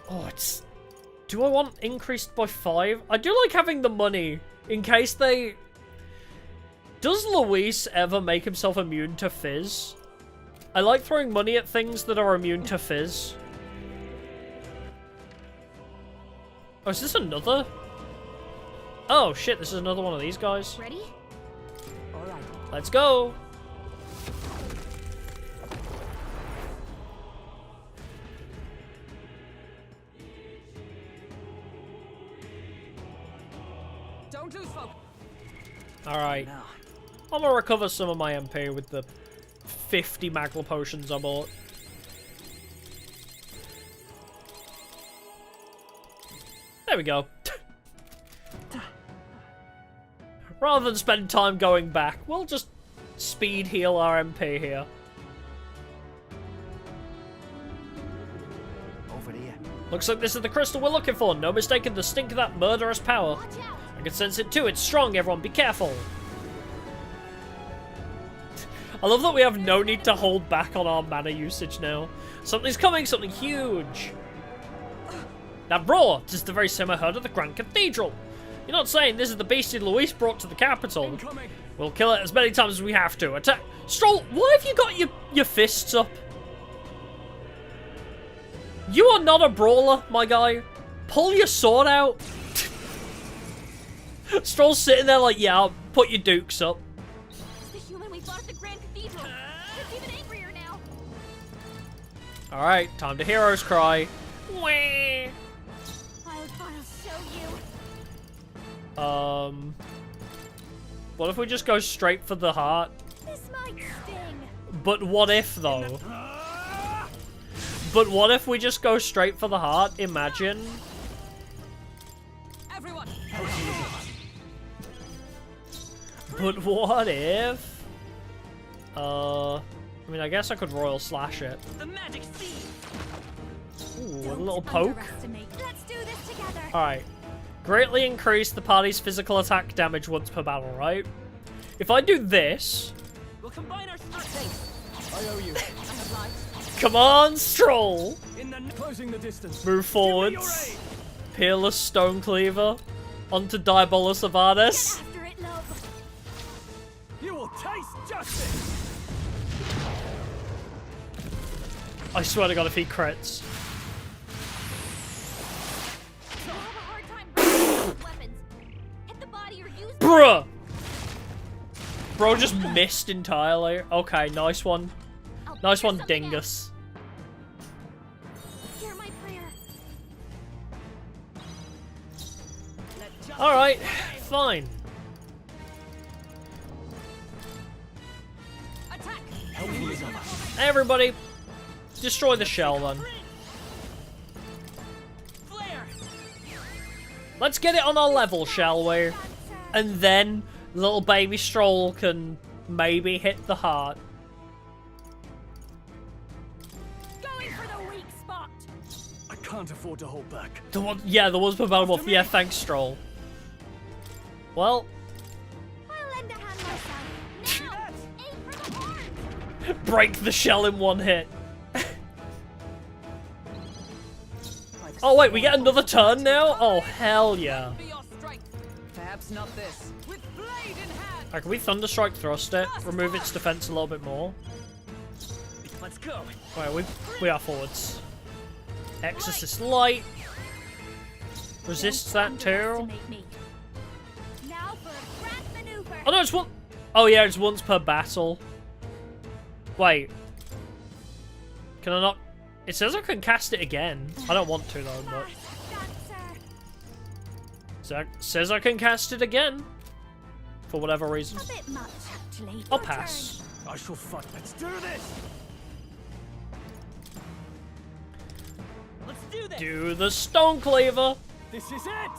Oh, it's... Do I want increased by 5? I do like having the money, in case they... Does Luis ever make himself immune to Fizz? I like throwing money at things that are immune to Fizz. Oh, is this another? Oh, shit, this is another one of these guys. Ready? All right. Let's go! Don't lose focus. Alright. I'm gonna recover some of my MP with the 50 Magla potions I bought. There we go. Rather than spend time going back, we'll just speed heal our MP here. Over here. Looks like this is the crystal we're looking for. No mistaking the stink of that murderous power. Watch out. I can sense it too. It's strong, everyone. Be careful. I love that we have no need to hold back on our mana usage now. Something's coming, something huge. That roar! It is the very same I heard at the Grand Cathedral. You're not saying this is the beastie Luis brought to the capital. Incoming. We'll kill it as many times as we have to. Attack! Stroll, why have you got your fists up? You are not a brawler, my guy. Pull your sword out. Stroll's sitting there like, yeah, I'll put your dukes up. It's the human we fought at the Grand Cathedral. It's even angrier now. Alright, time to heroes cry. Wah. I'll show you. What if we just go straight for the heart? This might sting. But what if, though? But what if we just go straight for the heart? Imagine. Everyone. But what if? I mean, I guess I could Royal Slash it. The magic seed. Ooh, a little poke. Let's do this together. Alright. Greatly increase the party's physical attack damage once per battle, right? If I do this... We'll combine our strengths. I owe you. Come on, Stroll! Closing the distance. Move forwards. Peerless Stone Cleaver. Onto Diabolic Avardis. After it, love. You will taste justice. I swear to God, if he crits. You have a hard time breaking with weapons. Hit the body or use Bruh! Bro just missed entirely. Okay, nice one. Nice one, Dingus. Hear my prayer. Alright, fine. Attack. Everybody, destroy the shell then. Flare. Let's get it on our level, shall we? And then little baby Stroll can maybe hit the heart. Going for the weak spot. I can't afford to hold back. The one, yeah, the one's per battle buff. Yeah, thanks, Stroll. Well, I'll lend a hand myself. Now, aim for the heart. break the shell in one hit. Oh wait, we get another turn now? Oh hell yeah. Be your strength. Perhaps not this. With blade in hand. Alright, can we Thunderstrike thrust it? Remove its defense a little bit more. Let's go. Alright, we are forwards. Exorcist Light. Resists that too. Underestimate me. Now for a grand maneuver. Oh no, it's one. Oh yeah, it's once per battle. Wait. Can I not? It says I can cast it again. I don't want to though, but. So, says I can cast it again. For whatever reason. A bit much, actually. I'll Your pass. I shall fight. Let's do this. Let's do this. Do the Stone Cleaver. This is it.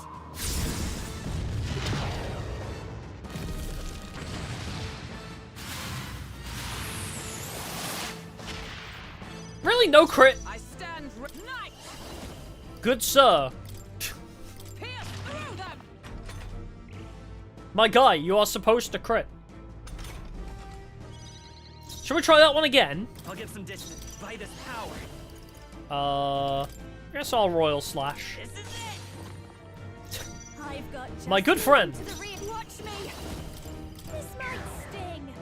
Really, no crit. I stand knight. Good sir. Pierce through them. My guy, you are supposed to crit. Should we try that one again? I'll get some distance by this power. I guess I'll Royal Slash. This is it. I've got My good justice friend. to the rear. Watch me. This might sting.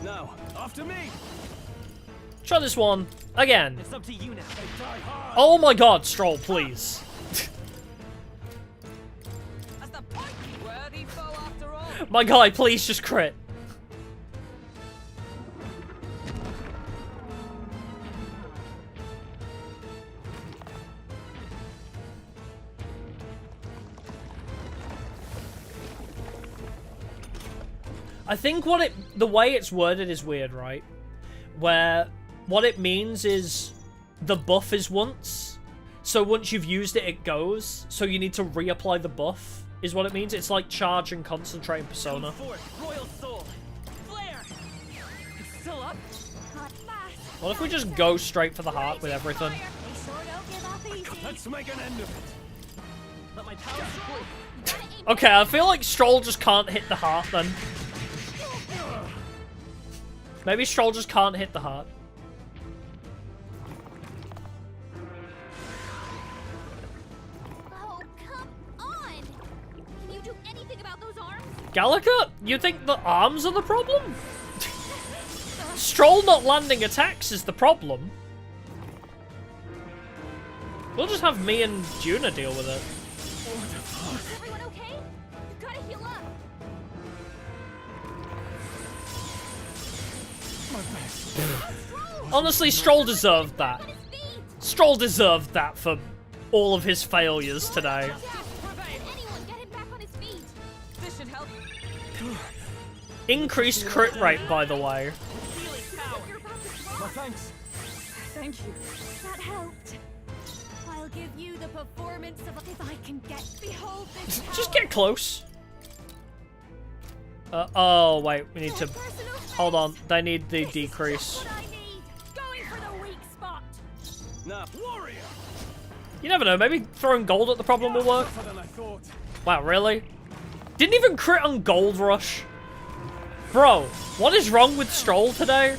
Now, after me. Try this one again. It's up to you now. Oh my God, Stroll, please. As the point worthy foe after all. My guy, please just crit. I think the way it's worded is weird, right? Where what it means is the buff is once, so once you've used it, it goes. So you need to reapply the buff, is what it means. It's like charge and concentrate in Persona. Royal Soul. Flare. It's still up. Not fast. What if we just go straight for the heart with everything? They sure don't give up easy. Let's make an end of it. Let my power support. You gotta aim Okay, I feel like Stroll just can't hit the heart then. Maybe Stroll just can't hit the heart. Oh, come on! Can you do anything about those arms? Gallica, you think the arms are the problem? Stroll not landing attacks is the problem. We'll just have me and Juna deal with it. Is everyone okay? You gotta heal up. Honestly, Stroll deserved that. Stroll deserved that for all of his failures today. Can anyone get him back on his feet? This should help. Increased crit rate, by the way. My thanks. Thank you. That helped. I'll give you the performance of if I can behold this. Just get close. Oh, wait, we need to... Hold on, they need the decrease. What I need. Going for the weak spot. Nah, warrior. You never know, maybe throwing gold at the problem will work. Tougher than I thought. Wow, really? Didn't even crit on Gold Rush. Bro, what is wrong with Stroll today?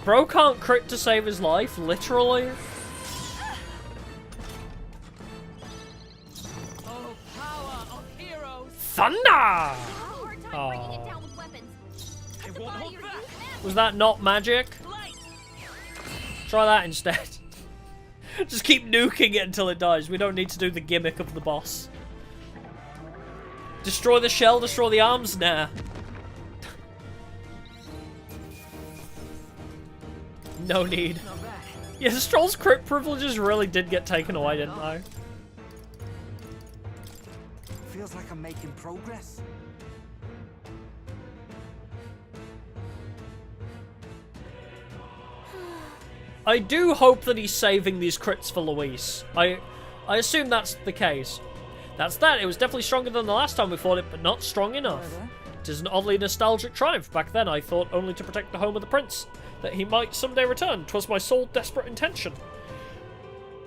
Bro can't crit to save his life, literally. Oh, power of heroes. Thunder! Bringing it down with weapons. It won't hold back. Was that not magic? Try that instead. Just keep nuking it until it dies. We don't need to do the gimmick of the boss. Destroy the shell, destroy the arms? Nah. No need. Yeah, Stroll's crit privileges really did get taken away, didn't they? Feels like I'm making progress. I do hope that he's saving these crits for Luis. I assume that's the case. That's that. It was definitely stronger than the last time we fought it, but not strong enough. It is an oddly nostalgic triumph. Back then, I thought only to protect the home of the prince, that he might someday return. 'Twas my sole desperate intention.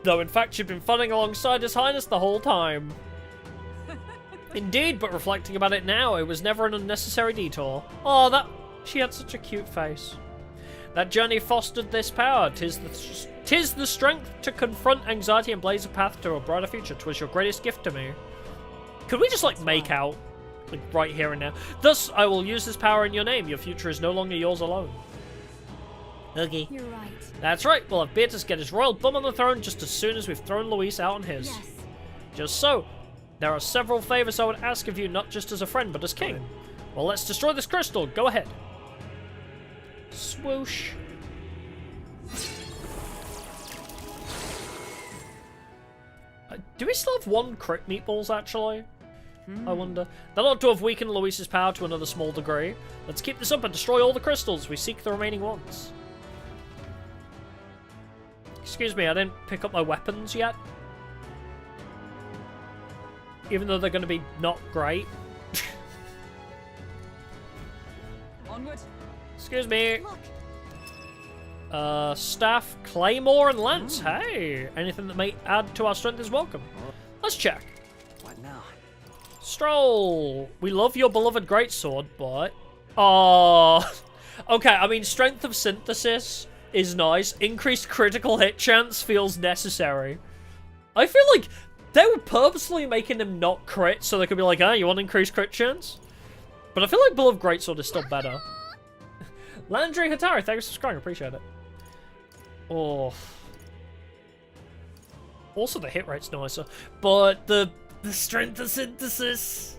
Though, in fact, you've been fighting alongside His Highness the whole time. Indeed, but reflecting about it now, it was never an unnecessary detour. Oh, that... She had such a cute face. That journey fostered this power. Tis the strength to confront anxiety and blaze a path to a brighter future. 'Twas your greatest gift to me. Could we just, like, make out? Like, right here and now. Thus, I will use this power in your name. Your future is no longer yours alone. Okay. You're right. That's right. We'll have Beatrice get his royal bum on the throne just as soon as we've thrown Luis out on his. Yes. Just so. There are several favors I would ask of you, not just as a friend, but as king. Well, let's destroy this crystal. Go ahead. Swoosh. Do we still have one crit meatballs, actually? I wonder. That ought to have weakened Luis's power to another small degree. Let's keep this up and destroy all the crystals. We seek the remaining ones. Excuse me, I didn't pick up my weapons yet. Even though they're going to be not great. Onward. Excuse me. Staff, claymore, and lance. Hey, anything that may add to our strength is welcome. Let's check. What now? Stroll. We love your beloved greatsword, but... Oh. Okay, I mean, strength of synthesis is nice. Increased critical hit chance feels necessary. I feel like they were purposely making him not crit so they could be like, ah, you want increased crit chance? But I feel like beloved greatsword is still better. Landry Hatari, thanks for subscribing, appreciate it. Oh. Also, the hit rate's nicer, but the strength of synthesis.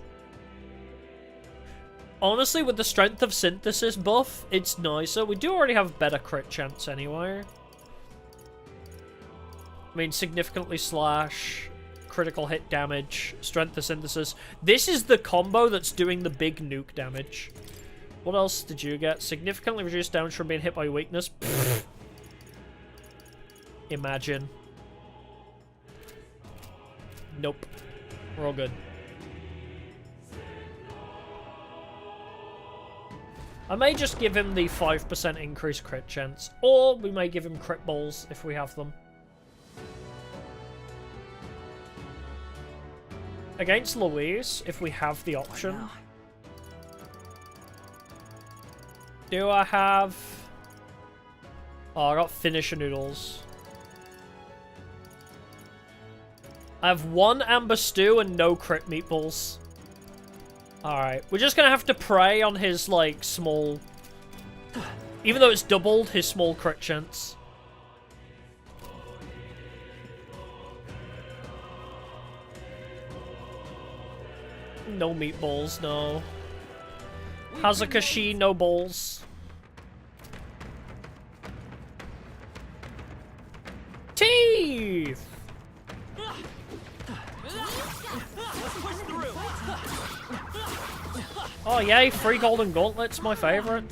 Honestly, with the strength of synthesis buff, it's nicer. We do already have better crit chance anyway. I mean, significantly slash, critical hit damage, strength of synthesis. This is the combo that's doing the big nuke damage. What else did you get? Significantly reduced damage from being hit by weakness. Pfft. Imagine. Nope. We're all good. I may just give him the 5% increased crit chance, or we may give him crit balls if we have them. Against Luis, if we have the option. Do I have... Oh, I got finisher noodles. I have one amber stew and no crit meatballs. Alright, we're just gonna have to pray on his, like, small... Even though it's doubled, his small crit chance. No meatballs, no. Hazakashi, no balls. Teeth! Oh yay, free golden gauntlets, my favorite.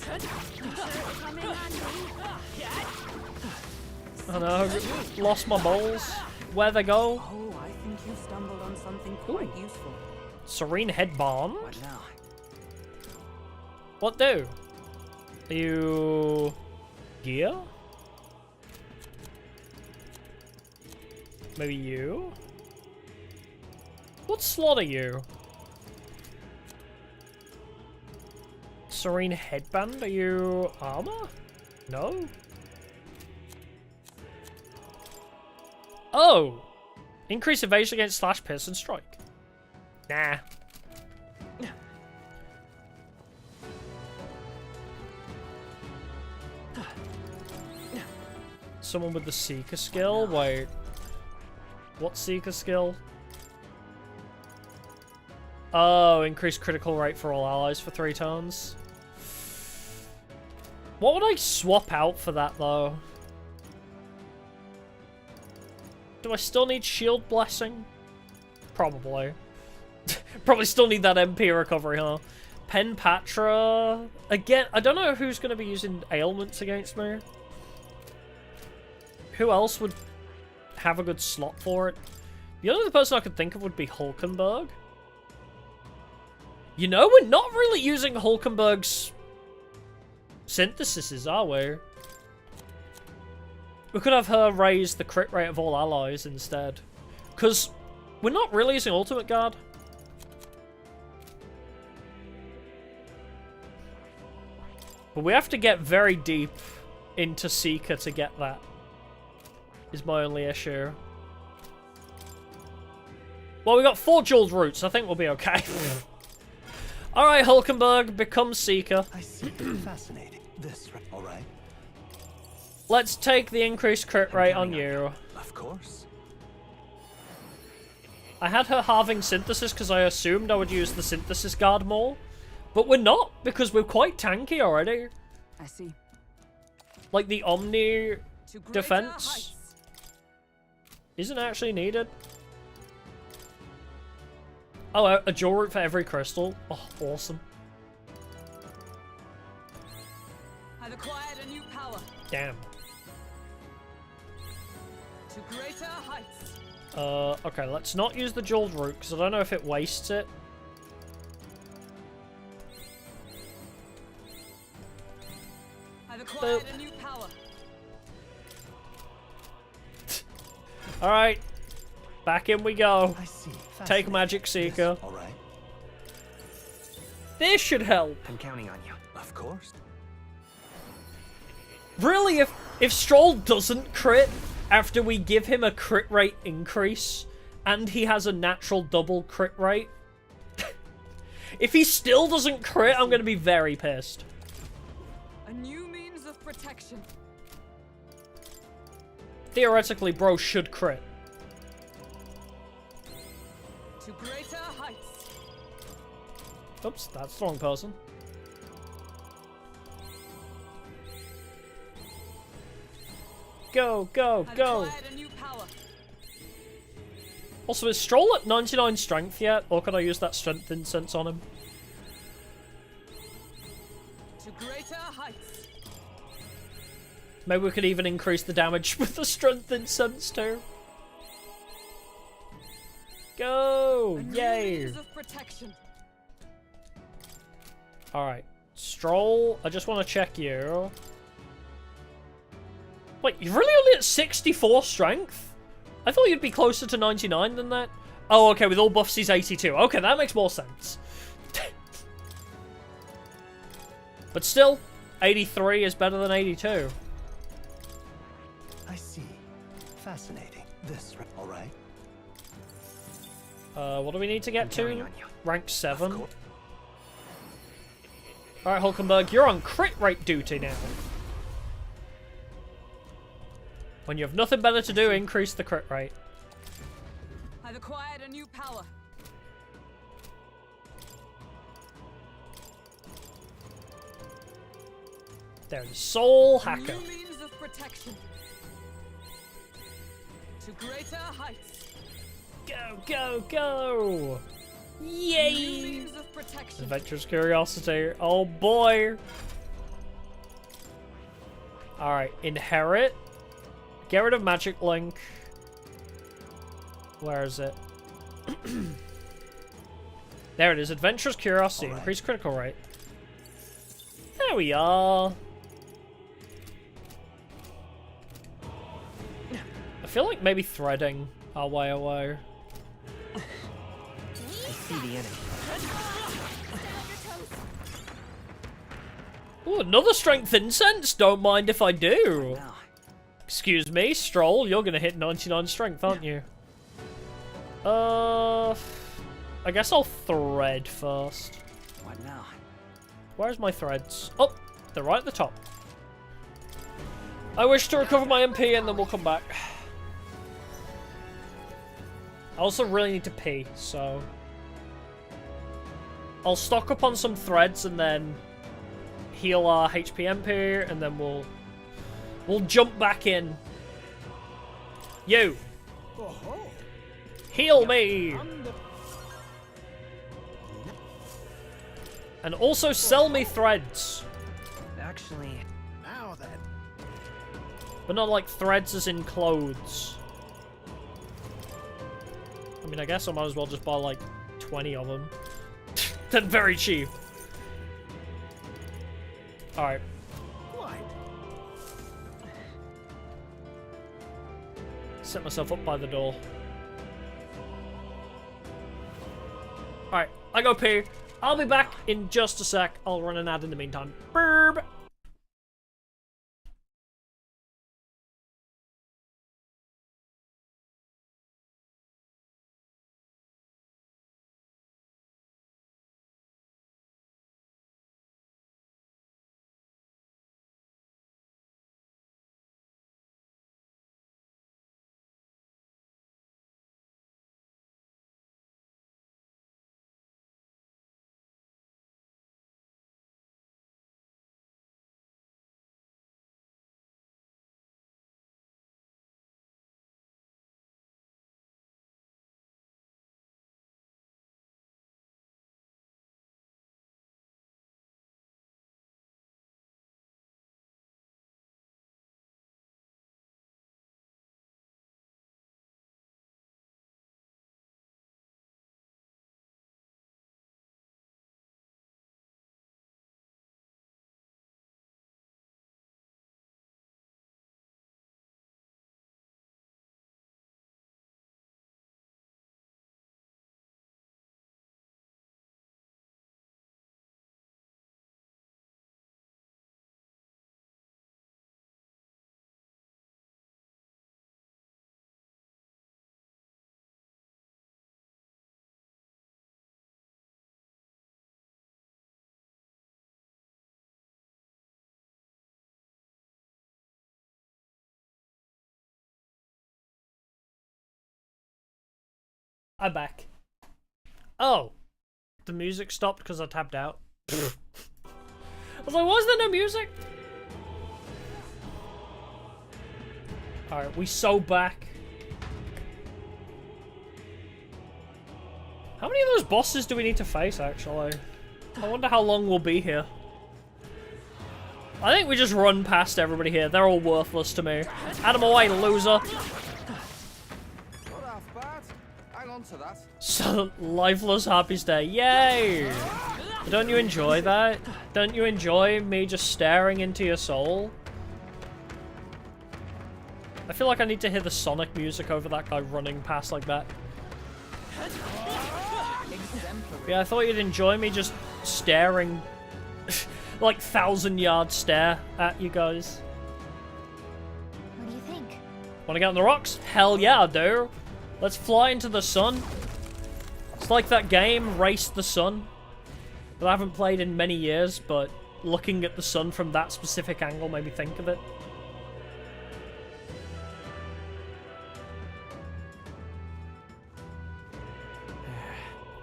I know, lost my balls. Where they go? Oh, I think you stumbled on something quite useful. Serene headband. What now? What do? Are you gear? Maybe you? What slot are you? Serene headband? Are you armor? No? Oh! Increase evasion against slash, pierce, and strike. Nah. Someone with the Seeker skill? Wait. What Seeker skill? Oh, increase critical rate for all allies for 3 turns. What would I swap out for that, though? Do I still need Shield Blessing? Probably. Probably still need that MP recovery, huh? Pen Patra. Again, I don't know who's going to be using ailments against me. Who else would have a good slot for it? The only other person I could think of would be Hulkenberg. You know, we're not really using Hulkenberg's syntheses, are we? We could have her raise the crit rate of all allies instead. Because we're not really using Ultimate Guard. But we have to get very deep into Seeker to get that. Is my only issue. Well, we got 4 jeweled roots. I think we'll be okay. Alright, Hulkenberg, become Seeker. I see. Fascinating. This, alright. Let's take the increased crit rate on you. Of course. I had her halving synthesis because I assumed I would use the synthesis guard more. But we're not, because we're quite tanky already. I see. Like, the Omni defense isn't actually needed. Oh, a jewel root for every crystal. Oh, awesome. I've acquired a new power. Damn. To greater heights. Okay, let's not use the jeweled root, because I don't know if it wastes it. I've acquired a new power. Alright. Back in we go. I see. Take Magic Seeker. All right. This should help. I'm counting on you. Of course. Really, if Stroll doesn't crit after we give him a crit rate increase, and he has a natural double crit rate, if he still doesn't crit, I'm going to be very pissed. A new means of protection. Theoretically, bro should crit. To greater heights. Oops, that's the wrong person. Go, go, go! Also, is Stroll at 99 strength yet? Or could I use that strength incense on him? To greater heights. Maybe we could even increase the damage with the strength incense too. Go! Yay! Alright. Stroll, I just want to check you. Wait, you're really only at 64 strength? I thought you'd be closer to 99 than that. Oh, okay, with all buffs he's 82. Okay, that makes more sense. But still, 83 is better than 82. I see. Fascinating. This, all right. What do we need to get to? Rank 7. Alright, Hulkenberg, you're on crit rate duty now. When you have nothing better to do, increase the crit rate. I've acquired a new power. There's Soul Hacker. New means of protection. To greater heights. Go, go, go! Yay! New means of protection. Adventurous curiosity. Oh boy. Alright, inherit. Get rid of magic link. Where is it? There it is. Adventurous curiosity. Right. Increase critical rate. There we are. I feel like maybe threading our way away. I see the enemy. Ooh, another strength incense. Don't mind if I do. Excuse me, Stroll. You're gonna hit 99 strength, aren't you? I guess I'll thread first. What now? Where's my threads? Oh, they're right at the top. I wish to recover my MP and then we'll come back. I also really need to pee, so I'll stock up on some threads and then heal our HP MP, and then we'll jump back in. You! Heal me! And also sell me threads. Actually... Now then. But not like threads as in clothes. I mean, I guess I might as well just buy like 20 of them. They're very cheap. Alright. Set myself up by the door. Alright, I go pee. I'll be back in just a sec. I'll run an ad in the meantime. Burb! I'm back. Oh. The music stopped because I tapped out. I was like, why is there no music? Alright, we so back. How many of those bosses do we need to face, actually? I wonder how long we'll be here. I think we just run past everybody here. They're all worthless to me. Out of my way, loser. To that. So, lifeless happy stay. Yay! Don't you enjoy that? Don't you enjoy me just staring into your soul? I feel like I need to hear the Sonic music over that guy running past like that. Yeah, I thought you'd enjoy me just staring like 1,000-yard stare at you guys. What do you think? Wanna get on the rocks? Hell yeah, I do. Let's fly into the sun. It's like that game, Race the Sun, that I haven't played in many years, but looking at the sun from that specific angle made me think of it.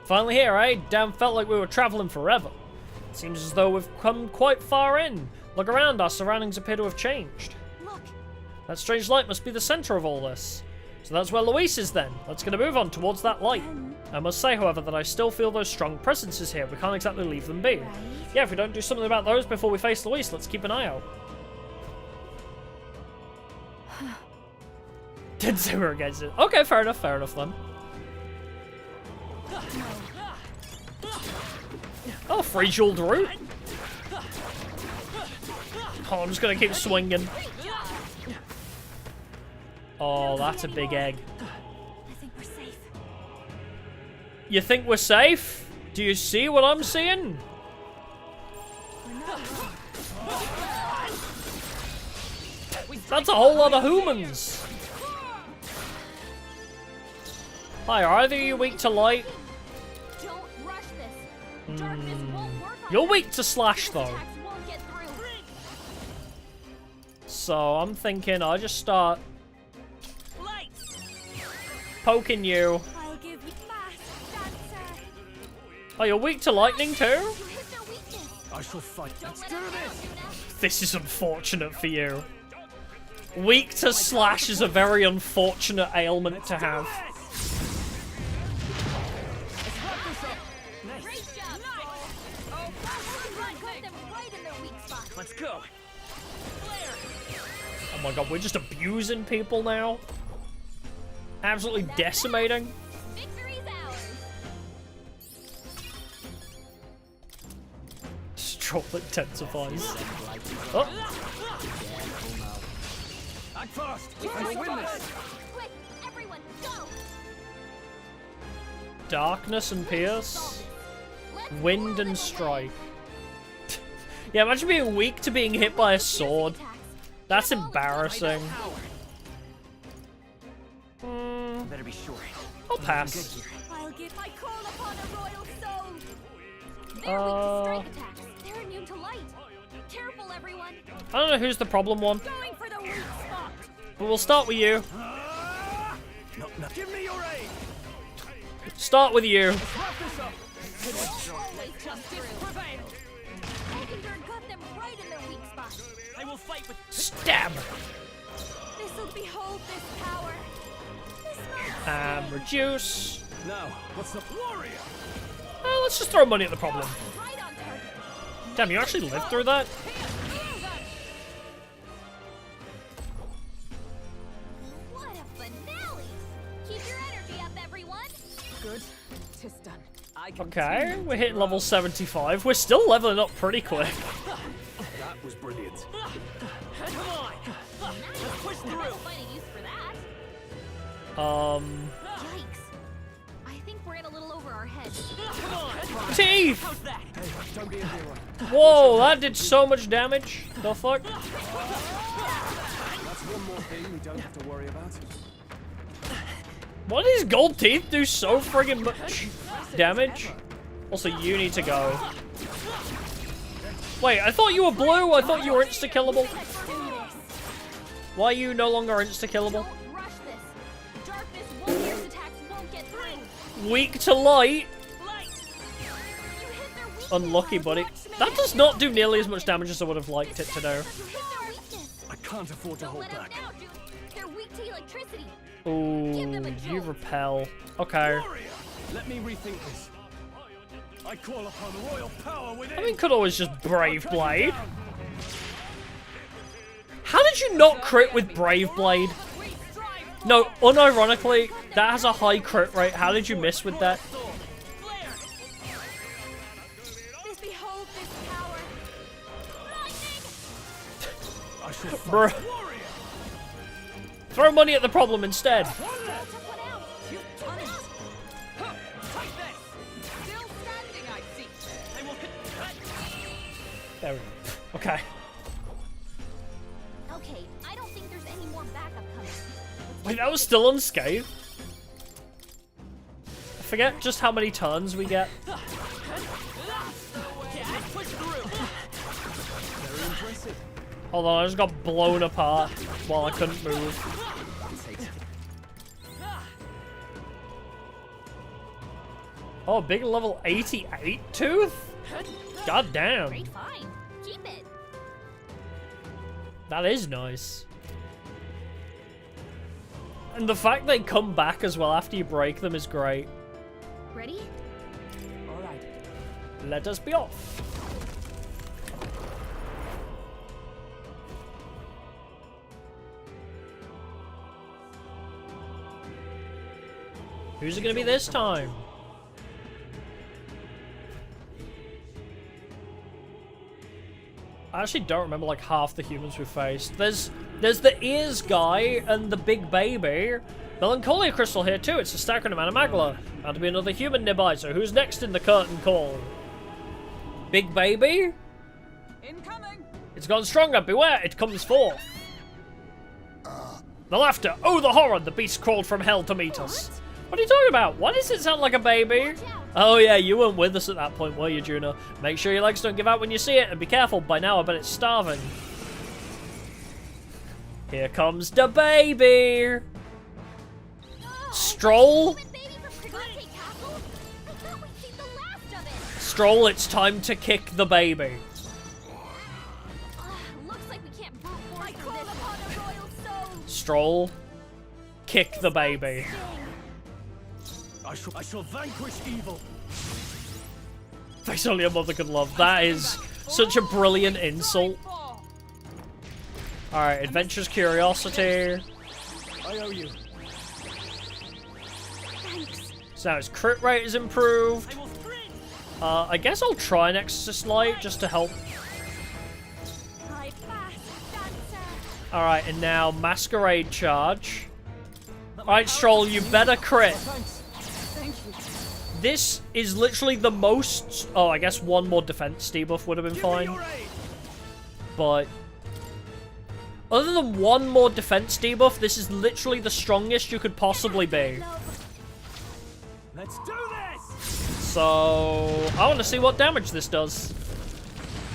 Finally here, eh? Damn, felt like we were traveling forever. It seems as though we've come quite far in. Look around, our surroundings appear to have changed. Look. That strange light must be the center of all this. So that's where Luis is then. Let's gonna move on towards that light. I must say, however, that I still feel those strong presences here. We can't exactly leave them be. Yeah, if we don't do something about those before we face Luis, let's keep an eye out. Didn't say we were against it. Okay, fair enough then. Oh, free jeweled root. Oh, I'm just gonna keep swinging. Oh, that's a big egg. I think we're safe. You think we're safe? Do you see what I'm seeing? That's a whole lot of humans. Hi, are either you weak to light? Don't rush this. Darkness won't work on You're weak to slash, though. attacks won't get through. So I'm thinking I'll just start poking you. I'll give you fast, dancer. Oh, you're weak to lightning too? You hit their weakness. I shall fight. Don't let them have you now. This is unfortunate for you. Weak to slash is a very unfortunate ailment to have. Great job, Soul. Oh, cut them right in their weak spot. Let's go. Oh my god, we're just abusing people now. Absolutely decimating. Victory's ours. Stroll intensifies. Oh, Act fast. I will win this. Quick, everyone, go. darkness and pierce. Let's Wind roll and them strike. Yeah, imagine being weak to being hit by a sword. That's embarrassing. Better be sure. I'll pass. I'll give my call upon a royal soul. They're weak to strike attacks. They're immune to light. Careful, everyone. I don't know who's the problem one, Going for the weak spot. but we'll start with you. No. Give me your aid. Start with you. Always come through. Hulkenberg got them right in their weak spot. I will fight with. Stab. This'll behold this power. Reduce. Now, what's the warrior? Let's just throw money at the problem. Right on target. Damn, you actually lived through that? What a finale! Keep your energy up, everyone. Good. Tis done. I can Okay, we're hitting level 75. We're still leveling up pretty quick. That was brilliant. Come on. Let's push through. Find a use for that. Yikes! I think we're in a little over our heads. Come on. Teeth! How's that? Don't be a hero. Whoa, that did so much damage. The fuck? That's one more thing we don't have to worry about. Why do these gold teeth do so friggin' much damage? Also, you need to go. Wait, I thought you were blue. I thought you were insta-killable. Why are you no longer insta-killable? Don't rush this. Darkness won't pierce attacks won't get through. Weak to light. You hit their weakness. Unlucky, buddy. That does not do nearly as much damage as I would have liked it to do. You hit their weakness. I can't afford to Don't hold let them back. down, June. They're weak to electricity. Ooh, you repel. Okay. Warrior, let me rethink this. I call upon royal power within. I mean, could always just Brave Blade. How did you not crit with Brave Blade? No, unironically, that has a high crit rate. How did you miss with that? This behold this power. I shall Bruh. fight. Warrior. Throw money at the problem instead. Took one out. You've done it. Huh. Take this. Still standing, I see. I will. There we go. Okay. Okay, I don't think there's any more backup coming. Wait, that was still unscathed? I forget just how many turns we get. Yeah, push through. Very impressive. Hold on, I just got blown apart while I couldn't move. Oh, big level 88 tooth? God damn. Great find. Keep it. That is nice. And the fact they come back as well after you break them is great. Ready? Alright. Let us be off. Who's it gonna be this time? I actually don't remember like half the humans we faced. There's the ears guy and the big baby. Melancholia crystal here too. It's a staggering amount of Magla. Bound to be another human nearby. So who's next in the curtain call? Big baby? Incoming! It's gone stronger. Beware, it comes forth. The laughter. Oh, the horror. The beast crawled from hell to meet us. What are you talking about? Why does it sound like a baby? Oh yeah, you weren't with us at that point, were you, Juno? Make sure your legs don't give out when you see it, and be careful. By now, I bet it's starving. Here comes the baby. Stroll. Stroll, it's time to kick the baby. Looks like we can't brute force through this. Stroll, kick the baby. I shall vanquish evil. Face only a mother could love. That is such a brilliant insult. Alright, Adventure's Curiosity. I owe you. So now his crit rate is improved. I guess I'll try an Exorcist Light just to help. Alright, and now Masquerade Charge. Alright, Stroll, you better crit. This is literally the most... Oh, I guess one more defense debuff would have been fine. But... other than one more defense debuff, this is literally the strongest you could possibly be. Let's do this! So... I want to see what damage this does.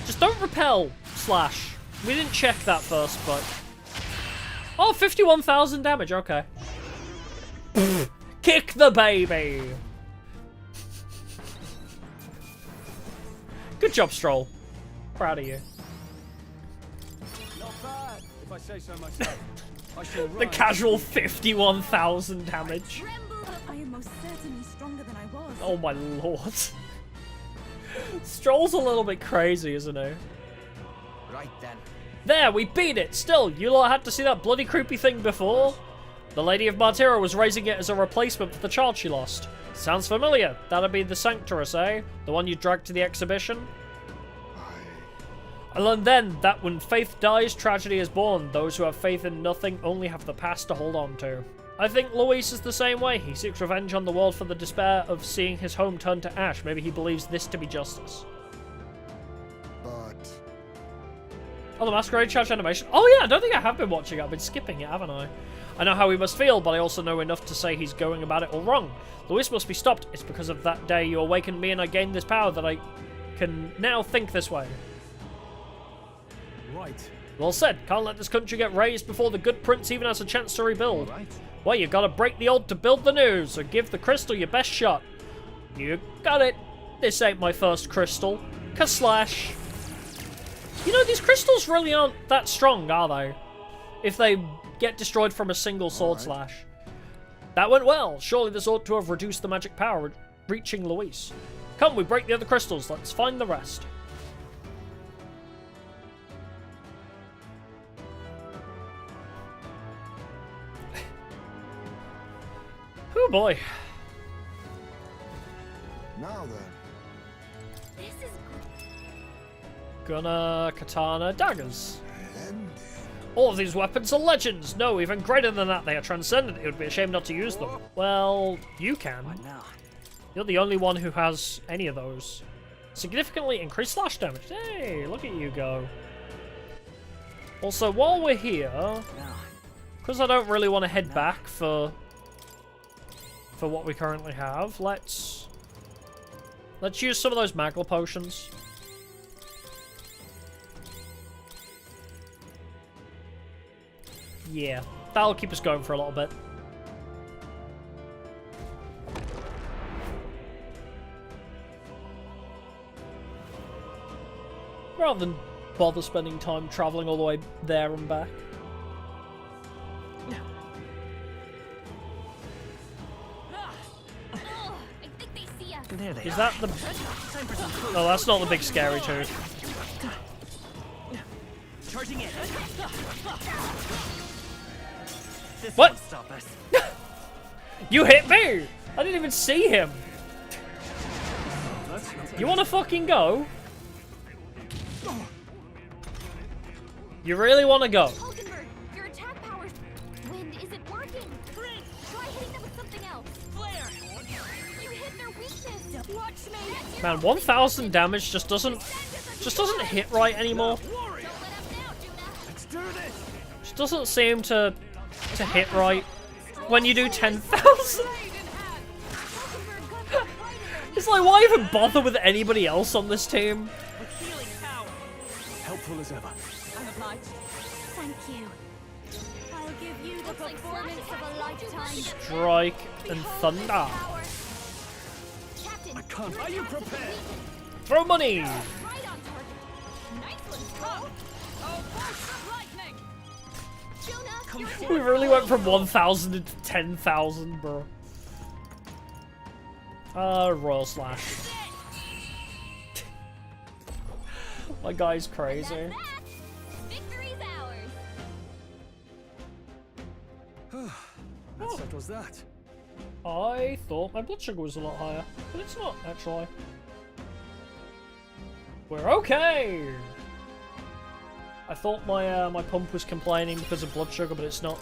Just don't repel, slash. We didn't check that first, but... Oh, 51,000 damage, okay. Kick the baby! Good job, Stroll. Proud of you. Not bad, if I say so myself. I shall The casual 51,000 damage. I am most certainly stronger than I was. Oh my lord. Stroll's a little bit crazy, isn't he? Right then. There, we beat it! Still, you lot had to see that bloody creepy thing before? The Lady of Martyra was raising it as a replacement for the child she lost. Sounds familiar. That'd be the Sanctorus, eh? The one you dragged to the exhibition? I learned then that when faith dies, tragedy is born. Those who have faith in nothing only have the past to hold on to. I think Luis is the same way. He seeks revenge on the world for the despair of seeing his home turned to ash. Maybe he believes this to be justice. But... Oh, the Masquerade Charge animation. Oh yeah, I don't think I have been watching it. I've been skipping it, haven't I? I know how he must feel, but I also know enough to say he's going about it all wrong. Luis must be stopped. It's because of that day you awakened me and I gained this power that I can now think this way. Right. Well said. Can't let this country get raised before the good prince even has a chance to rebuild. Right. Well, you gotta break the old to build the new, so give the crystal your best shot. You got it. This ain't my first crystal. Ka-slash. You know, these crystals really aren't that strong, are they? If they get destroyed from a single sword slash. That went well. Surely this ought to have reduced the magic power reaching Luis. Come, we break the other crystals. Let's find the rest. Oh boy. Now then. This is Gunner, katana, daggers. All of these weapons are legends. No, even greater than that, they are transcendent. It would be a shame not to use them. Well, you can. You're the only one who has any of those. Significantly increased slash damage. Hey, look at you go. Also, while we're here, because I don't really want to head back for what we currently have, let's use some of those Magla potions. Yeah, that'll keep us going for a little bit. Rather than bother spending time traveling all the way there and back. There they Is are. that the... Oh, that's not the big scary tooth. Charging in. This What? won't stop us. You hit me! I didn't even see him. You wanna fucking go? You really wanna go? Hulkenberg, your attack powers. Wind isn't working. Try hitting them with something else. Flare. You hit their weakness. Watch me. Man, 1,000 damage just doesn't hit right anymore. Don't let up now, Juna. Let's do this. Just doesn't seem to hit right when you do 10,000. It's like, why even bother with anybody else on this team? With healing power. Helpful as ever. I'm obliged. Thank you. I'll give you the performance of a lifetime. Strike and thunder. Captain, I can't. your Are you attack is prepared? weak. Throw money. Right on target. Nice one, Tom. Oh, burst of lightning. Juna, your attack We really went from 1,000 to 10,000, bro. Royal Slash. My guy's crazy. That's that. Victory's ours. That settles that. I thought my blood sugar was a lot higher, but it's not, actually. We're okay! I thought my pump was complaining because of blood sugar, but it's not.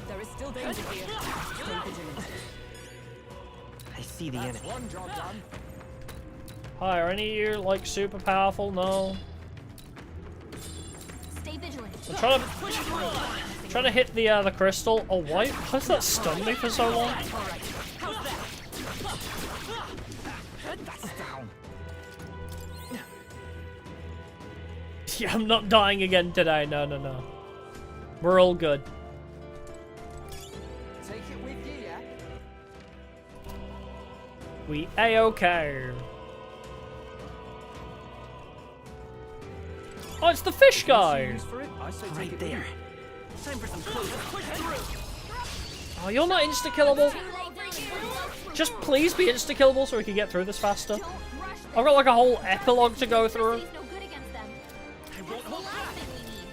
There is still danger here. Stay vigilant. I see the enemy. One job done. Hi, are any of you, like, super powerful? No. Stay vigilant. I'm trying to hit the crystal. Oh, why has that stunned me for so long? That's down. Yeah, I'm not dying again today. No, no, no. We're all good. Take it with you, yeah? We A-okay. Oh, it's the fish guy. For it, I say take Right it there. Time for some close. Push through. Oh, you're not insta-killable. Just please be insta-killable so we can get through this faster. Don't rush them. I've got like a whole epilogue to go through. He's no good against them. I won't That's the hold last back. thing we need.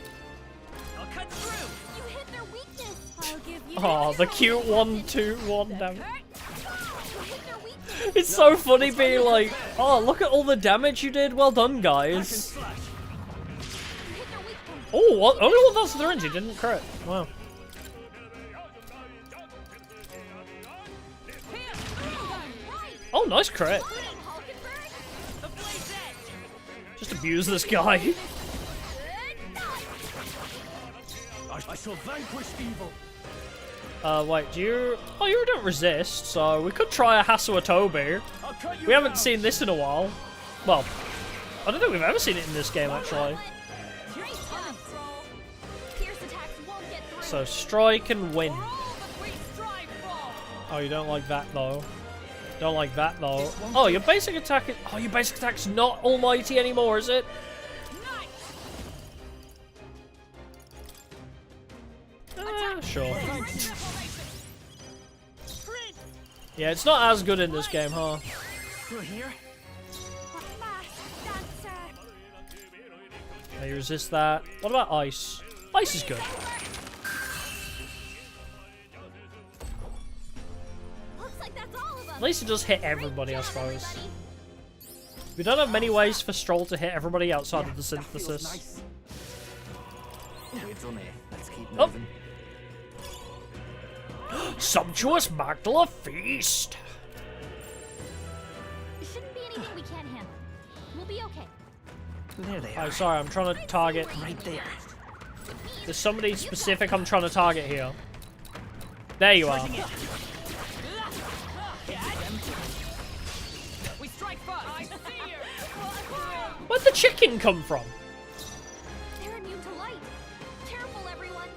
I'll cut through. You hit their weakness. I'll give you. Oh, the cute 1-2-1 damage. You hit their weakness. It's so funny being like, oh, look at all the damage you did. Well done, I can guys. slash. You hit their weak point. Oh, what? Only 1,000 you didn't crit. Wow. Oh, nice crit. Hulkenberg. The blade's edge. Just abuse this guy. I shall vanquish evil. Wait, do you... Oh, you don't resist, so we could try a Hasuatobi. I'll cut you We haven't down. seen this in a while. Well, I don't think we've ever seen it in this game, actually. Great job, Troll. Fierce attacks won't get through. So, strike and win. Roll the great stride fall. Oh, you don't like that, though. Don't like that, though. Oh, your basic attack is... Oh, your basic attack's not almighty anymore, is it? Sure. Yeah, it's not as good in this game, huh? Still here? Now you resist that. What about ice? Ice is good. Looks like that's all of them. At least it does hit everybody, I suppose. We don't have many ways for Stroll to hit everybody outside of the synthesis. Nice. We've done it. Let's keep Oh. moving. Sumptuous Magdala Feast! Shouldn't be anything we can't handle. We'll be okay. There they Oh, are. sorry, I'm trying to target. Right there. There's somebody specific I'm trying to target here. There you are. Charging in. We strike first. I see you. Where'd the chicken come from? They're immune to light. Careful, everyone.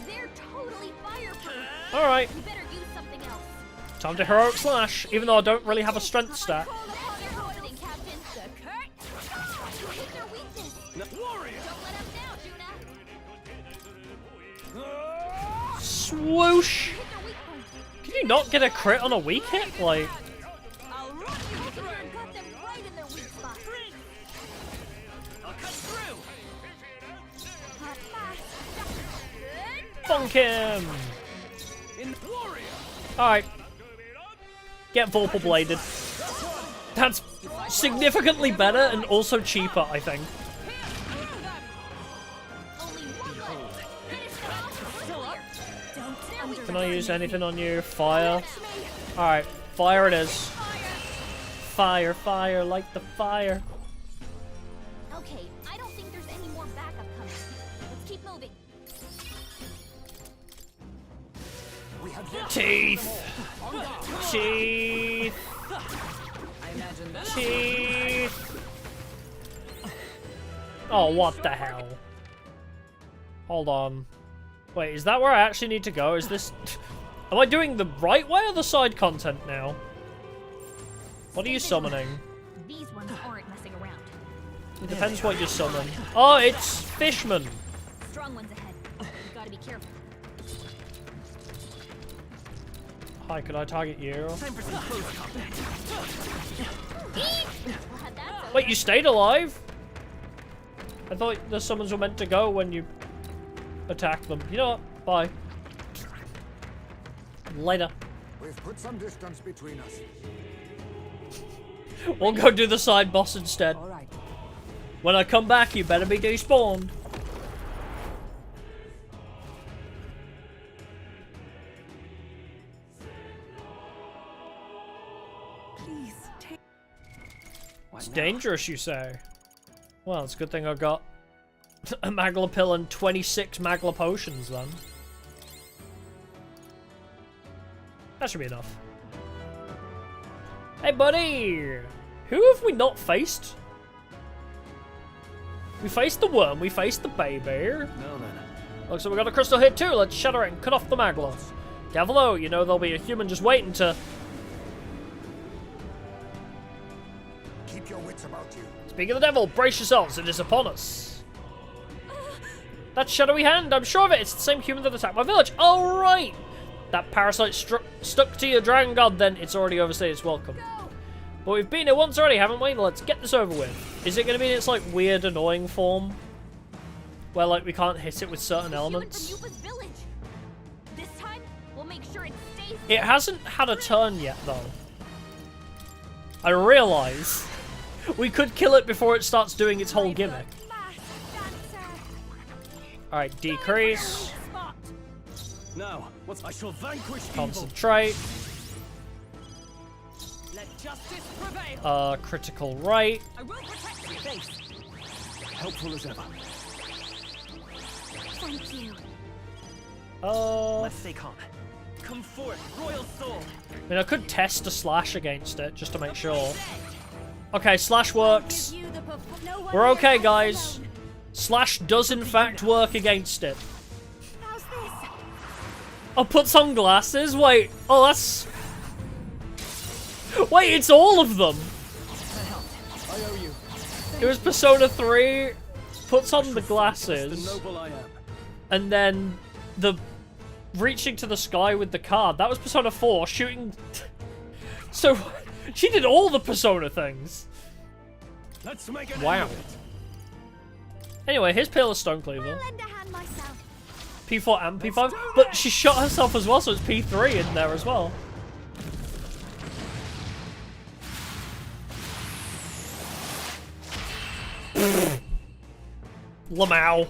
They're totally fireproof. Alright, You better use something else. time to heroic slash, even though I don't really have a strength stat. Call upon your opening, Captain. The Kurt. You hit their weakness. Warrior. Don't let up now, Juna. Swoosh! Hit their weak point. Can you not get a crit on a weak hit? Like, Funk him! Alright. Get Vorpal Bladed. That's significantly better and also cheaper, I think. Can I use anything on you? Fire? Alright, fire it is. Fire, fire, light the fire. Okay, I don't think there's any more backup coming. Let's keep moving. Teeth! Teeth! Teeth! Oh, what the hell? Hold on. Wait, is that where I actually need to go? Is this... Am I doing the right way or the side content now? What are you summoning? These ones aren't messing around. It depends what you summon. Oh, it's Fishman! Strong ones ahead. You gotta be careful. Hi, could I target you? Time for some close combat. Wait, you stayed alive? I thought the summons were meant to go when you attacked them. You know what? Bye. Later. We've put some distance between us. We'll go do the side boss instead. Alright. When I come back, you better be despawned. Please, take... It's dangerous, you say? Well, it's a good thing I got a Magla pill and 26 Magla potions, then. That should be enough. Hey, buddy! Who have we not faced? We faced the worm, we faced the baby. No. Looks like we got a crystal here too. Let's shatter it and cut off the Magla. Diavolo, you know there'll be a human just waiting to... Keep your wits about you. Speak of the devil, brace yourselves, it is upon us. That shadowy hand, I'm sure of it. It's the same human that attacked my village. Oh, right! That parasite stuck to your dragon god, then it's already overstayed its welcome. But we've been here once already, haven't we? Let's get this over with. Is it going to be in its, like, weird, annoying form? Where, like, we can't hit it with certain elements? Village. This time, we'll make sure it stays. It hasn't had a turn yet, though. I realise we could kill it before it starts doing its whole gimmick. Alright, decrease. Now, I shall vanquish Concentrate. Let justice prevail. Critical right. I will protect you. Thanks. Helpful as ever. Thank you. Let's stay calm. Come forth, royal soul. I mean, I could test a slash against it, just to make sure. Okay, slash works. We're okay, guys. Slash does, in fact, work against it. How's this? I'll put sunglasses? Wait. Oh, that's... Wait, it's all of them. I owe you. It was Persona 3, puts on the glasses, The noble I am. and then the reaching to the sky with the card. That was Persona 4, shooting... So, she did all the Persona things. Let's make it. Wow. Anyway, here's Peerless Stonecleaver. I'll lend a hand myself. P4 and P5, but she shot herself as well, so it's P3 in there as well. Lamau.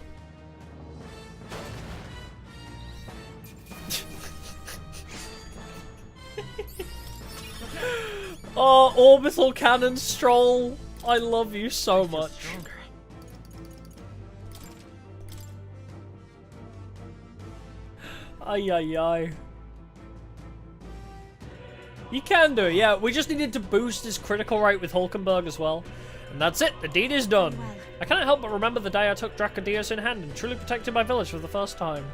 Oh, orbital cannon stroll. I love you so much. Ay, ay, ay. You can do it, yeah. We just needed to boost his critical rate with Hulkenberg as well. And that's it, the deed is done. I cannot help but remember the day I took Dracodios in hand and truly protected my village for the first time.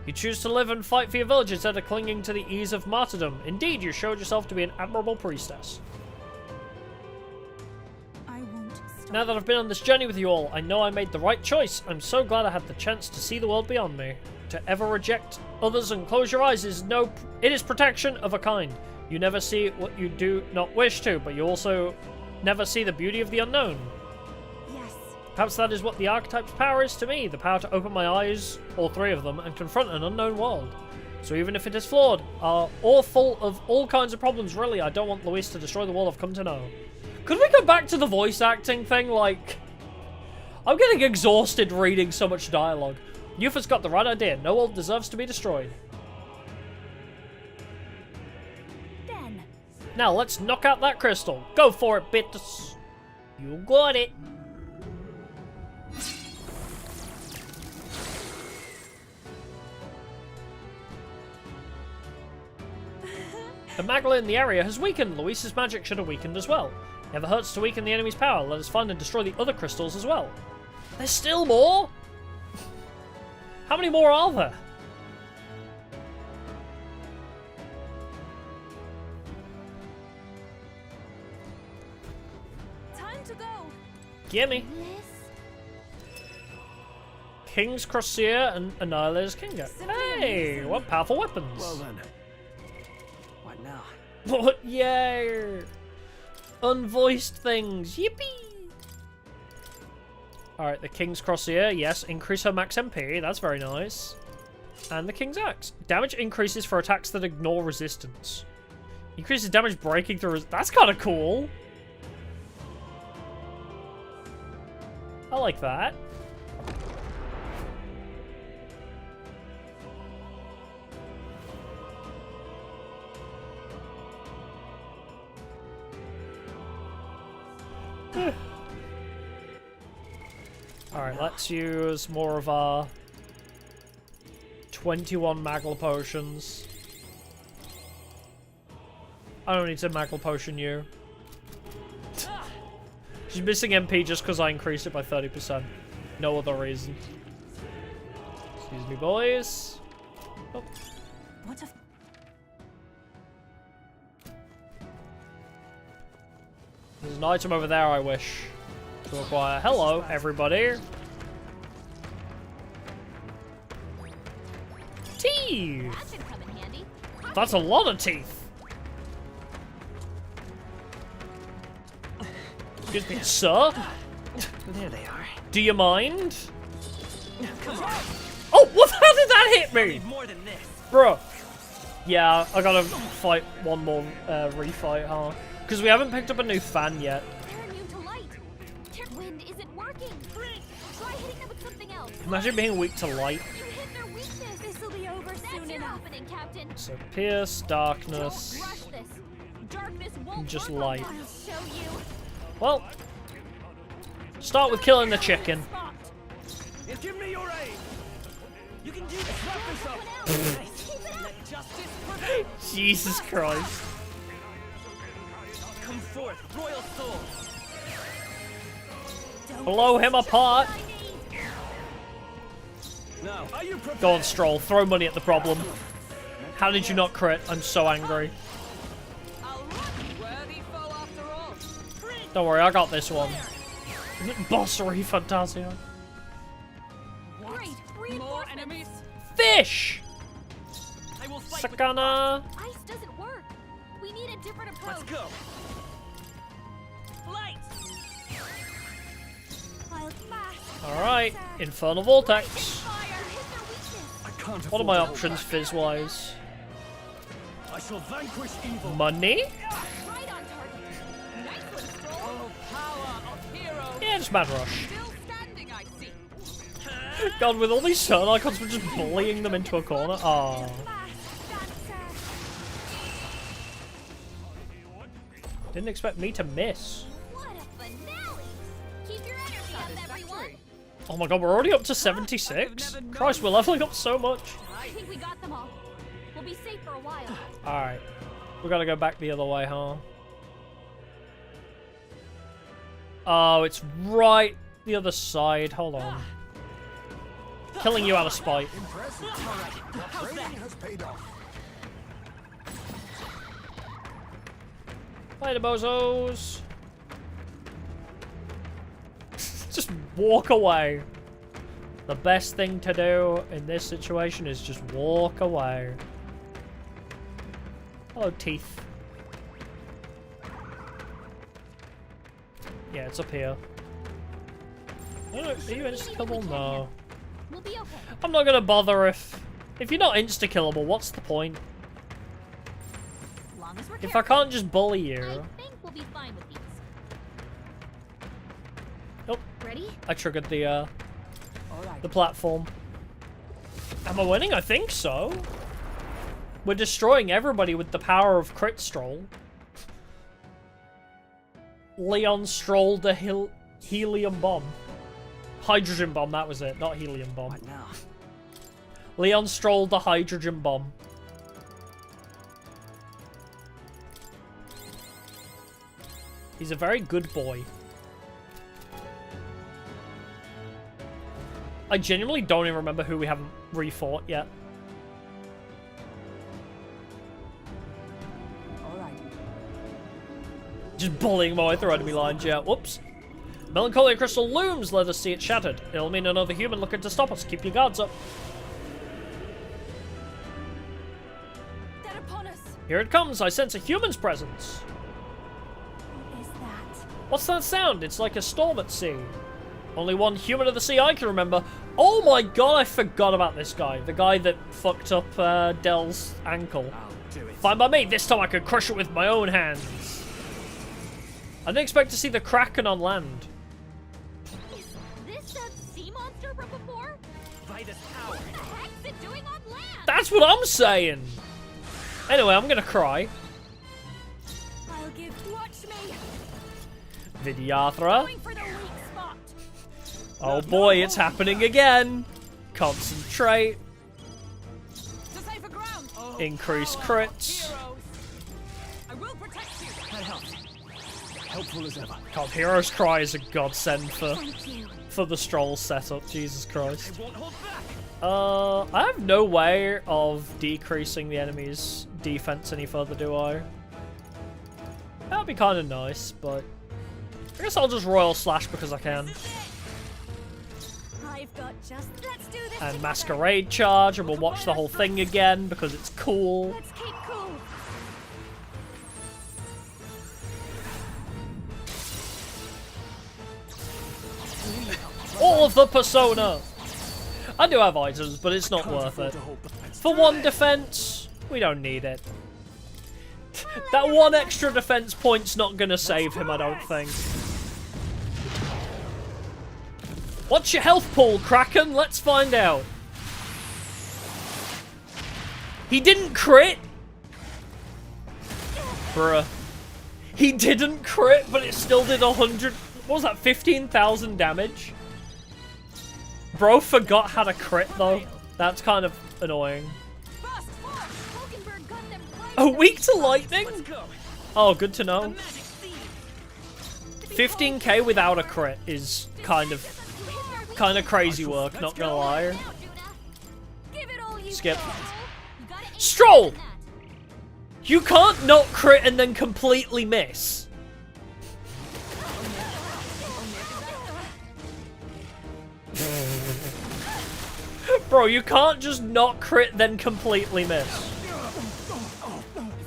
You choose to live and fight for your village instead of clinging to the ease of martyrdom. Indeed, you showed yourself to be an admirable priestess. I won't stop. Now that I've been on this journey with you all, I know I made the right choice. I'm so glad I had the chance to see the world beyond me. To ever reject others and close your eyes is it is protection of a kind. You never see what you do not wish to, but you also never see the beauty of the unknown. Yes. Perhaps that is what the archetype's power is to me, the power to open my eyes, all three of them, and confront an unknown world. So even if it is flawed, or full of all kinds of problems, really, I don't want Luis to destroy the world I've come to know. Could we go back to the voice acting thing? Like, I'm getting exhausted reading so much dialogue. Yuffie's got the right idea. No world deserves to be destroyed. Then. Now let's knock out that crystal. Go for it, Bitus. You got it. The Magla in the area has weakened. Luis's magic should have weakened as well. Never hurts to weaken the enemy's power. Let us find and destroy the other crystals as well. There's still more? How many more are there? Time to go. Gimme. King's Crosier and Annihilator's Kinga. Hey, what powerful weapons. Well then. What now? What? Yay! Unvoiced things. Yippee! Alright, the King's Crosier. Yes, increase her max MP. That's very nice. And the King's Axe. Damage increases for attacks that ignore resistance. Increases damage breaking through. That's kind of cool. I like that. Alright, let's use more of our 21 Magla potions. I don't need to Magla potion you. She's missing MP just because I increased it by 30%. No other reason. Excuse me, boys. Oh. What if... There's an item over there I wish to acquire. Hello, everybody. Teeth! That should come in handy. That's a lot of teeth. Excuse me, sir? There they are. Do you mind? Come on. Oh, what? How did that hit me? Need more than this. Bro. Yeah, I gotta fight one more refight, huh? Because we haven't picked up a new fan yet. They're immune to light. Their wind isn't working. Try hitting them with something else. Imagine being weak to light. You hit their weakness. This'll be over soon enough. Opening, Captain. So pierce, darkness, Don't rush this. Darkness won't just work on light. that. I'll show you. Well, start with killing the chicken. Give me your aid. You can do this. Wrap this up. Let justice prevail. Jesus Christ. Come forth, royal soul. Blow him apart. Now, are you prepared? Go on, Stroll. Throw money at the problem. How did you not crit? I'm so angry. Don't worry, I got this one. Bossery Fantasia. Great. More enemies. Fish! I will fight Sakana. Ice doesn't work. We need a different approach. Let's go. Light. Alright, Infernal Vortex. I can't What are my afford options fizz-wise? I shall vanquish evil. Money? Right on target. Nice one, Stroll. Oh, power of heroes. Yeah, just Mad Rush. Still standing, I see. God, with all these turn icons, we're just bullying them into a corner. Aww. Didn't expect me to miss. What a finale. Keep your energy up, everyone. Oh my god, we're already up to 76? Christ, we're leveling up so much. I think we got them all. We'll be safe for a while. Alright. We gotta go back the other way, huh? Oh, it's right the other side. Hold on. Killing you out of spite. Impressive. Training has paid off. Later, bozos. Just walk away. The best thing to do in this situation is just walk away. Hello, teeth. Yeah, it's up here. Are you insta-killable? No. We'll be okay. I'm not gonna bother if you're not insta-killable, what's the point? Long as we're If I careful, can't just bully you. I think we'll be fine with these. Oh, Ready? I triggered the platform. Am I winning? I think so. We're destroying everybody with the power of Crit Stroll. Leon Stroll the helium bomb. Hydrogen bomb, that was it, not helium bomb. What now? Leon Stroll the hydrogen bomb. He's a very good boy. I genuinely don't even remember who we haven't refought yet. Just bullying my way through enemy lines, yeah. Whoops. Melancholia crystal looms. Let us see it shattered. It'll mean another human looking to stop us. Keep your guards up. They're upon us. Here it comes. I sense a human's presence. What is that? What's that sound? It's like a storm at sea. Only one human of the sea I can remember. Oh my god, I forgot about this guy. The guy that fucked up Dell's ankle. I'll do it. Fine by me. This time I could crush it with my own hands. I didn't expect to see the Kraken on land. Is this that sea monster from before? By this power. What the heck's it doing on land? That's what I'm saying. Anyway, I'm gonna cry. I'll give. Watch me. Vidyatra. Going for the weak spot. Oh boy, it's happening again. Concentrate. To safer ground. Increase crits. I will protect you. That helps. Helpful as ever. God, Hero's Cry is a godsend Thank you. for the Stroll setup. Jesus Christ. I won't hold back. I have no way of decreasing the enemy's defense any further, do I? That'd be kind of nice, but I guess I'll just Royal Slash because I can. I've got just. Let's do this. And together. Masquerade Charge, and we'll watch the whole thing again because it's cool. Let's keep cool. All of the Persona! I do have items, but it's not worth it. For one defense, we don't need it. That one extra defense point's not gonna save him, I don't think. What's your health pool, Kraken? Let's find out. He didn't crit? Bruh. He didn't crit, but it still did 100... What was that, 15,000 damage? Bro forgot how to crit, though. That's kind of annoying. Hulkenberg got them right. Oh, weak to lightning? Let's go. Oh, good to know. Magic seed. 15k without a crit is kind of crazy work, not gonna lie. Give it all you Skip. got. You gotta aim Stroll! for that. You can't not crit and then completely miss. Bro, you can't just not crit then completely miss. Is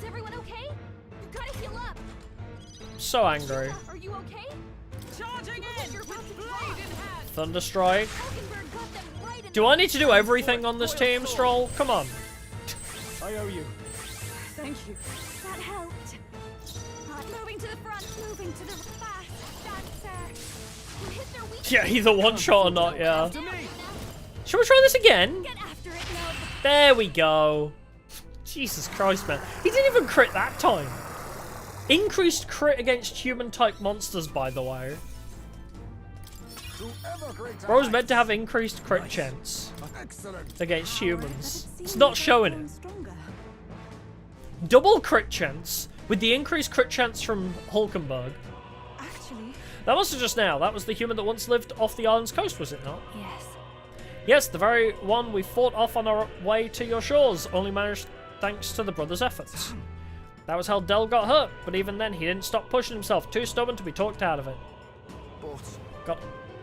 everyone okay? You gotta heal up. So angry. Are you okay? Charging in! Your blade in hand! Thunderstrike. Hulkenberg got them right in Do I need to do everything on this team, Stroll? Come on. I owe you. Thank you. That helped. Moving to the front. Moving to the fast. Dancer. You hit their weak Yeah, either one shot or not, yeah. To me. Shall we try this again? Get after it, Nub. There we go. Jesus Christ, man. He didn't even crit that time. Increased crit against human-type monsters, by the way. Bro's meant to have increased crit chance against humans. It's not showing it. Stronger. Double crit chance with the increased crit chance from Hulkenberg. Actually, That wasn't just now. That was the human that once lived off the island's coast, was it not? Yes. Yes, the very one we fought off on our way to your shores, only managed thanks to the brothers' efforts. That was how Dell got hurt, but even then he didn't stop pushing himself, too stubborn to be talked out of it.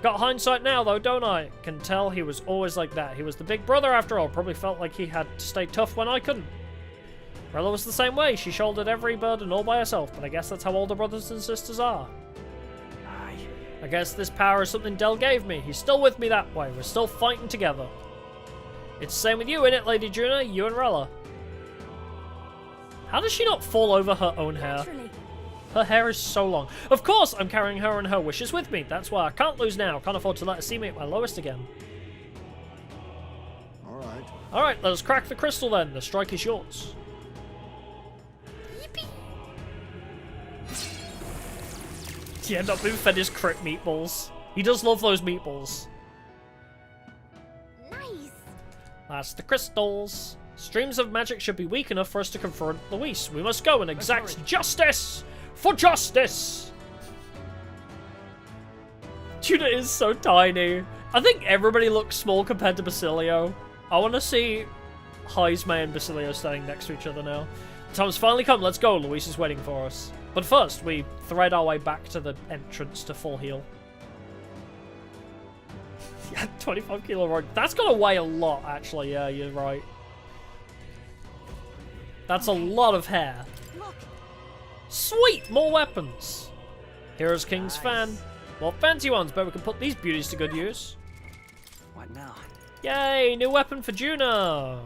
Got hindsight now, though, don't I? Can tell he was always like that. He was the big brother, after all. Probably felt like he had to stay tough when I couldn't. Rella was the same way. She shouldered every burden all by herself, but I guess that's how older brothers and sisters are. I guess this power is something Del gave me. He's still with me that way. We're still fighting together. It's the same with you, innit, Lady Juna? You and Rella. How does she not fall over her own hair? Naturally. Her hair is so long. Of course, I'm carrying her and her wishes with me. That's why I can't lose now. Can't afford to let her see me at my lowest again. Alright. Alright, let us crack the crystal then. The strike is yours. Yippee! He ended up being fed his crit meatballs. He does love those meatballs. Nice! That's the crystals. Streams of magic should be weak enough for us to confront Luis. We must go and exact justice! For justice! Tuna is so tiny. I think everybody looks small compared to Basilio. I want to see Heisme and Basilio standing next to each other now. The time's finally come. Let's go. Luis is waiting for us. But first, we thread our way back to the entrance to Full Heal. Yeah, 25 kilo rock. That's gonna weigh a lot, actually. Yeah, you're right. That's a lot of hair. Look. Sweet! More weapons! Heroes King's fan. More fancy ones, but we can put these beauties to good use. What now? Yay! New weapon for Juna!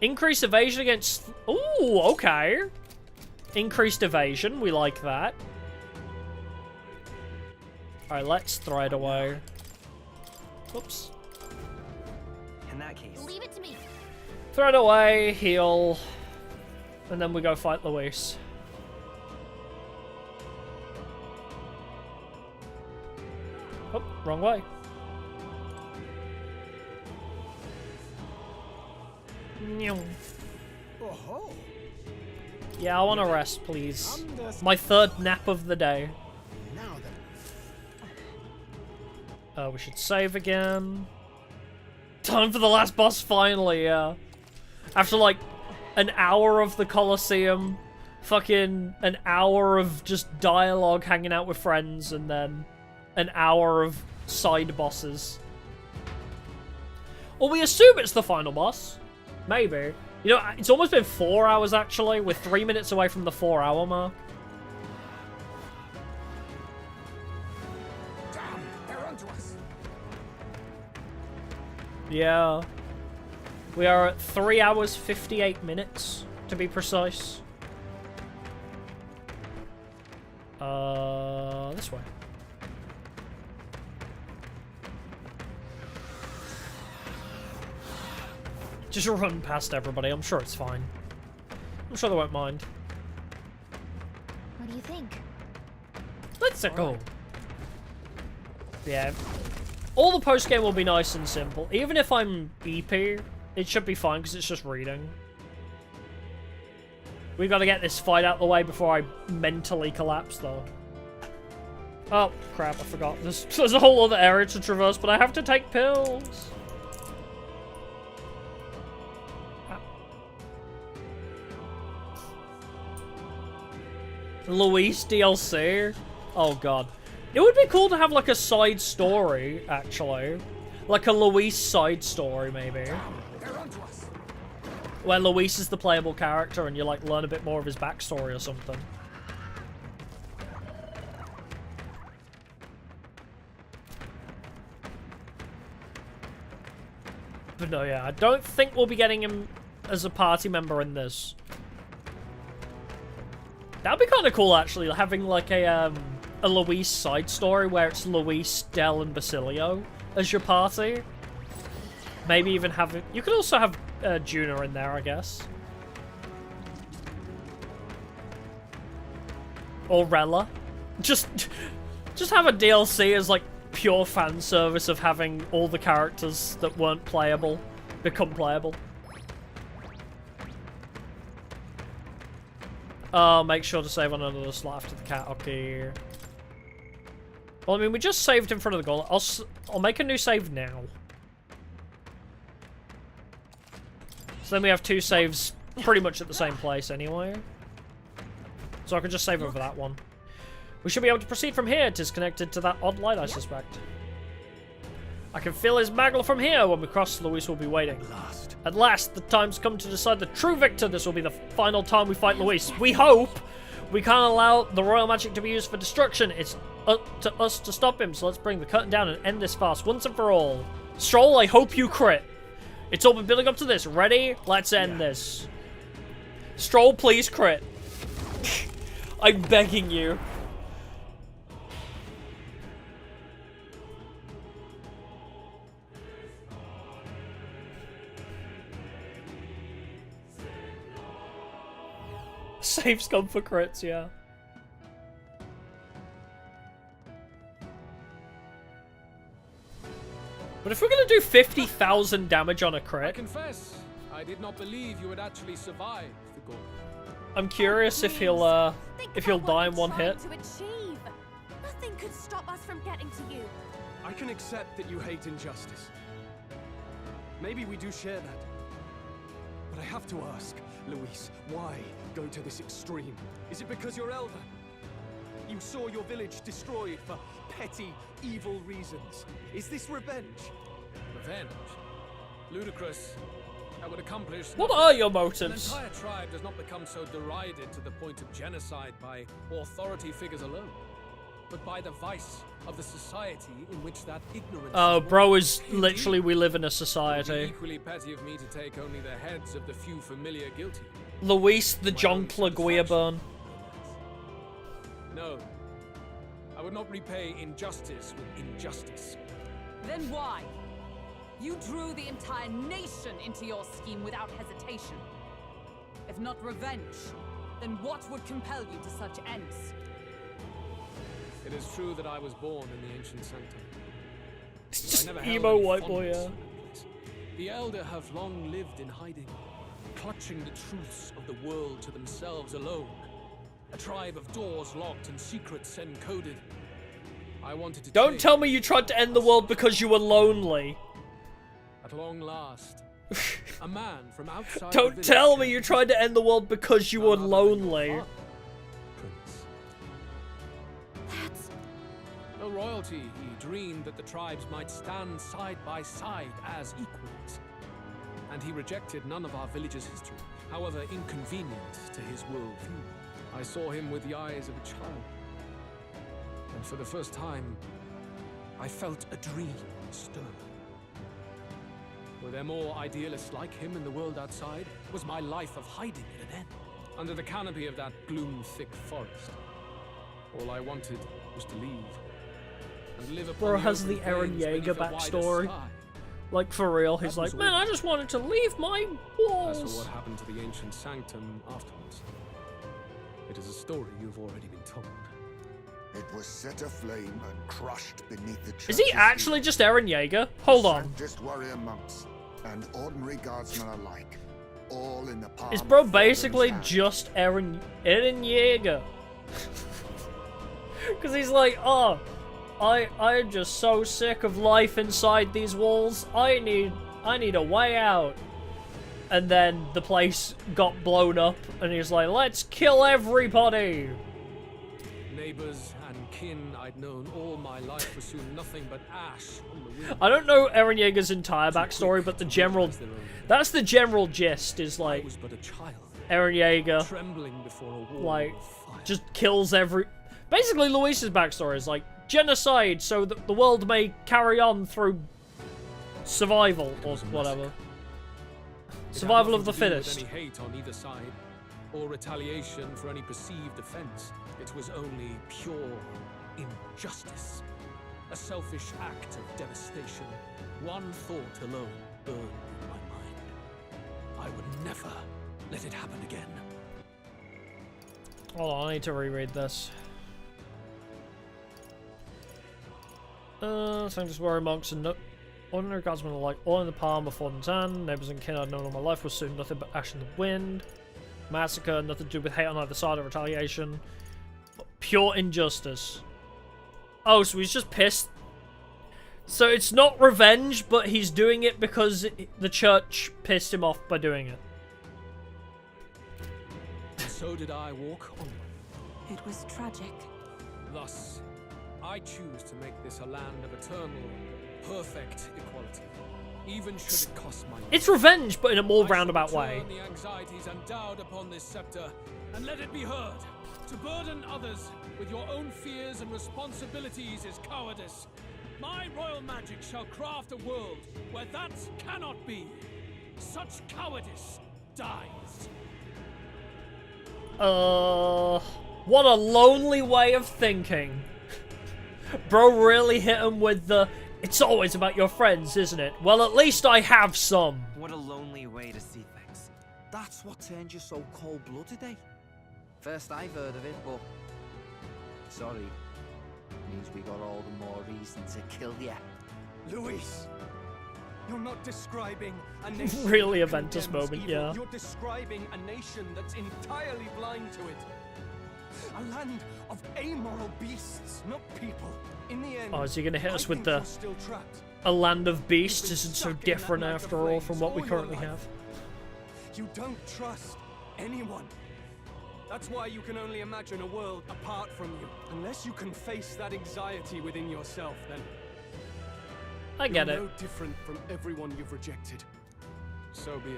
Increased evasion against... Ooh, okay. Increased evasion, we like that. Alright, let's throw it away. Oops. In that case, Leave it to me. Throw it away, heal. And then we go fight Luis. Oh, wrong way. Oh-ho. Yeah, I want to rest, please. My third nap of the day. Now then. We should save again. Time for the last boss, finally, yeah. After, like, an hour of the Colosseum, fucking an hour of just dialogue, hanging out with friends, and then an hour of side bosses. Or we assume it's the final boss. Maybe. You know, it's almost been 4 hours, actually. We're 3 minutes away from the 4-hour mark. Damn, they're onto us. Yeah. We are at 3 hours, 58 minutes, to be precise. This way. Just run past everybody. I'm sure it's fine. I'm sure they won't mind. What do you think? Let's go. Yeah. All the post-game will be nice and simple. Even if I'm EP, it should be fine because it's just reading. We've got to get this fight out of the way before I mentally collapse, though. Oh, crap, I forgot. There's a whole other area to traverse, but I have to take pills. Luis DLC? Oh god. It would be cool to have like a side story, actually. Like a Luis side story, maybe. Where Luis is the playable character and you like learn a bit more of his backstory or something. But no, yeah, I don't think we'll be getting him as a party member in this. That'd be kind of cool, actually, having like a Luis side story where it's Luis, Del, and Basilio as your party. Maybe even have it. You could also have Juna in there, I guess. Or Rella. Just have a DLC as like pure fan service of having all the characters that weren't playable become playable. Make sure to save on another slot after the cat. Okay. Well, I mean, we just saved in front of the goal. I'll make a new save now. So then we have 2 saves pretty much at the same place anyway. So I can just save over that one. We should be able to proceed from here. It is connected to that odd light, I suspect. I can feel his maggle from here. When we cross, Luis will be waiting. At last, the time's come to decide the true victor. This will be the final time we fight Luis. We hope. We can't allow the royal magic to be used for destruction. It's to us to stop him, so let's bring the curtain down and end this farce once and for all. Stroll, I hope you crit. It's all been building up to this. Ready? Let's end this. Stroll, please crit. I'm begging you. Saves come for crits, yeah. But if we're gonna do 50,000 damage on a I crit, confess, I did not believe you would actually survive the gore. I'm curious if he'll die in one hit. To achieve. Nothing could stop us from getting to you. I can accept that you hate injustice. Maybe we do share that. But I have to ask, Luis, why go to this extreme? Is it because you're elder? You saw your village destroyed for petty, evil reasons. Is this revenge? Revenge? Ludicrous. That would accomplish... What are your motives? An entire tribe does not become so derided to the point of genocide by authority figures alone, but by the vice of the society in which that ignorance... Oh, is bro born. is literally, we live in a It would be society. equally petty of me to take only the heads of the few familiar guilty. Luis the My own Jonkler Guiaburn. No. I would not repay injustice with injustice. Then why? You drew the entire nation into your scheme without hesitation. If not revenge, then what would compel you to such ends? It is true that I was born in the ancient sanctum. It's but I just never held emo any white boy, fondness yeah. for that place. The elder have long lived in hiding, clutching the truths of the world to themselves alone. A tribe of doors locked and secrets encoded. I wanted to Don't change. tell me you tried to end the world because you were lonely. At long last, a man from outside the Don't village tell me came you to tried to end the world because you none were other than your lonely. father, Prince. That's... No royalty, he dreamed that the tribes might stand side by side as equals. And he rejected none of our village's history, however inconvenient to his worldview. I saw him with the eyes of a child. And for the first time, I felt a dream stir. Were there more idealists like him in the world outside? Was my life of hiding at an end? Under the canopy of that gloom-thick forest, all I wanted was to leave. And live upon Bro has open the Eren plains beneath Yeager a wider backstory. sky. Like, for real, he's That was like, man, all. I just wanted to leave my As for walls. what happened to the ancient sanctum afterwards, it is a story you've already been told. It was set aflame and crushed beneath the church's Is he actually just Eren Yeager? Hold on. Just warrior monks and ordinary guardsmen alike, all in the palm Is bro of basically Faerun's hand. just Eren Yeager? Because he's like, oh, I'm just so sick of life inside these walls. I need a way out. And then the place got blown up, and he's like, let's kill everybody. Neighbors and kin I'd known all my life were soon nothing but ash on the wind. I don't know Eren Yeager's entire backstory, but the general, that's the general gist, is I like, was but a child, Eren Yeager, trembling before a wall like, of fire. just kills every... Basically, Luis's backstory is like, genocide so that the world may carry on through survival, or whatever. It had Survival of the nothing to do with fittest. any hate on either side, or retaliation for any perceived offense. It was only pure injustice. A selfish act of devastation. One thought alone burned in my mind. I would never let it happen again. Hold on, I need to reread this. Sanctus warrior monks and ordinary guardsmen alike, all in the palm of Faerun's hand. Neighbors and kin I'd known all my life was soon nothing but ash in the wind. Massacre, nothing to do with hate on either side or retaliation. Pure injustice. Oh, so he's just pissed. So it's not revenge, but he's doing it because the church pissed him off by doing it. And so did I walk onward. It was tragic. Thus, I choose to make this a land of eternal, perfect equality. Even should it cost my life. It's revenge, but in a more I shall roundabout return way. the anxieties endowed upon this scepter, and let it be heard. To burden others with your own fears and responsibilities is cowardice. My royal magic shall craft a world where that cannot be. Such cowardice dies. What a lonely way of thinking. Bro really hit him with the, it's always about your friends, isn't it? Well, at least I have some. What a lonely way to see things. That's what turned you so cold-blooded, eh? First I've heard of it, but... Sorry. Means we got all the more reason to kill ya. Luis! You're not describing a nation Really that Aventus condemns moment, evil. yeah. You're describing a nation that's entirely blind to it. A land of amoral beasts, not people. In the end, Oh, is he gonna hit us I with think the you're still trapped. a land of beasts You've been isn't so stuck in that different night of after all from flames what we all your currently life. have? You don't trust anyone. That's why you can only imagine a world apart from you. Unless you can face that anxiety within yourself, then I get you're it. no different from everyone you've rejected. So be it.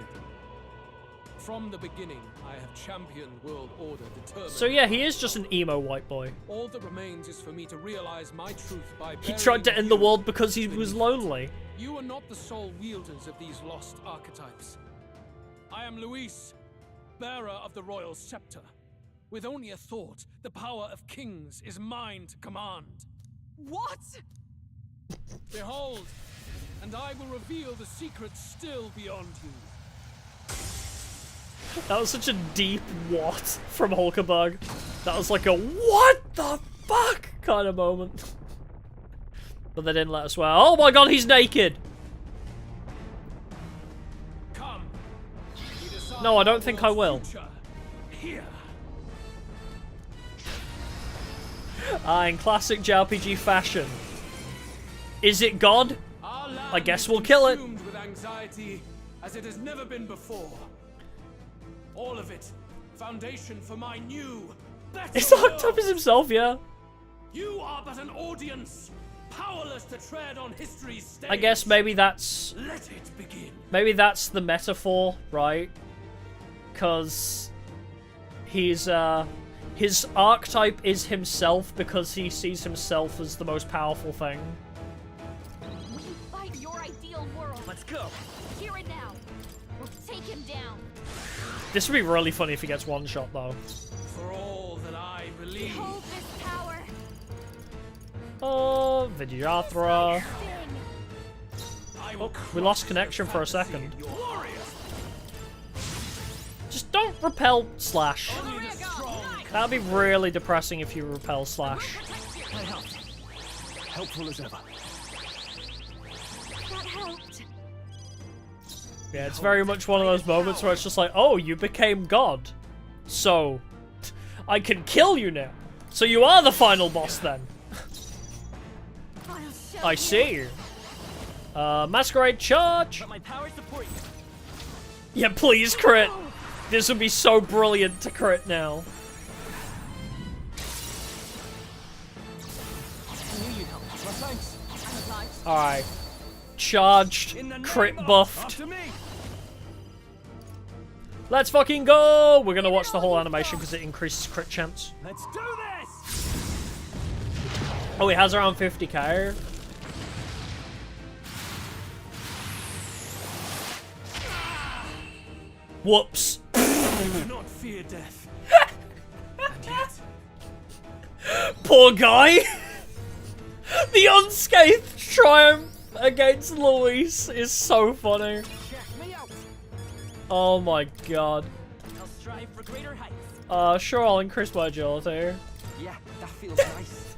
From the beginning, I have championed world order determined. So yeah, he is just an emo white boy. All that remains is for me to realize my truth by He tried to end the world because he was lonely. You are not the sole wielders of these lost archetypes. I am Luis, bearer of the royal scepter. With only a thought, the power of kings is mine to command. What? Behold, and I will reveal the secrets still beyond you. That was such a deep what from Hulkenberg. That was like a what the fuck kind of moment. But they didn't let us swear. Oh my god, he's naked! Come. No, I don't think I will. Here. In classic JRPG fashion. Is it God? I guess we'll kill it. With anxiety as it has never been before. All of it, foundation for my new, better It's world. Octopus himself, yeah. You are but an audience, powerless to tread on history's stage. I guess maybe that's... Let it begin. Maybe that's the metaphor, right? Because he's, his archetype is himself because he sees himself as the most powerful thing. We fight your ideal world. Let's go. Here and now. We'll take him down. This would be really funny if he gets one shot, though. For all that I believe. Behold this power. Oh, Vidyatra. I Oh, we lost connection for a second. Just don't repel slash. That'd be really depressing if you repel slash. Helpful as ever. That helped. Yeah, it's very much one of those moments where it's just like, oh, you became God. So, I can kill you now. So you are the final boss then. I see. Masquerade charge. Let my power support you. Yeah, please crit. This would be so brilliant to crit now. Alright. Charged, crit buffed. Let's fucking go! We're gonna watch the whole animation because it increases crit chance. Let's do this! Oh, he has around 50k. Whoops. Do not fear death. And yet, Poor guy! The unscathed triumph against Luis is so funny. Oh my god. I'll strive for greater heights. Sure, I'll increase my agility. Yeah, that feels nice.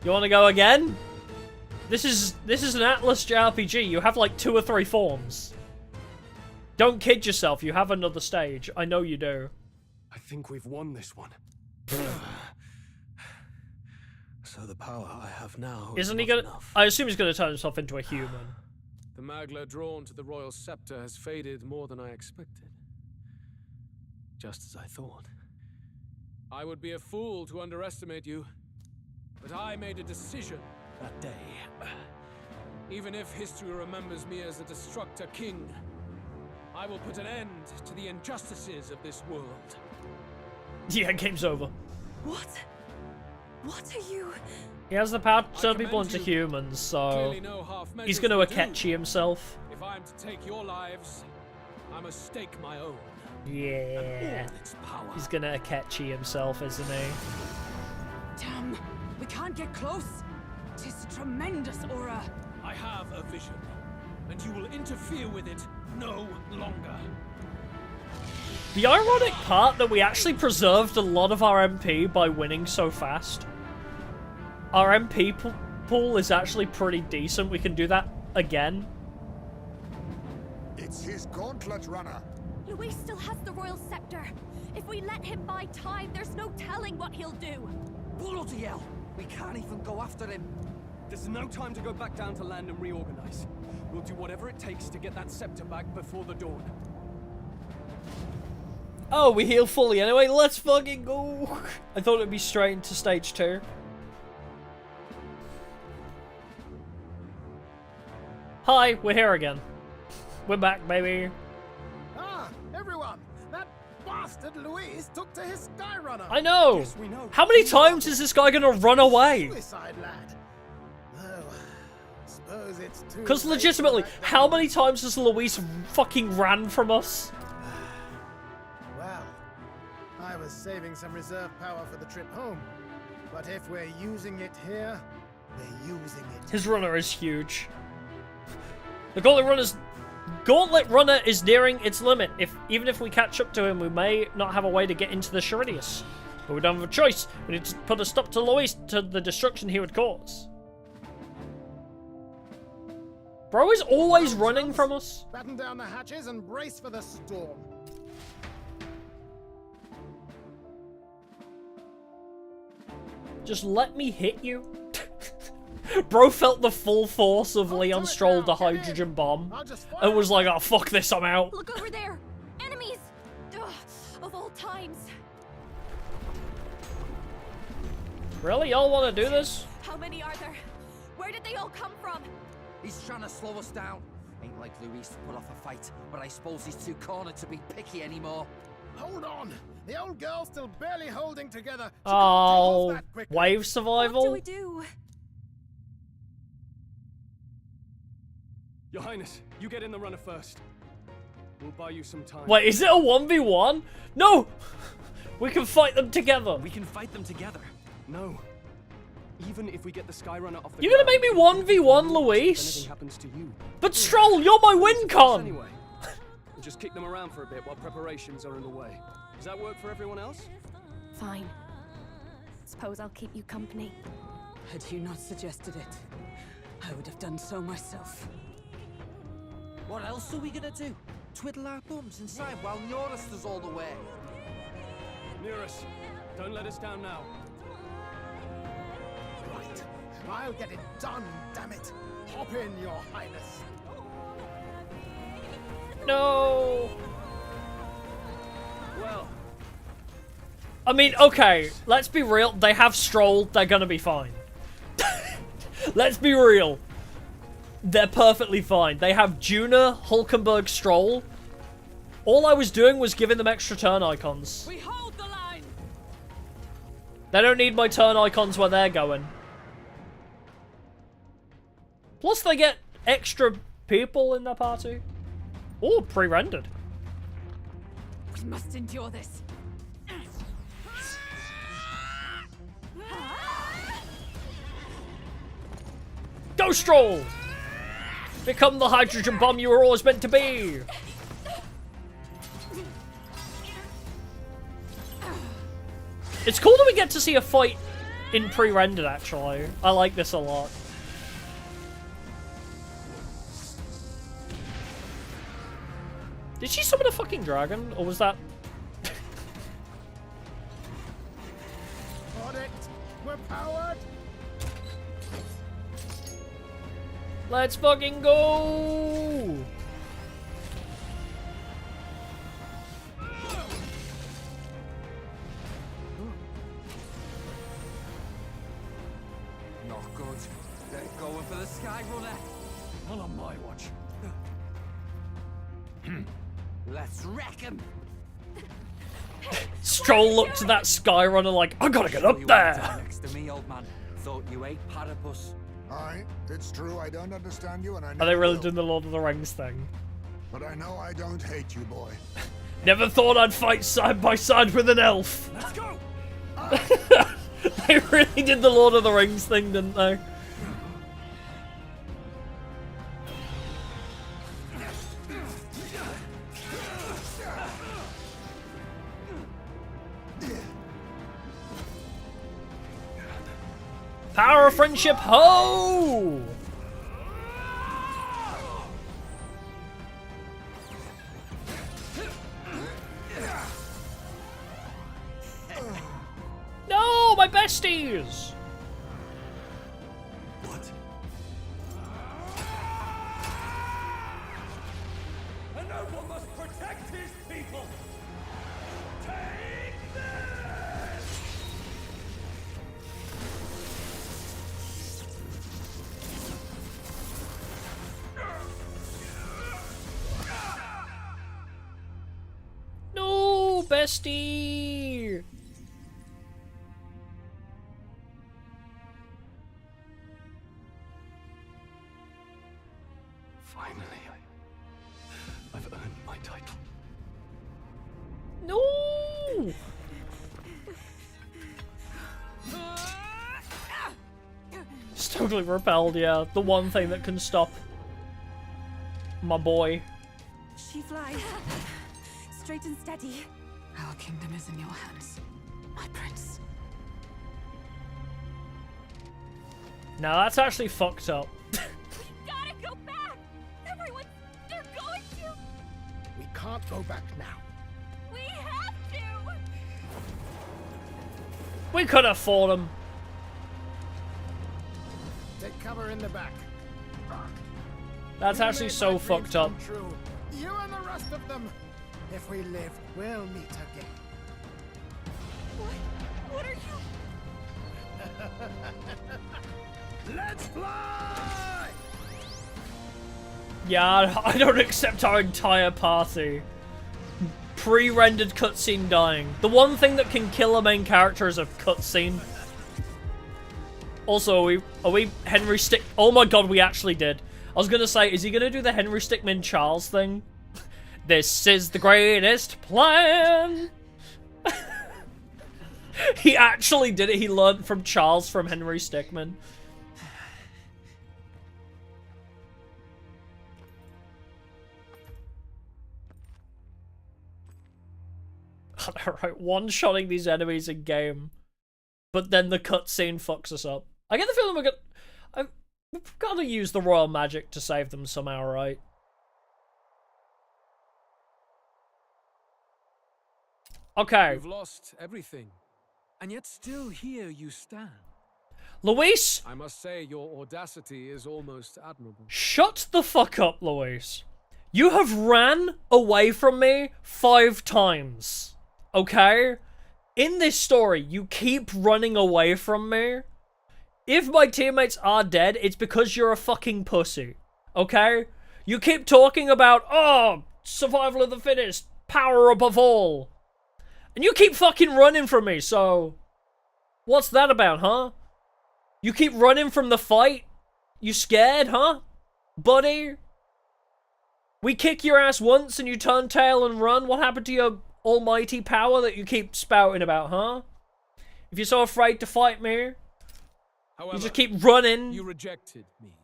You wanna go again? This is an Atlas JRPG. You have like 2 or 3 forms. Don't kid yourself, you have another stage. I know you do. I think we've won this one. So the power I have now Isn't is he not gonna... enough. I assume he's gonna turn himself into a human. The Magla drawn to the royal scepter has faded more than I expected. Just as I thought. I would be a fool to underestimate you, but I made a decision that day. Even if history remembers me as the Destructor King, I will put an end to the injustices of this world. Yeah, game's over. What? What are you? He has the power to turn people into humans, so Clearly no half he's measures gonna will do. Akechi himself. If I am to take your lives, I must stake my own. Yeah. And all its power. He's gonna Akechi himself, isn't he? Damn, we can't get close. Tis a tremendous aura. I have a vision, and you will interfere with it no longer. The ironic part that we actually preserved a lot of our MP by winning so fast. Our MP pool is actually pretty decent. We can do that again. It's his gauntlet runner. Luis still has the royal scepter. If we let him buy time, there's no telling what he'll do. Bloody hell! We can't even go after him. There's no time to go back down to land and reorganize. We'll do whatever it takes to get that scepter back before the dawn. Oh, we heal fully anyway. Let's fucking go. I thought it'd be straight into stage 2. Hi, we're here again. We're back, baby. Ah, everyone! That bastard Luis took to his Skyrunner! I know. Yes, we know. How many times is this guy gonna run away? Suicide lad. Oh, suppose it's too Because late legitimately, to back how down. many times has Luis fucking ran from us? Well, I was saving some reserve power for the trip home. But if we're using it here, we're using it. His runner is huge. The Gauntlet Runner is nearing its limit. Even if we catch up to him, we may not have a way to get into the Sheridius. But we don't have a choice. We need to put a stop to Luis, to the destruction he would cause. Bro is always running from us. Batten down the hatches and brace for the storm. Just let me hit you. Bro felt the full force of Leon Stroll, the hydrogen bomb, and was like, oh, fuck this, I'm out. Look over there! Enemies! Ugh, of all times. Really? Y'all want to do this? How many are there? Where did they all come from? He's trying to slow us down. Ain't like Luis to put off a fight, but I suppose he's too cornered to be picky anymore. Hold on! The old girl's still barely holding together. She can't take Oh, off that quickly. wave What survival? do we do? Your Highness, you get in the runner first. We'll buy you some time. Wait, is it a 1v1? No! We can fight them together. We can fight them together. No. Even if we get the Skyrunner off the You're gonna ground, make me 1v1, if Luis? anything happens to you. But Stroll, you're my win con! Anyway, we'll just kick them around for a bit while preparations are underway. Does that work for everyone else? Fine. Suppose I'll keep you company. Had you not suggested it, I would have done so myself. What else are we gonna do? Twiddle our thumbs inside while Norris does all the way. Near us. Don't let us down now. Right. I'll get it done, damn it. Hop in, Your Highness. No! Well, I mean, okay, let's be real. They have Stroll, they're gonna be fine. Let's be real. They're perfectly fine. They have Juna, Hulkenberg, Stroll. All I was doing was giving them extra turn icons. We hold the line. They don't need my turn icons where they're going. Plus, they get extra people in their party. Oh, pre-rendered. We must endure this. Go, Stroll! Become the hydrogen bomb you were always meant to be! It's cool that we get to see a fight in pre-rendered, actually. I like this a lot. Did she summon a fucking dragon? Or was that... On it. We're powered. Let's fucking go! Not good. They're going for the Skyrunner. not on my watch. Let's wreck him. Stroll up to that Skyrunner like, I gotta get up there. Next to me, old man. Thought you ate platypus. Aye, it's true I don't understand you, and I Are they never really will. doing the Lord of the Rings thing? But I know I don't hate you, boy. Never thought I'd fight side by side with an elf. Let's go! They really did the Lord of the Rings thing, didn't they? Power of friendship, ho! No, my besties! What? A noble must protect his people! Take this! No, bestie! Finally, I've earned my title. No! It's totally repelled, yeah. The one thing that can stop my boy. She flies. Straight and steady. Our kingdom is in your hands, my prince. Now that's actually fucked up. We gotta go back! Everyone, they're going to! We can't go back now. We have to! We could have fought him. Take cover in the back. That's You actually made so my fucked dreams up. come true. You and the rest of them. If we live, we'll meet again. What are you? Let's fly! Yeah, I don't accept our entire party. Pre-rendered cutscene dying. The one thing that can kill a main character is a cutscene. Also, are we Henry Stick? Oh my god, we actually did. I was gonna say, is he gonna do the Henry Stickmin Charles thing? This is the greatest plan. He actually did it. He learned from Charles from Henry Stickmin. Alright, one-shotting these enemies in game, but then the cutscene fucks us up. I get the feeling we've got to use the royal magic to save them somehow, right? Okay. You've lost everything, and yet still here you stand. Luis! I must say, your audacity is almost admirable. Shut the fuck up, Luis. You have ran away from me 5 times. Okay? In this story, you keep running away from me. If my teammates are dead, it's because you're a fucking pussy. Okay? You keep talking about, oh, survival of the fittest, power above all. And you keep fucking running from me, so... What's that about, huh? You keep running from the fight? You scared, huh? Buddy? We kick your ass once and you turn tail and run? What happened to your almighty power that you keep spouting about, huh? If you're so afraid to fight me, However, you just keep running. You rejected me,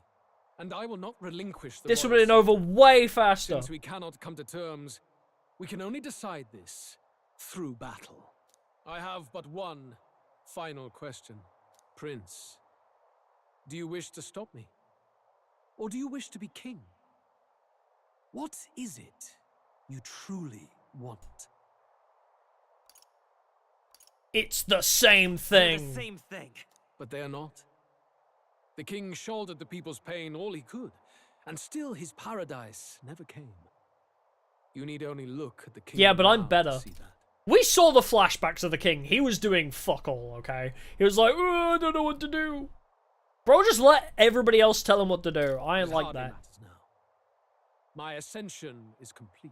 and I will not relinquish the This would royal have been over scepter. way faster. Since we cannot come to terms, we can only decide this through battle. I have but one final question. Prince, do you wish to stop me? Or do you wish to be king? What is it you truly want? It's the same They're thing. the same thing. But they are not. The king shouldered the people's pain all he could, and still his paradise never came. You need only look at the king. Yeah, but I'm now to better. see that. We saw the flashbacks of the king. He was doing fuck all, okay? He was like, oh, I don't know what to do. Bro, just let everybody else tell him what to do. I ain't It like hardly that. matters now. My ascension is complete.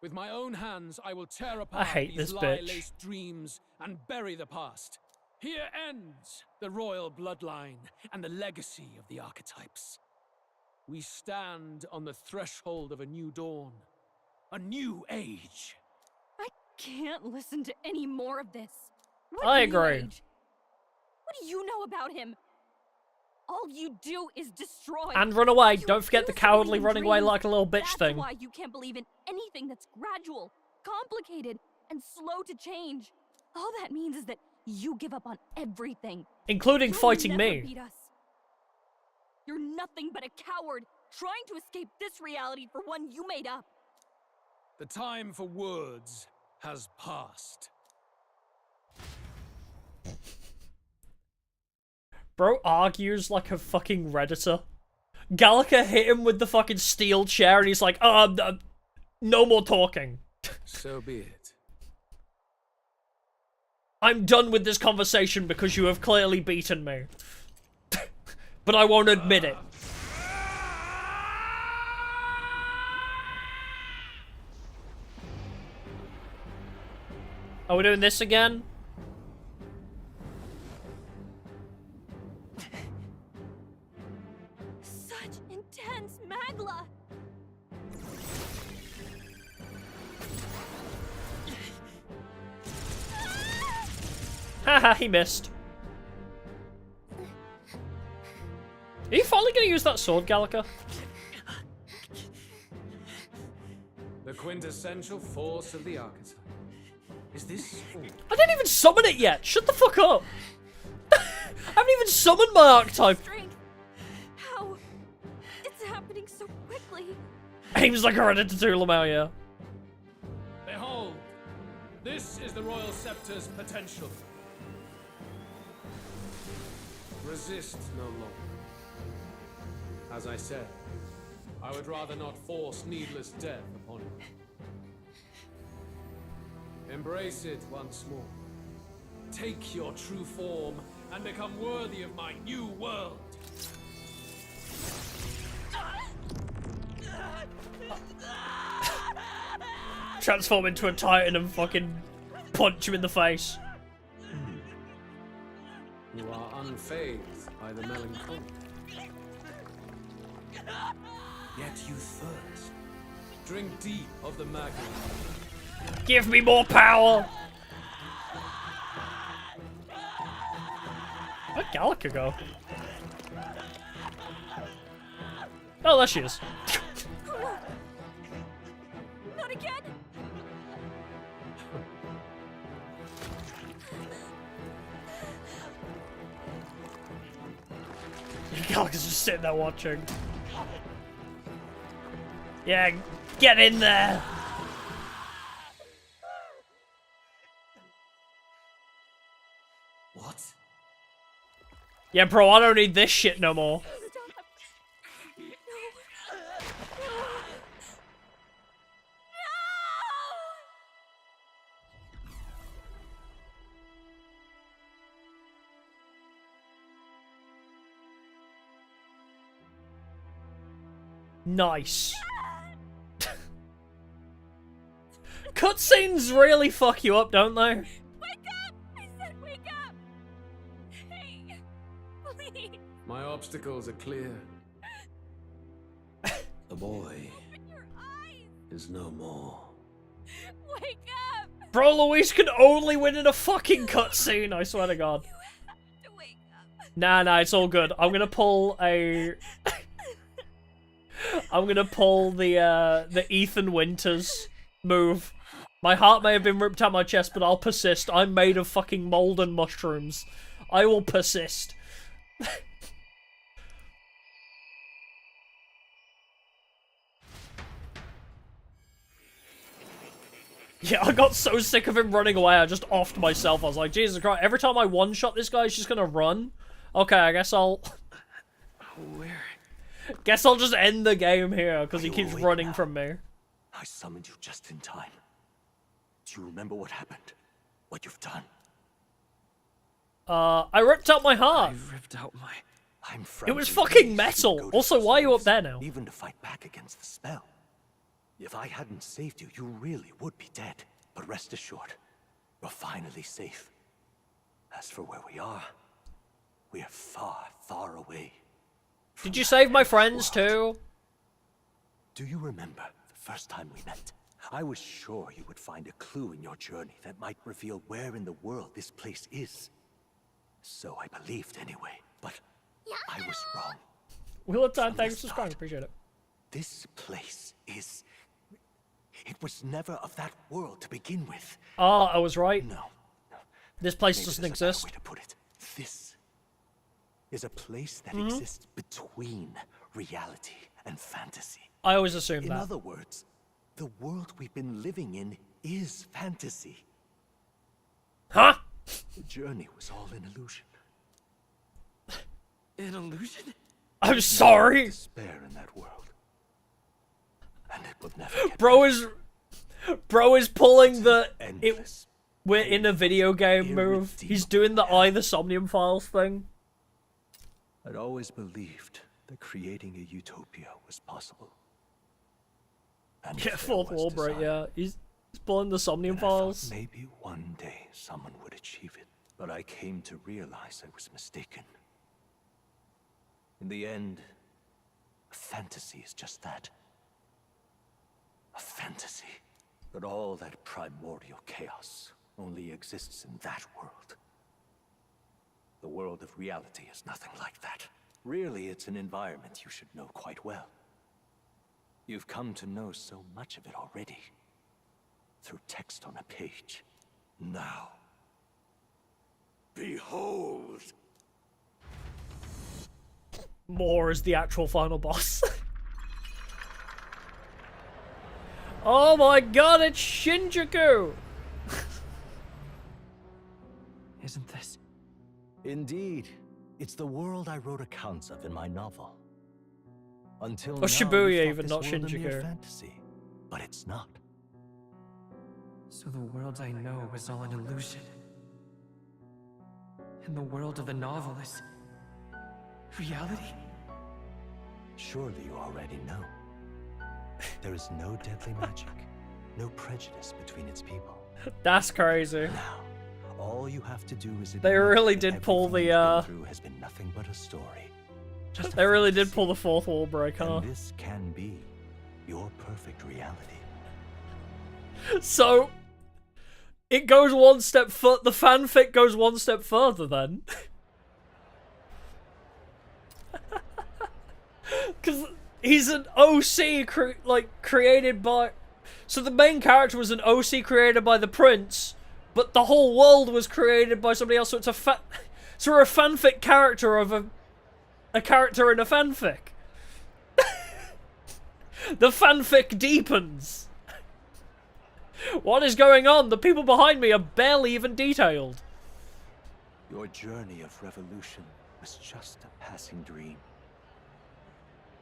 With my own hands, I will tear apart hate these this bitch. lie-laced dreams and bury the past. Here ends the royal bloodline and the legacy of the archetypes. We stand on the threshold of a new dawn, a new age. I can't listen to any more of this. What I new agree. age? What do you know about him? All you do is destroy. And run away. You Don't forget the refuse to believe cowardly in running away dreams. like a little bitch That's thing. why you can't believe in anything that's gradual, complicated, and slow to change. All that means is that you give up on everything. Including You'll fighting never me. beat us. You're nothing but a coward trying to escape this reality for one you made up. The time for words has passed. Bro argues like a fucking Redditor. Gallica hit him with the fucking steel chair and he's like, no more talking. So be it. I'm done with this conversation because you have clearly beaten me. But I won't admit it. Are we doing this again? Such intense magla. Haha, he missed. Are you finally gonna use that sword, Gallica? The quintessential force of the archetype. Is this all? I didn't even summon it yet. Shut the fuck up. I haven't even summoned my archetype. Strength. How? It's happening so quickly. Aims like a Redditor Lamau, Behold, this is the Royal Scepter's potential. Resist no longer. As I said, I would rather not force needless death upon you. Embrace it once more. Take your true form and become worthy of my new world. Transform into a titan and fucking punch him in the face. You are unfazed by the melancholy. Yet you thirst. Drink deep of the magma. Give me more power. Where'd Gallica go? Oh, there she is. Not again. Gallica's just sitting there watching. Yeah, get in there. What? Yeah, bro, I don't need this shit no more. Nice. Cutscenes really fuck you up, don't they? Wake up! I said wake up! Hey, please. My obstacles are clear. The boy is no more. Wake up! Bro, Luis can only win in a fucking cutscene, I swear to God. Nah, it's all good. I'm gonna pull a... I'm gonna pull the Ethan Winters move. My heart may have been ripped out my chest, but I'll persist. I'm made of fucking mold and mushrooms. I will persist. Yeah, I got so sick of him running away, I just offed myself. I was like, Jesus Christ, every time I one-shot this guy, he's just gonna run? Okay, I guess I'll... Where? Guess I'll just end the game here, because he keeps running from me. I summoned you just in time. Do you remember what happened? What you've done? I ripped out my heart. I ripped out my... It was fucking metal. Also, why are you up there now? Even to fight back against the spell. If I hadn't saved you, you really would be dead. But rest assured, we're finally safe. As for where we are far, far away. Did you save my friends too? Do you remember the first time we met? I was sure you would find a clue in your journey that might reveal where in the world this place is. So I believed anyway, but I was wrong. Wheel of Time, thanks for subscribing, appreciate it. This place is... It was never of that world to begin with. Ah, I was right. No. This place Maybe doesn't there's a better exist. way to put it. This is a place that exists between reality and fantasy. I always assumed In that. other words, the world we've been living in is fantasy. Huh? The journey was all an illusion. An illusion? I'm sorry. Despair in that world. And it would never get Bro is pulling the endless. we're in a video game move. He's doing the I the Somnium Files thing. I'd always believed that creating a utopia was possible. And Yeah, fourth wall break, yeah. He's pulling the Somnium Files. Maybe one day someone would achieve it. But I came to realize I was mistaken. In the end, a fantasy is just that. A fantasy. But all that primordial chaos only exists in that world. The world of reality is nothing like that. Really, it's an environment you should know quite well. You've come to know so much of it already. Through text on a page. Now, behold! More is the actual final boss. Oh my god, it's Shinjuku! Isn't this? Indeed. It's the world I wrote accounts of in my novel. Until Or now, Shibuya you thought even, this not world a mere Shinjuku. fantasy. But it's not. So the world I know is all an illusion. And the world of the novel is... reality? Surely you already know. There is no deadly magic, no prejudice between its people. That's crazy. Now, all you have to do is They admit really that did pull everything the you've been through has been nothing but a story. Just a They really did fantasy. pull the fourth wall break, huh? And this can be your perfect reality. So it goes one step further. The fanfic goes one step further then. Because he's an OC created by... So the main character was an OC created by the prince, but the whole world was created by somebody else, so it's a so we're a fanfic character of a character in a fanfic. The fanfic deepens. What is going on? The people behind me are barely even detailed. Your journey of revolution was just a passing dream.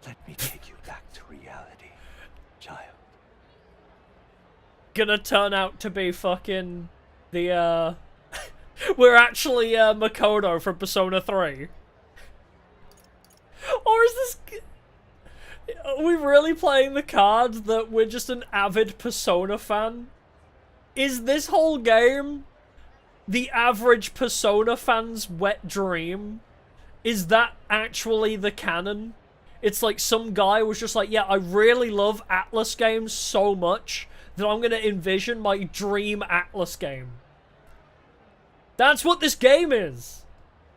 Let me take you back to reality, child. Gonna turn out to be fucking the, we're actually, Makoto from Persona 3. Or is this... Are we really playing the card that we're just an avid Persona fan? Is this whole game the average Persona fan's wet dream? Is that actually the canon? It's like some guy was just like, yeah, I really love Atlas games so much that I'm gonna envision my dream Atlas game. That's what this game is.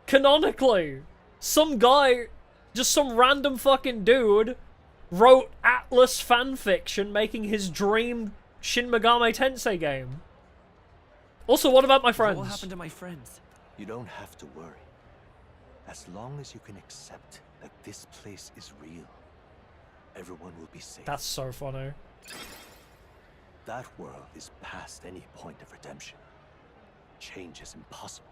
Canonically. Some guy, just some random fucking dude, wrote Atlas fanfiction making his dream Shin Megami Tensei game. Also, what about my friends? What happened to my friends? You don't have to worry. As long as you can accept that this place is real, everyone will be safe. That's so funny. That world is past any point of redemption. Change is impossible.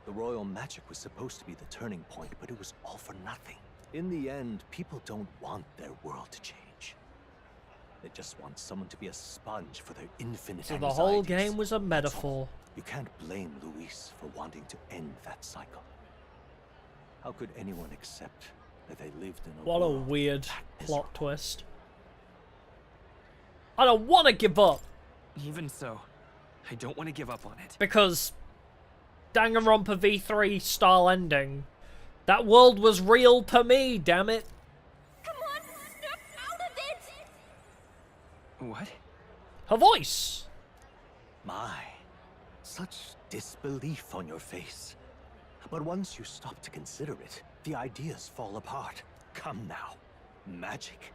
The royal magic was supposed to be the turning point, but it was all for nothing. In the end, people don't want their world to change. They just want someone to be a sponge for their infinite So the whole anxieties. game was a metaphor. You can't blame Luis for wanting to end that cycle. How could anyone accept that they lived in a What a world weird that plot miserable? twist. I don't want to give up. Even so, I don't want to give up on it. Because Danganronpa V3 style ending. That world was real to me, damn it. Come on, snap out of it! What? Her voice. My, such disbelief on your face. But once you stop to consider it, the ideas fall apart. Come now. Magic?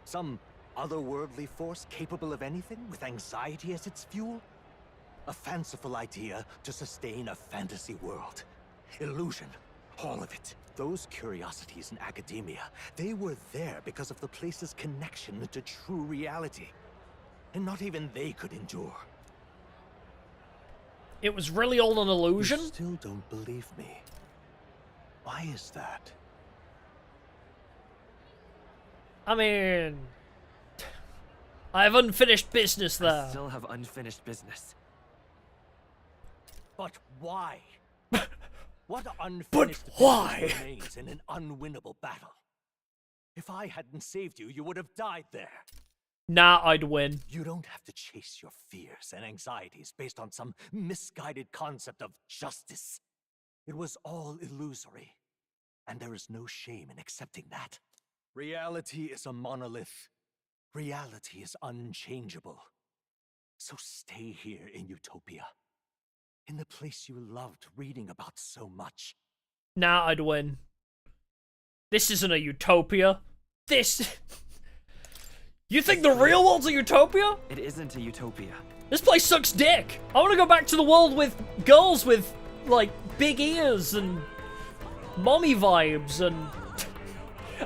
Some otherworldly force capable of anything with anxiety as its fuel? A fanciful idea to sustain a fantasy world. Illusion. All of it. Those curiosities in academia, they were there because of the place's connection to true reality. And not even they could endure. It was really all an illusion? You still don't believe me. Why is that? I mean, I have unfinished business there. I still have unfinished business. But why? What unfinished business remains in an unwinnable battle? If I hadn't saved you, you would have died there. Nah, I'd win. You don't have to chase your fears and anxieties based on some misguided concept of justice. It was all illusory, and there is no shame in accepting that. Reality is a monolith. Reality is unchangeable. So stay here in Utopia. In the place you loved reading about so much. Nah, I'd win. This isn't a utopia. This... You think the real world's a utopia? It isn't a utopia. This place sucks dick. I want to go back to the world with girls with, like, big ears and mommy vibes and...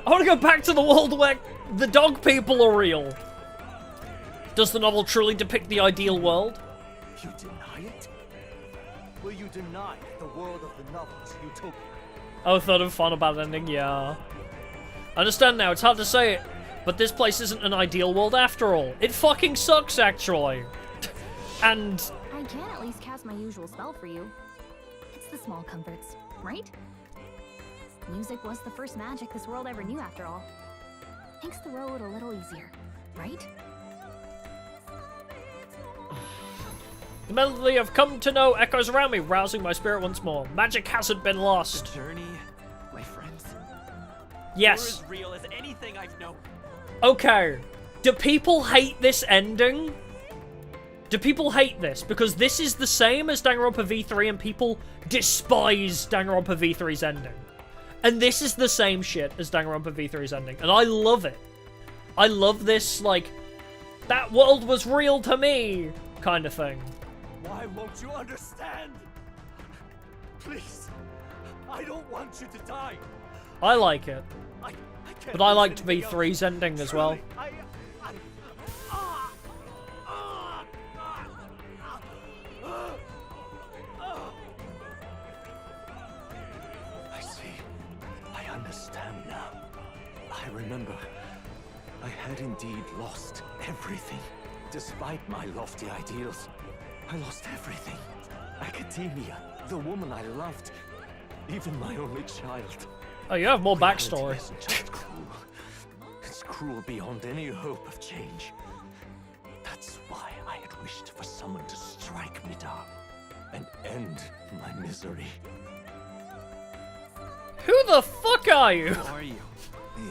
I want to go back to the world where the dog people are real. Does the novel truly depict the ideal world? You deny it? Will you deny the world of the novel is utopia? Oh, thought of fun about ending, yeah. I understand now, it's hard to say it, but this place isn't an ideal world after all. It fucking sucks, actually. And... I can at least cast my usual spell for you. It's the small comforts, right? Music was the first magic this world ever knew, after all. Makes the road a little easier, right? The melody I've come to know echoes around me, rousing my spirit once more. Magic hasn't been lost. The journey, my friends. Yes. You're as real as anything I've known. Okay. Do people hate this ending? Do people hate this? Because this is the same as Danganronpa V3 and people despise Danganronpa V3's ending. And this is the same shit as Danganronpa V3's ending. And I love it. I love this, like, that world was real to me kind of thing. Why won't you understand? Please. I don't want you to die. I like it. But I liked V3's ending as well. I see. I understand now. I remember. I had indeed lost everything. Despite my lofty ideals, I lost everything. Academia, the woman I loved, even my only child. Oh, you have more backstory. It's just cruel. It's cruel beyond any hope of change. That's why I had wished for someone to strike me down and end my misery. Who the fuck are you? Who are you? Me.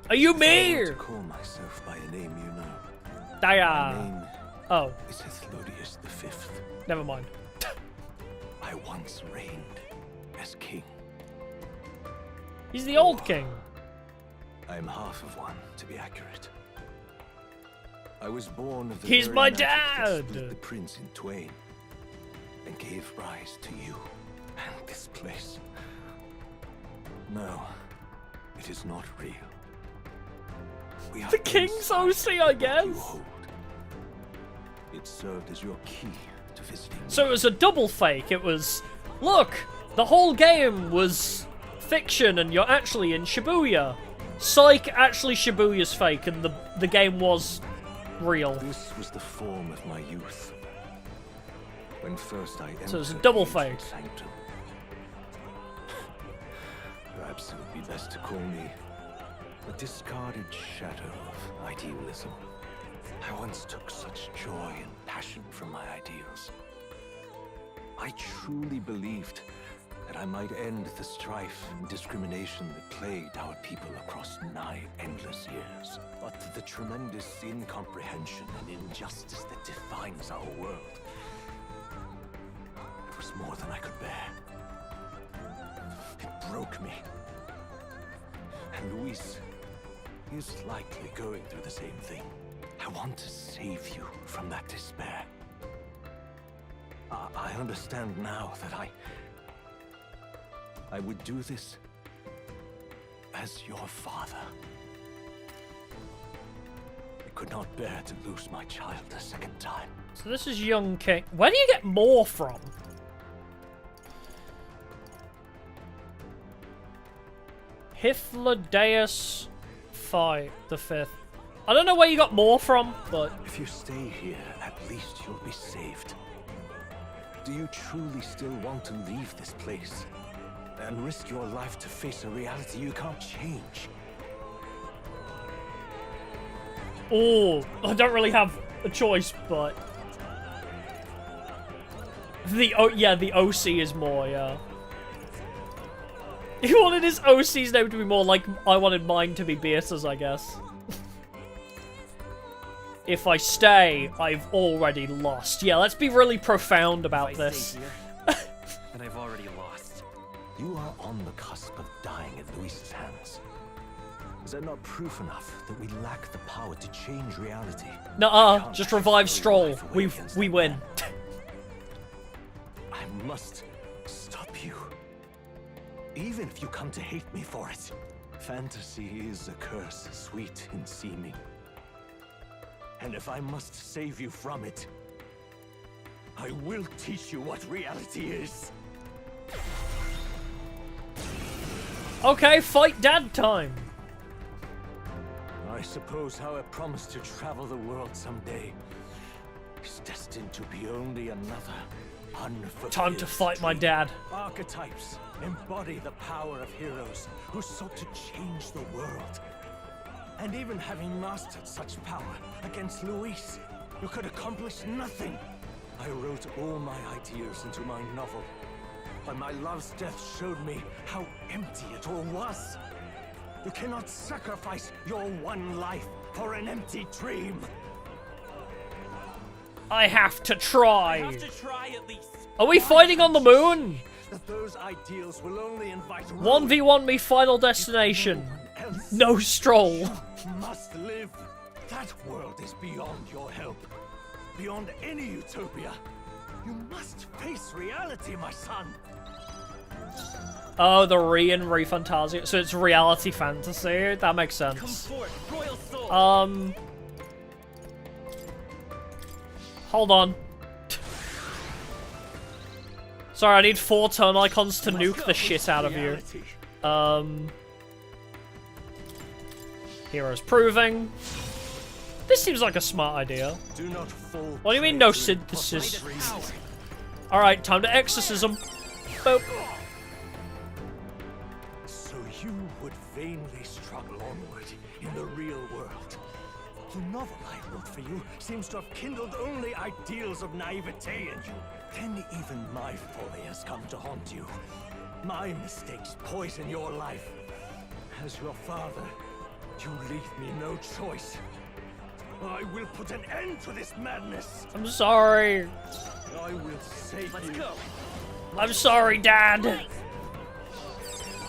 Are you me? I want to call myself by a name you know. Daya. My name Oh. is Hethlodius V. Never mind. I once reigned as king. He's the old king. I'm half of one, to be accurate. I was born of the He's very my magic that dad. split the prince in twain and gave rise to you and this place. No, it is not real. We are The king's OC, I guess. you hold. It served as your key to visiting. So it was a double fake. It was, look, the whole game was fiction and you're actually in Shibuya. Psych, actually Shibuya's fake and the game was real. This was the form of my youth. When first I entered So it was a double the ancient fake. sanctum. Perhaps it would be best to call me A discarded shadow of idealism. I once took such joy and passion from my ideals. I truly believed that I might end the strife and discrimination that plagued our people across 9 endless years. But the tremendous incomprehension and injustice that defines our world, it was more than I could bear. It broke me. And Luis is likely going through the same thing. I want to save you from that despair. I understand now that I would do this as your father. I could not bear to lose my child a second time. So this is young King. Where do you get more from? Hythlodaeus V. I don't know where you got more from, but... If you stay here, at least you'll be saved. Do you truly still want to leave this place and risk your life to face a reality you can't change? Oh, I don't really have a choice, but... the OC is more, yeah. He wanted his OC's name to be more like I wanted mine to be Beatrice, I guess. If I stay, I've already lost. Yeah, let's be really profound about this. And I've already lost. You are on the cusp of dying at Luis's hands. Is that not proof enough that we lack the power to change reality? Nuh-uh, just revive Stroll. We win. I must stop you. Even if you come to hate me for it. Fantasy is a curse, sweet in seeming. And if I must save you from it, I will teach you what reality is. Okay, fight dad time. I suppose how I promised to travel the world someday is destined to be only another unfulfilled Time to fight my dad. Archetypes embody the power of heroes who sought to change the world. And even having mastered such power against Luis, you could accomplish nothing. I wrote all my ideas into my novel, but my love's death showed me how empty it all was. You cannot sacrifice your one life for an empty dream. I have to try. I have to try at least. Are we fighting on the moon? That those ideals will only invite 1v1 me final destination. No Stroll. Must live. That world is beyond your help. Beyond any utopia. You must face reality, my son. Oh, the re Fantasia. So it's reality fantasy. That makes sense. Come forth, royal soul. Hold on. Sorry, I need 4 turn icons to nuke the shit out of you. Heroes proving. This seems like a smart idea. Do not fall. What do you mean no synthesis? Alright, time to exorcism. Boop. So you would vainly struggle onward in the real world. The novel I wrote for you seems to have kindled only ideals of naivete in you. Then even my folly has come to haunt you. My mistakes poison your life. As your father, you leave me no choice. I will put an end to this madness. I'm sorry. I will save you. Let's go. I'm sorry, Dad.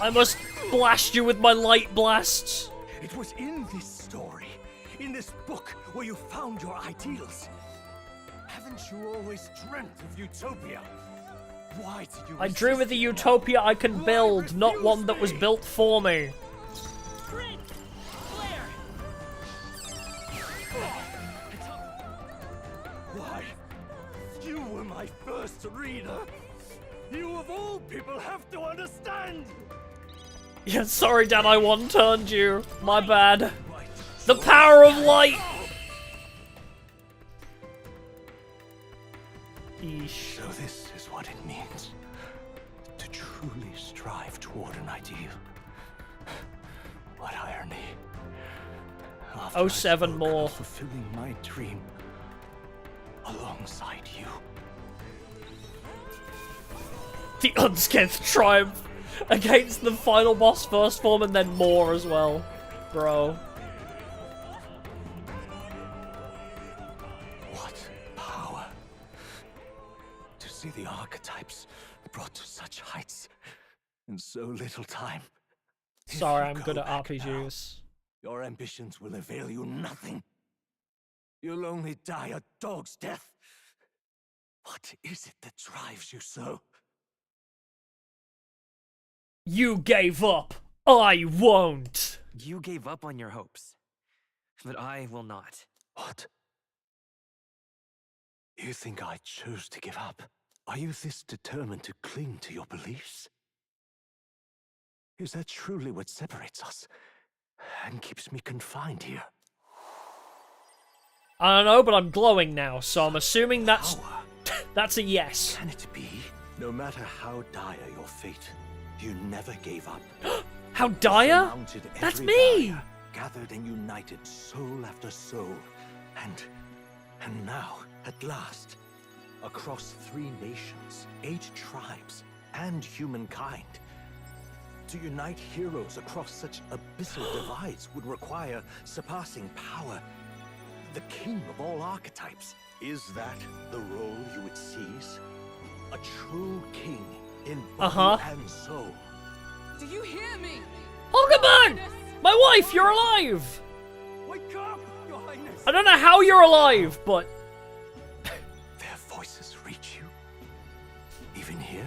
I must blast you with my light blasts. It was in this story, in this book, where you found your ideals. Haven't you always dreamt of utopia? Why did you I dream of the utopia I can build, not one that was built for me. Why? You were my first reader. You of all people have to understand. Yeah, sorry, Dad, I one-turned you. My bad. The power of light! Eesh. So this is what it means to truly strive toward an ideal. What irony. After I 07 spoke more. of fulfilling my dream alongside you. The unscathed triumph against the final boss first form and then more as well. Bro. What power to see the archetypes brought to such heights in so little time. Sorry, I'm good at RPGs. Your ambitions will avail you nothing. You'll only die a dog's death. What is it that drives you so? You gave up. I won't. You gave up on your hopes, but I will not. What? You think I chose to give up? Are you this determined to cling to your beliefs? Is that truly what separates us and keeps me confined here? I don't know, but I'm glowing now, so I'm assuming that's that's a yes. Can it be? No matter how dire your fate, you never gave up. How dire? Surmounted That's every me! barrier, gathered and united soul after soul. And now, at last, across 3 nations, 8 tribes, and humankind, to unite heroes across such abyssal divides would require surpassing power. The king of all archetypes. Is that the role you would seize? A true king in body and soul. Do you hear me? Hulkenberg! My wife, you're alive! Wake up, Your Highness! I don't know how you're alive, but... Their voices reach you? Even here?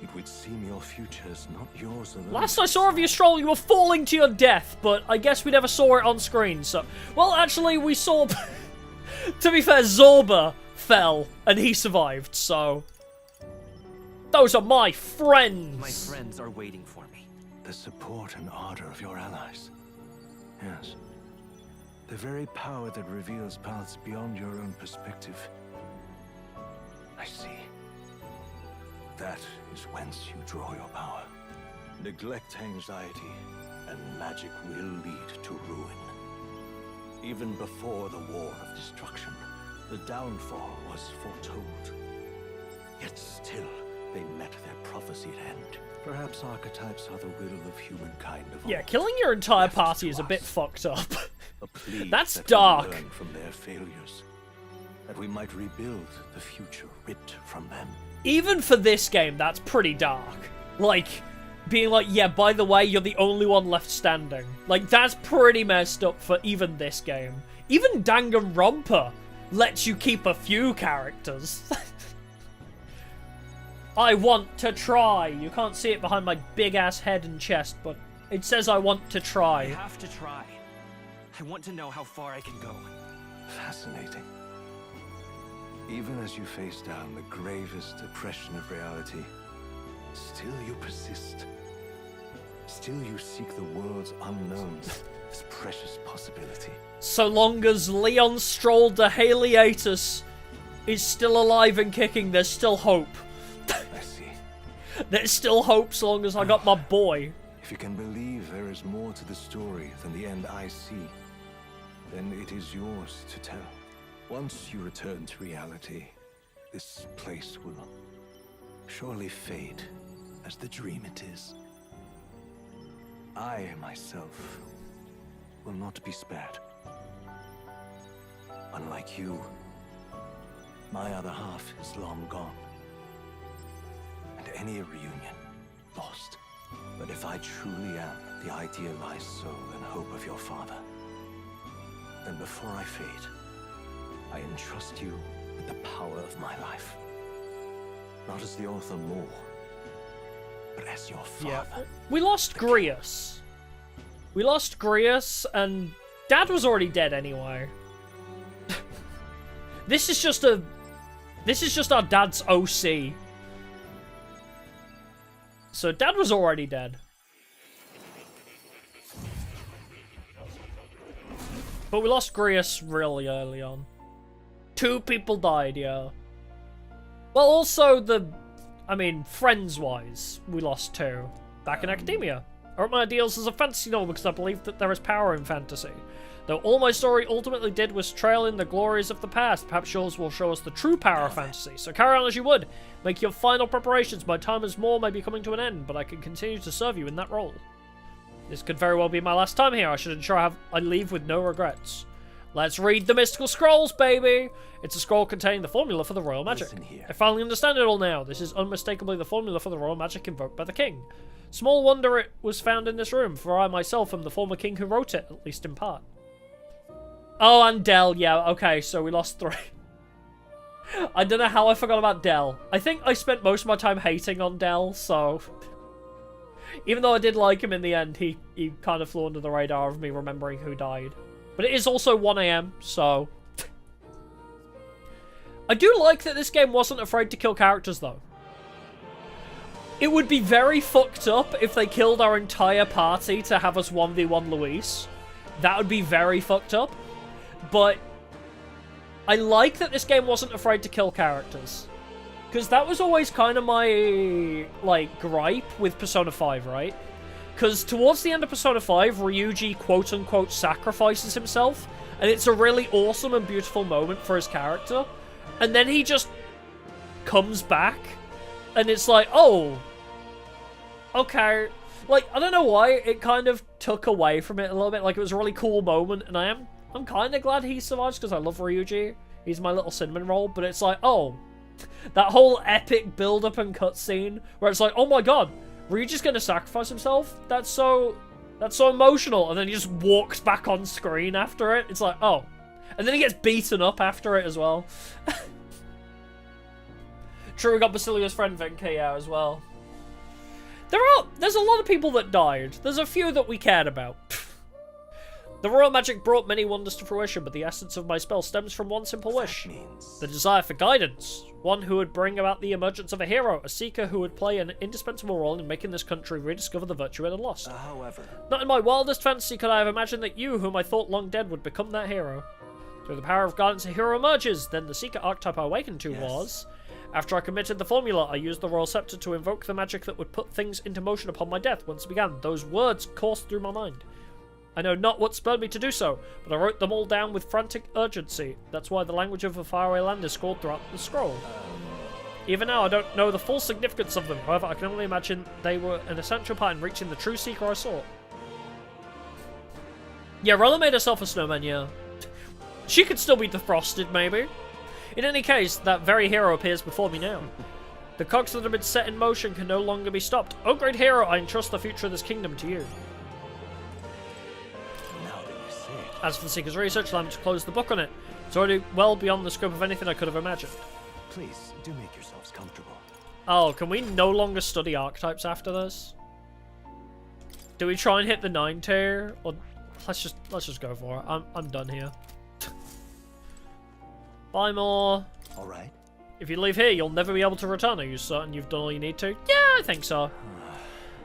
It would seem your future is not yours alone. Last I saw of you, Stroll, you were falling to your death, but I guess we never saw it on screen, so... Well, actually, we saw... To be fair, Zorba fell, and he survived, so... Those are my friends! My friends are waiting for me. The support and ardor of your allies. Yes. The very power that reveals paths beyond your own perspective. I see. That is whence you draw your power. Neglect anxiety, and magic will lead to ruin. Even before the war of destruction, the downfall was foretold. Yet still, they met their prophesied end. Perhaps archetypes are the will of humankind of Yeah, old. killing your entire party is a bit fucked up. A plea That's that dark. We learn from their failures, that we might rebuild the future ripped from them. Even for this game, that's pretty dark. Like, being like, yeah, by the way, you're the only one left standing. Like, that's pretty messed up for even this game. Even Danganronpa lets you keep a few characters. I want to try. You can't see it behind my big-ass head and chest, but it says I want to try. I have to try. I want to know how far I can go. Fascinating. Even as you face down the gravest oppression of reality, still you persist. Still you seek the world's unknowns, this precious possibility. So long as Leon Stroll de Haliatus is still alive and kicking, there's still hope. I see. There's still hope so long as I got my boy. If you can believe there is more to the story than the end I see, then it is yours to tell. Once you return to reality, this place will surely fade as the dream it is. I, myself, will not be spared. Unlike you, my other half is long gone. And any reunion, lost. But if I truly am the idealized soul and hope of your father, then before I fade, I entrust you with the power of my life. Not as the author more, but as your father. Yeah. We lost Grius. We lost Grius, and Dad was already dead anyway. This is just our dad's OC. So Dad was already dead. But we lost Grius really early on. 2 people died, yeah. Well, also I mean, friends-wise, we lost 2. Back in academia. I wrote my ideals as a fantasy novel because I believe that there is power in fantasy. Though all my story ultimately did was trail in the glories of the past, perhaps yours will show us the true power of fantasy. So carry on as you would. Make your final preparations. My time as Maw may be coming to an end, but I can continue to serve you in that role. This could very well be my last time here. I should ensure I leave with no regrets. Let's read the mystical scrolls, baby! It's a scroll containing the formula for the royal magic. I finally understand it all now. This is unmistakably the formula for the royal magic invoked by the king. Small wonder it was found in this room, for I myself am the former king who wrote it, at least in part. Oh, and Del, yeah, okay, so we lost 3. I don't know how I forgot about Del. I think I spent most of my time hating on Del, so... Even though I did like him in the end, he kind of flew under the radar of me remembering who died. But it is also 1 AM, so... I do like that this game wasn't afraid to kill characters, though. It would be very fucked up if they killed our entire party to have us 1v1 Luis. That would be very fucked up. But I like that this game wasn't afraid to kill characters. Because that was always kind of my, like, gripe with Persona 5, right? Because towards the end of Persona 5, Ryuji quote-unquote sacrifices himself, and it's a really awesome and beautiful moment for his character. And then he just comes back, and it's like, oh, okay. Like, I don't know why, it kind of took away from it a little bit. Like, it was a really cool moment, and I'm kind of glad he survives, because I love Ryuji. He's my little cinnamon roll, but it's like, oh, that whole epic build-up and cutscene, where it's like, oh my god, Ryuji's gonna sacrifice himself? That's so emotional. And then he just walks back on screen after it. It's like, oh. And then he gets beaten up after it as well. True, we got Basilio's friend Vinka, yeah, as well. There's a lot of people that died. There's a few that we cared about. The royal magic brought many wonders to fruition, but the essence of my spell stems from one simple wish. The desire for guidance. One who would bring about the emergence of a hero, a seeker who would play an indispensable role in making this country rediscover the virtue it had lost. However... Not in my wildest fantasy could I have imagined that you, whom I thought long dead, would become that hero. Through the power of guidance, a hero emerges. Then the seeker archetype I awakened to was... After I committed the formula, I used the royal scepter to invoke the magic that would put things into motion upon my death. Once it began, those words coursed through my mind. I know not what spurred me to do so, but I wrote them all down with frantic urgency. That's why the language of a faraway land is scrawled throughout the scroll. Even now, I don't know the full significance of them. However, I can only imagine they were an essential part in reaching the true seeker I sought. Yeah, Rolla made herself a snowman, yeah. She could still be defrosted, maybe. In any case, that very hero appears before me now. The cogs that have been set in motion can no longer be stopped. Oh, great hero, I entrust the future of this kingdom to you. As for the Seeker's research, allow me to close the book on it. It's already well beyond the scope of anything I could have imagined. Please, do make yourselves comfortable. Oh, can we no longer study archetypes after this? Do we try and hit the 9 tier? Or let's just go for it. I'm done here. Bye, Maw. Alright. If you leave here, you'll never be able to return. Are you certain you've done all you need to? Yeah, I think so.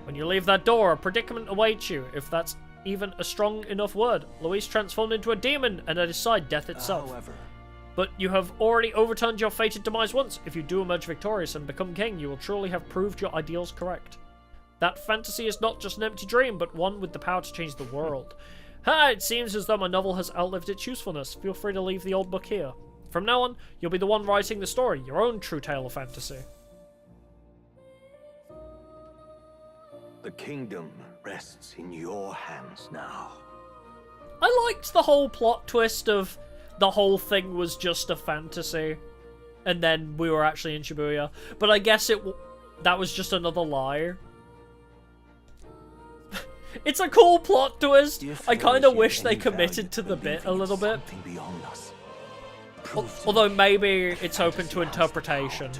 When you leave that door, a predicament awaits you, if that's even a strong enough word. Luis transformed into a demon, and at his side, death itself. However... But you have already overturned your fated demise once. If you do emerge victorious and become king, you will truly have proved your ideals correct. That fantasy is not just an empty dream, but one with the power to change the world. It seems as though my novel has outlived its usefulness. Feel free to leave the old book here. From now on, you'll be the one writing the story, your own true tale of fantasy. The kingdom rests in your hands now. I liked the whole plot twist of the whole thing was just a fantasy, and then we were actually in Shibuya. But I guess that was just another lie. It's a cool plot twist. I kind of wish they committed to the bit a little bit. Although maybe it's open to interpretation.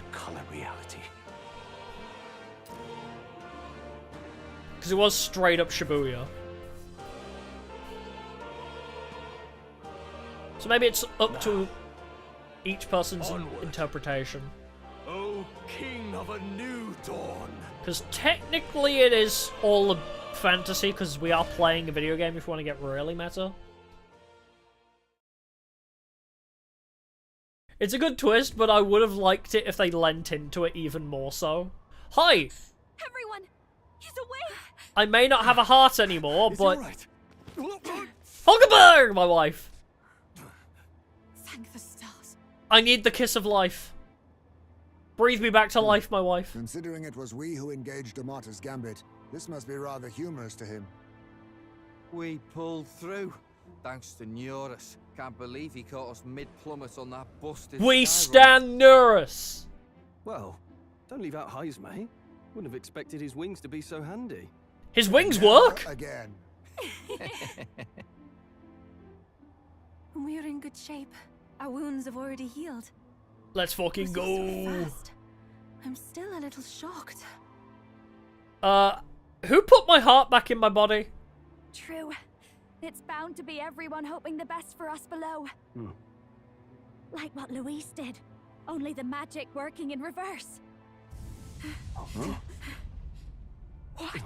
Because it was straight up Shibuya. So maybe it's up to each person's interpretation. Oh, king of a new dawn. Because technically it is all a fantasy, because we are playing a video game if you want to get really meta. It's a good twist, but I would have liked it if they lent into it even more so. Hi! Everyone! He's awake! I may not have a heart anymore, Is but... he all right? Hulkenberg, my wife! Thank the stars. I need the kiss of life. Breathe me back to life, my wife. Considering it was we who engaged Amata's gambit, this must be rather humorous to him. We pulled through. Thanks to Neurus. Can't believe he caught us mid-plummet on that busted We sky stand Neurus! Well, don't leave out highs, mate. Wouldn't have expected his wings to be so handy. His wings work? Again. We're in good shape. Our wounds have already healed. Let's fucking Was it so go. fast? I'm still a little shocked. Who put my heart back in my body? True. It's bound to be everyone hoping the best for us below. Like what Luis did. Only the magic working in reverse. What?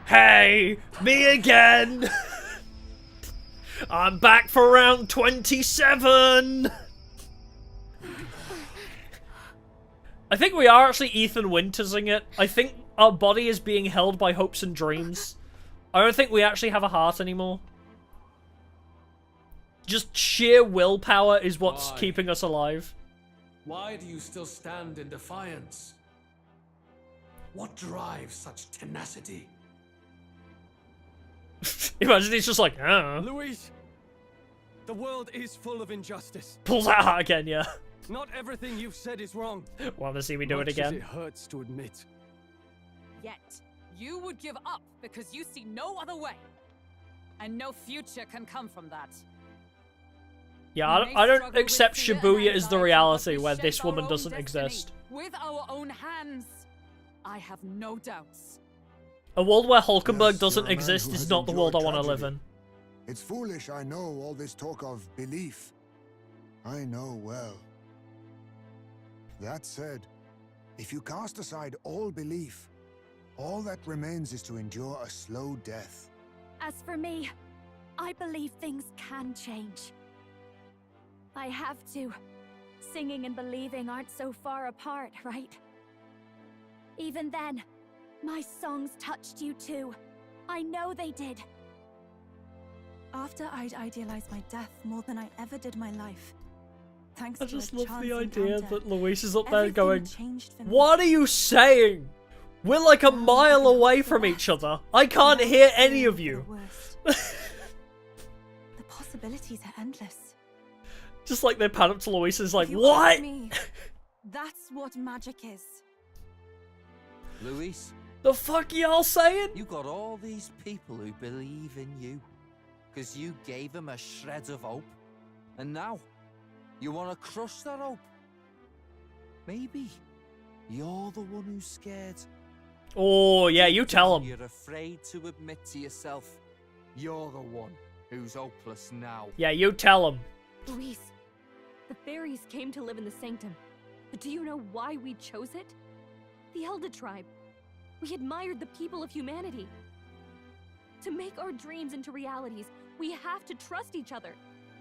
Hey, me again! I'm back for round 27! I think we are actually Ethan Wintersing it. I think our body is being held by hopes and dreams. I don't think we actually have a heart anymore. Just sheer willpower is what's Why? keeping us alive. Why do you still stand in defiance? What drives such tenacity? Imagine he's just like, Luis, the world is full of injustice. Pulls that out again, yeah. Not everything you've said is wrong. Want to see me do it Much as again? It hurts to admit. Yet, you would give up because you see no other way. And no future can come from that. Yeah, We may I don't struggle accept with fear and Shibuya as the anxiety, reality but we where shape this our woman own doesn't destiny exist. With our own hands. I have no doubts. A world where Hulkenberg Yes, doesn't you're a man exist who is has not the world I enjoyed want to live tragedy. in. It's foolish, I know, all this talk of belief. I know well. That said, if you cast aside all belief, all that remains is to endure a slow death. As for me, I believe things can change. I have to. Singing and believing aren't so far apart, right? Even then, my songs touched you too. I know they did. After I'd idealized my death more than I ever did my life. Thanks I to just a love chance the idea encounter, that Luis is up there everything going, changed for me. what are you saying? We're like a mile away from each other. I can't Now hear I'm any fearing of for you. the worst. The possibilities are endless. Just like they pan up to Luis and is like, If you what? ask me, that's what magic is. Luis, The fuck y'all saying? you got all these people who believe in you. Because you gave them a shred of hope. And now, you want to crush that hope. Maybe you're the one who's scared. Oh, yeah, you tell him. You're afraid to admit to yourself, you're the one who's hopeless now. Yeah, you tell him. Luis, the fairies came to live in the Sanctum. But do you know why we chose it? The Elder Tribe. We admired the people of humanity. To make our dreams into realities, we have to trust each other.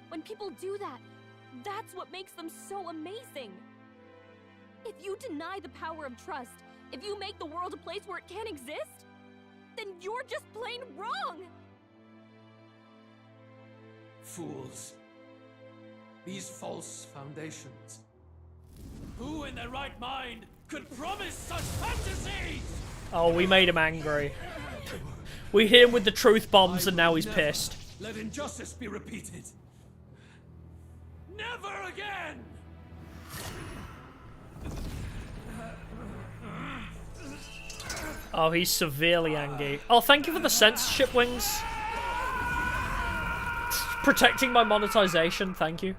When people do that, that's what makes them so amazing. If you deny the power of trust, if you make the world a place where it can't exist, then you're just plain wrong! Fools. These false foundations. Who in their right mind could promise such fantasies? Oh, we made him angry. We hit him with the truth bombs and now he's pissed. Let injustice be repeated. Never again! Oh, he's severely angry. Oh, thank you for the censorship wings. Protecting my monetization, thank you.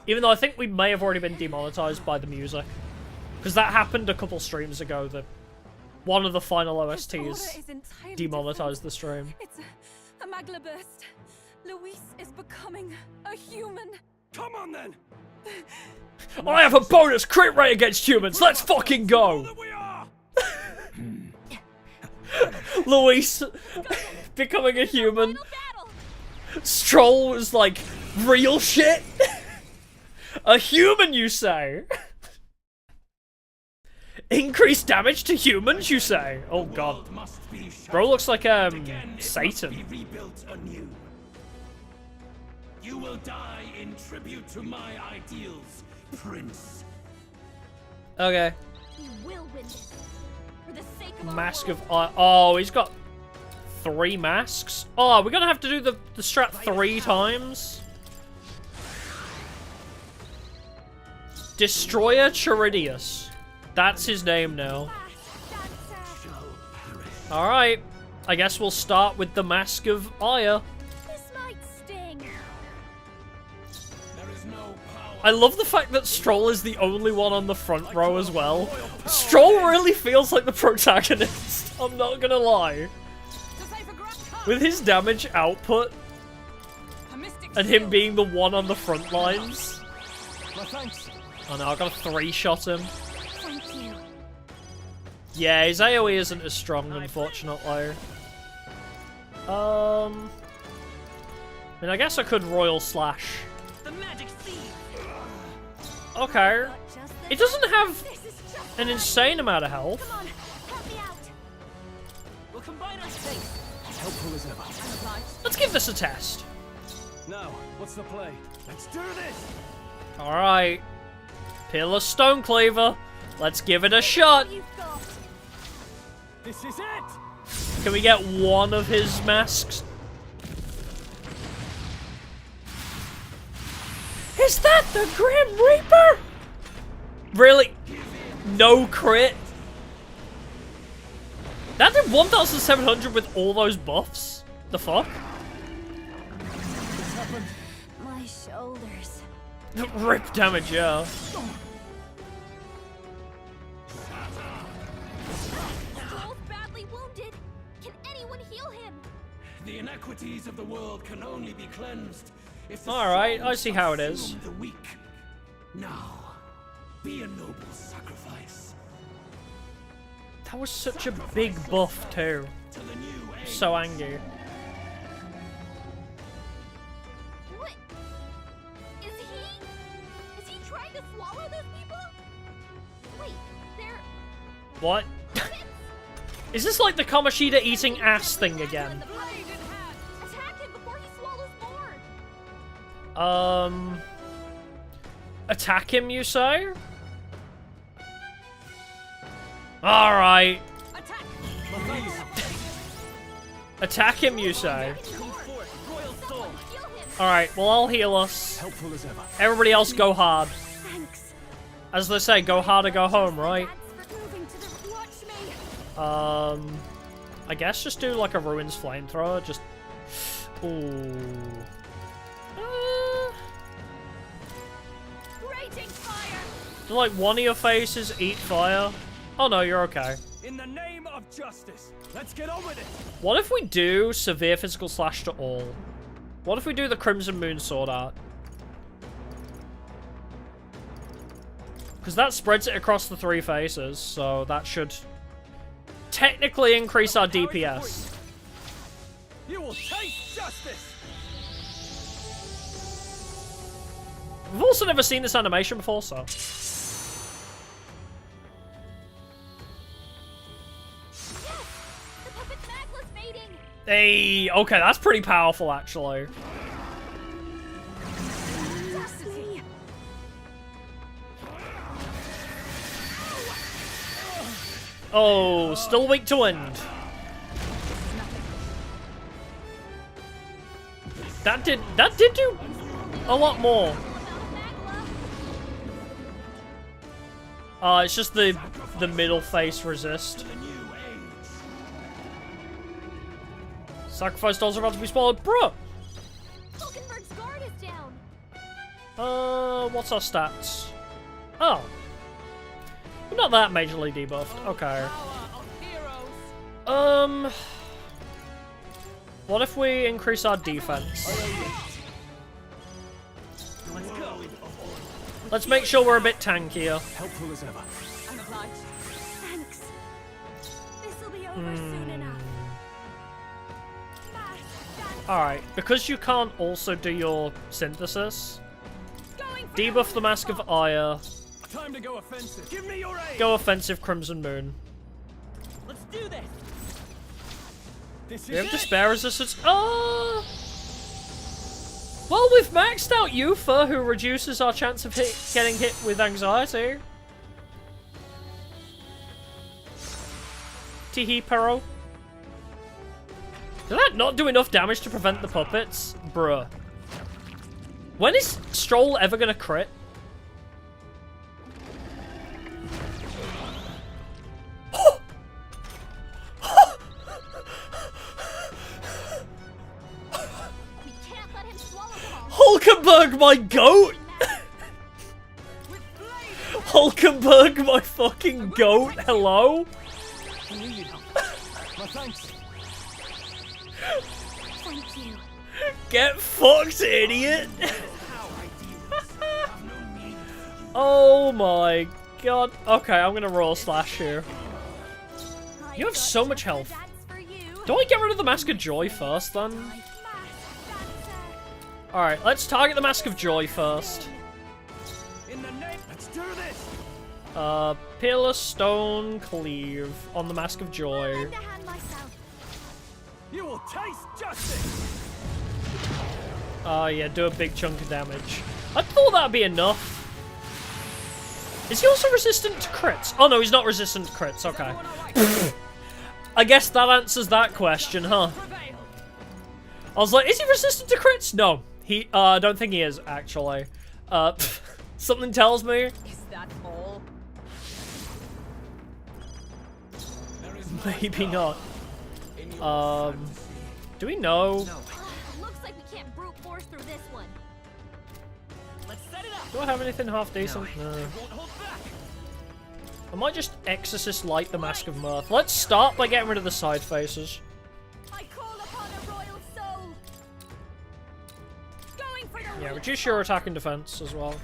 Even though I think we may have already been demonetized by the music. Because that happened a couple streams ago, that one of the final OSTs demonetized the stream. It's a magla burst. Luis is becoming a human. Come on then! I have a bonus crit rate against humans, let's fucking go! Luis becoming a human. Stroll was like, real shit? A human, you say? Increased damage to humans, you say? Oh god. Bro looks like Satan. You will die in tribute to my ideals, Prince. Okay. We will win this. For the sake of Mask our of oh, he's got 3 masks. Oh, we're gonna have to do the strat 3 times. Destroyer Charidius. That's his name now. Alright. I guess we'll start with the Mask of Ire. This might sting. I love the fact that Stroll is the only one on the front row as well. Stroll really feels like the protagonist. I'm not gonna lie. With his damage output and him being the one on the front lines. Oh no, I gotta 3-shot him. Thank you. Yeah, his AoE isn't as strong, unfortunately. I mean, I guess I could Royal Slash. Okay. It doesn't have an insane amount of health. Come on, help me out. We'll combine our strength. Helpful as ever. Let's give this a test. Now, what's the play? Let's do this! Alright. Pillar Stone Cleaver. Let's give it a shot. This is it! Can we get one of his masks? Is that the Grim Reaper? Really? No crit? That did 1,700 with all those buffs? The fuck? My shoulders. Rip damage, yeah. Stroll's badly wounded. Can anyone heal him? The inequities of the world can only be cleansed if the Alright, strong I see how it is. assume the weak. Now, be a noble sacrifice. That was such a big buff too. So angry. What? Is he trying to swallow those people? Wait, they're... What? Is this like the Kamoshida eating ass thing again? Attack him before he swallows more! Attack him, you say? Alright. Attack him, you say? Alright, well, I'll heal us. Helpful as ever. Everybody else go hard. As they say, go hard or go home, right? I guess just do like a Ruins Flamethrower, just... Ooh. Do like one of your faces eat fire? Oh no, you're okay. In the name of justice, let's get on with it! What if we do severe physical slash to all? What if we do the Crimson Moon Sword Art? Because that spreads it across the 3 faces, so that should technically increase our DPS. You will taste justice! We've also never seen this animation before, so... Hey, okay, that's pretty powerful, actually. Oh, still weak to wind. That did do a lot more. It's just the middle face resist. Sacrifice dolls are about to be swallowed, bruh. Hulkenberg's guard is down. What's our stats? Oh. We're not that majorly debuffed. Okay. What if we increase our defense? Let's make sure we're a bit tankier. Helpful as ever. Thanks. This'll be over soon enough. Alright, because you can't also do your synthesis, Debuff the Mask of Ire. Time to go offensive. Give me your aid. Go offensive, Crimson Moon. Let's do this. We have Despair Resistance. Oh! Well, we've maxed out Yufa, who reduces our chance of getting hit with anxiety. Teehee Pero. Did that not do enough damage to prevent the puppets? Bruh. When is Stroll ever gonna crit? Hulkenberg, my goat! Hulkenberg, my fucking goat, hello? I knew you'd help. My thanks. Thank you. Get fucked, idiot! Oh my god. Okay, I'm gonna roll slash here. You have so much health. Do I get rid of the Mask of Joy first, then? Alright, let's target the Mask of Joy first. Let's do this. Pillar Stone Cleave on the Mask of Joy. You will taste justice. Yeah, do a big chunk of damage. I thought that'd be enough. Is he also resistant to crits? Oh no, he's not resistant to crits, okay. I guess that answers that question, huh? I was like, is he resistant to crits? No. I don't think he is, actually. Something tells me. Is that all? Maybe not. Do we know? Looks like we can't brute force through this one. Let's set it up. Do I have anything half decent? No. I might just Exorcist Light the Mask of Mirth. Let's start by getting rid of the side faces. I call upon a royal soul. Going for the Yeah, reduce your attack and defense as well.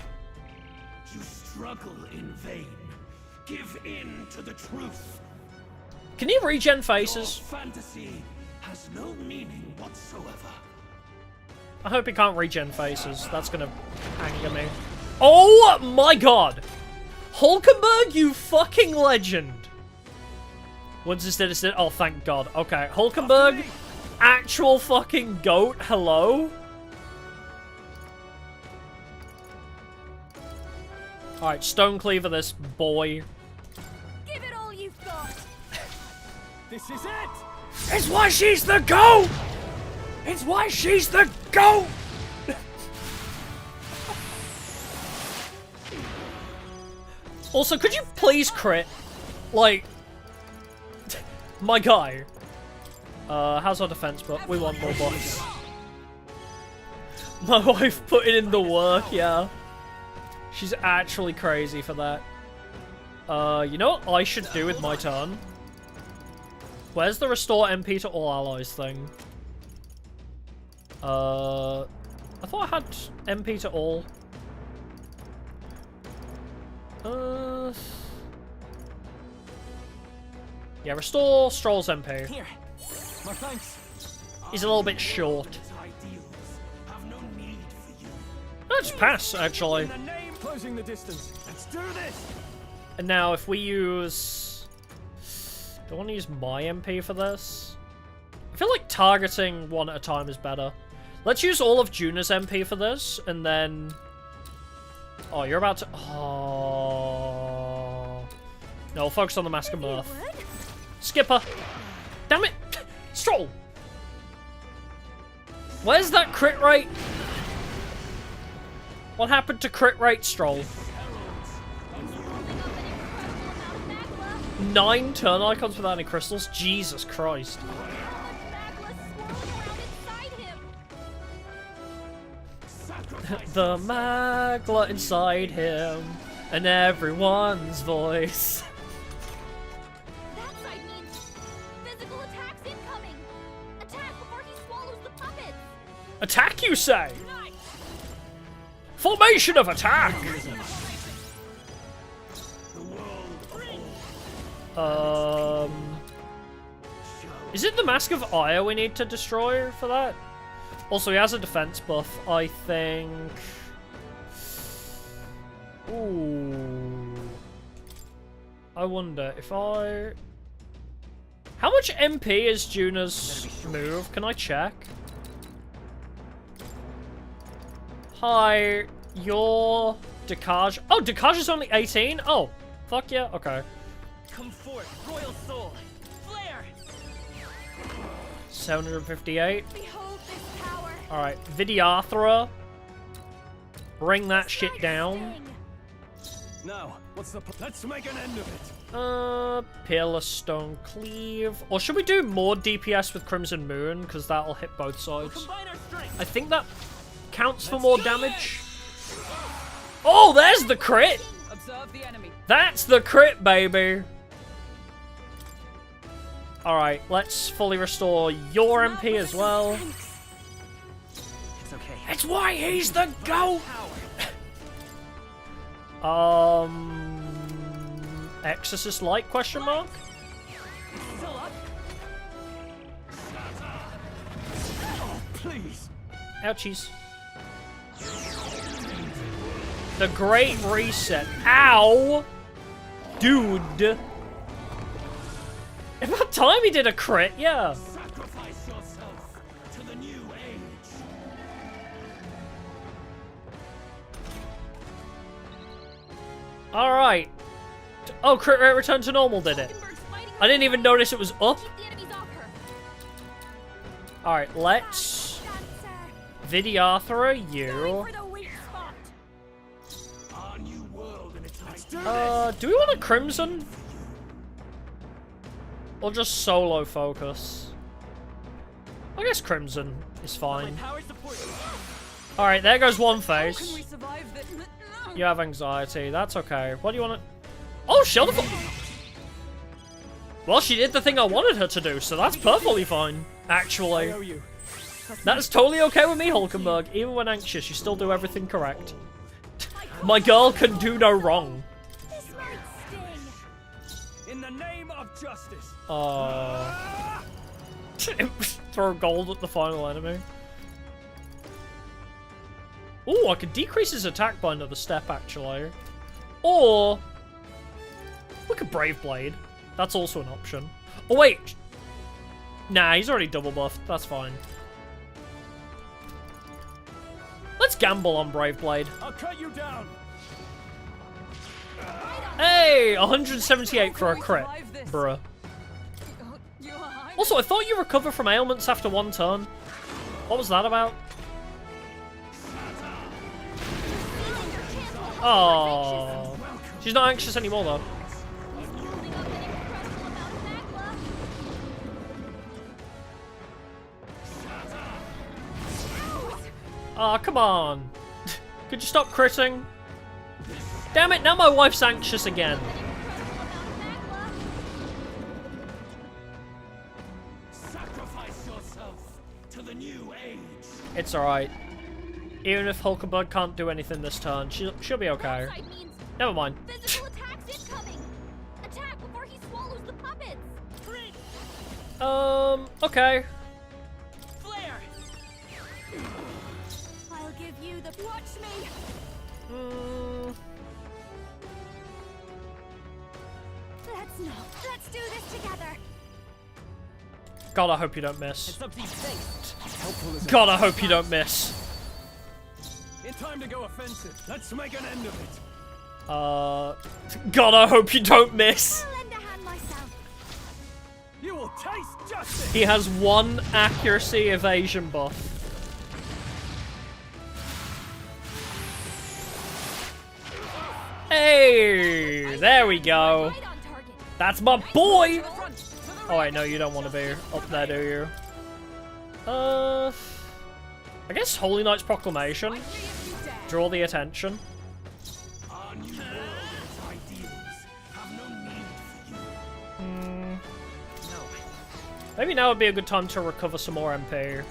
You struggle in vain. Give in to the truth. Can you regen faces? Your fantasy has no meaning whatsoever. I hope he can't regen faces. That's gonna anger me. Oh my god! Hulkenberg, you fucking legend! Once instead of oh, thank god. Okay, Hulkenberg, actual fucking goat. Hello. All right, Stone Cleaver, this boy. Give it all you've got. This is it. It's why she's the GOAT! It's why she's the GOAT! Also, could you please crit? Like, my guy. How's our defense buff? We want more buffs. My wife put it in the work, yeah. She's actually crazy for that. You know what I should do with my turn? Where's the restore MP to all allies thing? I thought I had MP to all. Yeah, restore Stroll's MP. Here. My thanks. He's a little bit short. Let's pass, actually. Closing the distance. Let's do this. And now, if we use... Do I want to use my MP for this? I feel like targeting one at a time is better. Let's use all of Juna's MP for this, and then... Oh, you're about to... Oh... No, we'll focus on the Mask of Mirth. Skipper! Damn it! Stroll! Where's that crit rate? What happened to crit rate, Stroll? 9 turn icons without any crystals? Jesus Christ. The Magla inside him, and everyone's voice. That side means physical attacks incoming. Attack before he swallows the puppets. Attack, you say? Formation of attack! Is it the Mask of Ire we need to destroy for that? Also, he has a defense buff, I think. Ooh. I wonder if I... How much MP is Juna's move? Can I check? Hi, you're Decage. Oh, Decage is only 18? Oh, fuck yeah, okay. Come forth, royal soul. Flare. 758. Behold this power. Alright, Vidyarthra. Bring that shit down. Now, what's the let's make an end of it. Peerless Stone Cleave. Or should we do more DPS with Crimson Moon? Because that'll hit both sides. I think that counts for more damage. Oh, there's the crit! Observe the enemy. That's the crit, baby! Alright, let's fully restore your MP as well. It's okay. It's why he's the GOAT! Exorcist Light, question mark? Oh, please. Ouchies. The Great Reset. Ow! Dude. About time he did a crit, yeah. Sacrifice yourself to the new age. Alright. Oh, crit rate returned to normal, did it? I didn't even notice it was up. Alright, let's... Vidyarthra, you. Our new world and its Do we want a Crimson? Or just solo focus? I guess Crimson is fine. Alright, there goes one face. You have anxiety, that's okay. What do you want to... Oh, shield the... Well, she did the thing I wanted her to do, so that's perfectly fine, actually. That's totally okay with me, Hulkenberg. Even when anxious, you still do everything correct. My girl can do no wrong. In the name of justice. Throw gold at the final enemy. Oh, I could decrease his attack by another step, actually. Or... we could Brave Blade. That's also an option. Oh, wait. Nah, he's already double buffed. That's fine. Let's gamble on Brave Blade. I'll cut you down. Hey, 178 for a crit. Bruh. Also, I thought you recover from ailments after one turn. What was that about? Oh, she's not anxious anymore, though. Oh, come on. Could you stop critting? Damn it, now my wife's anxious again. Sacrifice yourself to the new age. It's alright. Even if Hulkenberg can't do anything this turn, she'll be okay. Never mind. Physical attacks incoming. Attack before he swallows the puppets. Okay. Flare. I'll give you the watch me. Let's do this together. God, I hope you don't miss. God, I hope you don't miss. It's time to go offensive. Let's make an end of it. God, I hope you don't miss. I'll lend a hand myself. You will taste justice. He has one accuracy evasion buff. Hey, there we go. That's my boy. Oh wait, no, you don't want to be up there, do you? I guess Holy Knight's Proclamation. Draw the attention. Our new world and its ideals have no need for you. Maybe now would be a good time to recover some more MP.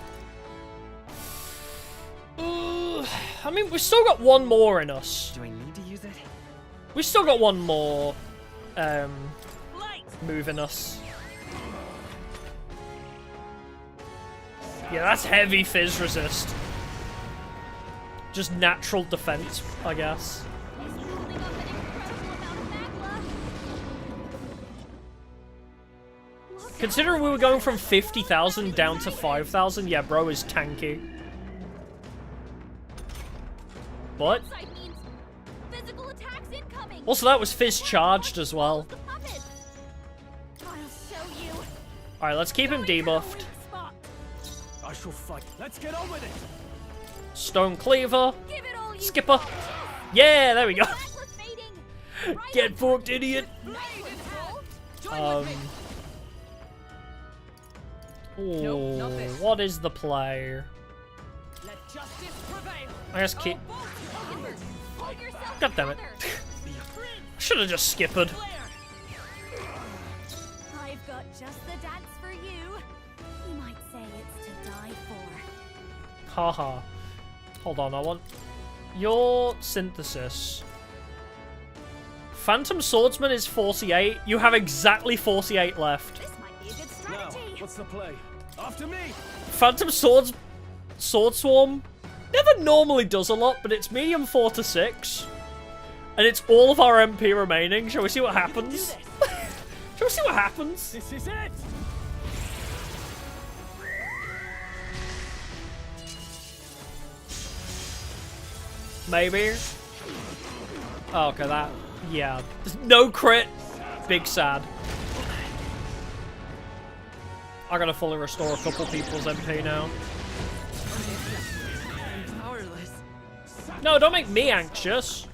I mean, we've still got one more in us. Do I need to use it? We've still got one more move in us. Yeah, that's heavy fizz resist. Just natural defense, I guess. Considering we were going from 50,000 down to 5,000, yeah, bro is tanky. What? Also, that was Fizz charged as well. Alright, let's keep him debuffed. I shall fight. Let's get on with it. Stone Cleaver. Skipper. Yeah, there we go. Get forked, idiot. Ooh, what is the play? I guess keep. God damn it. I should have just skippered. I've got just the dance for you. You might say it's to die for. Haha. Hold on, I want your synthesis. Phantom Swordsman is 48. You have exactly 48 left. This might be a good strategy. Now, what's the play? After me. Phantom Sword Swarm never normally does a lot, but it's medium 4 to 6. And it's all of our MP remaining. Shall we see what happens? Shall we see what happens? This is it. Maybe. Oh, okay, that. Yeah. No crit. Big sad. I gotta fully restore a couple people's MP now. No, don't make me anxious.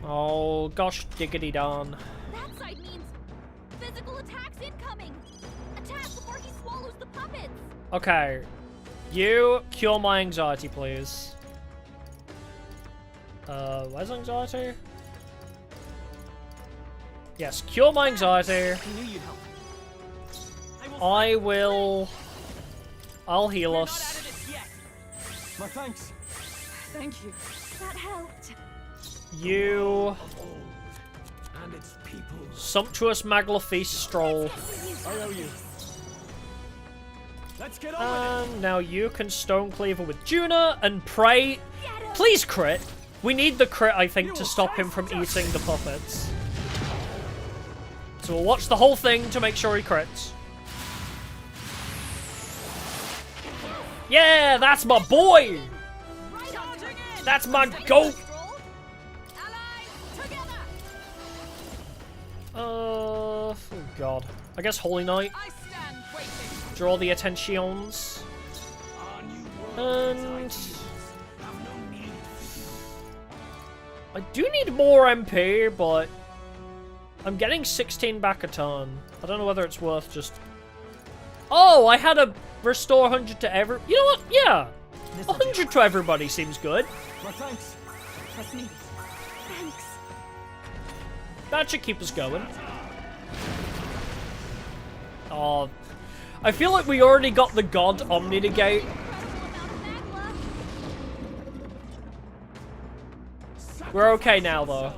Oh, gosh, diggity darn. That side means physical attacks incoming. Attack before he swallows the puppets. Okay. You cure my anxiety, please. Where's anxiety? Yes, cure my anxiety. I'll heal us. My thanks. Thank you. That helped. You And its people. sumptuous Magla Feast stroll. I owe you. Let's get on with it. Now you can Stone Cleaver with Juna and pray. Please crit. We need the crit, I think, to stop him from eating the puppets. So we'll watch the whole thing to make sure he crits. Yeah, that's my boy! That's my goat! Oh god. I guess Holy Knight. Draw the attentions. And I do need more MP, but I'm getting 16 back a turn. I don't know whether it's worth just... Oh, I had a restore 100 to every... You know what? Yeah. 100 to everybody seems good. My thanks. Trust me. Thanks. That should keep us going. Oh, I feel like we already got the God Omni Negate. We're okay now, though.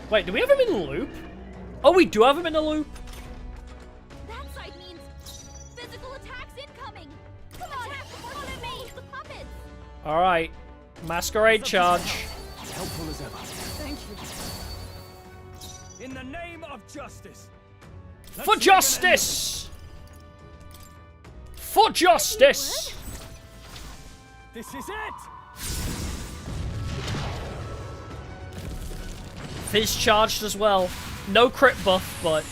Wait, do we have him in a loop? Oh, we do have him in a loop. That side means physical attacks incoming. Come on, follow me. The puppets. All right, Masquerade charge. Helpful as ever. Thank you. In the name of justice. For justice! For justice! This is it. Fizz charged as well. No crit buff, but...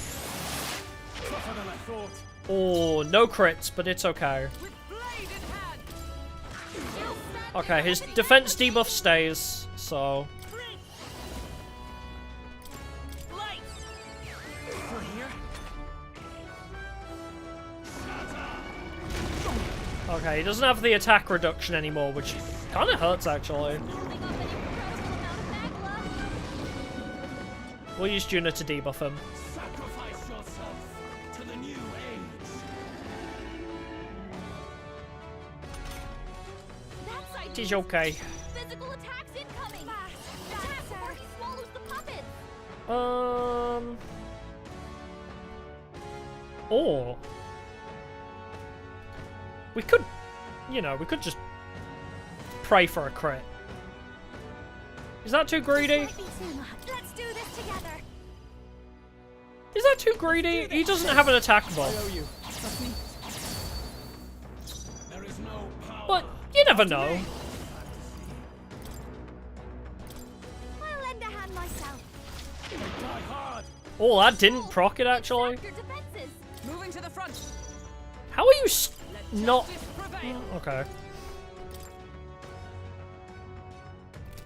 Tougher than I thought. Oh, no crits, but it's okay. Okay, his defense debuff stays, so... Okay, he doesn't have the attack reduction anymore, which kind of hurts, actually. We'll use Juna to debuff him. Sacrifice yourself to the new age. It is okay. Physical attacks incoming. Attack before he swallows the puppets. Or... We could, you know, we could just pray for a crit. Is that too greedy? Let's do this together. Is that too greedy? He doesn't have an attack buff. There is no power. But you never know. I'll lend a hand myself. Die hard. Oh, that didn't proc it actually. Moving to the front. How are you not? Okay.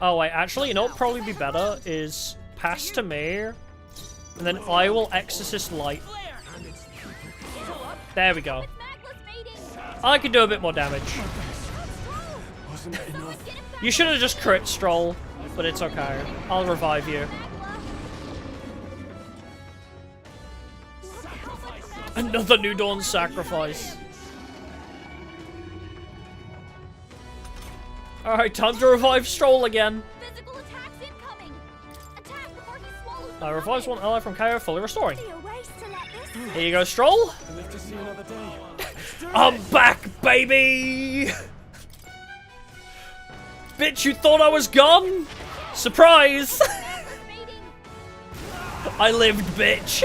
Oh wait, actually, you know what'd probably be better is pass to me, and then I will Exorcist Light. There we go. I can do a bit more damage. You should have just crit Stroll, but it's okay. I'll revive you. Another New Dawn sacrifice. Alright, time to revive Stroll again. Revives one ally from KO, fully restoring. Here you go, Stroll. I'm back, baby! Bitch, you thought I was gone? Surprise! I lived, bitch.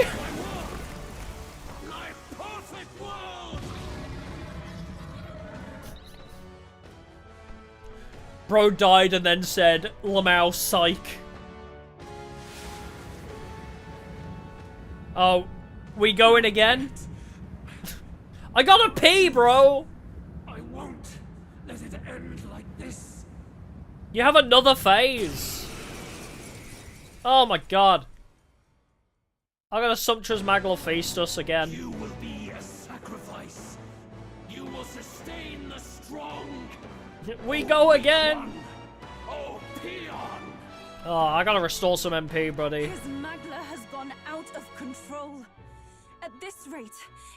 Bro died and then said, Lamau, psych. Oh, we going again? I gotta pee, bro! I won't let it end like this. You have another phase. Oh my god. I got a sumptuous Magla feast us again. You will be a sacrifice. You will sustain the strong. We go again! Oh, peon! Oh, I gotta restore some MP, buddy. His Magla has gone out of control. At this rate,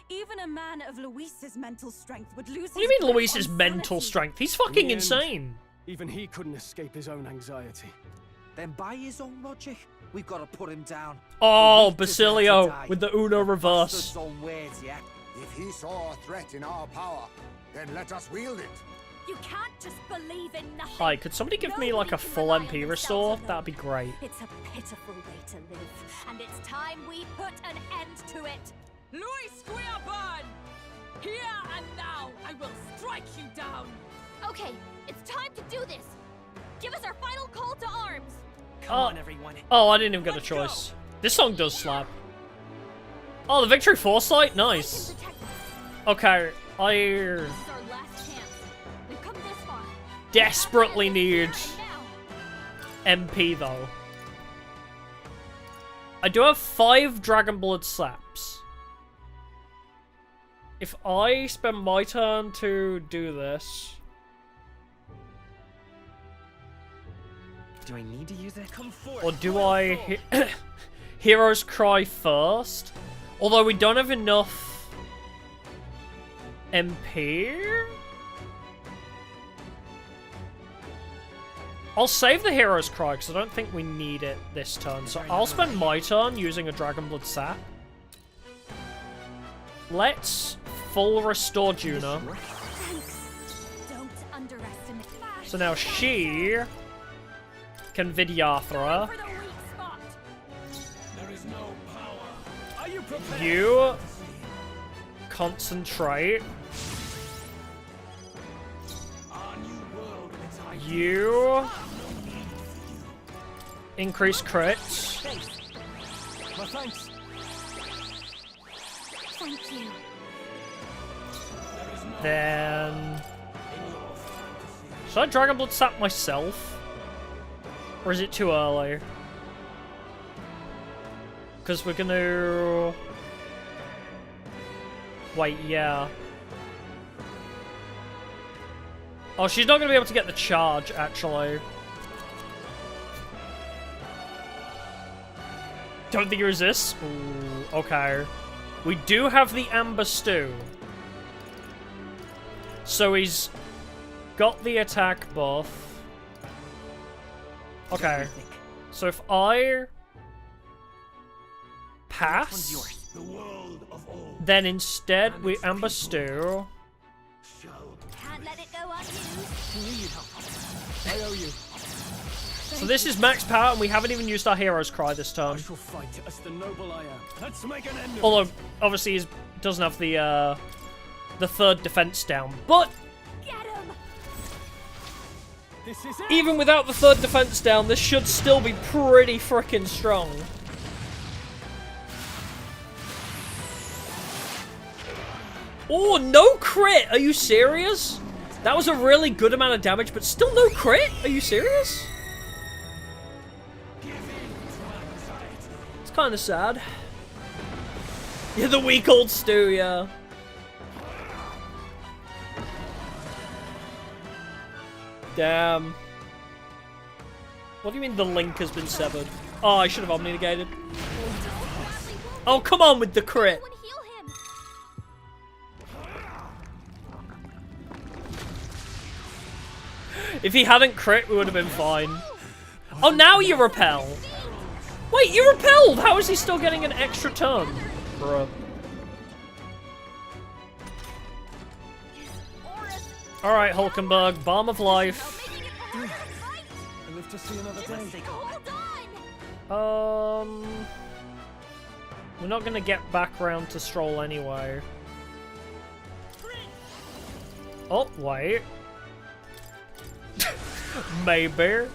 even a man of Luis's mental strength would lose. What do you mean Luis's mental strength? He's fucking insane. Even he couldn't escape his own anxiety. Then by his own logic, we've got to put him down. Oh, Basilio with the Uno reverse. Bastard's own words, yeah? If he saw a threat in our power, then let us wield it. You can't just believe in nothing. Hi, could somebody give me like a full MP restore? That'd be great. It's a pitiful way to live, and it's time we put an end to it. Luis, we are born! Here and now, I will strike you down! Okay, it's time to do this. Give us our final call to arms. Come on, everyone. Oh, I didn't even get a choice. This song does slap. Oh, the Victory Foresight? Nice. Okay, I desperately need MP, though. I do have 5 Dragon Blood Saps. If I spend my turn to do this... Do I need to use it? Come forth. Or do I Hero's Cry first? Although we don't have enough MP? I'll save the Hero's Cry because I don't think we need it this turn. So I'll spend my turn using a Dragon Blood Sap. Let's full restore Juno. Don't underestimate. So now she can Vidyarthra. There is no power. Are you prepared? You concentrate. You increase crits. My thanks. Thank you. Then should I Dragon Blood Sap myself? Or is it too early? Because we're gonna... Wait, yeah. Oh, she's not gonna be able to get the charge, actually. Don't think he resists? Ooh, okay. We do have the Amber Stew. So he's got the attack buff. Okay. So if I pass, then instead we Amber Stew. Can't let it go unused. I owe you. So this is max power, and we haven't even used our hero's cry this I turn. shall fight as the noble I am. Let's make an end of Although, it. obviously, he doesn't have the third defense down. But Get him! This is it. even without the third defense down, this should still be pretty frickin' strong. Oh, no crit! Are you serious? That was a really good amount of damage, but still no crit? Are you serious? It's kind of sad. Yeah, the weak old stew, yeah. Damn. What do you mean the link has been severed? Oh, I should have omni-negated. Oh, come on with the crit. If he hadn't crit, we would have been fine. Oh, now you repel. Wait, you repelled! How is he still getting an extra turn? Bruh. Alright, Hulkenberg, Balm of Life. I live to see another day. We're not gonna get back round to Stroll anyway. Oh, wait. Maybe.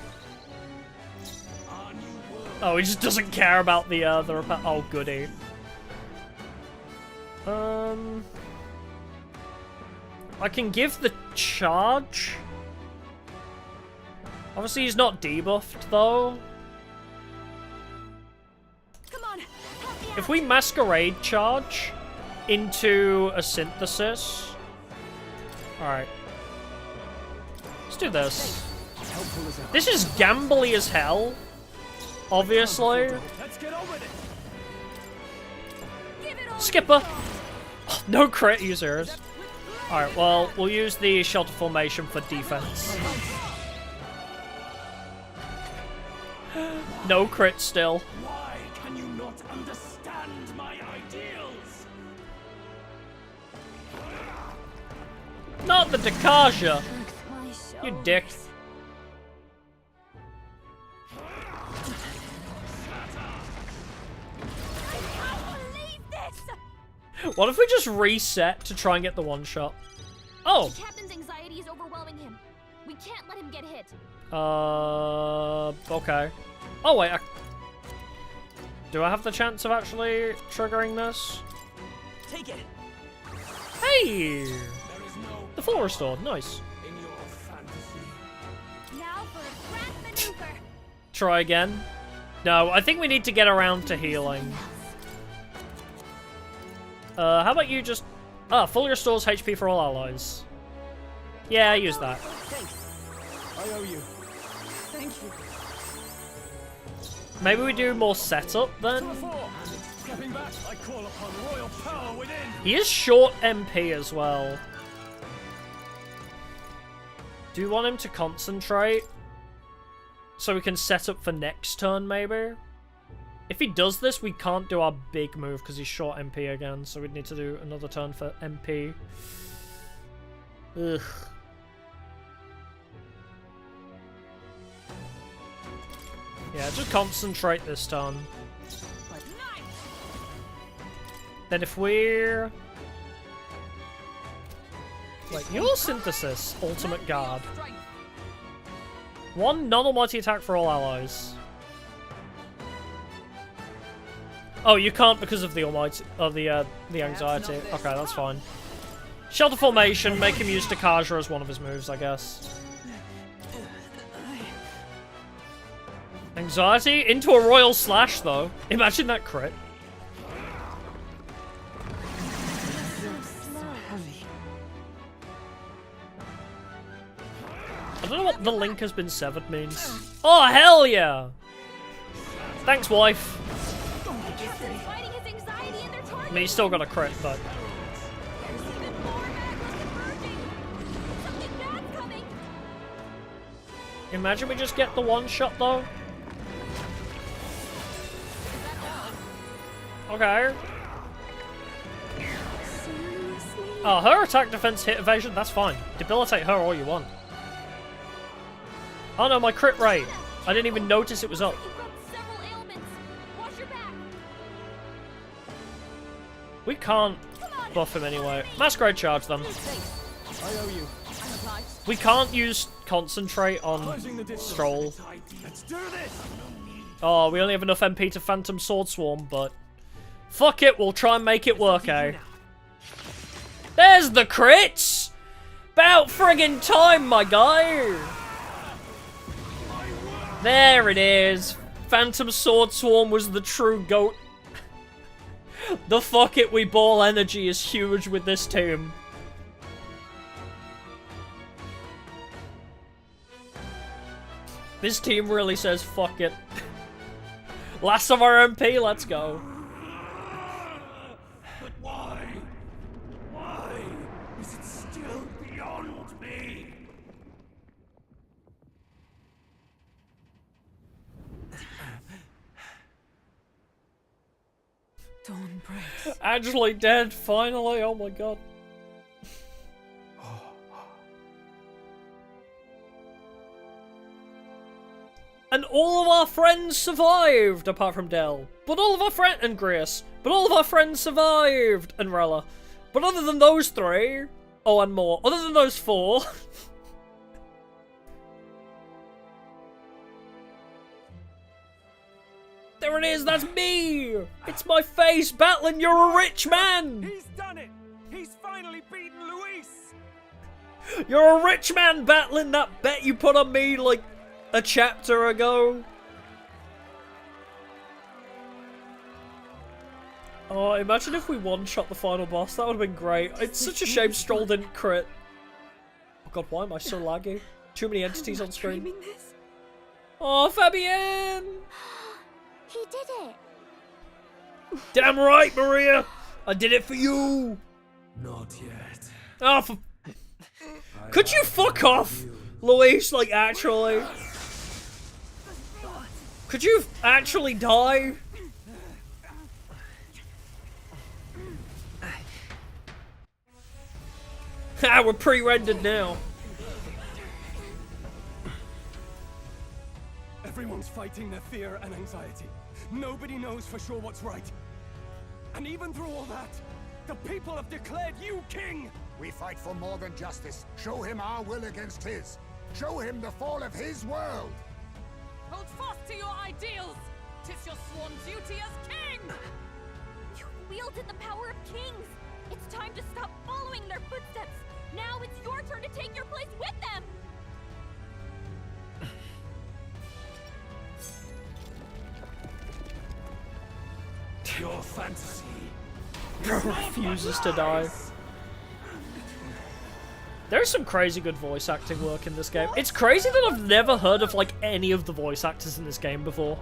Oh, he just doesn't care about the repel. Oh, goody. I can give the charge. Obviously, he's not debuffed, though. Come on, If we masquerade charge into a synthesis. Alright. Let's do this. This is gambly as hell. Obviously. Let's get on with it. Skipper! Oh, no crit users. Alright, well, we'll use the shelter formation for defense. No crit still. Why can you not understand my ideals? Not the Dakaja! You dick. What if we just reset to try and get the one shot? Oh! The captain's anxiety is overwhelming him. We can't let him get hit. Okay. Oh, wait. Do I have the chance of actually triggering this? Take it. Hey! The full restored. Nice. In your fantasy. Now for a grand maneuver. Try again. No, I think we need to get around to healing. How about you just... fully restores HP for all allies. Yeah, use that. Thanks. I owe you. Thank you. Maybe we do more setup then? Stepping back, I call upon royal power within. He is short MP as well. Do you want him to concentrate? So we can set up for next turn, maybe? If he does this, we can't do our big move because he's short MP again, so we'd need to do another turn for MP. Ugh. Yeah, just concentrate this turn. Then if we're... Wait, your synthesis, ultimate guard. One non-almighty attack for all allies. Oh, you can't because of the almighty, the anxiety. Okay, that's fine. Shelter formation, make him use Dakaja as one of his moves, I guess. Anxiety into a royal slash, though. Imagine that crit. I don't know what the link has been severed means. Oh, hell yeah! Thanks, wife. I mean, he's still got a crit, but... Imagine we just get the one shot, though. Okay. Oh, her attack, defense, hit, evasion, that's fine. Debilitate her all you want. Oh no, my crit rate. I didn't even notice it was up. You've got several ailments. Wash your back. We can't buff him anyway. Masquerade charge them. I owe you. I'm obliged. We can't use concentrate on Stroll. Let's do this! Oh, we only have enough MP to Phantom Sword Swarm, but fuck it, we'll try and make it work, eh? There's the crits! About friggin' time, my guy! There it is. Phantom Sword Swarm was the true GOAT. The fuck it, we ball energy is huge with this team. This team really says fuck it. Last of our MP, let's go. But why? Why is it still beyond me? Dawn breaks. Actually dead, finally, oh my god. And all of our friends survived, apart from Dell. But all of our friends and Grace. But all of our friends survived, and Rella. But other than those three, oh, and more. Other than those four, there it is. That's me. It's my face, Batlin. You're a rich man. He's done it! He's finally beaten Luis! You're a rich man, Batlin. That bet you put on me like a chapter ago. Oh, imagine if we one-shot the final boss. That would have been great. It's such a shame Stroll didn't crit. Oh god, why am I so laggy? Too many entities on screen. This? Oh, Fabienne! He did it! Damn right, Maria! I did it for you! Not yet. Oh, for... Could you fuck off, Luis? Like, actually? Could you actually die? Ah, we're pre-rendered now. Everyone's fighting their fear and anxiety. Nobody knows for sure what's right. And even through all that, the people have declared you king! We fight for more than justice. Show him our will against his. Show him the fall of his world! Hold fast to your ideals! 'Tis your sworn duty as king! You wielded the power of kings. It's time to stop following their footsteps. Now it's your turn to take your place with them. Your fantasy Refuses to die. There's some crazy good voice acting work in this game. It's crazy that I've never heard of like any of the voice actors in this game before.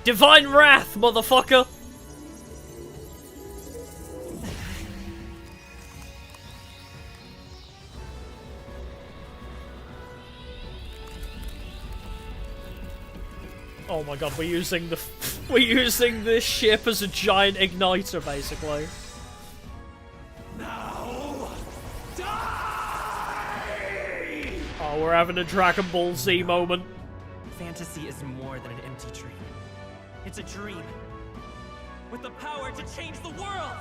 Divine Wrath, motherfucker! Oh my god, we're using this ship as a giant igniter, basically. now die! Oh, we're having a Dragon Ball Z moment. Fantasy is more than an empty dream. It's a dream with the power to change the world!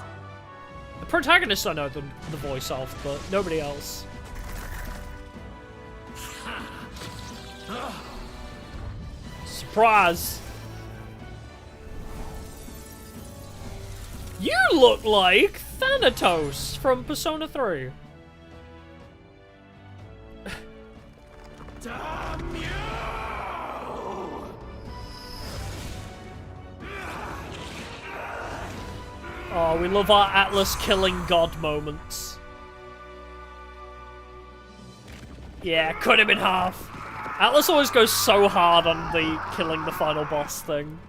The protagonist I know the voice of, but nobody else. Surprise! You look like Thanatos from Persona 3. Damn you! Oh, we love our Atlas killing god moments. Yeah, cut him in half. Atlas always goes so hard on the killing the final boss thing.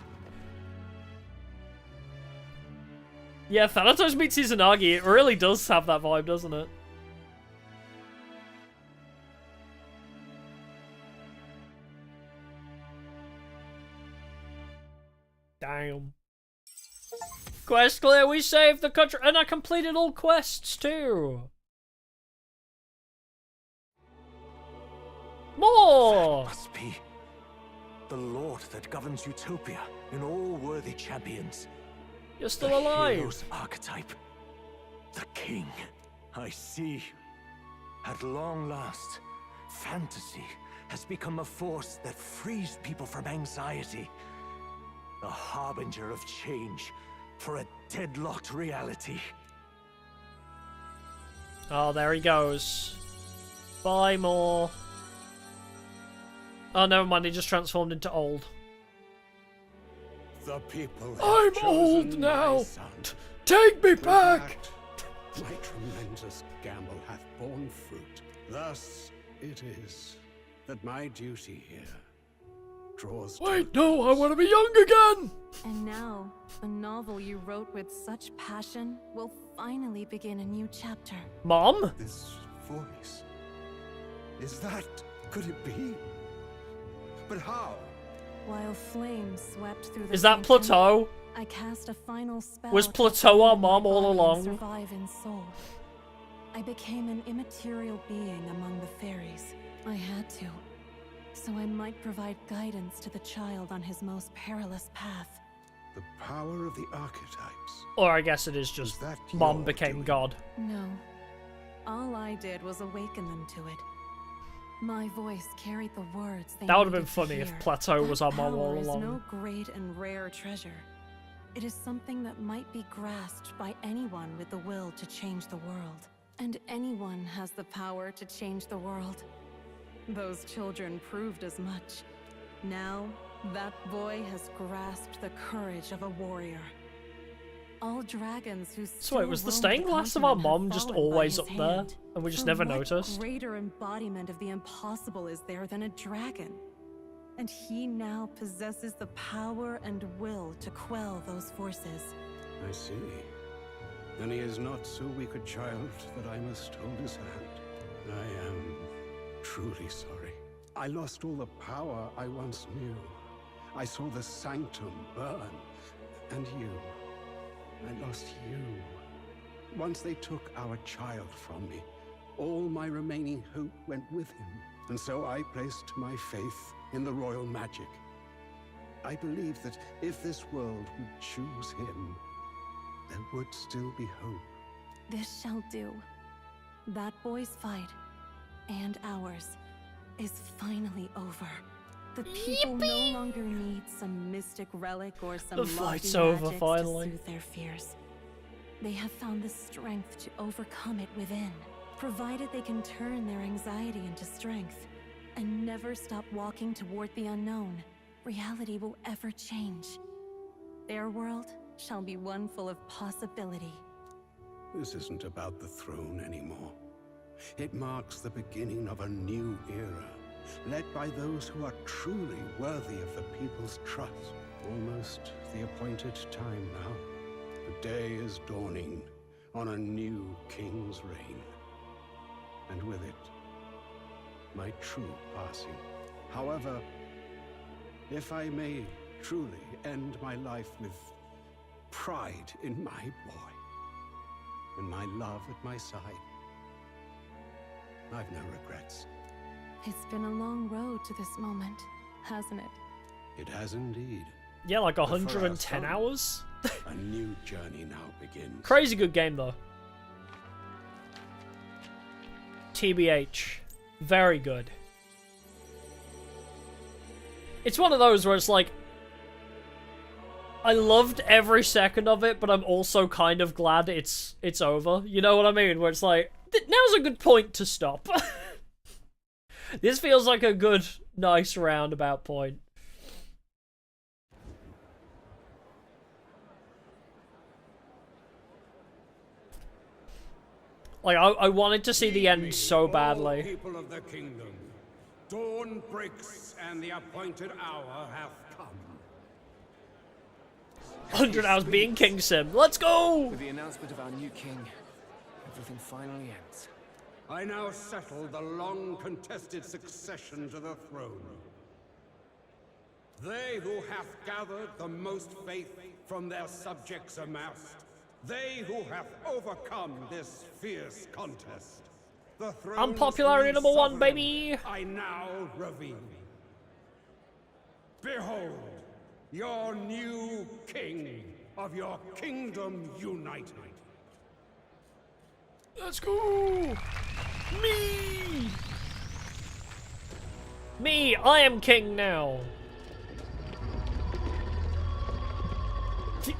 Yeah, Thanatos meets Izanagi. It really does have that vibe, doesn't it? Damn. Quest clear, we saved the country, and I completed all quests too. More! That must be the Lord that governs Utopia in all worthy champions. You're still the alive. Hero's archetype. The king. I see. At long last, fantasy has become a force that frees people from anxiety. A harbinger of change for a deadlocked reality. Oh, there he goes. Buy more. Oh, never mind, he just transformed into old. The people I'm old now! Take me back! My tremendous gamble hath borne fruit. Thus it is that my duty here draws to Wait, no, I want to be young again! And now, the novel you wrote with such passion will finally begin a new chapter. Mom? This voice. Is that... could it be? But how? While flames swept through the Is that sanctum, Plateau? I cast a final spell. Was to Plateau our heal my mom all body and along? Survive in soul. I became an immaterial being among the fairies. I had to, so I might provide guidance to the child on his most perilous path. The power of the archetypes. Or I guess it is just that Mom your became doing? God. No. All I did was awaken them to it. My voice carried the words they That would have been needed to funny if hear. Plateau was our That mom all power is along. no great and rare treasure. It is something that might be grasped by anyone with the will to change the world. And anyone has the power to change the world. Those children proved as much. Now, that boy has grasped the courage of a warrior. All dragons who So wait, was the stained glass of our mom just always up there, and we just never noticed? What greater embodiment of the impossible is there than a dragon? And he now possesses the power and will to quell those forces. I see. Then he is not so weak a child that I must hold his hand. I am truly sorry. I lost all the power I once knew. I saw the sanctum burn. And you. I lost you. Once they took our child from me, all my remaining hope went with him. And so I placed my faith in the royal magic. I believe that if this world would choose him, there would still be hope. This shall do. That boy's fight, and ours, is finally over. The people no longer need some mystic relic or some The fight's over, finally. to soothe their fears. They have found the strength to overcome it within, provided they can turn their anxiety into strength and never stop walking toward the unknown. Reality will ever change. Their world shall be one full of possibility. This isn't about the throne anymore. It marks the beginning of a new era, led by those who are truly worthy of the people's trust. Almost the appointed time now. The day is dawning on a new king's reign. And with it, my true passing. However, if I may truly end my life with pride in my boy, and my love at my side, I've no regrets. It's been a long road to this moment, hasn't it? It has indeed. Yeah, like But for our 110 son, hours? A new journey now begins. Crazy good game, though. TBH. Very good. It's one of those where it's like, I loved every second of it, but I'm also kind of glad it's over. You know what I mean? Where it's like, now's a good point to stop. This feels like a good, nice roundabout point. Like, I wanted to see the end so badly. People of the kingdom, dawn breaks and the appointed hour hath come. 100 hours being King Sim. Let's go! With the announcement of our new king, everything finally ends. I now settle the long-contested succession to the throne. They who hath gathered the most faith from their subjects amassed. They who have overcome this fierce contest. The Unpopularity number one, baby! I now reveal. Behold, your new king of your kingdom united. Let's go! Me! Me, I am king now.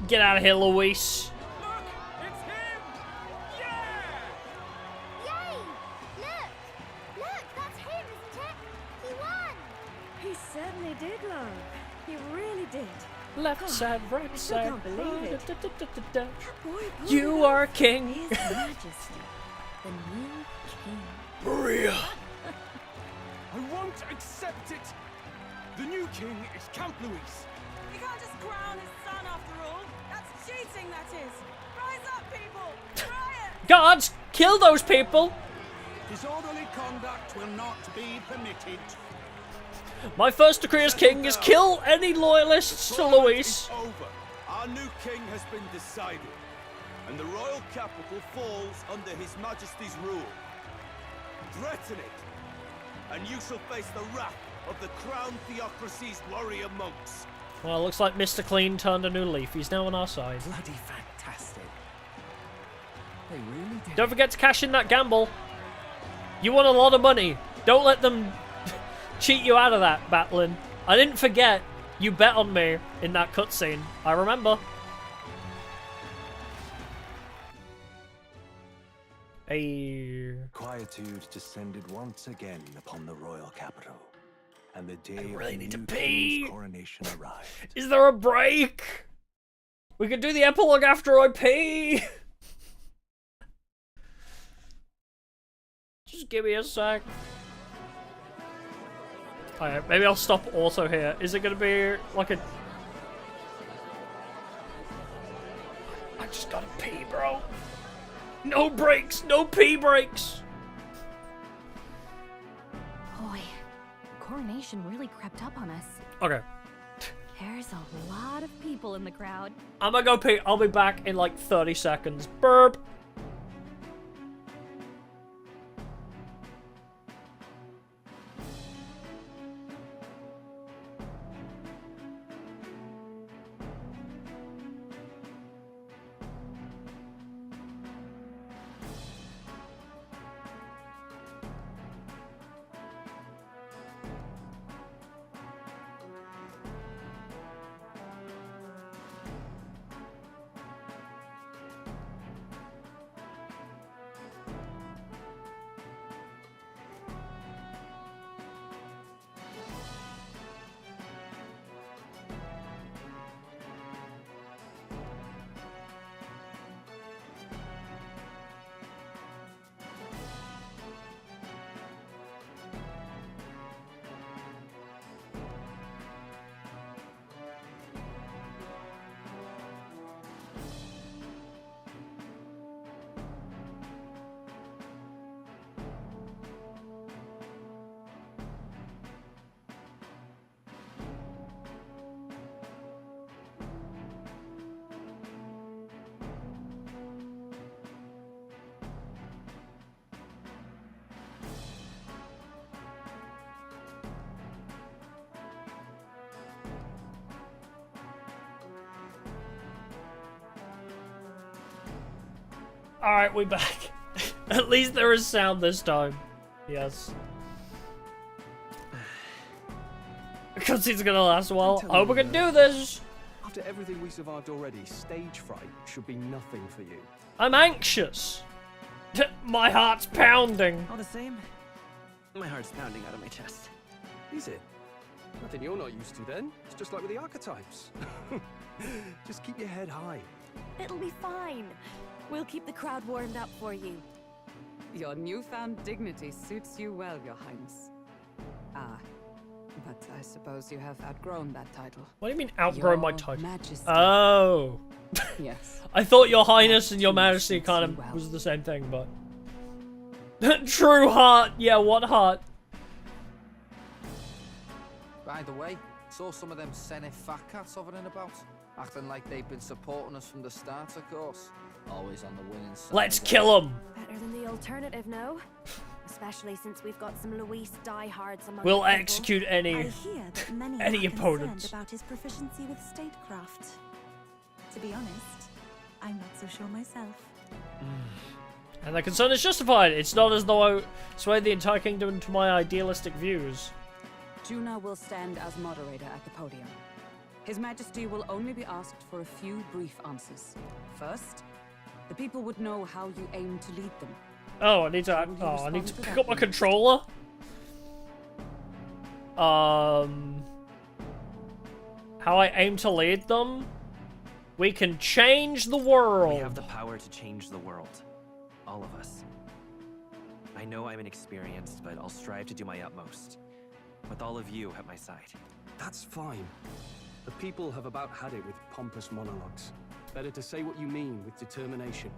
Get out of here, Luis. Yay! Look! Look, that's him, isn't it? He won! He certainly did, love. He really did. Left side, right I still side. can't believe it. That boy you are king. His Majesty, the new king. Maria. I won't accept it! The new king is Count Luis. You can't just crown his son after all. That's cheating, that is. Rise up, people! Riot! Guards, kill those people. Disorderly conduct will not be permitted. My first decree as king is kill any loyalists to Luis. Over. Our new king has been decided, and the royal capital falls under His Majesty's rule. Threaten it, and you shall face the wrath of the crown theocracy's warrior monks. Well, looks like Mr. Clean turned a new leaf. He's now on our side. Bloody fantastic. They really did. Don't forget to cash in that gamble. You won a lot of money. Don't let them cheat you out of that, Batlin. I didn't forget. You bet on me in that cutscene. I remember. Hey. Quietude descended once again upon the royal capital, and the day I really of the need to new pee. king's coronation arrived. Is there a break? We can do the epilogue after I pee. Just give me a sec. Alright, maybe I'll stop auto here. Is it gonna be like a... I just gotta pee, bro. No breaks, no pee breaks. Boy, coronation really crept up on us. Okay, There's a lot of people in the crowd. I'm gonna go pee. I'll be back in like 30 seconds. Burp. Alright, we're back. At least there is sound this time. Yes. Because it's gonna last a while. I hope we can do this! After everything we survived already, stage fright should be nothing for you. I'm anxious! My heart's pounding! All the same, my heart's pounding out of my chest. Is it? Nothing you're not used to then. It's just like with the archetypes. Just keep your head high. It'll be fine. We'll keep the crowd warmed up for you. Your newfound dignity suits you well, Your Highness. Ah, but I suppose you have outgrown that title. What do you mean outgrown my Your title? Majesty. Oh. Yes. I thought Your Highness and Your Majesty kind of was the same thing, but... True heart! Yeah, what heart? By the way, saw some of them Senate fat cats hovering about. Acting like they've been supporting us from the start, of course. Always on the winning side. Let's kill them. Better than the alternative, no? Especially since we've got some Luis diehards among We'll the people. execute any I hear that many any are opponents. concerned about his proficiency with statecraft. To be honest, I'm not so sure myself. And the concern is justified. It's not as though I swayed the entire kingdom to my idealistic views. Juna will stand as moderator at the podium. His Majesty will only be asked for a few brief answers. First, the people would know how you aim to lead them. Oh, I need to. I need to pick up my controller. How I aim to lead them? We can change the world. We have the power to change the world. All of us. I know I'm inexperienced, but I'll strive to do my utmost. With all of you at my side. That's fine. The people have about had it with pompous monologues. Better to say what you mean with determination.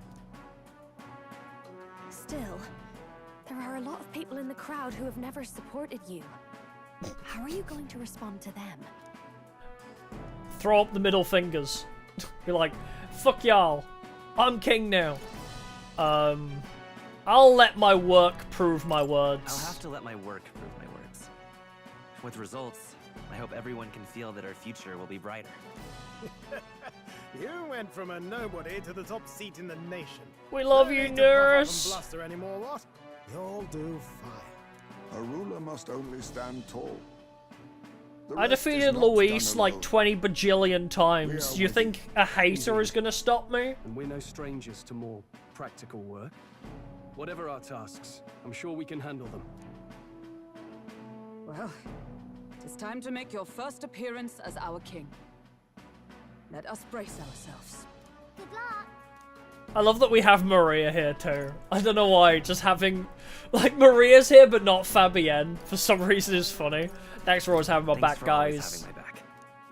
Still, there are a lot of people in the crowd who have never supported you. How are you going to respond to them? Throw up the middle fingers. Be like, fuck y'all. I'm king now. I'll let my work prove my words. I'll have to let my work prove my words. With results, I hope everyone can feel that our future will be brighter. You went from a nobody to the top seat in the nation. We love Don't you, need to puff up and nurse. bluster anymore, what? You'll do fine. A ruler must only stand tall. The I rest is defeated not Luis done like alone. 20 bajillion times. You think a hater is gonna stop me? And we're no strangers to more practical work. Whatever our tasks, I'm sure we can handle them. Well, it is time to make your first appearance as our king. Let us brace ourselves. Good luck. I love that we have Maria here too. I don't know why, just having... Like, Maria's here but not Fabienne. For some reason is funny. Thanks for always having my back, for always guys. having my back.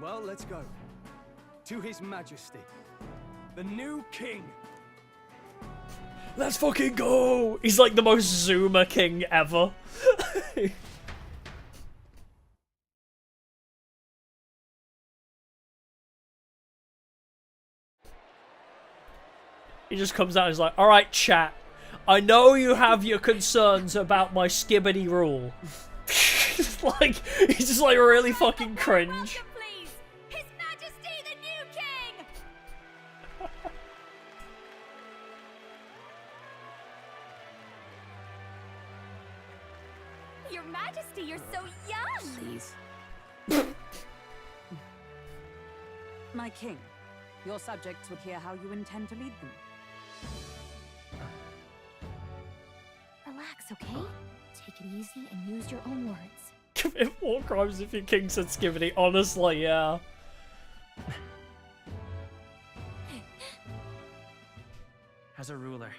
Well, let's go. To His Majesty, the new king. Let's fucking go! He's like the most Zoomer king ever. He just comes out and is like, alright chat, I know you have your concerns about my skibbity rule. Like, he's just like really fucking cringe. Please, His Majesty the new king! Your Majesty, you're so young! Please. My king, your subjects would hear how you intend to lead them. Relax, okay? Take it easy and use your own words. Commit war crimes if your king said skibbity. Honestly, yeah. As a ruler,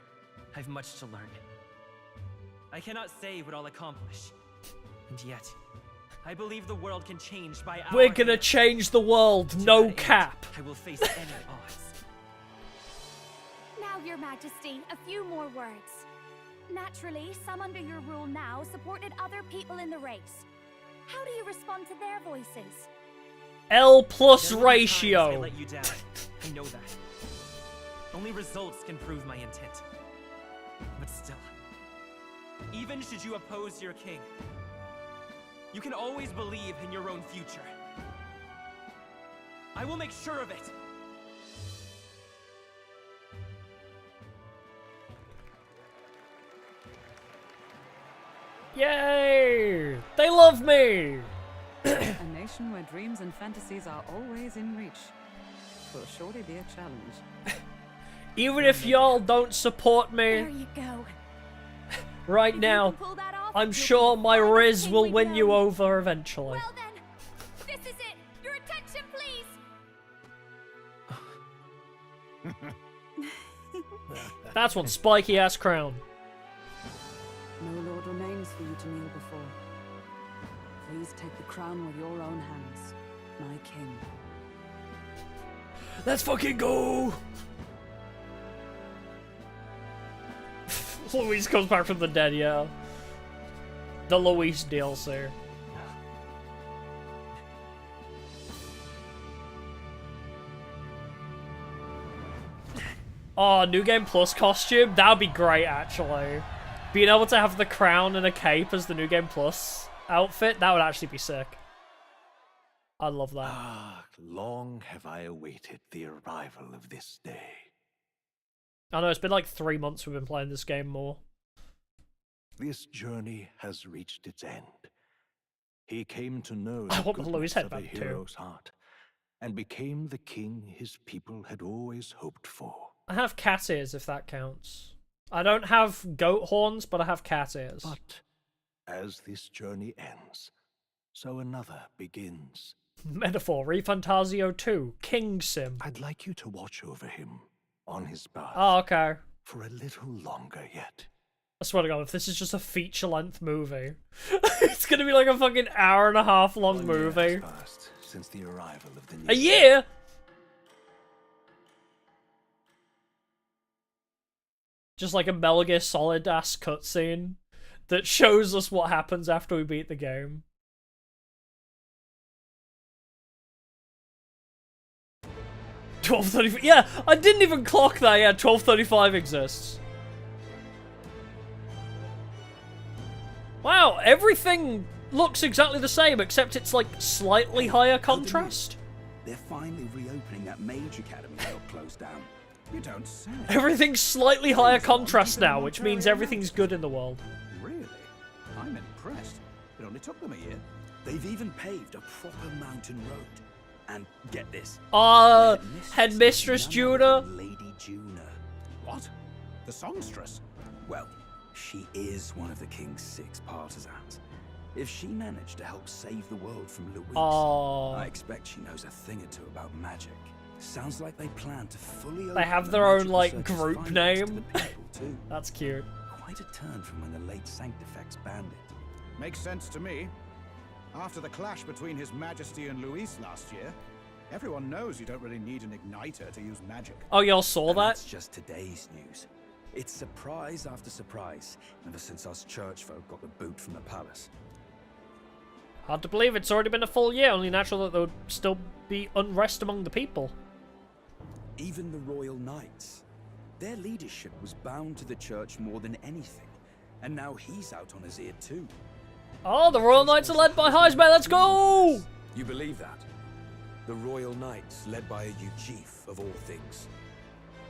I've much to learn. I cannot say what I'll accomplish. And yet, I believe the world can change by our We're gonna change the world, no cap. I will face any odds. Now, Your Majesty, a few more words. Naturally, some under your rule now supported other people in the race. How do you respond to their voices? L plus There will be times I ratio. let you down. I know that. Only results can prove my intent. But still, even should you oppose your king, you can always believe in your own future. I will make sure of it. Yay! They love me! A nation where dreams and fantasies are always in reach. Will surely be a challenge. Even if y'all don't support There me you go. right now, pull that off, I'm you'll sure be my the Riz king will we win you know. over eventually. Well then, this is it. Your attention, please. That's one spiky ass crown. No lord remains for you to kneel before. Please take the crown with your own hands, my king. Let's fucking go! Luis comes back from the dead, yeah. The Luis DLC. Oh, New Game Plus costume? That would be great, actually. Being able to have the crown and a cape as the New Game Plus outfit, that would actually be sick. I love that. Ah, long have I awaited the arrival of this day. I know, it's been like 3 months we've been playing this game more. This journey has reached its end. He came to know I the want the Louis goodness of a headband too. hero's heart, and became the king his people had always hoped for. I have cat ears, if that counts. I don't have goat horns, but I have cat ears. But as this journey ends, so another begins. Metaphor, ReFantazio 2, King Sim. I'd like you to watch over him on his path. Oh, okay. For a little longer yet. I swear to God, if this is just a feature-length movie, it's gonna be like a fucking hour-and-a-half long movie. Passed since the arrival of the new A year? Just like a Metal Gear Solid-ass cutscene that shows us what happens after we beat the game. $12.35. Yeah, I didn't even clock that. Yeah, $12.35 exists. Wow, everything looks exactly the same, except it's like slightly higher contrast. They're finally reopening that mage academy that got closed down. You don't say. Everything's slightly higher contrast now, which means everything's good in the world. Really? I'm impressed. It only took them a year. They've even paved a proper mountain road. And get this. Headmistress Juna. Lady Juna. What? The songstress? Well, she is one of the king's 6 partisans. If she managed to help save the world from Louis, I expect she knows a thing or two about magic. Sounds like they plan to fully They have their own, like, group name. That's cute. Quite a turn from when the late Sanctifex banned it. Makes sense to me. After the clash between His Majesty and Luis last year, everyone knows you don't really need an igniter to use magic. Oh, y'all saw that? That's just today's news. It's surprise after surprise, ever since us church folk got the boot from the palace. Hard to believe it's already been a full year, only natural that there would still be unrest among the people. Even the royal knights. Their leadership was bound to the church more than anything, and now he's out on his ear too. Oh, the Royal Knights are led by Heisman, let's go! You believe that? The Royal Knights, led by a Chief of all things.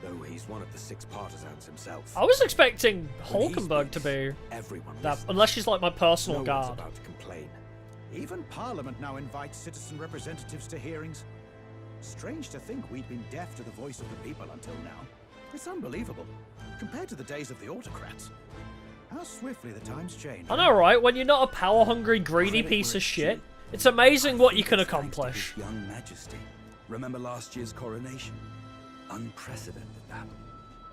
Though he's one of the 6 partisans himself. I was expecting Hulkenberg to be that, unless she's like my personal guard. About to complain. Even Parliament now invites citizen representatives to hearings. Strange to think we'd been deaf to the voice of the people until now. It's unbelievable, compared to the days of the autocrats. How swiftly the times change. I know, right? When you're not a power-hungry, greedy piece of shit, it's amazing what you can accomplish. Young Majesty. Remember last year's coronation? Unprecedented, that.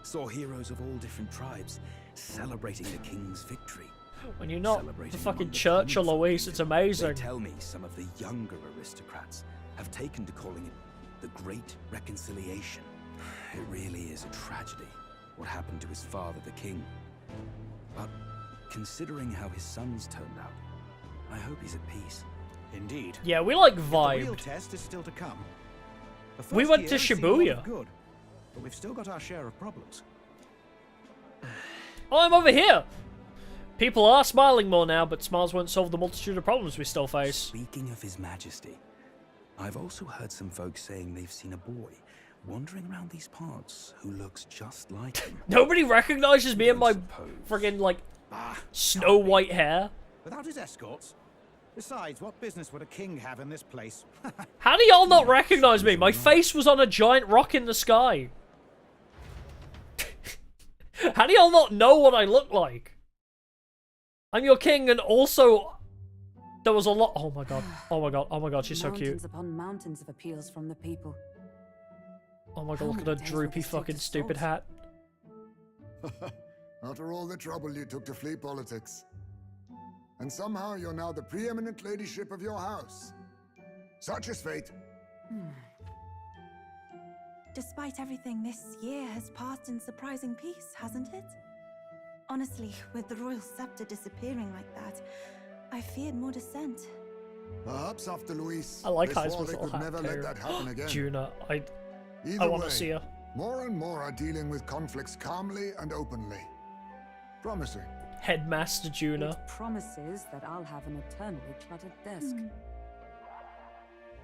Saw heroes of all different tribes celebrating the king's victory. When you're not the fucking Church or Louise, it's amazing. They tell me some of the younger aristocrats have taken to calling it the Great Reconciliation. It really is a tragedy, what happened to his father, the king. But considering how his sons turned out, I hope he's at peace. Indeed. Yeah, we like The vibed. real test is still to come. The We first went year to has seen a lot of Shibuya. Good, but we've still got our share of problems. Oh, I'm over here! People are smiling more now, but smiles won't solve the multitude of problems we still face. Speaking of His Majesty, I've also heard some folks saying they've seen a boy wandering around these parts who looks just like him. Nobody recognizes me and my friggin' like snow white hair. Without his escorts? Besides, what business would a king have in this place? How do y'all not recognize me? My face was on a giant rock in the sky. How do y'all not know what I look like? I'm your king, and also there was a lot. Oh my god! Oh my god! Oh my god! She's so cute. Mountains upon mountains of appeals from the people. Oh my god! Look at her droopy fucking stupid hat. After all the trouble you took to flee politics. And somehow you're now the preeminent ladyship of your house. Such is fate. Despite everything, this year has passed in surprising peace, hasn't it? Honestly, with the royal scepter disappearing like that, I feared more dissent. Perhaps after Luis, I like they swore Heisman's they little could hat never let that happen too. again. Juna, I Either want to way, see her. More and more are dealing with conflicts calmly and openly. Promising. Headmaster Juna. It promises that I'll have an eternally cluttered desk.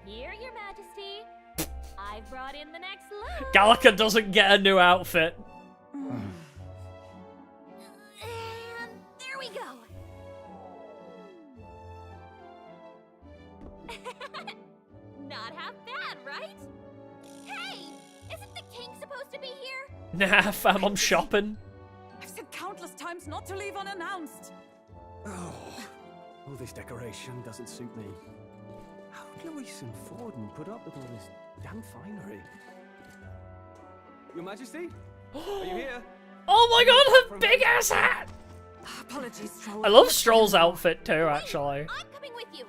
Here, Your Majesty. I've brought in the next look. Gallica doesn't get a new outfit. And there we go. Not half bad, right? Hey, isn't the king supposed to be here? Nah, fam, I'm shopping. I've said countless times not to leave unannounced. Oh, all this decoration doesn't suit me. How would Louise and Forden put up with all this damn finery? Your Majesty? Are you here? Oh my god, her big ass hat! Apologies, Stroll. I love Stroll's outfit too, actually. I'm coming with you.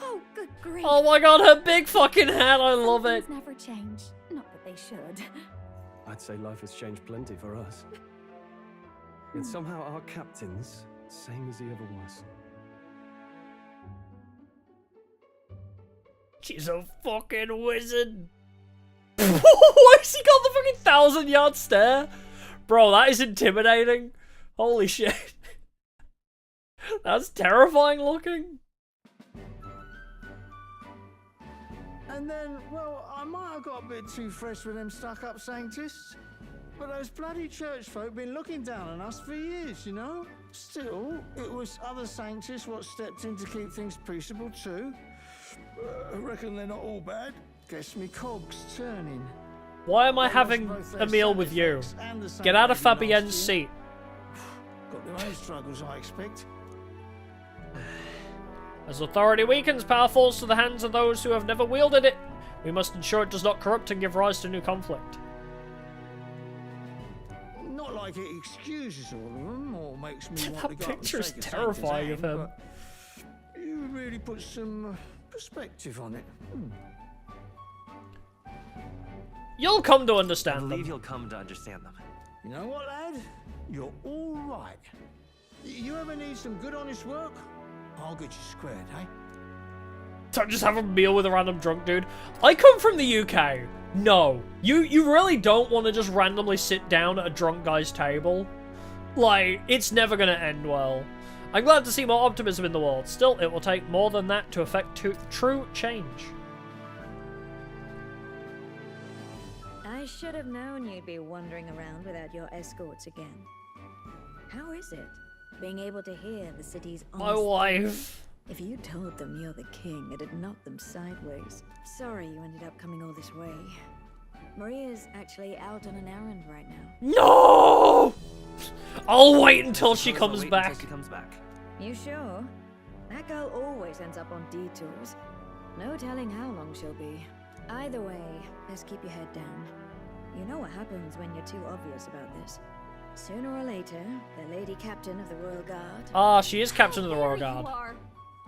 Oh, good grief. Oh my god, her big fucking hat, I love it. Things never change. Not that they should. I'd say life has changed plenty for us. Yet somehow our captain's same as he ever was. She's a fucking wizard. Why has he got the fucking 1,000-yard stare? Bro, that is intimidating. Holy shit. That's terrifying looking. And then, well, I might have got a bit too fresh with them stuck-up sanctists, but those bloody church folk been looking down on us for years, you know? Still, it was other sanctists what stepped in to keep things peaceable too. I reckon they're not all bad. Guess me cog's turning. Why am I having a meal with you? Get out of Fabienne's seat. Got their own struggles, I expect. As authority weakens, power falls to the hands of those who have never wielded it. We must ensure it does not corrupt and give rise to new conflict. Not like it excuses all of them or makes me want That to go up and picture is shake a terrifying saint's of him. hand, but you really put some perspective on it. You'll come to I understand believe them. you'll come to understand them. You know what, lad? You're all right. You ever need some good, honest work? I'll get you squared, eh? Don't just have a meal with a random drunk dude. I come from the UK. No. You really don't want to just randomly sit down at a drunk guy's table. Like, it's never going to end well. I'm glad to see more optimism in the world. Still, it will take more than that to affect true change. I should have known you'd be wandering around without your escorts again. How is it, being able to hear the city's My honest wife. If you told them you're the king, it'd knock them sideways. Sorry you ended up coming all this way. Maria's actually out on an errand right now. No! I'll wait until she comes back. You sure? That girl always ends up on detours. No telling how long she'll be. Either way, just keep your head down. You know what happens when you're too obvious about this. Sooner or later, the lady captain of the Royal Guard... Ah, she is captain of the Royal There Guard. you are.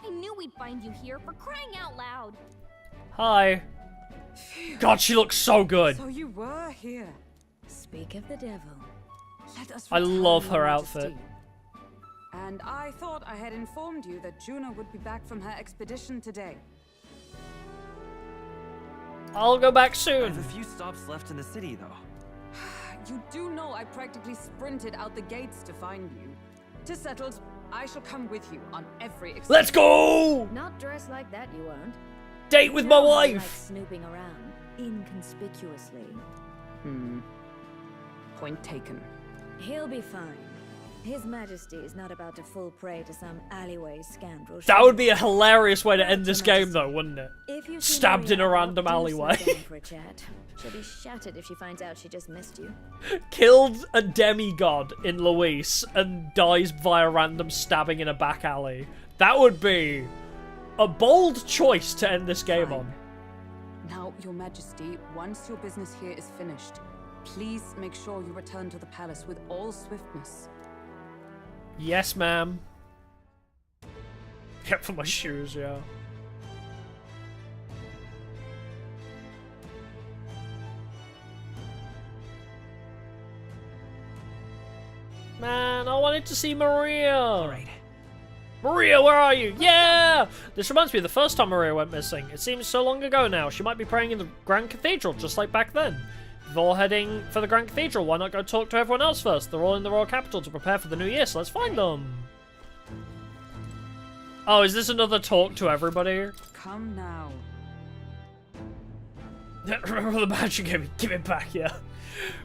I knew we'd find you here, for crying out loud. Hi. God, she looks so good. So you were here. Speak of the devil. Let us I return, love Your her Majesty. outfit. And I thought I had informed you that Juno would be back from her expedition today. I'll go back I soon. have a few stops left in the city, though. You do know I practically sprinted out the gates to find you. 'Tis settled. I shall come with you on every expedition. Let's go! Not dressed like that, you won't. Date with my You know how you wife. like snooping around, inconspicuously. Point taken. He'll be fine. His Majesty is not about to fall prey to some alleyway scoundrel. That would be a hilarious way to end this game, though, wouldn't it? If you see Stabbed in a Maria, random do slow alleyway. down for a chat. She'll be shattered if she finds out she just missed you. Killed a demigod in Luis and dies via random stabbing in a back alley. That would be a bold choice to end this game on. Now, Your Majesty, once your business here is finished, please make sure you return to the palace with all swiftness. Yes, ma'am. Except for my shoes, yeah. Man, I wanted to see Maria. Alright. Maria, where are you? Yeah! This reminds me of the first time Maria went missing. It seems so long ago now. She might be praying in the Grand Cathedral, just like back then. Before heading for the Grand Cathedral, why not go talk to everyone else first? They're all in the royal capital to prepare for the new year, so let's find them. Oh, is this another talk to everybody? Come now. Remember the badge you gave me? Give it back, yeah.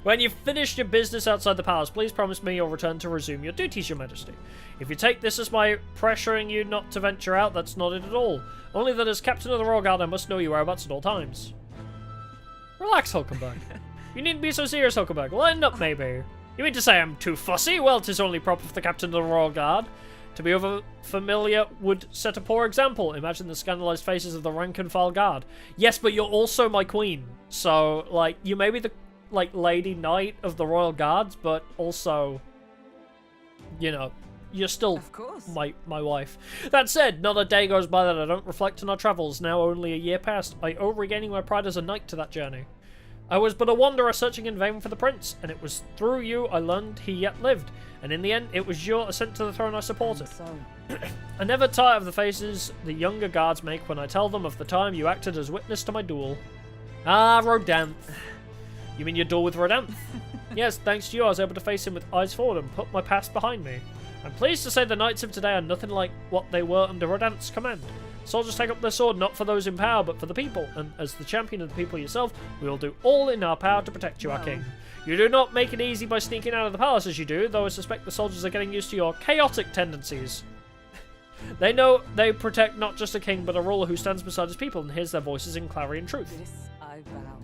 When you've finished your business outside the palace, please promise me you'll return to resume your duties, Your Majesty. If you take this as my pressuring you not to venture out, that's not it at all. Only that as Captain of the Royal Guard, I must know your whereabouts at all times. Relax, Hulkenberg. You needn't be so serious, Hulkenberg. Lighten up, maybe. You mean to say I'm too fussy? Well, 'tis only proper for the Captain of the Royal Guard. To be over familiar would set a poor example. Imagine the scandalized faces of the rank and file guard. Yes, but you're also my queen. So, like, you may be the, like, Lady Knight of the Royal Guards, but also, you know, you're still my wife. That said, not a day goes by that I don't reflect on our travels. Now only a year past. I owe regaining my pride as a knight to that journey. I was but a wanderer searching in vain for the prince, and it was through you I learned he yet lived. And in the end, it was your ascent to the throne I supported. I never tire of the faces the younger guards make when I tell them of the time you acted as witness to my duel. Ah, Rodanth. You mean your duel with Rodanth? Yes, thanks to you I was able to face him with eyes forward and put my past behind me. I'm pleased to say the knights of today are nothing like what they were under Rodanth's command. Soldiers take up their sword not for those in power, but for the people, and as the champion of the people yourself, we will do all in our power to protect you, our king. You do not make it easy by sneaking out of the palace as you do, though I suspect the soldiers are getting used to your chaotic tendencies. They know they protect not just a king, but a ruler who stands beside his people and hears their voices in clarion truth. This I vow.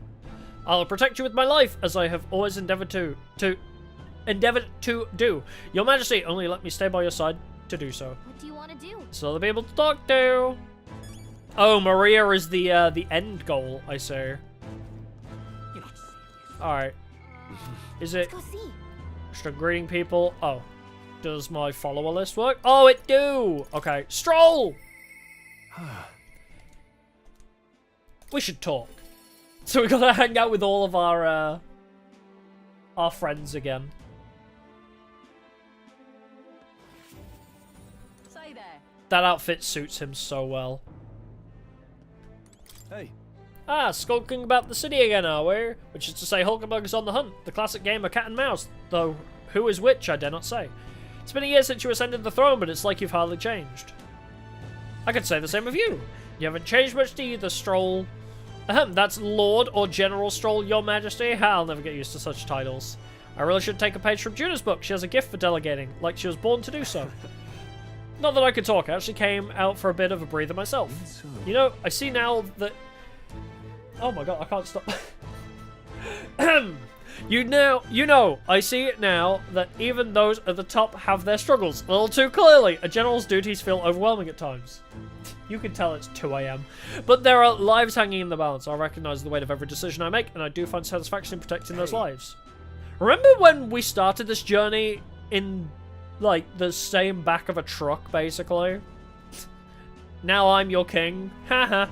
I'll protect you with my life, as I have always endeavoured to do. Your Majesty, only let me stay by your side to do so. What do you want to do? So they'll be able to talk to. Oh, Maria is the end goal, I say. Alright. Is it just greeting people? Oh. Does my follower list work? Oh, it do! Okay. Stroll! We should talk. So we gotta hang out with all of our friends again. Say there. That outfit suits him so well. Hey. Ah, skulking about the city again, are we? Which is to say Hulkenberg is on the hunt. The classic game of cat and mouse, though who is which, I dare not say. It's been a year since you ascended the throne, but it's like you've hardly changed. I could say the same of you. You haven't changed much either, Stroll. That's Lord or General Stroll, Your Majesty. I'll never get used to such titles. I really should take a page from Juna's book. She has a gift for delegating, like she was born to do so. Not that I could talk, I actually came out for a bit of a breather myself. You know, I see now that... Oh my god, I can't stop. You know, I see it now that even those at the top have their struggles. A little too clearly. A general's duties feel overwhelming at times. You can tell it's 2 AM. But there are lives hanging in the balance. I recognize the weight of every decision I make, and I do find satisfaction in protecting those lives. Remember when we started this journey in, like, the same back of a truck, basically? Now I'm your king. Haha.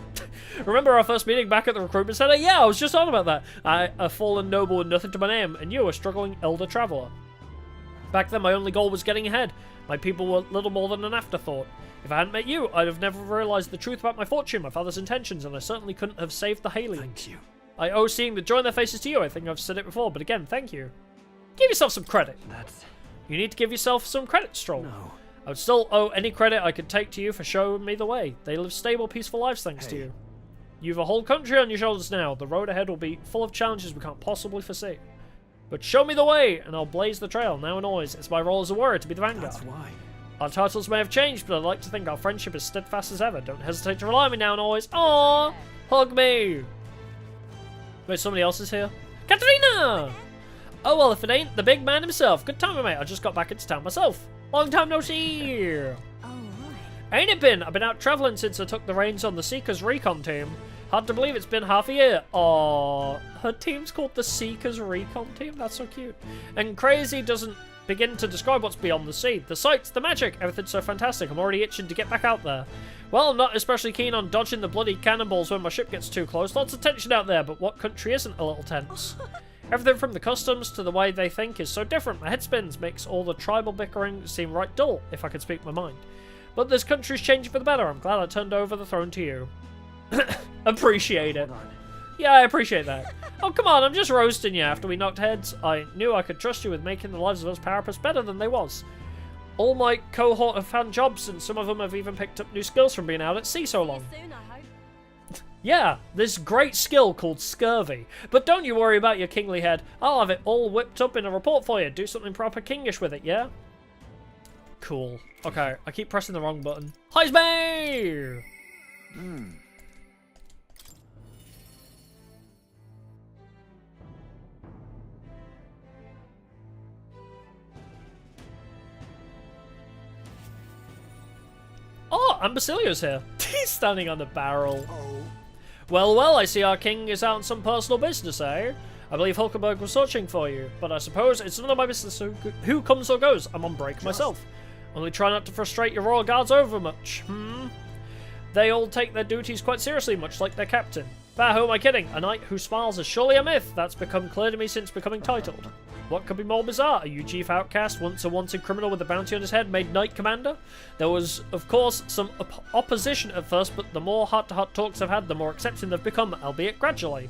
Remember our first meeting back at the recruitment center? Yeah, I was just on about that. A fallen noble with nothing to my name, and you, a struggling elder traveler. Back then, my only goal was getting ahead. My people were little more than an afterthought. If I hadn't met you, I'd have never realized the truth about my fortune, my father's intentions, and I certainly couldn't have saved the Halians. Thank you. I owe seeing the joy in their faces to you. I think I've said it before, but again, thank you. Give yourself some credit. You need to give yourself some credit, Stroll. No. I would still owe any credit I could take to you for showing me the way. They live stable, peaceful lives thanks to you. You've a whole country on your shoulders now. The road ahead will be full of challenges we can't possibly foresee. But show me the way, and I'll blaze the trail, now and always. It's my role as a warrior to be the vanguard. That's why. Our titles may have changed, but I'd like to think our friendship is steadfast as ever. Don't hesitate to rely on me now and always. Aww! Hug me! Wait, somebody else is here? Katarina! Oh, well, if it ain't the big man himself. Good timing, mate. I just got back into town myself. Long time no see! Ain't it been? I've been out travelling since I took the reins on the Seekers Recon team. Hard to believe it's been half a year. Aww. Her team's called the Seekers Recon team? That's so cute. And crazy doesn't begin to describe what's beyond the sea. The sights, the magic, everything's so fantastic. I'm already itching to get back out there. Well, I'm not especially keen on dodging the bloody cannonballs when my ship gets too close. Lots of tension out there, but what country isn't a little tense? Everything from the customs to the way they think is so different. My head spins, makes all the tribal bickering seem right dull, if I could speak my mind. But this country's changing for the better. I'm glad I turned over the throne to you. Appreciate it. Yeah, I appreciate that. Oh, come on, I'm just roasting you after we knocked heads. I knew I could trust you with making the lives of us Parapets better than they was. All my cohort have found jobs, and some of them have even picked up new skills from being out at sea so long. Yeah, this great skill called scurvy. But don't you worry about your kingly head. I'll have it all whipped up in a report for you. Do something proper kingish with it, yeah? Cool. Okay, I keep pressing the wrong button. Heisman! Oh, and Basilio's here. He's standing on the barrel. Well, well, I see our king is out on some personal business, eh? I believe Hulkenberg was searching for you, but I suppose it's none of my business who comes or goes. I'm on break myself. Only try not to frustrate your royal guards over much, They all take their duties quite seriously, much like their captain. Bah, who am I kidding? A knight who smiles is surely a myth. That's become clear to me since becoming titled. What could be more bizarre? A chief outcast, once a wanted criminal with a bounty on his head, made knight commander? There was, of course, some opposition at first, but the more heart-to-heart talks I've had, the more accepting they've become, albeit gradually.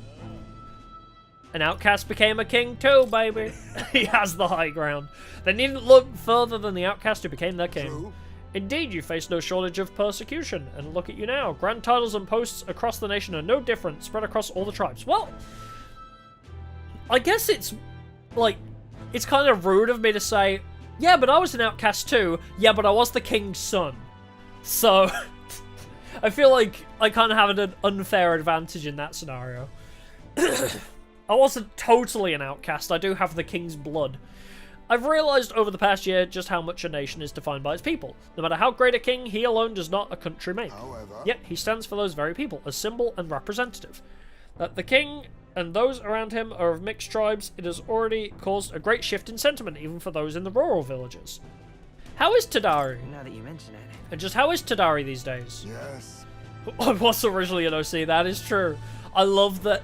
An outcast became a king too, baby. He has the high ground. They needn't look further than the outcast who became their king. True. Indeed, you face no shortage of persecution, and look at you now. Grand titles and posts across the nation are no different, spread across all the tribes. Well, I guess it's, like, it's kind of rude of me to say, yeah, but I was an outcast too. Yeah, but I was the king's son. So, I feel like I kind of have an unfair advantage in that scenario. I wasn't totally an outcast. I do have the king's blood. I've realised over the past year just how much a nation is defined by its people. No matter how great a king, he alone does not a country make. Yet he stands for those very people, as symbol and representative. That the king and those around him are of mixed tribes, it has already caused a great shift in sentiment, even for those in the rural villages. How is Tadari? Now that you mention it. And just how is Tadari these days? Yes. I was originally an OC, that is true. I love that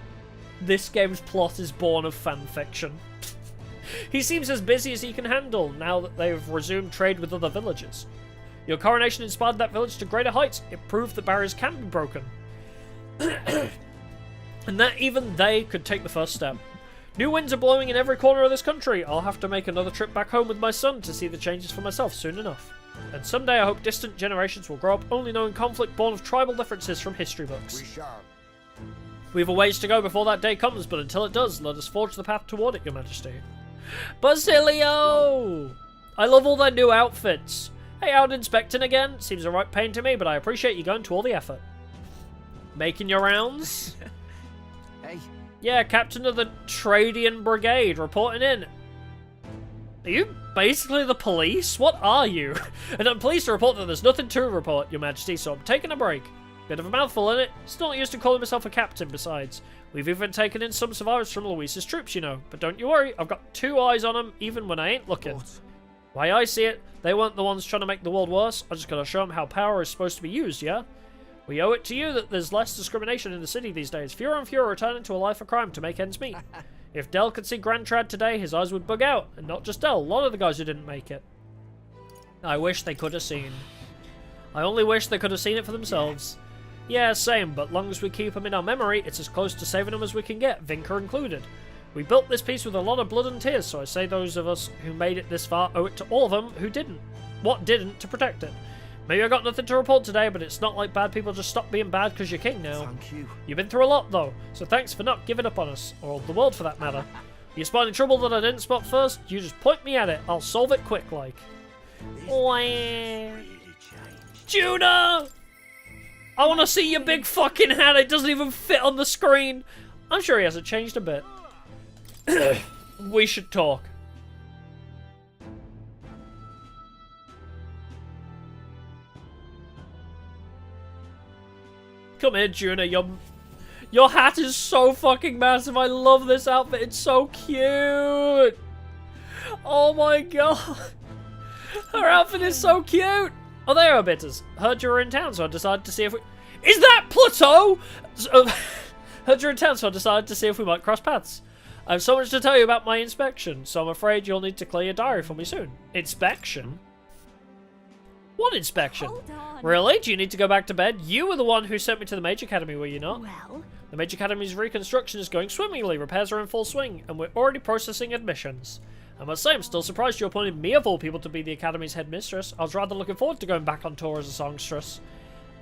this game's plot is born of fanfiction. He seems as busy as he can handle now that they've resumed trade with other villages. Your coronation inspired that village to greater heights. It proved that barriers can be broken. And that even they could take the first step. New winds are blowing in every corner of this country. I'll have to make another trip back home with my son to see the changes for myself soon enough. And someday I hope distant generations will grow up only knowing conflict born of tribal differences from history books. We shall. We have a ways to go before that day comes, but until it does, let us forge the path toward it, Your Majesty. Basilio! I love all their new outfits. Hey, out inspecting again? Seems a right pain to me, but I appreciate you going to all the effort. Making your rounds? Hey. Yeah, captain of the Tradian Brigade, reporting in. Are you basically the police? What are you? And I'm pleased to report that there's nothing to report, Your Majesty, so I'm taking a break. Bit of a mouthful, innit? Still not used to calling myself a captain, besides. We've even taken in some survivors from Luis's troops, you know. But don't you worry, I've got 2 eyes on them, even when I ain't looking. What? Why I see it, they weren't the ones trying to make the world worse. I just gotta show them how power is supposed to be used, yeah? We owe it to you that there's less discrimination in the city these days. Fewer and fewer returning to a life of crime to make ends meet. If Del could see Grand Trad today, his eyes would bug out. And not just Del, a lot of the guys who didn't make it. I wish they could have seen. I only wish they could have seen it for themselves. Yeah, same, but long as we keep them in our memory, it's as close to saving them as we can get, Vinca included. We built this piece with a lot of blood and tears, so I say those of us who made it this far owe it to all of them who didn't. What didn't to protect it. Maybe I got nothing to report today, but it's not like bad people just stop being bad because you're king now. Thank you. You've been through a lot, though, so thanks for not giving up on us, or the world for that matter. You spotting trouble that I didn't spot first, you just point me at it. I'll solve it quick, like. Judah! I want to see your big fucking hat. It doesn't even fit on the screen. I'm sure he hasn't changed a bit. We should talk. Come here, Juna. Your hat is so fucking massive. I love this outfit. It's so cute. Oh my god. Her outfit is so cute. Oh, there are bitters. Heard you were in town, so I decided to see if we... Is that Plateau? Heard you were in town, so I decided to see if we might cross paths. I have so much to tell you about my inspection, so I'm afraid you'll need to clear your diary for me soon. Inspection? What inspection? Really? Do you need to go back to bed? You were the one who sent me to the Mage Academy, were you not? Well... The Mage Academy's reconstruction is going swimmingly, repairs are in full swing, and we're already processing admissions. I must say, I'm still surprised you appointed me of all people to be the Academy's headmistress. I was rather looking forward to going back on tour as a songstress.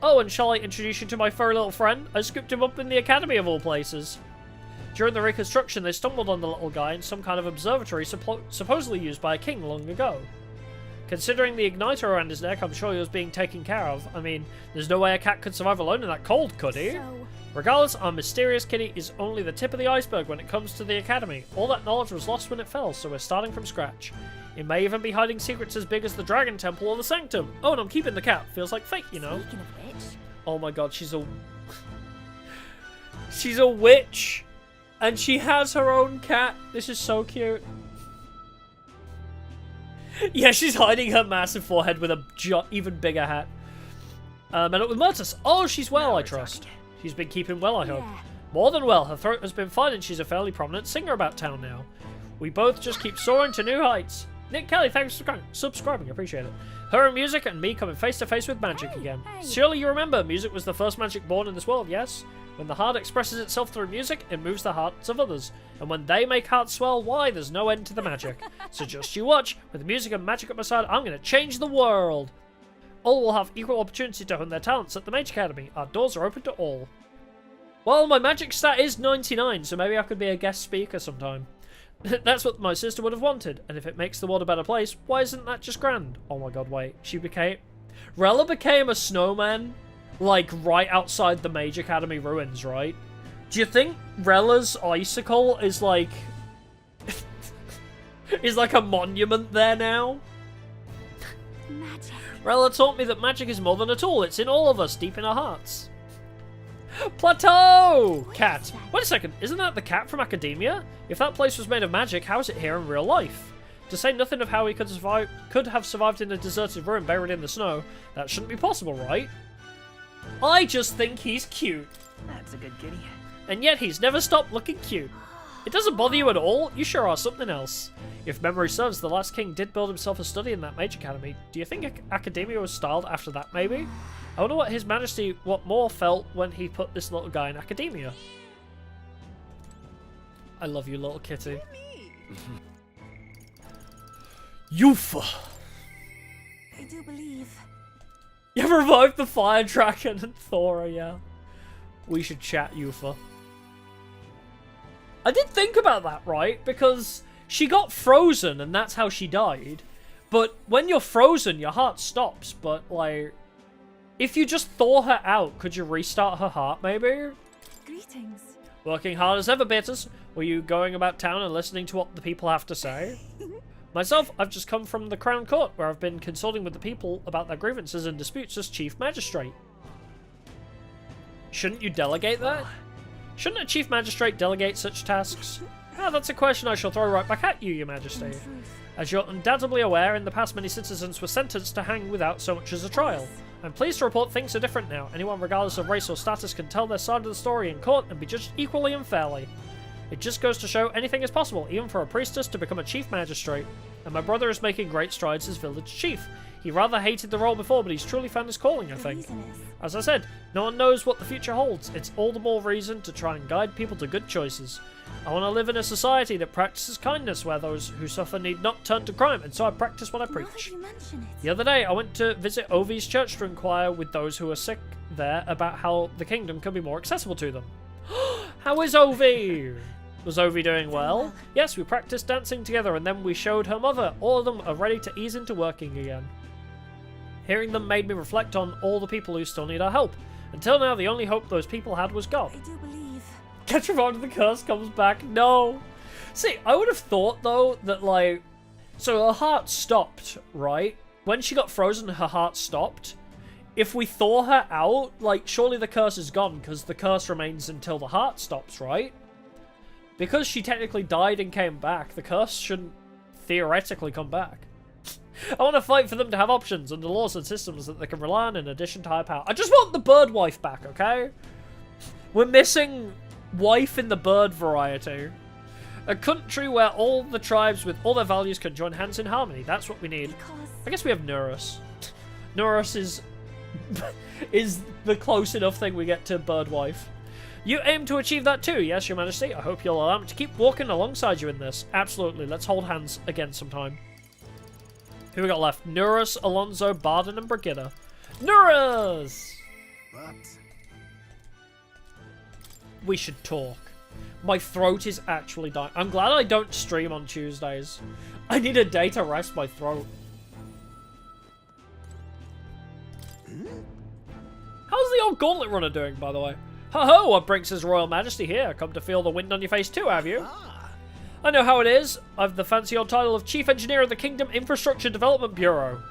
Oh, and shall I introduce you to my furry little friend? I scooped him up in the Academy of all places. During the reconstruction, they stumbled on the little guy in some kind of observatory supposedly used by a king long ago. Considering the igniter around his neck, I'm sure he was being taken care of. I mean, there's no way a cat could survive alone in that cold, could he? Regardless, our mysterious kitty is only the tip of the iceberg when it comes to the Academy. All that knowledge was lost when it fell, so we're starting from scratch. It may even be hiding secrets as big as the Dragon Temple or the Sanctum. Oh, and I'm keeping the cat. Feels like fate, you know. Speaking of which... Oh my god, she's a... she's a witch! And she has her own cat. This is so cute. Yeah, she's hiding her massive forehead with a even bigger hat. And up with Murtus. Oh, she's well, I trust. She's been keeping well, I hope. More than well. Her throat has been fine and she's a fairly prominent singer about town now. We both just keep soaring to new heights. Nick Kelly, thanks for subscribing. Appreciate it. Her and music and me coming face to face with magic again. Surely you remember, music was the first magic born in this world, yes? When the heart expresses itself through music, it moves the hearts of others. And when they make hearts swell, why, there's no end to the magic. So just you watch. With music and magic at my side, I'm going to change the world. All will have equal opportunity to hone their talents at the Mage Academy. Our doors are open to all. Well, my magic stat is 99, so maybe I could be a guest speaker sometime. That's what my sister would have wanted, and if it makes the world a better place, why isn't that just grand? Oh my god, wait. Rella became a snowman, like, right outside the Mage Academy ruins, right? Do you think Rella's icicle is, like... is like a monument there now? Magic. Rella taught me that magic is more than a tool. It's in all of us, deep in our hearts. Plateau! Cat. Wait a second, isn't that the cat from Academia? If that place was made of magic, how is it here in real life? To say nothing of how he could have survived in a deserted ruin buried in the snow, that shouldn't be possible, right? I just think he's cute. That's a good kitty. And yet he's never stopped looking cute. It doesn't bother you at all? You sure are something else. If memory serves, the last king did build himself a study in that Mage Academy. Do you think Academia was styled after that, maybe? I wonder what His Majesty more felt when he put this little guy in Academia. I love you, little kitty. Yufa! I do believe. You revived the fire dragon and Thora, yeah. We should chat, Yufa. I did think about that, right? Because she got frozen and that's how she died. But when you're frozen, your heart stops. But, like, if you just thaw her out, could you restart her heart, maybe? Greetings. Working hard as ever, Beatrice. Were you going about town and listening to what the people have to say? Myself, I've just come from the Crown Court, where I've been consulting with the people about their grievances and disputes as Chief Magistrate. Shouldn't you delegate that? Shouldn't a Chief Magistrate delegate such tasks? Ah, that's a question I shall throw right back at you, Your Majesty. As you're undoubtedly aware, in the past many citizens were sentenced to hang without so much as a trial. I'm pleased to report things are different now. Anyone regardless of race or status can tell their side of the story in court and be judged equally and fairly. It just goes to show anything is possible, even for a priestess to become a Chief Magistrate. And my brother is making great strides as village chief. He rather hated the role before, but he's truly found his calling, I think. As I said, no one knows what the future holds. It's all the more reason to try and guide people to good choices. I want to live in a society that practices kindness, where those who suffer need not turn to crime, and so I practice what I preach. The other day, I went to visit Ovi's church to inquire with those who are sick there about how the kingdom can be more accessible to them. How is Ovi? Was Ovi doing well? Yes, we practiced dancing together and then we showed her mother. All of them are ready to ease into working again. Hearing them made me reflect on all the people who still need our help. Until now, the only hope those people had was God. I do believe. Catch revived and the curse comes back. No. See, I would have thought, though, that, like... So her heart stopped, right? When she got frozen, her heart stopped. If we thaw her out, like, surely the curse is gone, because the curse remains until the heart stops, right? Because she technically died and came back, the curse shouldn't theoretically come back. I want to fight for them to have options and the laws and systems that they can rely on in addition to higher power. I just want the bird wife back, okay? We're missing wife in the bird variety. A country where all the tribes with all their values can join hands in harmony. That's what we need. I guess we have Neurus. Norris is is the close enough thing we get to Birdwife. You aim to achieve that too, yes, Your Majesty? I hope you'll allow me to keep walking alongside you in this. Absolutely. Let's hold hands again sometime. Who we got left? Norris, Alonso, Barden, and Brigida. Norris! But we should talk. My throat is actually dying. I'm glad I don't stream on Tuesdays. I need a day to rest my throat. How's the old Gauntlet Runner doing, by the way? Ho-ho, what brings His Royal Majesty here? Come to feel the wind on your face too, have you? I know how it is. I've the fancy old title of Chief Engineer of the Kingdom Infrastructure Development Bureau.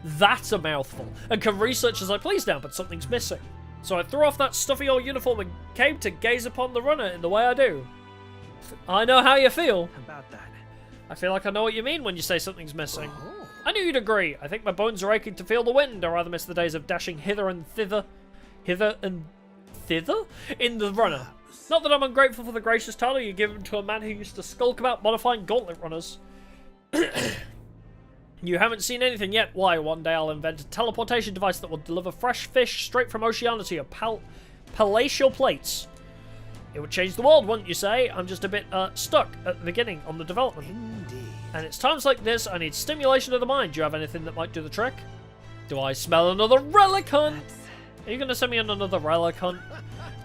That's a mouthful. And can research as I please now, but something's missing. So I threw off that stuffy old uniform and came to gaze upon the runner in the way I do. I know how you feel. About that. I feel like I know what you mean when you say something's missing. I knew you'd agree. I think my bones are aching to feel the wind. I rather miss the days of dashing hither and thither in the runner. Not that I'm ungrateful for the gracious title you give to a man who used to skulk about modifying gauntlet runners. You haven't seen anything yet. Why? One day I'll invent a teleportation device that will deliver fresh fish straight from Oceania to your palatial plates. It would change the world, wouldn't you say? I'm just a bit stuck at the beginning on the development. Indeed. And it's times like this I need stimulation of the mind. Do you have anything that might do the trick? Do I smell another relic hunt? Are you going to send me on another relic hunt?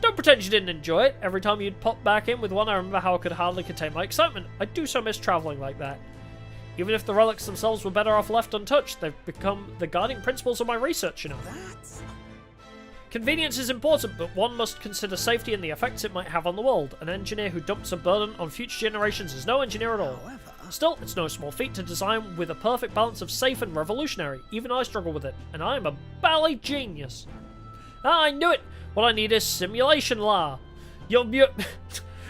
Don't pretend you didn't enjoy it. Every time you'd pop back in with one, I remember how I could hardly contain my excitement. I do so miss travelling like that. Even if the relics themselves were better off left untouched, they've become the guiding principles of my research, you know. Convenience is important, but one must consider safety and the effects it might have on the world. An engineer who dumps a burden on future generations is no engineer at all. Still, it's no small feat to design with a perfect balance of safe and revolutionary. Even I struggle with it, and I am a bally genius. Ah, I knew it! What I need is simulation law. Your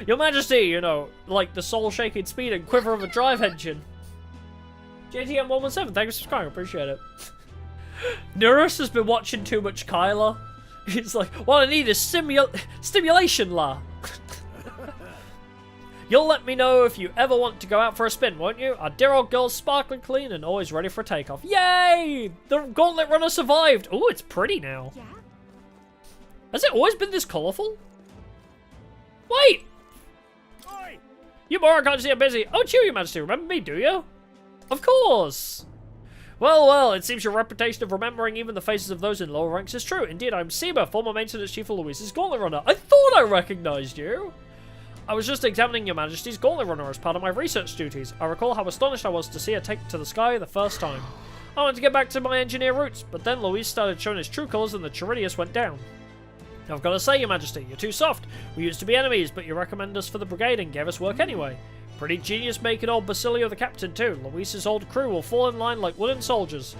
Majesty, you know, like the soul-shaking speed and quiver of a drive engine. JTM117, thanks for subscribing, appreciate it. Norris has been watching too much Kyla. He's like, what I need is stimulation law. You'll let me know if you ever want to go out for a spin, won't you? Our dear old girl's sparkling clean and always ready for a takeoff. Yay! The Gauntlet Runner survived. Oh, it's pretty now. Yeah. Has it always been this colourful? Wait! Oi. You moron, can't see I'm busy. Oh, it's you, Your Majesty. Remember me, do you? Of course! Well, well, it seems your reputation of remembering even the faces of those in lower ranks is true. Indeed, I'm Seba, former maintenance chief of Luis's Gauntlet Runner. I thought I recognized you! I was just examining Your Majesty's Gauntlet Runner as part of my research duties. I recall how astonished I was to see her take to the sky the first time. I wanted to get back to my engineer roots, but then Luis started showing his true colours and the Chiridius went down. I've got to say, Your Majesty, you're too soft. We used to be enemies, but you recommended us for the brigade and gave us work anyway. Pretty genius making old Basilio the captain too. Luis's old crew will fall in line like wooden soldiers.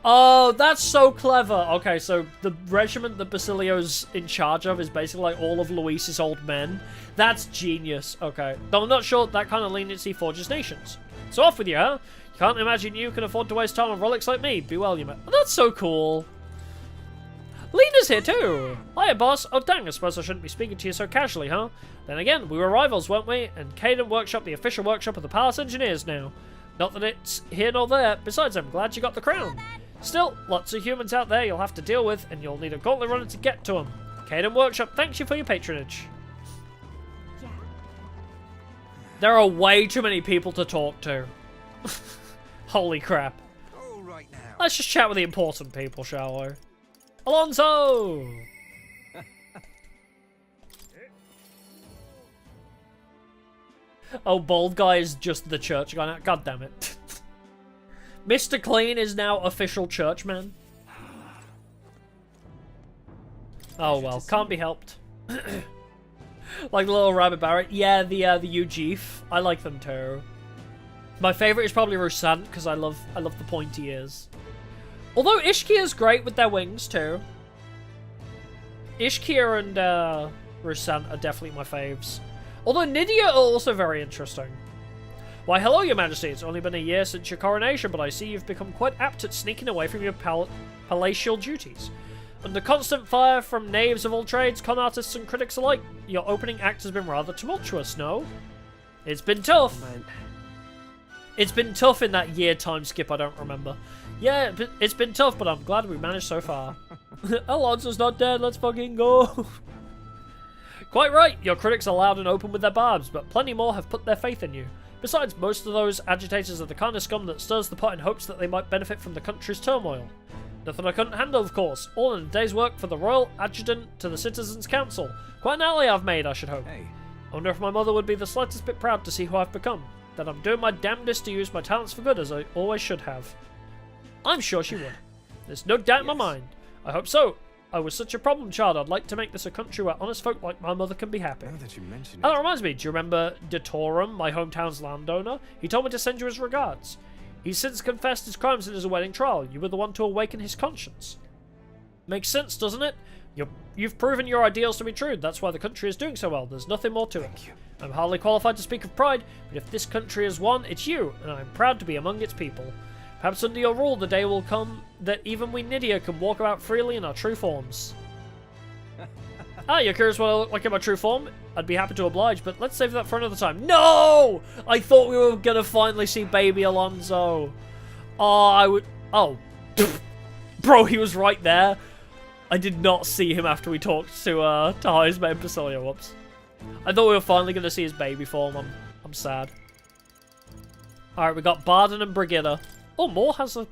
Oh, that's so clever. Okay, so the regiment that Basilio's in charge of is basically like all of Luis's old men. That's genius. Okay. Though I'm not sure that kind of leniency forges nations. So off with you, huh? You can't imagine you can afford to waste time on relics like me. Be well, you man. Oh, that's so cool. Lena's here too! Hiya, boss. Oh, dang, I suppose I shouldn't be speaking to you so casually, huh? Then again, we were rivals, weren't we? And Caden Workshop, the official workshop of the Palace Engineers now. Not that it's here nor there. Besides, I'm glad you got the crown. Still, lots of humans out there you'll have to deal with, and you'll need a gauntlet runner to get to them. Caden Workshop, thanks you for your patronage. Yeah. There are way too many people to talk to. Holy crap. All right now. Let's just chat with the important people, shall we? Alonso! Oh, bald guy is just the church guy now. God damn it. Mr. Clean is now official churchman. Oh well, can't be helped. Like little Rabbit Barrett. Yeah, the Ujif. I like them too. My favourite is probably Rusant, because I love the pointy ears. Although Ishkia's great with their wings too. Ishkia and Rusant are definitely my faves. Although Nydia are also very interesting. Why, hello, Your Majesty. It's only been a year since your coronation, but I see you've become quite apt at sneaking away from your palatial duties. Under constant fire from knaves of all trades, con artists and critics alike, your opening act has been rather tumultuous, no? It's been tough. It's been tough in that year time skip, I don't remember. Yeah, it's been tough, but I'm glad we managed so far. Alonso's not dead, let's fucking go. Quite right, your critics are loud and open with their barbs, but plenty more have put their faith in you. Besides, most of those agitators are the kind of scum that stirs the pot in hopes that they might benefit from the country's turmoil. Nothing I couldn't handle, of course. All in a day's work for the Royal Adjutant to the Citizens' Council. Quite an ally I've made, I should hope. Hey. I wonder if my mother would be the slightest bit proud to see who I've become. That I'm doing my damnedest to use my talents for good, as I always should have. I'm sure she would. There's no doubt in my mind. I hope so. I was such a problem child, I'd like to make this a country where honest folk like my mother can be happy. Now that you mention it. Oh, that reminds me, do you remember Detorum, my hometown's landowner? He told me to send you his regards. He's since confessed his crimes in his wedding trial. You were the one to awaken his conscience. Makes sense, doesn't it? You've proven your ideals to be true. That's why the country is doing so well. There's nothing more to it. I'm hardly qualified to speak of pride, but if this country is one, it's you, and I'm proud to be among its people. Perhaps under your rule, the day will come that even we Nydia can walk about freely in our true forms. You're curious what I look like in my true form? I'd be happy to oblige, but let's save that for another time. No! I thought we were gonna finally see baby Alonso. Oh. Bro, he was right there. I did not see him after we talked to His mate Basilia. Whoops. I thought we were finally gonna see his baby form. I'm sad. Alright, we got Barden and Brigida. Oh, Moore has a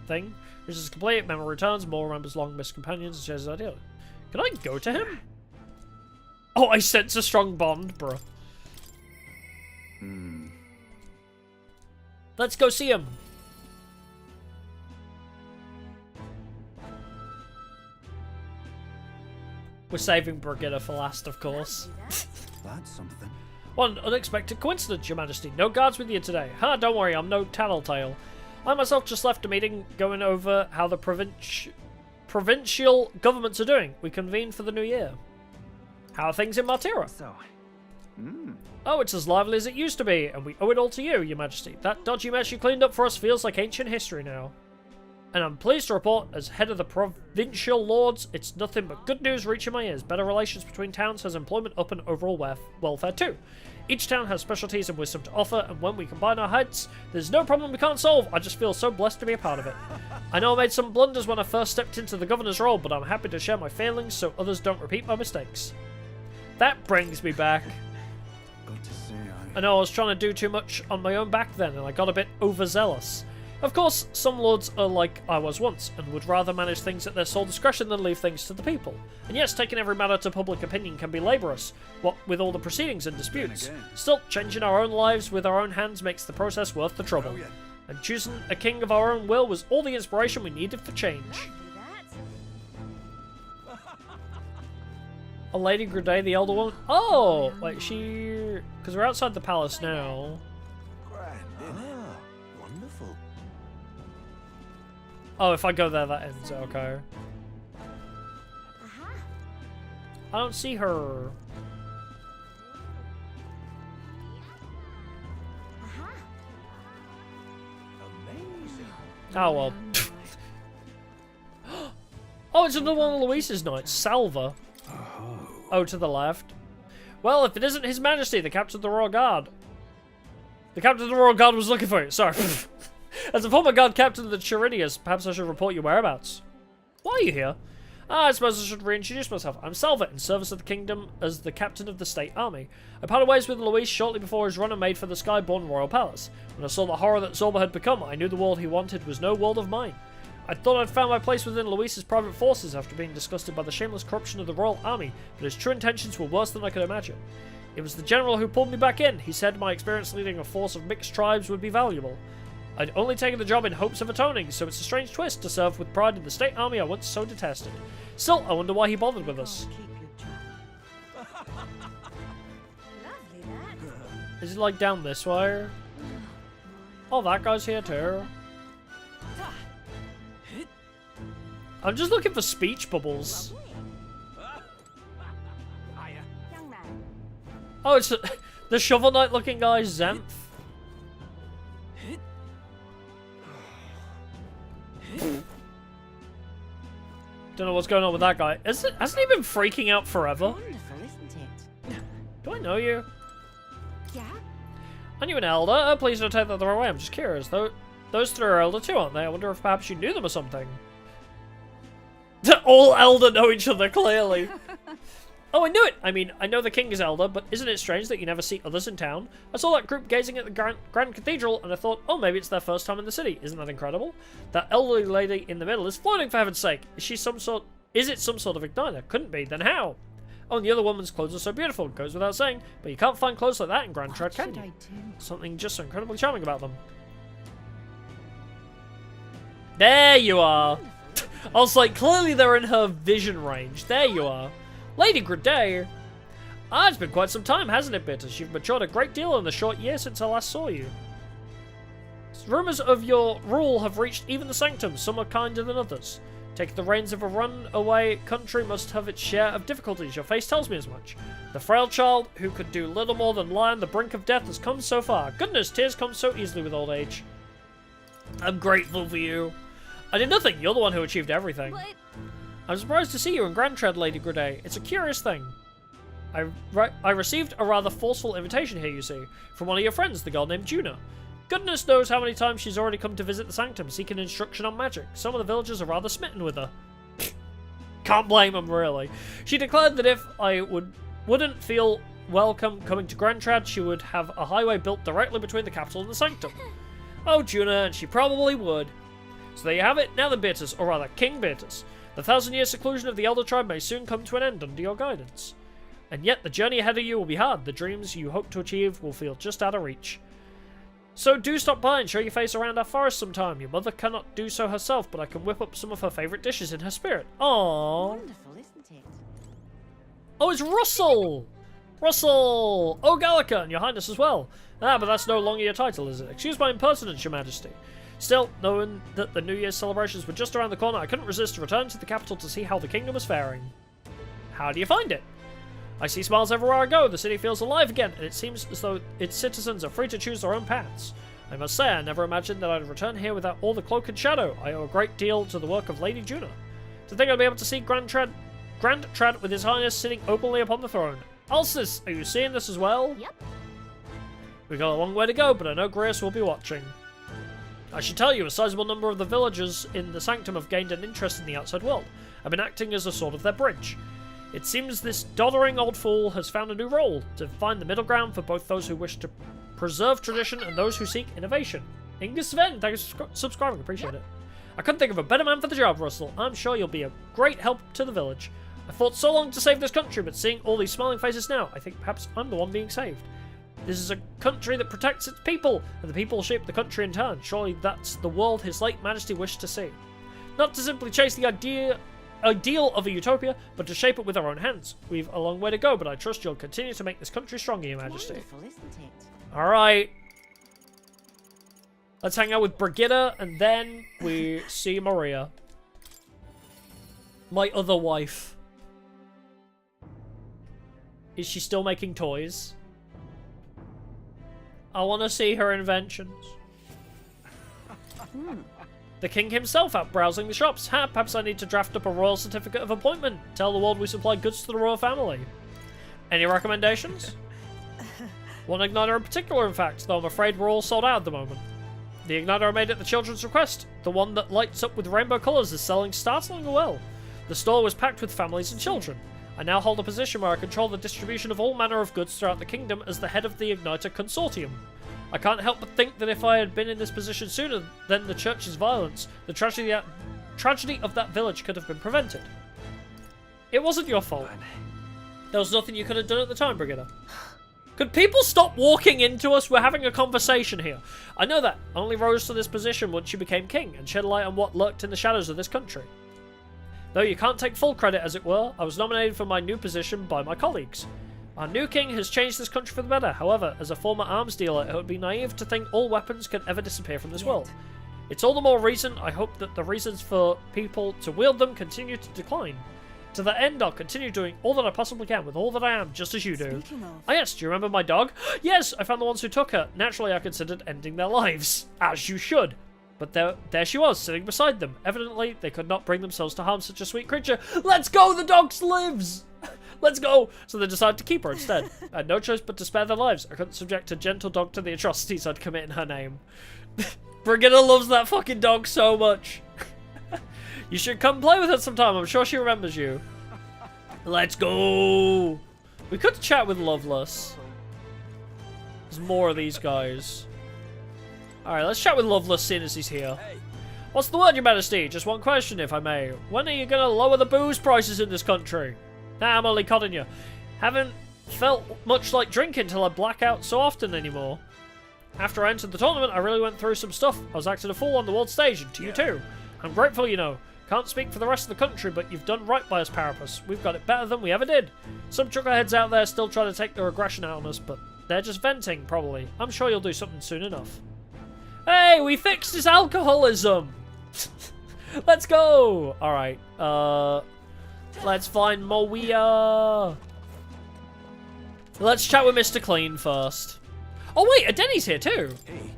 thing. This is complete. Memory returns. Moore remembers long missed companions and shares his idea. Can I go to him? Oh, I sense a strong bond, bro. Let's go see him. We're saving Brigida for last, of course. That's something. One unexpected coincidence, Your Majesty. No guards with you today. Don't worry, I'm no tattletale. I myself just left a meeting going over how the provincial governments are doing. We convened for the new year. How are things in Martira? Oh, it's as lively as it used to be, and we owe it all to you, Your Majesty. That dodgy mess you cleaned up for us feels like ancient history now. And I'm pleased to report, as head of the provincial lords, it's nothing but good news reaching my ears. Better relations between towns has employment up and overall welfare too. Each town has specialties and wisdom to offer, and when we combine our heads, there's no problem we can't solve. I just feel so blessed to be a part of it. I know I made some blunders when I first stepped into the governor's role, but I'm happy to share my failings so others don't repeat my mistakes. That brings me back. Good to see you. I know I was trying to do too much on my own back then, and I got a bit overzealous. Of course, some lords are like I was once, and would rather manage things at their sole discretion than leave things to the people. And yes, taking every matter to public opinion can be laborious, what with all the proceedings and disputes. Still, changing our own lives with our own hands makes the process worth the trouble. And choosing a king of our own will was all the inspiration we needed for change. A Lady Grade, the elder one? Oh! Wait, she... Because we're outside the palace now. Wonderful. Oh, if I go there, that ends it. Okay. I don't see her. Oh, well. Oh, it's another one of Luis's knights. Salva. Oh, to the left. Well, if it isn't His Majesty, the Captain of the Royal Guard. The Captain of the Royal Guard was looking for you. Sorry. As a former guard captain of the Chiridius, perhaps I should report your whereabouts. Why are you here? I suppose I should reintroduce myself. I'm Salva, in service of the kingdom as the captain of the state army. I parted ways with Luis shortly before his runner made for the Skyborn Royal Palace. When I saw the horror that Zorba had become, I knew the world he wanted was no world of mine. I thought I'd found my place within Luis's private forces after being disgusted by the shameless corruption of the royal army, but his true intentions were worse than I could imagine. It was the general who pulled me back in. He said my experience leading a force of mixed tribes would be valuable. I'd only taken the job in hopes of atoning, so it's a strange twist to serve with pride in the state army I once so detested. Still, I wonder why he bothered with us. Is it like down this way? Oh, that guy's here too. I'm just looking for speech bubbles. Oh, it's the Shovel Knight looking guy, Zenth. Don't know what's going on with that guy. Hasn't he been freaking out forever? Wonderful, isn't it? Do I know you? Yeah? Aren't you an elder? Please don't take that the wrong way. I'm just curious. Those three are elder too, aren't they? I wonder if perhaps you knew them or something. All elder know each other, clearly. Oh, I knew it! I mean, I know the king is elder, but isn't it strange that you never see others in town? I saw that group gazing at the Grand Cathedral, and I thought, oh, maybe it's their first time in the city. Isn't that incredible? That elderly lady in the middle is floating, for heaven's sake. Is it some sort of igniter? Couldn't be. Then how? Oh, and the other woman's clothes are so beautiful. Goes without saying. But you can't find clothes like that in Grand Trad, can you? Something just so incredibly charming about them. There you are! I was like, clearly they're in her vision range. There you are. Lady Grenadier. Ah, it's been quite some time, hasn't it, Bitters? You've matured a great deal in the short year since I last saw you. Rumours of your rule have reached even the Sanctum. Some are kinder than others. Taking the reins of a runaway country must have its share of difficulties. Your face tells me as much. The frail child, who could do little more than lie on the brink of death, has come so far. Goodness, tears come so easily with old age. I'm grateful for you. I did nothing. You're the one who achieved everything. But... I'm surprised to see you in Grand Trad, Lady Grenadier. It's a curious thing. I received a rather forceful invitation here, you see, from one of your friends, the girl named Juna. Goodness knows how many times she's already come to visit the Sanctum, seeking instruction on magic. Some of the villagers are rather smitten with her. Can't blame them, really. She declared that if I wouldn't feel welcome coming to Grand Trad, she would have a highway built directly between the capital and the Sanctum. Oh, Juna, and she probably would. So there you have it. Now the Bitters, or rather, King Bitters. The 1,000-year seclusion of the Elder Tribe may soon come to an end under your guidance. And yet, the journey ahead of you will be hard. The dreams you hope to achieve will feel just out of reach. So do stop by and show your face around our forest sometime. Your mother cannot do so herself, but I can whip up some of her favourite dishes in her spirit. Aww. Wonderful, isn't it? Oh, it's Russell! Russell! Oh, Gallica, and your highness as well. Ah, but that's no longer your title, is it? Excuse my impertinence, your majesty. Still, knowing that the New Year's celebrations were just around the corner, I couldn't resist to return to the capital to see how the kingdom was faring. How do you find it? I see smiles everywhere I go. The city feels alive again, and it seems as though its citizens are free to choose their own paths. I must say, I never imagined that I'd return here without all the cloak and shadow. I owe a great deal to the work of Lady Juna. To think I'd be able to see Grand Trad with his highness sitting openly upon the throne. Alcis, are you seeing this as well? Yep. We've got a long way to go, but I know Grace will be watching. I should tell you, a sizable number of the villagers in the Sanctum have gained an interest in the outside world. I've been acting as a sort of their bridge. It seems this doddering old fool has found a new role, to find the middle ground for both those who wish to preserve tradition and those who seek innovation. Inga Sven, thanks for subscribing, appreciate it. I couldn't think of a better man for the job, Russell. I'm sure you'll be a great help to the village. I fought so long to save this country, but seeing all these smiling faces now, I think perhaps I'm the one being saved. This is a country that protects its people, and the people shape the country in turn. Surely that's the world His late Majesty wished to see. Not to simply chase the ideal of a utopia, but to shape it with our own hands. We've a long way to go, but I trust you'll continue to make this country stronger, Your Majesty. Wonderful, isn't it? Alright. Let's hang out with Brigitte, and then we see Maria. My other wife. Is she still making toys? I want to see her inventions. The king himself out browsing the shops. Ha, perhaps I need to draft up a royal certificate of appointment. Tell the world we supply goods to the royal family. Any recommendations? One igniter in particular, in fact, though I'm afraid we're all sold out at the moment. The igniter I made at the children's request, the one that lights up with rainbow colours, is selling startlingly well. The store was packed with families and children. I now hold a position where I control the distribution of all manner of goods throughout the kingdom as the head of the Igniter Consortium. I can't help but think that if I had been in this position sooner than the church's violence, the tragedy of that village could have been prevented. It wasn't your fault. There was nothing you could have done at the time, Brigitte. Could people stop walking into us? We're having a conversation here. I know that. I only rose to this position once you became king and shed light on what lurked in the shadows of this country. Though you can't take full credit, as it were, I was nominated for my new position by my colleagues. Our new king has changed this country for the better. However, as a former arms dealer, it would be naive to think all weapons can ever disappear from this world. It's all the more reason I hope that the reasons for people to wield them continue to decline. To that end, I'll continue doing all that I possibly can with all that I am, just as you do. Ah yes, do you remember my dog? Yes, I found the ones who took her. Naturally, I considered ending their lives. As you should. But there she was, sitting beside them. Evidently, they could not bring themselves to harm such a sweet creature. Let's go, the dog lives! Let's go! So they decided to keep her instead. I had no choice but to spare their lives. I couldn't subject a gentle dog to the atrocities I'd commit in her name. Brigitte loves that fucking dog so much. You should come play with her sometime. I'm sure she remembers you. Let's go! We could chat with Loveless. There's more of these guys. Alright, let's chat with Loveless seeing as he's here. What's the word, Your Majesty? Just one question, if I may. When are you going to lower the booze prices in this country? Nah, I'm only codding you. Haven't felt much like drinking till I black out so often anymore. After I entered the tournament, I really went through some stuff. I was acting a fool on the world stage, and to you too. I'm grateful, you know. Can't speak for the rest of the country, but you've done right by us, Parapus. We've got it better than we ever did. Some chuckleheads out there still trying to take their aggression out on us, but they're just venting, probably. I'm sure you'll do something soon enough. Hey, we fixed his alcoholism! Let's go! Alright, let's find Moia. Let's chat with Mr. Clean first. Oh wait, Adeni's here too! Hey.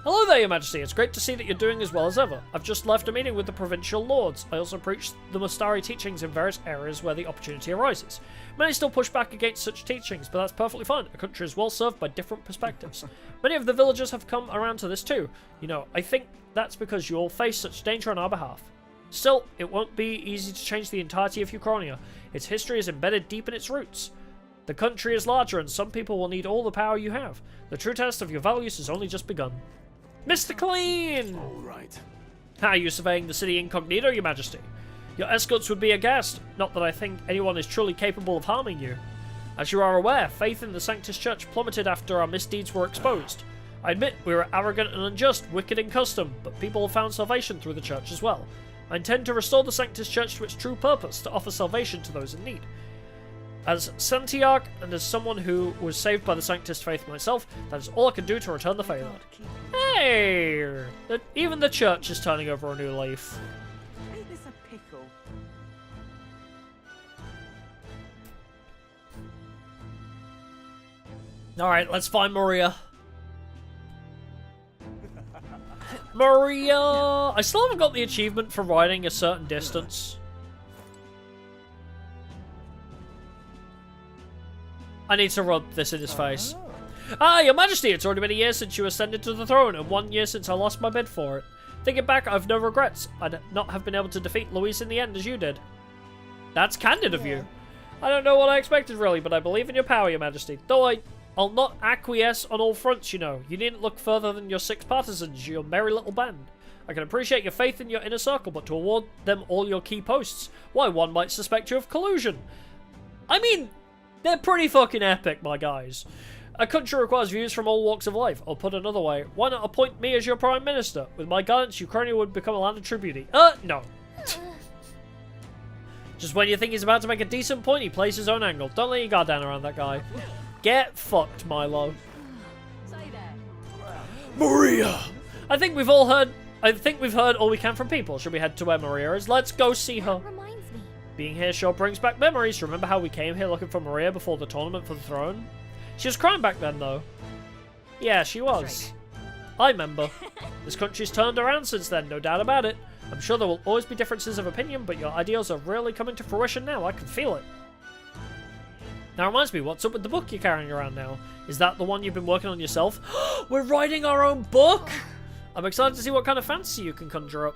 Hello there, Your Majesty. It's great to see that you're doing as well as ever. I've just left a meeting with the provincial lords. I also preach the Mustari teachings in various areas where the opportunity arises. Many still push back against such teachings, but that's perfectly fine. A country is well served by different perspectives. Many of the villagers have come around to this too. You know, I think that's because you all face such danger on our behalf. Still, it won't be easy to change the entirety of Uchronia. Its history is embedded deep in its roots. The country is larger and some people will need all the power you have. The true test of your values has only just begun. Mr. Clean! All right. How are you surveying the city incognito, Your Majesty? Your escorts would be aghast. Not that I think anyone is truly capable of harming you. As you are aware, faith in the Sanctus Church plummeted after our misdeeds were exposed. I admit we were arrogant and unjust, wicked in custom, but people have found salvation through the Church as well. I intend to restore the Sanctus Church to its true purpose, to offer salvation to those in need. As Santiarch and as someone who was saved by the Sanctus faith myself, that is all I can do to return the favour. Hey! Even the church is turning over a new leaf. Ain't this a pickle? Alright, let's find Maria. Maria! I still haven't got the achievement for riding a certain distance. I need to rub this in his face. Ah, Your Majesty, it's already been a year since you ascended to the throne, and 1 year since I lost my bid for it. Thinking back, I've no regrets. I'd not have been able to defeat Luis in the end as you did. That's candid of you. I don't know what I expected, really, but I believe in your power, Your Majesty. Though I'll not acquiesce on all fronts, you know. You needn't look further than your 6 partisans, your merry little band. I can appreciate your faith in your inner circle, but to award them all your key posts, why, one might suspect you of collusion. I mean, they're pretty fucking epic, my guys. A country requires views from all walks of life. Or put another way, why not appoint me as your Prime Minister? With my guidance, Ukraine would become a land of tribute. No. Just when you think he's about to make a decent point, he plays his own angle. Don't let your guard down around that guy. Get fucked, Milo. Maria! I think we've heard all we can from people. Should we head to where Maria is? Let's go see her. Being here sure brings back memories. Remember how we came here looking for Maria before the tournament for the throne? She was crying back then, though. Yeah, she was. I remember. This country's turned around since then, no doubt about it. I'm sure there will always be differences of opinion, but your ideals are really coming to fruition now. I can feel it. That reminds me, what's up with the book you're carrying around now? Is that the one you've been working on yourself? We're writing our own book! I'm excited to see what kind of fantasy you can conjure up.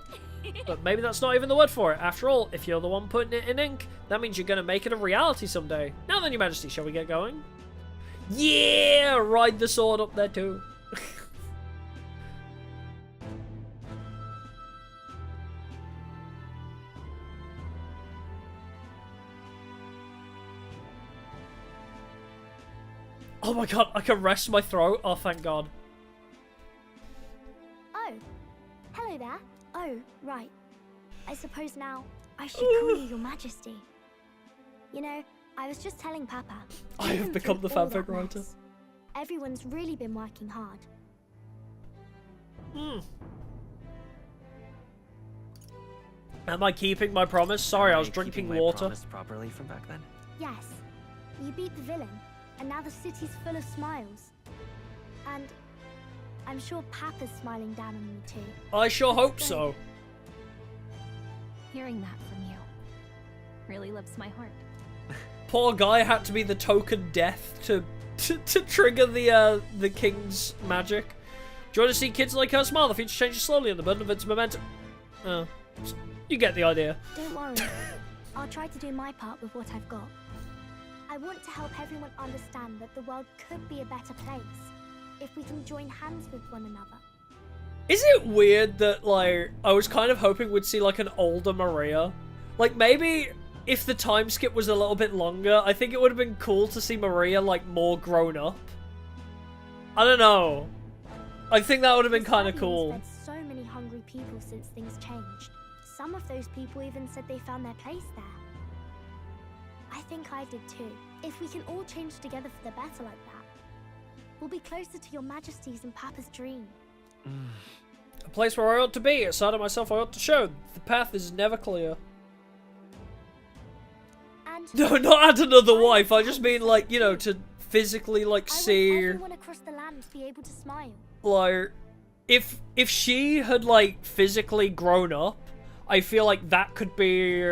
But maybe that's not even the word for it. After all, if you're the one putting it in ink, that means you're going to make it a reality someday. Now then, Your Majesty, shall we get going? Yeah! Ride the sword up there too. Oh my god, I can rest my throat. Oh, thank god. Oh, hello there. Oh, right. I suppose now I should call you Your Majesty. You know, I was just telling Papa. I have become the fanfic writer. Everyone's really been working hard. Am I keeping my promise? Sorry, I was drinking water. Promise properly from back then? Yes. You beat the villain, and now the city's full of smiles. And I'm sure Papa's smiling down on you too. I sure hope so. Hearing that from you really lifts my heart. poor guy had to be the token death to trigger the king's magic. Do you want to see kids like her smile? The future changes slowly and the burden of its momentum. Oh, you get the idea. Don't worry. I'll try to do my part with what I've got. I want to help everyone understand that the world could be a better place if we can join hands with one another. Is it weird that, like, I was kind of hoping we'd see, like, an older Maria? Like, maybe if the time skip was a little bit longer, I think it would have been cool to see Maria, like, more grown up. I don't know. I think that would have been kind of cool. Fed so many hungry people since things changed. Some of those people even said they found their place there. I think I did too. If we can all change together for the better like that, we'll be closer to your majesties and Papa's dream. A place where I ought to be, a side of myself I ought to show. The path is never clear. And No, not add another wife. I just mean, like, you know, to physically, like, see. Everyone across the land to be able to smile. Like, if she had, like, physically grown up, I feel like that could be,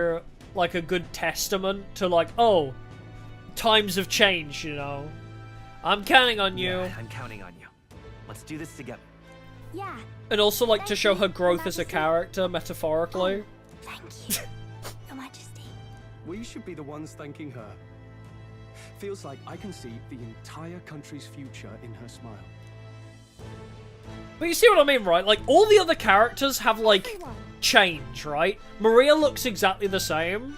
like, a good testament to, like, oh, times have changed, you know. I'm counting on you. Yeah, I'm counting on you. Let's do this together. Yeah. And also, like, to show her growth as a character, metaphorically. Thank you, Your Majesty. We should be the ones thanking her. Feels like I can see the entire country's future in her smile. But you see what I mean, right? Like, all the other characters have, like, change, right? Maria looks exactly the same.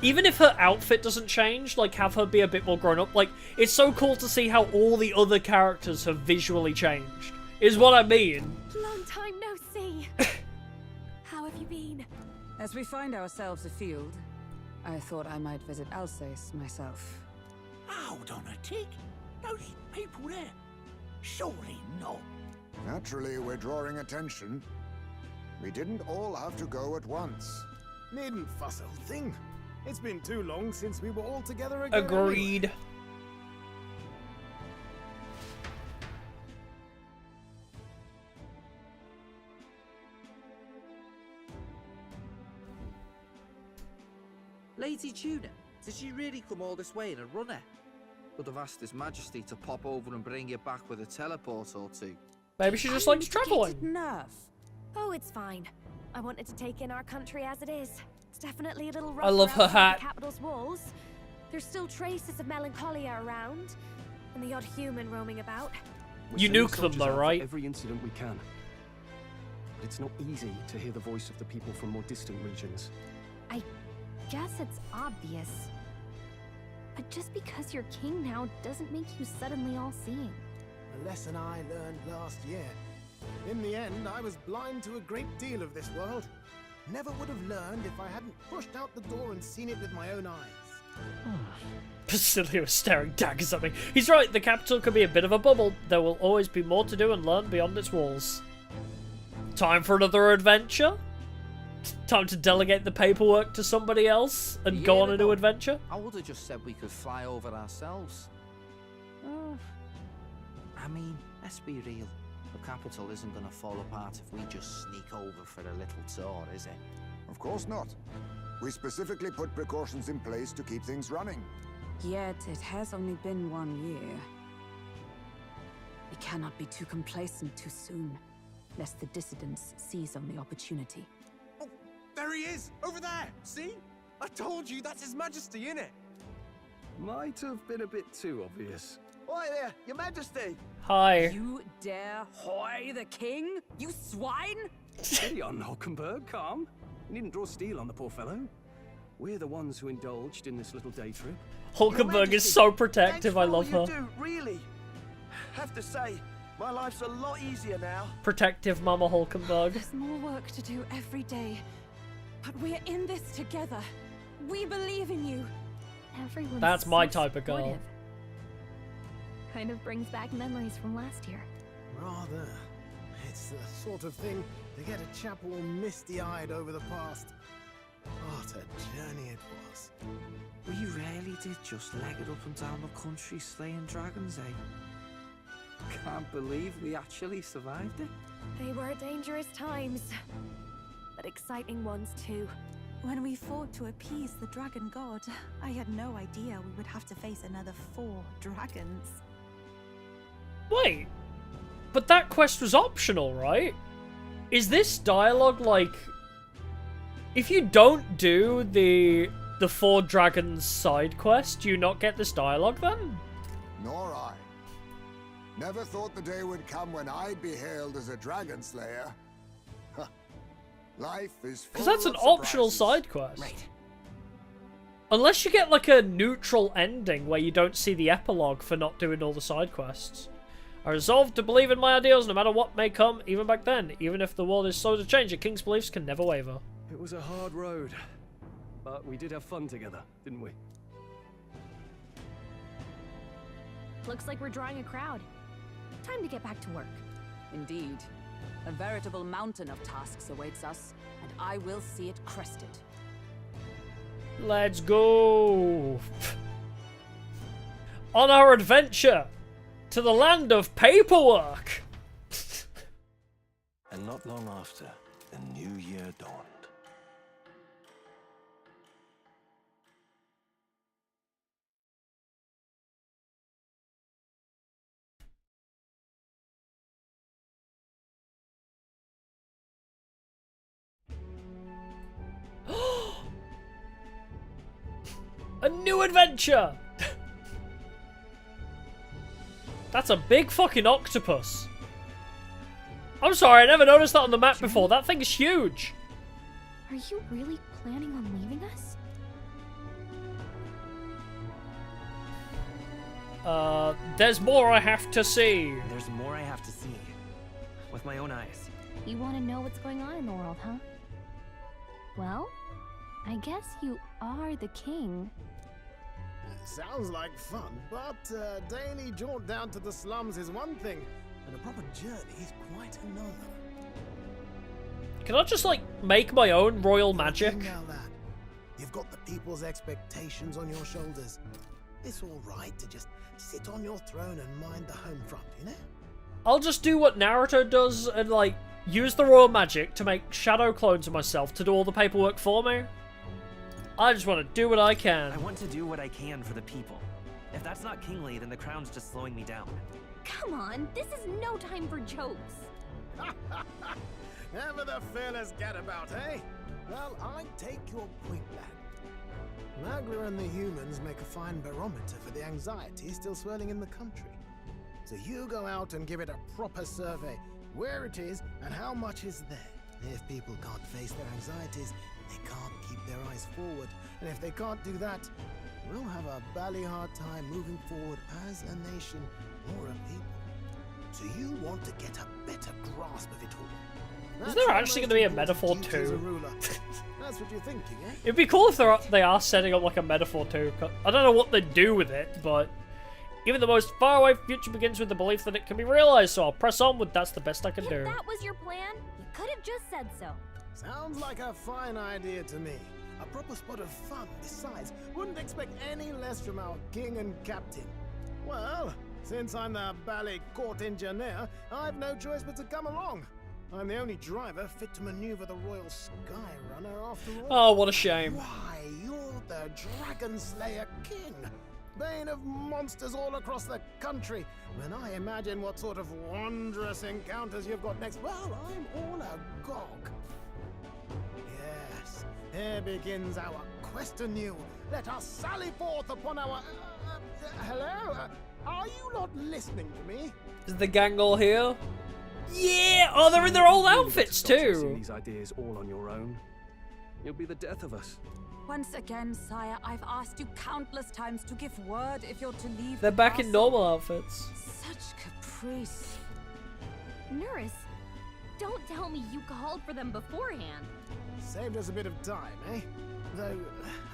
Even if her outfit doesn't change, like, have her be a bit more grown up. Like, it's so cool to see how all the other characters have visually changed. Is what I mean. Long time no see. How have you been? As we find ourselves afield, I thought I might visit Alsace myself. Hold on a tick. Those people there. Surely not. Naturally, we're drawing attention. We didn't all have to go at once. Needn't fuss, old thing. It's been too long since we were all together again. Agreed. Anyway. Lady Tuna, did she really come all this way in a runner? Could have asked His Majesty to pop over and bring you back with a teleport or two. Maybe she just likes traveling. Nerve. Oh, it's fine. I wanted to take in our country as it is. It's definitely a little rough. I love her hat. The capital's walls. There's still traces of melancholia around, and the odd human roaming about. You nuke them though, right? Every incident we can. But it's not easy to hear the voice of the people from more distant regions. I guess it's obvious. But just because you're king now doesn't make you suddenly all-seeing. A lesson I learned last year. In the end, I was blind to a great deal of this world. Never would have learned if I hadn't pushed out the door and seen it with my own eyes. Basilia was staring daggers at me. He's right, the capital could be a bit of a bubble. There will always be more to do and learn beyond its walls. Time for another adventure? Time to delegate the paperwork to somebody else and go on a new adventure? I would have just said we could fly over ourselves. I mean, let's be real. The capital isn't going to fall apart if we just sneak over for a little tour, is it? Of course not. We specifically put precautions in place to keep things running. Yet it has only been 1 year. We cannot be too complacent too soon, lest the dissidents seize on the opportunity. Oh, there he is! Over there! See? I told you, that's His Majesty, innit? Might have been a bit too obvious. Oi there, Your Majesty! Hi. You dare hoy the king? You swine! Steady on, Hulkenberg, calm. You needn't draw steel on the poor fellow. We're the ones who indulged in this little day trip. Hulkenberg is so protective, I love her. Do, really. Have to say, my life's a lot easier now. Protective Mama Hulkenberg. There's more work to do every day. But we're in this together. We believe in you. Everyone's That's my so type of girl. supportive. Kind of brings back memories from last year. Rather. It's the sort of thing to get a chap all misty-eyed over the past. What a journey it was. We really did just leg it up and down the country slaying dragons, eh? Can't believe we actually survived it. They were dangerous times, but exciting ones too. When we fought to appease the dragon god, I had no idea we would have to face another 4 dragons. Wait, but that quest was optional, right? Is this dialogue like... If you don't do the 4 dragons side quest, do you not get this dialogue then? Nor I. Never thought the day would come when I'd be hailed as a dragon slayer. Life is full Because that's an of optional surprises. side quest. Right. Unless you get like a neutral ending where you don't see the epilogue for not doing all the side quests. I resolved to believe in my ideals no matter what may come, even back then. Even if the world is slow to change, a king's beliefs can never waver. It was a hard road, but we did have fun together, didn't we? Looks like we're drawing a crowd. Time to get back to work. Indeed. A veritable mountain of tasks awaits us, and I will see it crested. Let's go! On our adventure to the land of paperwork! And not long after, the new year dawned. A new adventure! That's a big fucking octopus. I'm sorry, I never noticed that on the map before. That thing is huge. Are you really planning on leaving us? There's more I have to see. There's more I have to see. With my own eyes. You want to know what's going on in the world, huh? Well, I guess you are the king. Sounds like fun, but a daily jaunt down to the slums is one thing, and a proper journey is quite another. Can I just, like, make my own royal magic? Now, lad, you've got the people's expectations on your shoulders. It's all right to just sit on your throne and mind the home front, you know? I'll just do what Naruto does and, like, use the royal magic to make shadow clones of myself to do all the paperwork for me. I just want to do what I can. I want to do what I can for the people. If that's not kingly, then the crown's just slowing me down. Come on, this is no time for jokes. Never the fearless gadabout, eh? Well, I take your point, lad. Magla and the humans make a fine barometer for the anxiety still swirling in the country. So you go out and give it a proper survey, where it is and how much is there. If people can't face their anxieties, they can't keep their eyes forward. And if they can't do that, we'll have a bally hard time moving forward as a nation or a people. So you want to get a better grasp of it all. Is there actually going to be a metaphor too? That's what you're thinking, eh? It'd be cool if they are setting up like a metaphor too. I don't know what they do with it, but even the most faraway future begins with the belief that it can be realized. So I'll press onward. That's the best I can do. If that was your plan, you could have just said so. Sounds like a fine idea to me. A proper spot of fun. Besides, wouldn't expect any less from our king and captain. Well, since I'm the ballet court engineer, I've no choice but to come along. I'm the only driver fit to maneuver the Royal Skyrunner after all. Oh, what a shame. Why, you're the Dragon Slayer King. Bane of monsters all across the country. When I imagine what sort of wondrous encounters you've got next, well, I'm all agog. Yes, here begins our quest anew. Let us sally forth upon our... hello? Are you not listening to me? Is the gang all here? Yeah! Oh, they're in their old outfits Stop chasing too. these ideas all on your own. You'll be the death of us. Once again, sire, I've asked you countless times to give word if you're to leave. They're the back in castle. normal outfits. Such caprice. Nurse, don't tell me you called for them beforehand. Saved us a bit of time, eh? Though,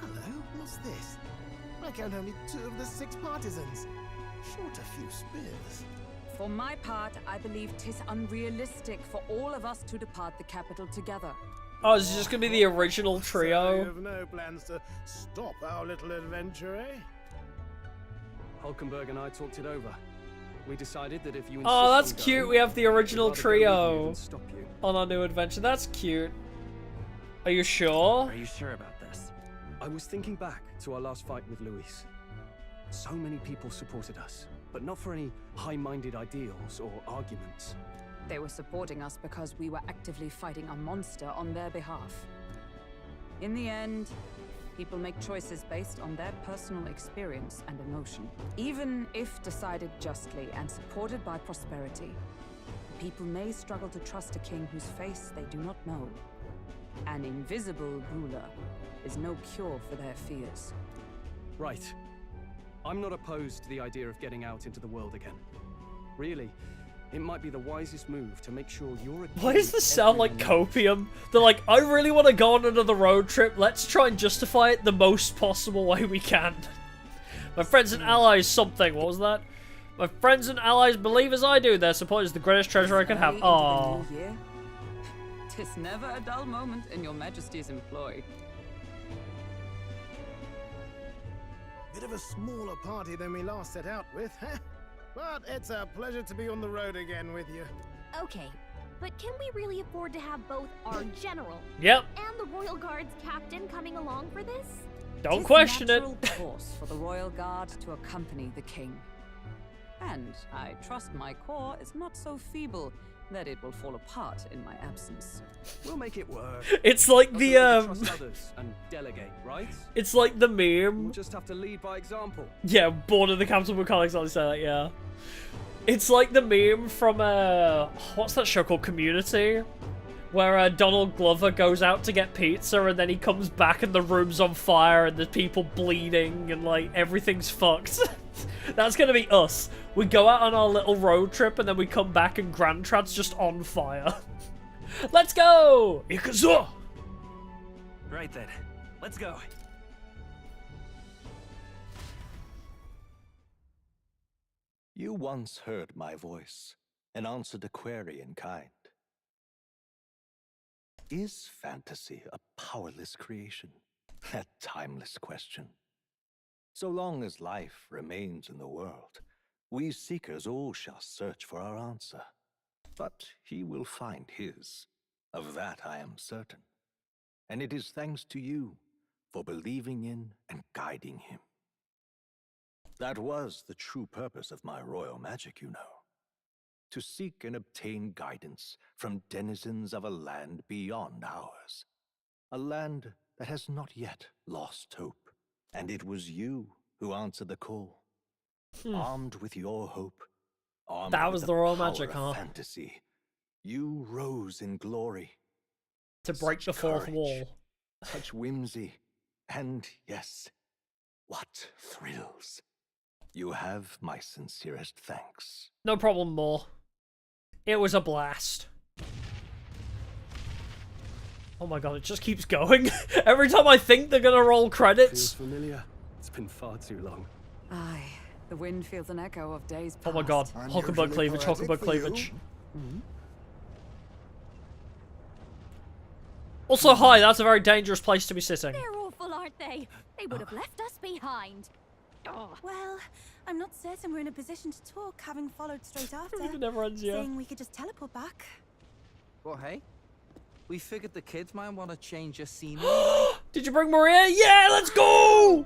hello, what's this? I count only 2 of the 6 partisans. Short a few spears. For my part, I believe 'tis unrealistic for all of us to depart the capital together. Oh, is this just gonna be the original So you trio? have no plans to stop our little adventure, eh? Hulkenberg and I talked it over. We decided that if you insist Oh, that's on cute. going, we have the original we'd rather go with you trio than stop you. on our new adventure. That's cute. Are you sure? Are you sure about this? I was thinking back to our last fight with Luis. So many people supported us, but not for any high-minded ideals or arguments. They were supporting us because we were actively fighting a monster on their behalf. In the end, people make choices based on their personal experience and emotion. Even if decided justly and supported by prosperity, people may struggle to trust a king whose face they do not know. An invisible ruler is no cure for their fears. Right. I'm not opposed to the idea of getting out into the world again. Really, it might be the wisest move to make sure you're a Why does this sound like copium? They're like, I really want to go on another road trip. Let's try and justify it the most possible way we can. My friends and allies something. What was that? My friends and allies believe as I do. Their support is the greatest treasure I can have. Aww. Tis never a dull moment in your Majesty's employ. Bit of a smaller party than we last set out with, huh? But it's a pleasure to be on the road again with you. Okay, but can we really afford to have both our general Yep. and the Royal Guard's captain coming along for this? Don't question it. Natural course for the Royal Guard to accompany the king. And I trust my corps is not so feeble that it will fall apart in my absence. We'll make it work. It's like the Trust others and delegate, right? It's like the meme. We'll just have to lead by example. Yeah, Born of the Capital Mechanics, I say that, yeah. It's like the meme from, what's that show called? Community? Where Donald Glover goes out to get pizza and then he comes back and the room's on fire and there's people bleeding and, like, everything's fucked. That's gonna be us. We go out on our little road trip and then we come back and Grand Trad's just on fire. Let's go! Ikazuh! Right then, let's go. You once heard my voice and answered a query in kind. Is fantasy a powerless creation? A timeless question. So long as life remains in the world, we seekers all shall search for our answer. But he will find his. Of that I am certain. And it is thanks to you for believing in and guiding him. That was the true purpose of my royal magic, you know. To seek and obtain guidance from denizens of a land beyond ours. A land that has not yet lost hope. And it was you who answered the call. Armed with your hope, armed That with was the the royal power magic, of huh? fantasy, you rose in glory. To break the fourth Courage, wall. Such whimsy, and yes, what thrills. You have my sincerest thanks. No problem, more. It was a blast. Oh my god, it just keeps going. Every time I think they're gonna roll credits. Feels familiar. It's been far too long. Aye, the wind feels an echo of days past. Oh my god, Hulkenberg cleavage, Hulkenberg cleavage. Also, hi, that's a very dangerous place to be sitting. They're awful, aren't they? They would have left us behind. Well, I'm not certain we're in a position to talk, having followed straight after. It never ends, yeah. Saying we could just teleport back. Well, hey, we figured the kids might want to change your scenery. Did you bring Maria? Yeah, let's go!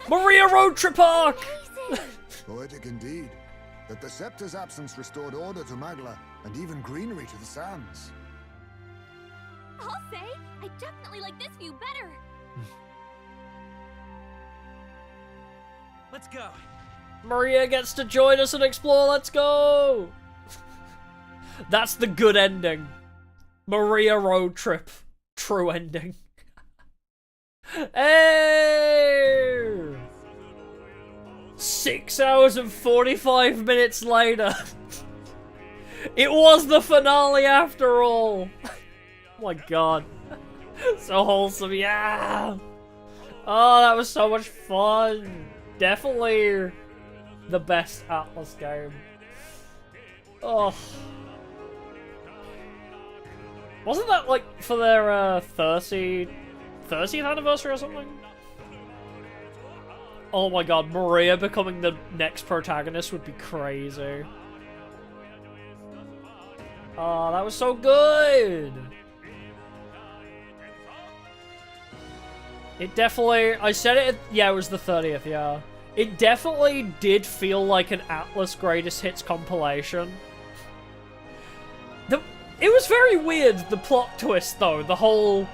Maria road trip arc! Poetic indeed. That the scepter's absence restored order to Magla, and even greenery to the sands. I'll say, I definitely like this view better. Let's go. Maria gets to join us and explore, let's go! That's the good ending. Maria road trip. True ending. Hey! 6 hours and 45 minutes later. It was the finale after all. Oh my god. So wholesome, yeah! Oh, that was so much fun. Definitely the best Atlas game. Oh. Wasn't that like for their 30th anniversary or something? Oh my god, Maria becoming the next protagonist would be crazy. Oh, that was so good! It definitely... I said it... Yeah, it was the 30th, yeah. It definitely did feel like an Atlas Greatest Hits compilation. It was very weird, the plot twist, though. The whole...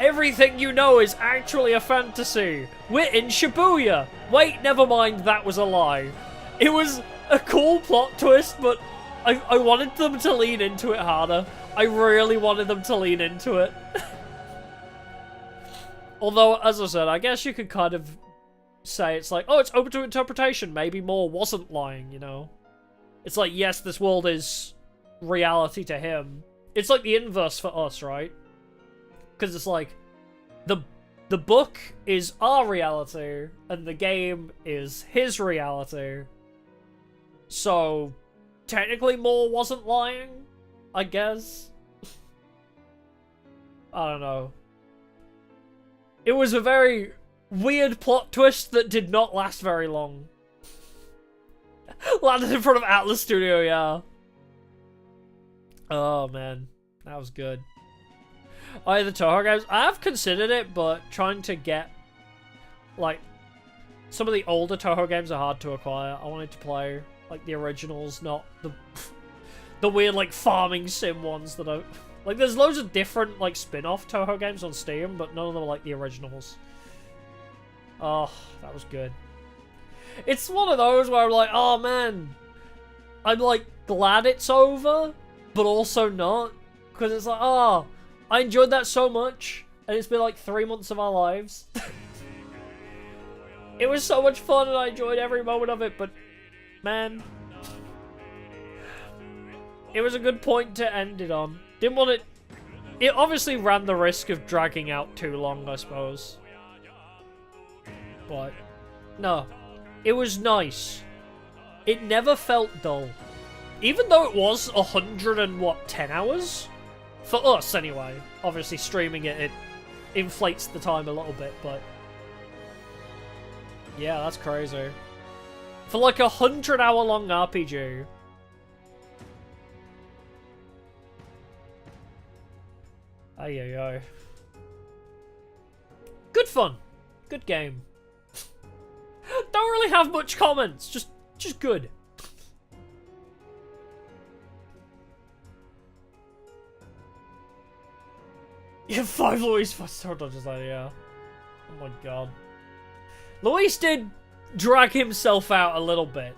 Everything you know is actually a fantasy. We're in Shibuya. Wait, never mind, that was a lie. It was a cool plot twist, but I wanted them to lean into it harder. I really wanted them to lean into it. Although, as I said, I guess you could kind of say it's like, oh, it's open to interpretation. Maybe Moore wasn't lying, you know? It's like, yes, this world is reality to him. It's like the inverse for us, right? Because it's like, the book is our reality, and the game is his reality. So, technically Moore wasn't lying, I guess. I don't know. It was a very weird plot twist that did not last very long. Landed in front of Atlas Studio, yeah. Oh, man. That was good. Oh, yeah, the Toho games. I have considered it, but trying to get, like, some of the older Toho games are hard to acquire. I wanted to play, like, the originals, not the weird, like, farming sim ones that are... Like, there's loads of different, like, spin-off Toho games on Steam, but none of them are, like, the originals. Oh, that was good. It's one of those where I'm like, oh, man. I'm, like, glad it's over, but also not. Because it's like, oh, I enjoyed that so much, and it's been, like, 3 months of our lives. It was so much fun, and I enjoyed every moment of it, but, man. It was a good point to end it on. Didn't want it... It obviously ran the risk of dragging out too long, I suppose. But, no. It was nice. It never felt dull. Even though it was 110 hours? For us, anyway. Obviously, streaming it inflates the time a little bit, but... Yeah, that's crazy. For like a 100-hour-long RPG... Ay, ay, ay. Good fun. Good game. Don't really have much comments. Just good. Yeah, 5 Luis first dodges that, yeah. Oh my god. Luis did drag himself out a little bit.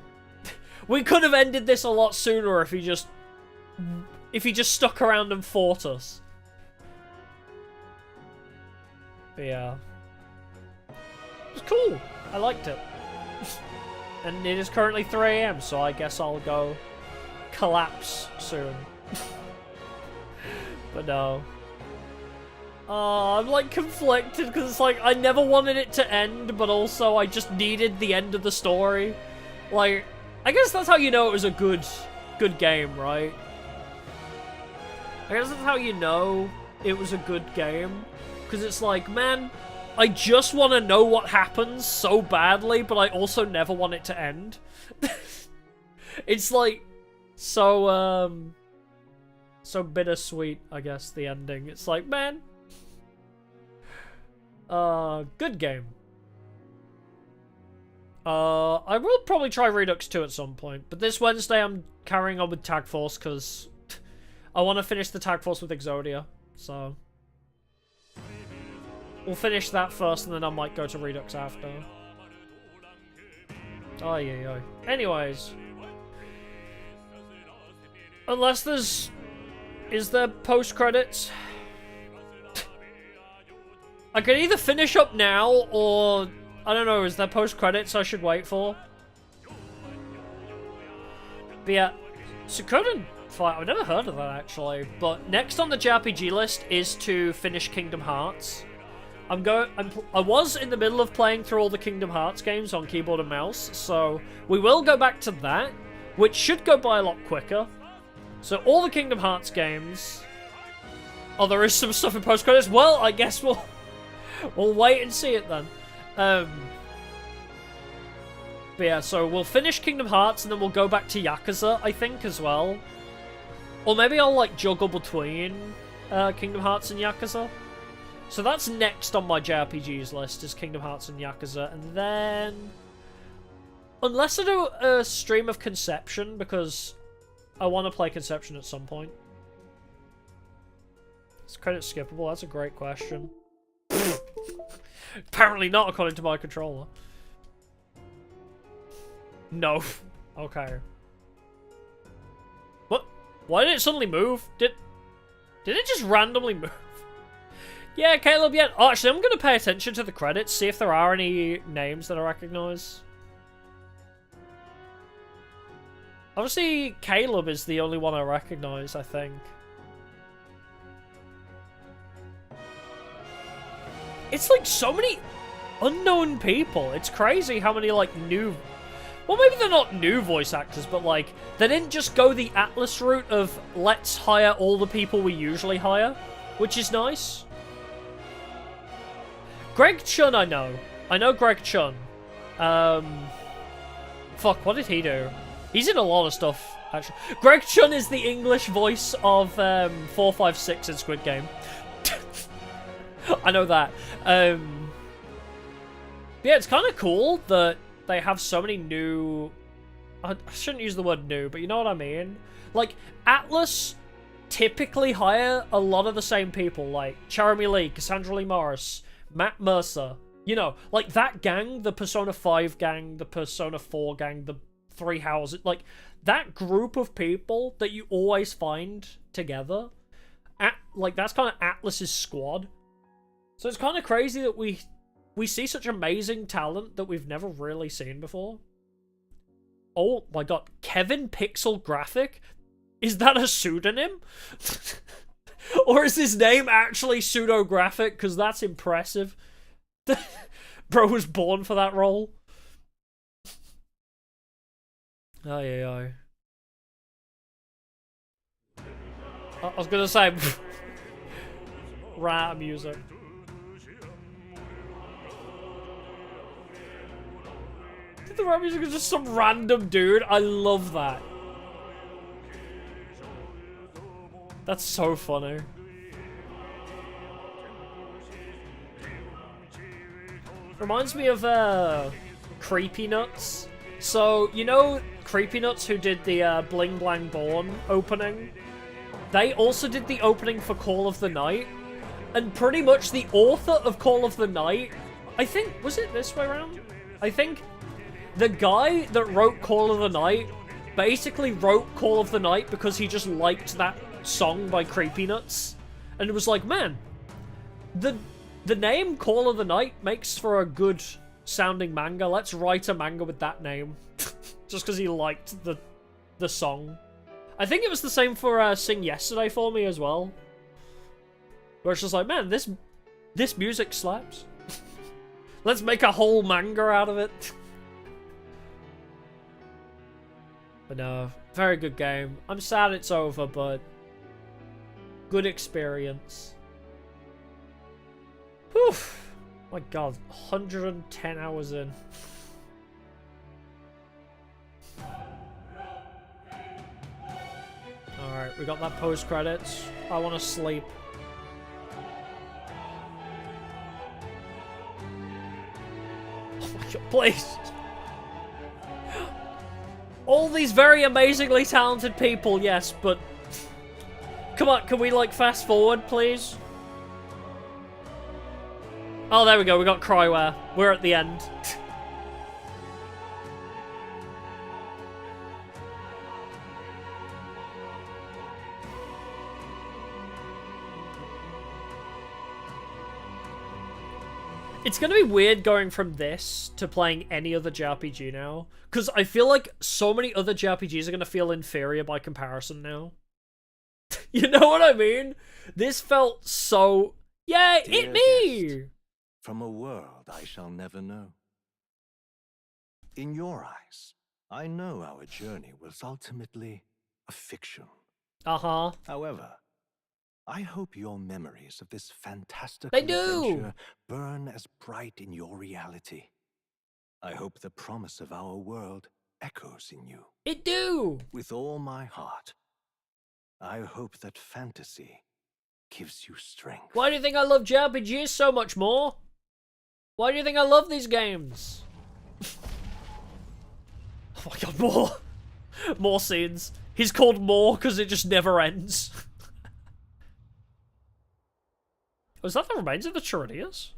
We could have ended this a lot sooner if he just stuck around and fought us. But yeah. It was cool. I liked it. And it is currently 3 AM, so I guess I'll go collapse soon. But no. Oh, I'm like conflicted because it's like I never wanted it to end, but also I just needed the end of the story. Like, I guess that's how you know it was a good game, right? I guess that's how you know it was a good game. Because it's like, man, I just want to know what happens so badly, but I also never want it to end. It's like, so bittersweet, I guess, the ending. It's like, man, good game. I will probably try Redux 2 at some point, but this Wednesday I'm carrying on with Tag Force, because I want to finish the Tag Force with Exodia, so... We'll finish that first, and then I might go to Redux after. Oh, yeah. Anyways. Unless there's... Is there post-credits? I could either finish up now, or... I don't know, is there post-credits I should wait for? But yeah, Suikoden fight, I've never heard of that, actually. But next on the JRPG list is to finish Kingdom Hearts. I was in the middle of playing through all the Kingdom Hearts games on keyboard and mouse, so we will go back to that, which should go by a lot quicker. So all the Kingdom Hearts games... Oh, there is some stuff in post-credits? Well, I guess we'll wait and see it then. But yeah, so we'll finish Kingdom Hearts and then we'll go back to Yakuza, I think, as well. Or maybe I'll, like, juggle between Kingdom Hearts and Yakuza. So that's next on my JRPGs list, is Kingdom Hearts and Yakuza, and then... Unless I do a stream of Conception, because I want to play Conception at some point. Is credit skippable? That's a great question. Apparently not, according to my controller. No. Okay. What? Why did it suddenly move? Did it just randomly move? Yeah, Caleb, yeah. Oh, actually, I'm going to pay attention to the credits, see if there are any names that I recognize. Obviously, Caleb is the only one I recognize, I think. It's like so many unknown people. It's crazy how many, like, new... Well, maybe they're not new voice actors, but, like, they didn't just go the Atlas route of let's hire all the people we usually hire, which is nice. Greg Chun, I know. I know Greg Chun. Fuck, what did he do? He's in a lot of stuff, actually. Greg Chun is the English voice of 456 in Squid Game. I know that. Yeah, it's kind of cool that they have so many new... I shouldn't use the word new, but you know what I mean? Like, Atlas typically hire a lot of the same people, like Jeremy Lee, Cassandra Lee Morris, Matt Mercer. You know, like that gang, the Persona 5 gang, the Persona 4 gang, the Three Houses, like, that group of people that you always find together, like, that's kind of Atlas's squad. So it's kind of crazy that we see such amazing talent that we've never really seen before. Oh my god, Kevin Pixel Graphic? Is that a pseudonym? Or is his name actually pseudographic? Because that's impressive. Bro was born for that role. Aye, aye, aye. I was gonna say... rap music. The rap music is just some random dude. I love that. That's so funny. Reminds me of Creepy Nuts. So, you know Creepy Nuts, who did the Bling Blang Born opening? They also did the opening for Call of the Night. And pretty much the author of Call of the Night, I think, was it this way around? I think the guy that wrote Call of the Night basically wrote Call of the Night because he just liked that song by Creepy Nuts. And it was like, man, the name Call of the Night makes for a good sounding manga. Let's write a manga with that name. Just because he liked the song. I think it was the same for Sing Yesterday for me as well. Where it's just like, man, this music slaps. Let's make a whole manga out of it. But no, very good game. I'm sad it's over, but good experience. Whew. My god, 110 hours in. Alright, we got that post-credits. I want to sleep. Oh my god, please! All these very amazingly talented people, yes, but... Come on, can we, like, fast forward, please? Oh, there we go, we got Cryware. We're at the end. It's gonna be weird going from this to playing any other JRPG now. Because I feel like so many other JRPGs are gonna feel inferior by comparison now. You know what I mean? This felt so... Yeah, Dear it me! guest, from a world I shall never know. In your eyes, I know our journey was ultimately a fiction. Uh-huh. However, I hope your memories of this fantastical They do! adventure burn as bright in your reality. I hope the promise of our world echoes in you. It do! With all my heart, I hope that fantasy gives you strength. Why do you think I love JRPGs so much more? Why do you think I love these games? Oh my god, more! More scenes. He's called More because it just never ends. Was that the remains of the Chironias?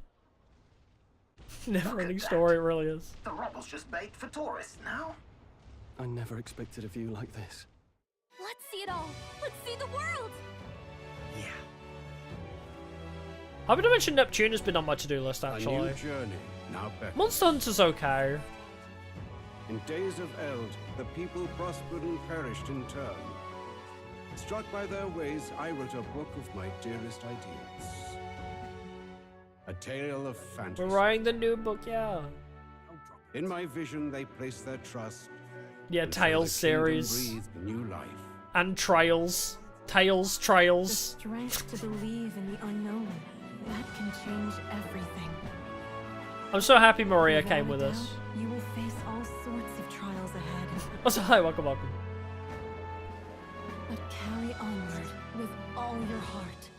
Never-ending story, it really is. The rubble's just bait for tourists now. I never expected a view like this. Let's see it all. Let's see the world. Happy to mention Neptune has been on my to-do list, A actually. new journey, now better. Monster Hunter's okay. In days of eld, the people prospered and perished in turn. Struck by their ways, I wrote a book of my dearest ideals. A tale of fantasy. We're writing the new book, yeah. In my vision, they placed their trust. Yeah, and so Tales the kingdom series. breathed new life. And Trails. Tales, Trails. Strength to believe in the unknown. That can change everything. I'm so happy Maria Without came a with doubt, us. You will face all sorts of trials ahead. Also, hi, welcome, welcome. But carry onward with all your heart.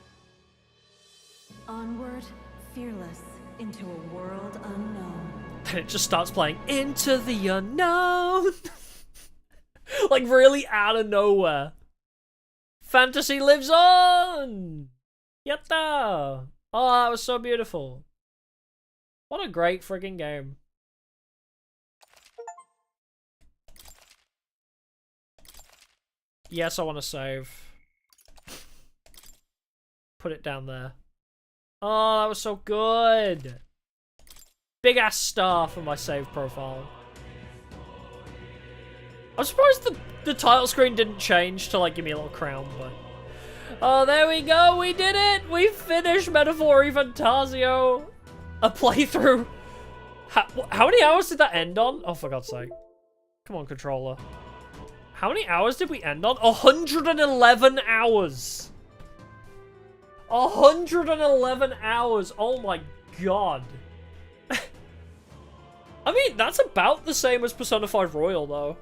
Onward, fearless, into a world unknown. And it just starts playing Into the Unknown. Like really out of nowhere. Fantasy lives on! Yatta! Oh, that was so beautiful. What a great friggin' game. Yes, I want to save. Put it down there. Oh, that was so good. Big ass star for my save profile. I'm surprised the title screen didn't change to like give me a little crown, but... Oh, there we go, we did it! We finished Metaphori Fantasio! A playthrough. How many hours did that end on? Oh, for God's sake. Come on, controller. How many hours did we end on? 111 hours! 111 hours! Oh my god. I mean, that's about the same as Persona 5 Royal, though.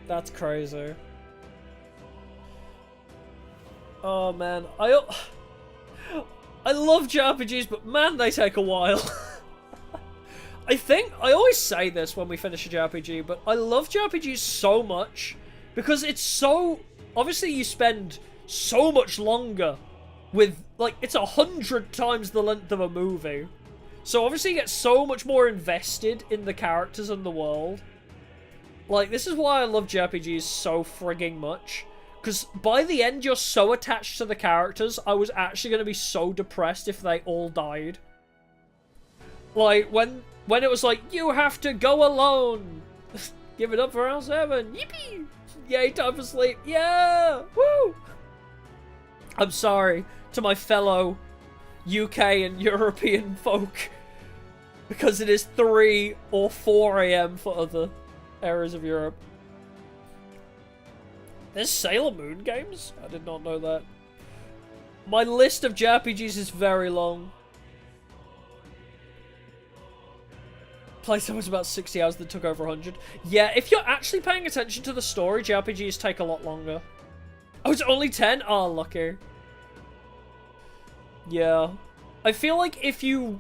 That's crazy. Oh man, I love JRPGs, but man, they take a while. I think, I always say this when we finish a JRPG, but I love JRPGs so much because it's so, obviously you spend so much longer with, like, it's 100 times the length of a movie. So obviously you get so much more invested in the characters and the world. Like, this is why I love JRPGs so frigging much. Because by the end, you're so attached to the characters, I was actually going to be so depressed if they all died. Like, when it was like, you have to go alone. Give it up for round 7. Yippee! Yay, time for sleep. Yeah! Woo! I'm sorry to my fellow UK and European folk. Because it is 3 or 4 AM for other areas of Europe. There's Sailor Moon games? I did not know that. My list of JRPGs is very long. Playtime was about 60 hours that took over 100. Yeah, if you're actually paying attention to the story, JRPGs take a lot longer. Oh, it's only 10? Oh, lucky. Yeah. I feel like if you...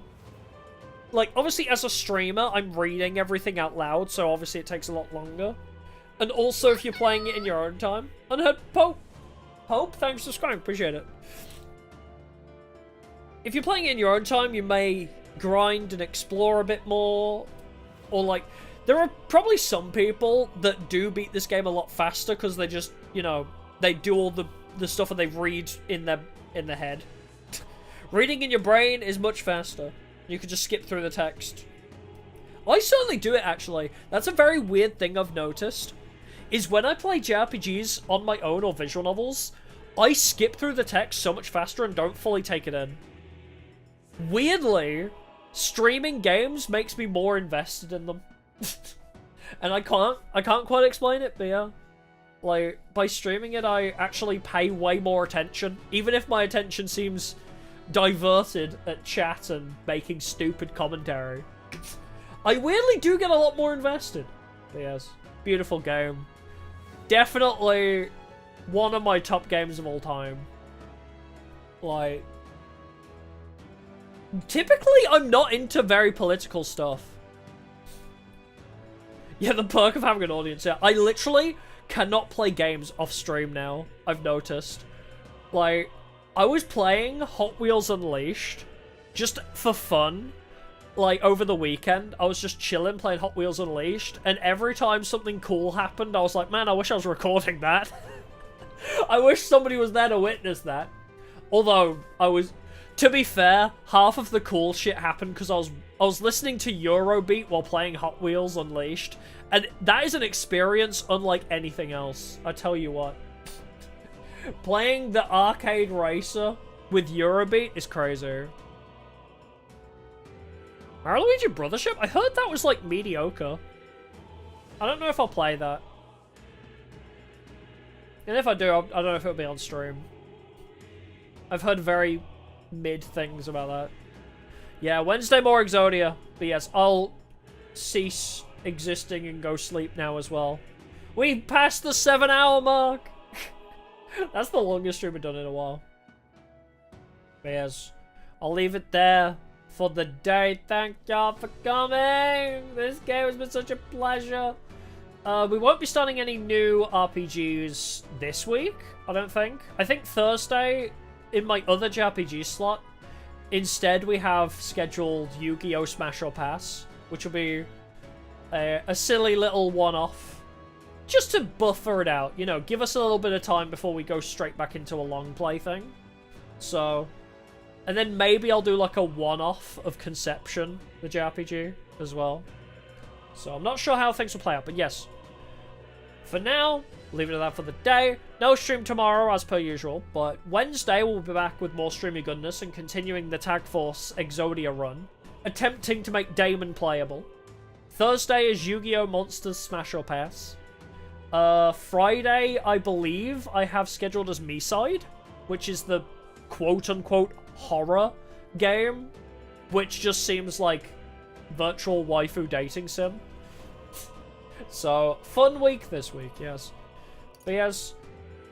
Like, obviously as a streamer, I'm reading everything out loud, so obviously it takes a lot longer. And also if you're playing it in your own time. Unheard Pope. Pope, thanks for subscribing, appreciate it. If you're playing it in your own time, you may grind and explore a bit more. Or like, there are probably some people that do beat this game a lot faster because they just, you know, they do all the stuff and they read in their head. Reading in your brain is much faster. You can just skip through the text. I certainly do it, actually. That's a very weird thing I've noticed. Is when I play JRPGs on my own or visual novels, I skip through the text so much faster and don't fully take it in. Weirdly, streaming games makes me more invested in them. And I can't quite explain it, but yeah. Like, by streaming it, I actually pay way more attention. Even if my attention seems diverted at chat and making stupid commentary. I weirdly do get a lot more invested. But yes, beautiful game. Definitely one of my top games of all time. Like, typically I'm not into very political stuff. Yeah, the perk of having an audience, yeah. I literally cannot play games off stream now, I've noticed. Like, I was playing Hot Wheels Unleashed just for fun. Like, over the weekend, I was just chilling playing Hot Wheels Unleashed, and every time something cool happened, I was like, man, I wish I was recording that. I wish somebody was there to witness that. Although, to be fair, half of the cool shit happened because I was listening to Eurobeat while playing Hot Wheels Unleashed, and that is an experience unlike anything else, I tell you what. Playing the arcade racer with Eurobeat is crazy. Mario Luigi Brothership? I heard that was, like, mediocre. I don't know if I'll play that. And if I do, I don't know if it'll be on stream. I've heard very mid things about that. Yeah, Wednesday more Exodia. But yes, I'll cease existing and go sleep now as well. We passed the 7-hour mark! That's the longest stream we've done in a while. But yes, I'll leave it there for the day. Thank y'all for coming! This game has been such a pleasure. We won't be starting any new RPGs this week, I don't think. I think Thursday, in my other JRPG slot, instead we have scheduled Yu-Gi-Oh! Smash or Pass, which will be a silly little one-off. Just to buffer it out, you know, give us a little bit of time before we go straight back into a long play thing. So, and then maybe I'll do like a one-off of Conception, the JRPG, as well. So I'm not sure how things will play out, but yes. For now, leave it at that for the day. No stream tomorrow, as per usual, but Wednesday we'll be back with more streamy goodness and continuing the Tag Force Exodia run, attempting to make Damon playable. Thursday is Yu-Gi-Oh! Monsters Smash or Pass. Friday, I believe, I have scheduled as Me-Side, which is the quote-unquote horror game, which just seems like virtual waifu dating sim. So, fun week this week, yes. But yes,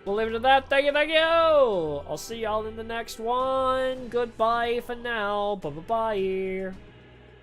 we'll leave it at that. Thank you! I'll see y'all in the next one. Goodbye for now. Bye-bye.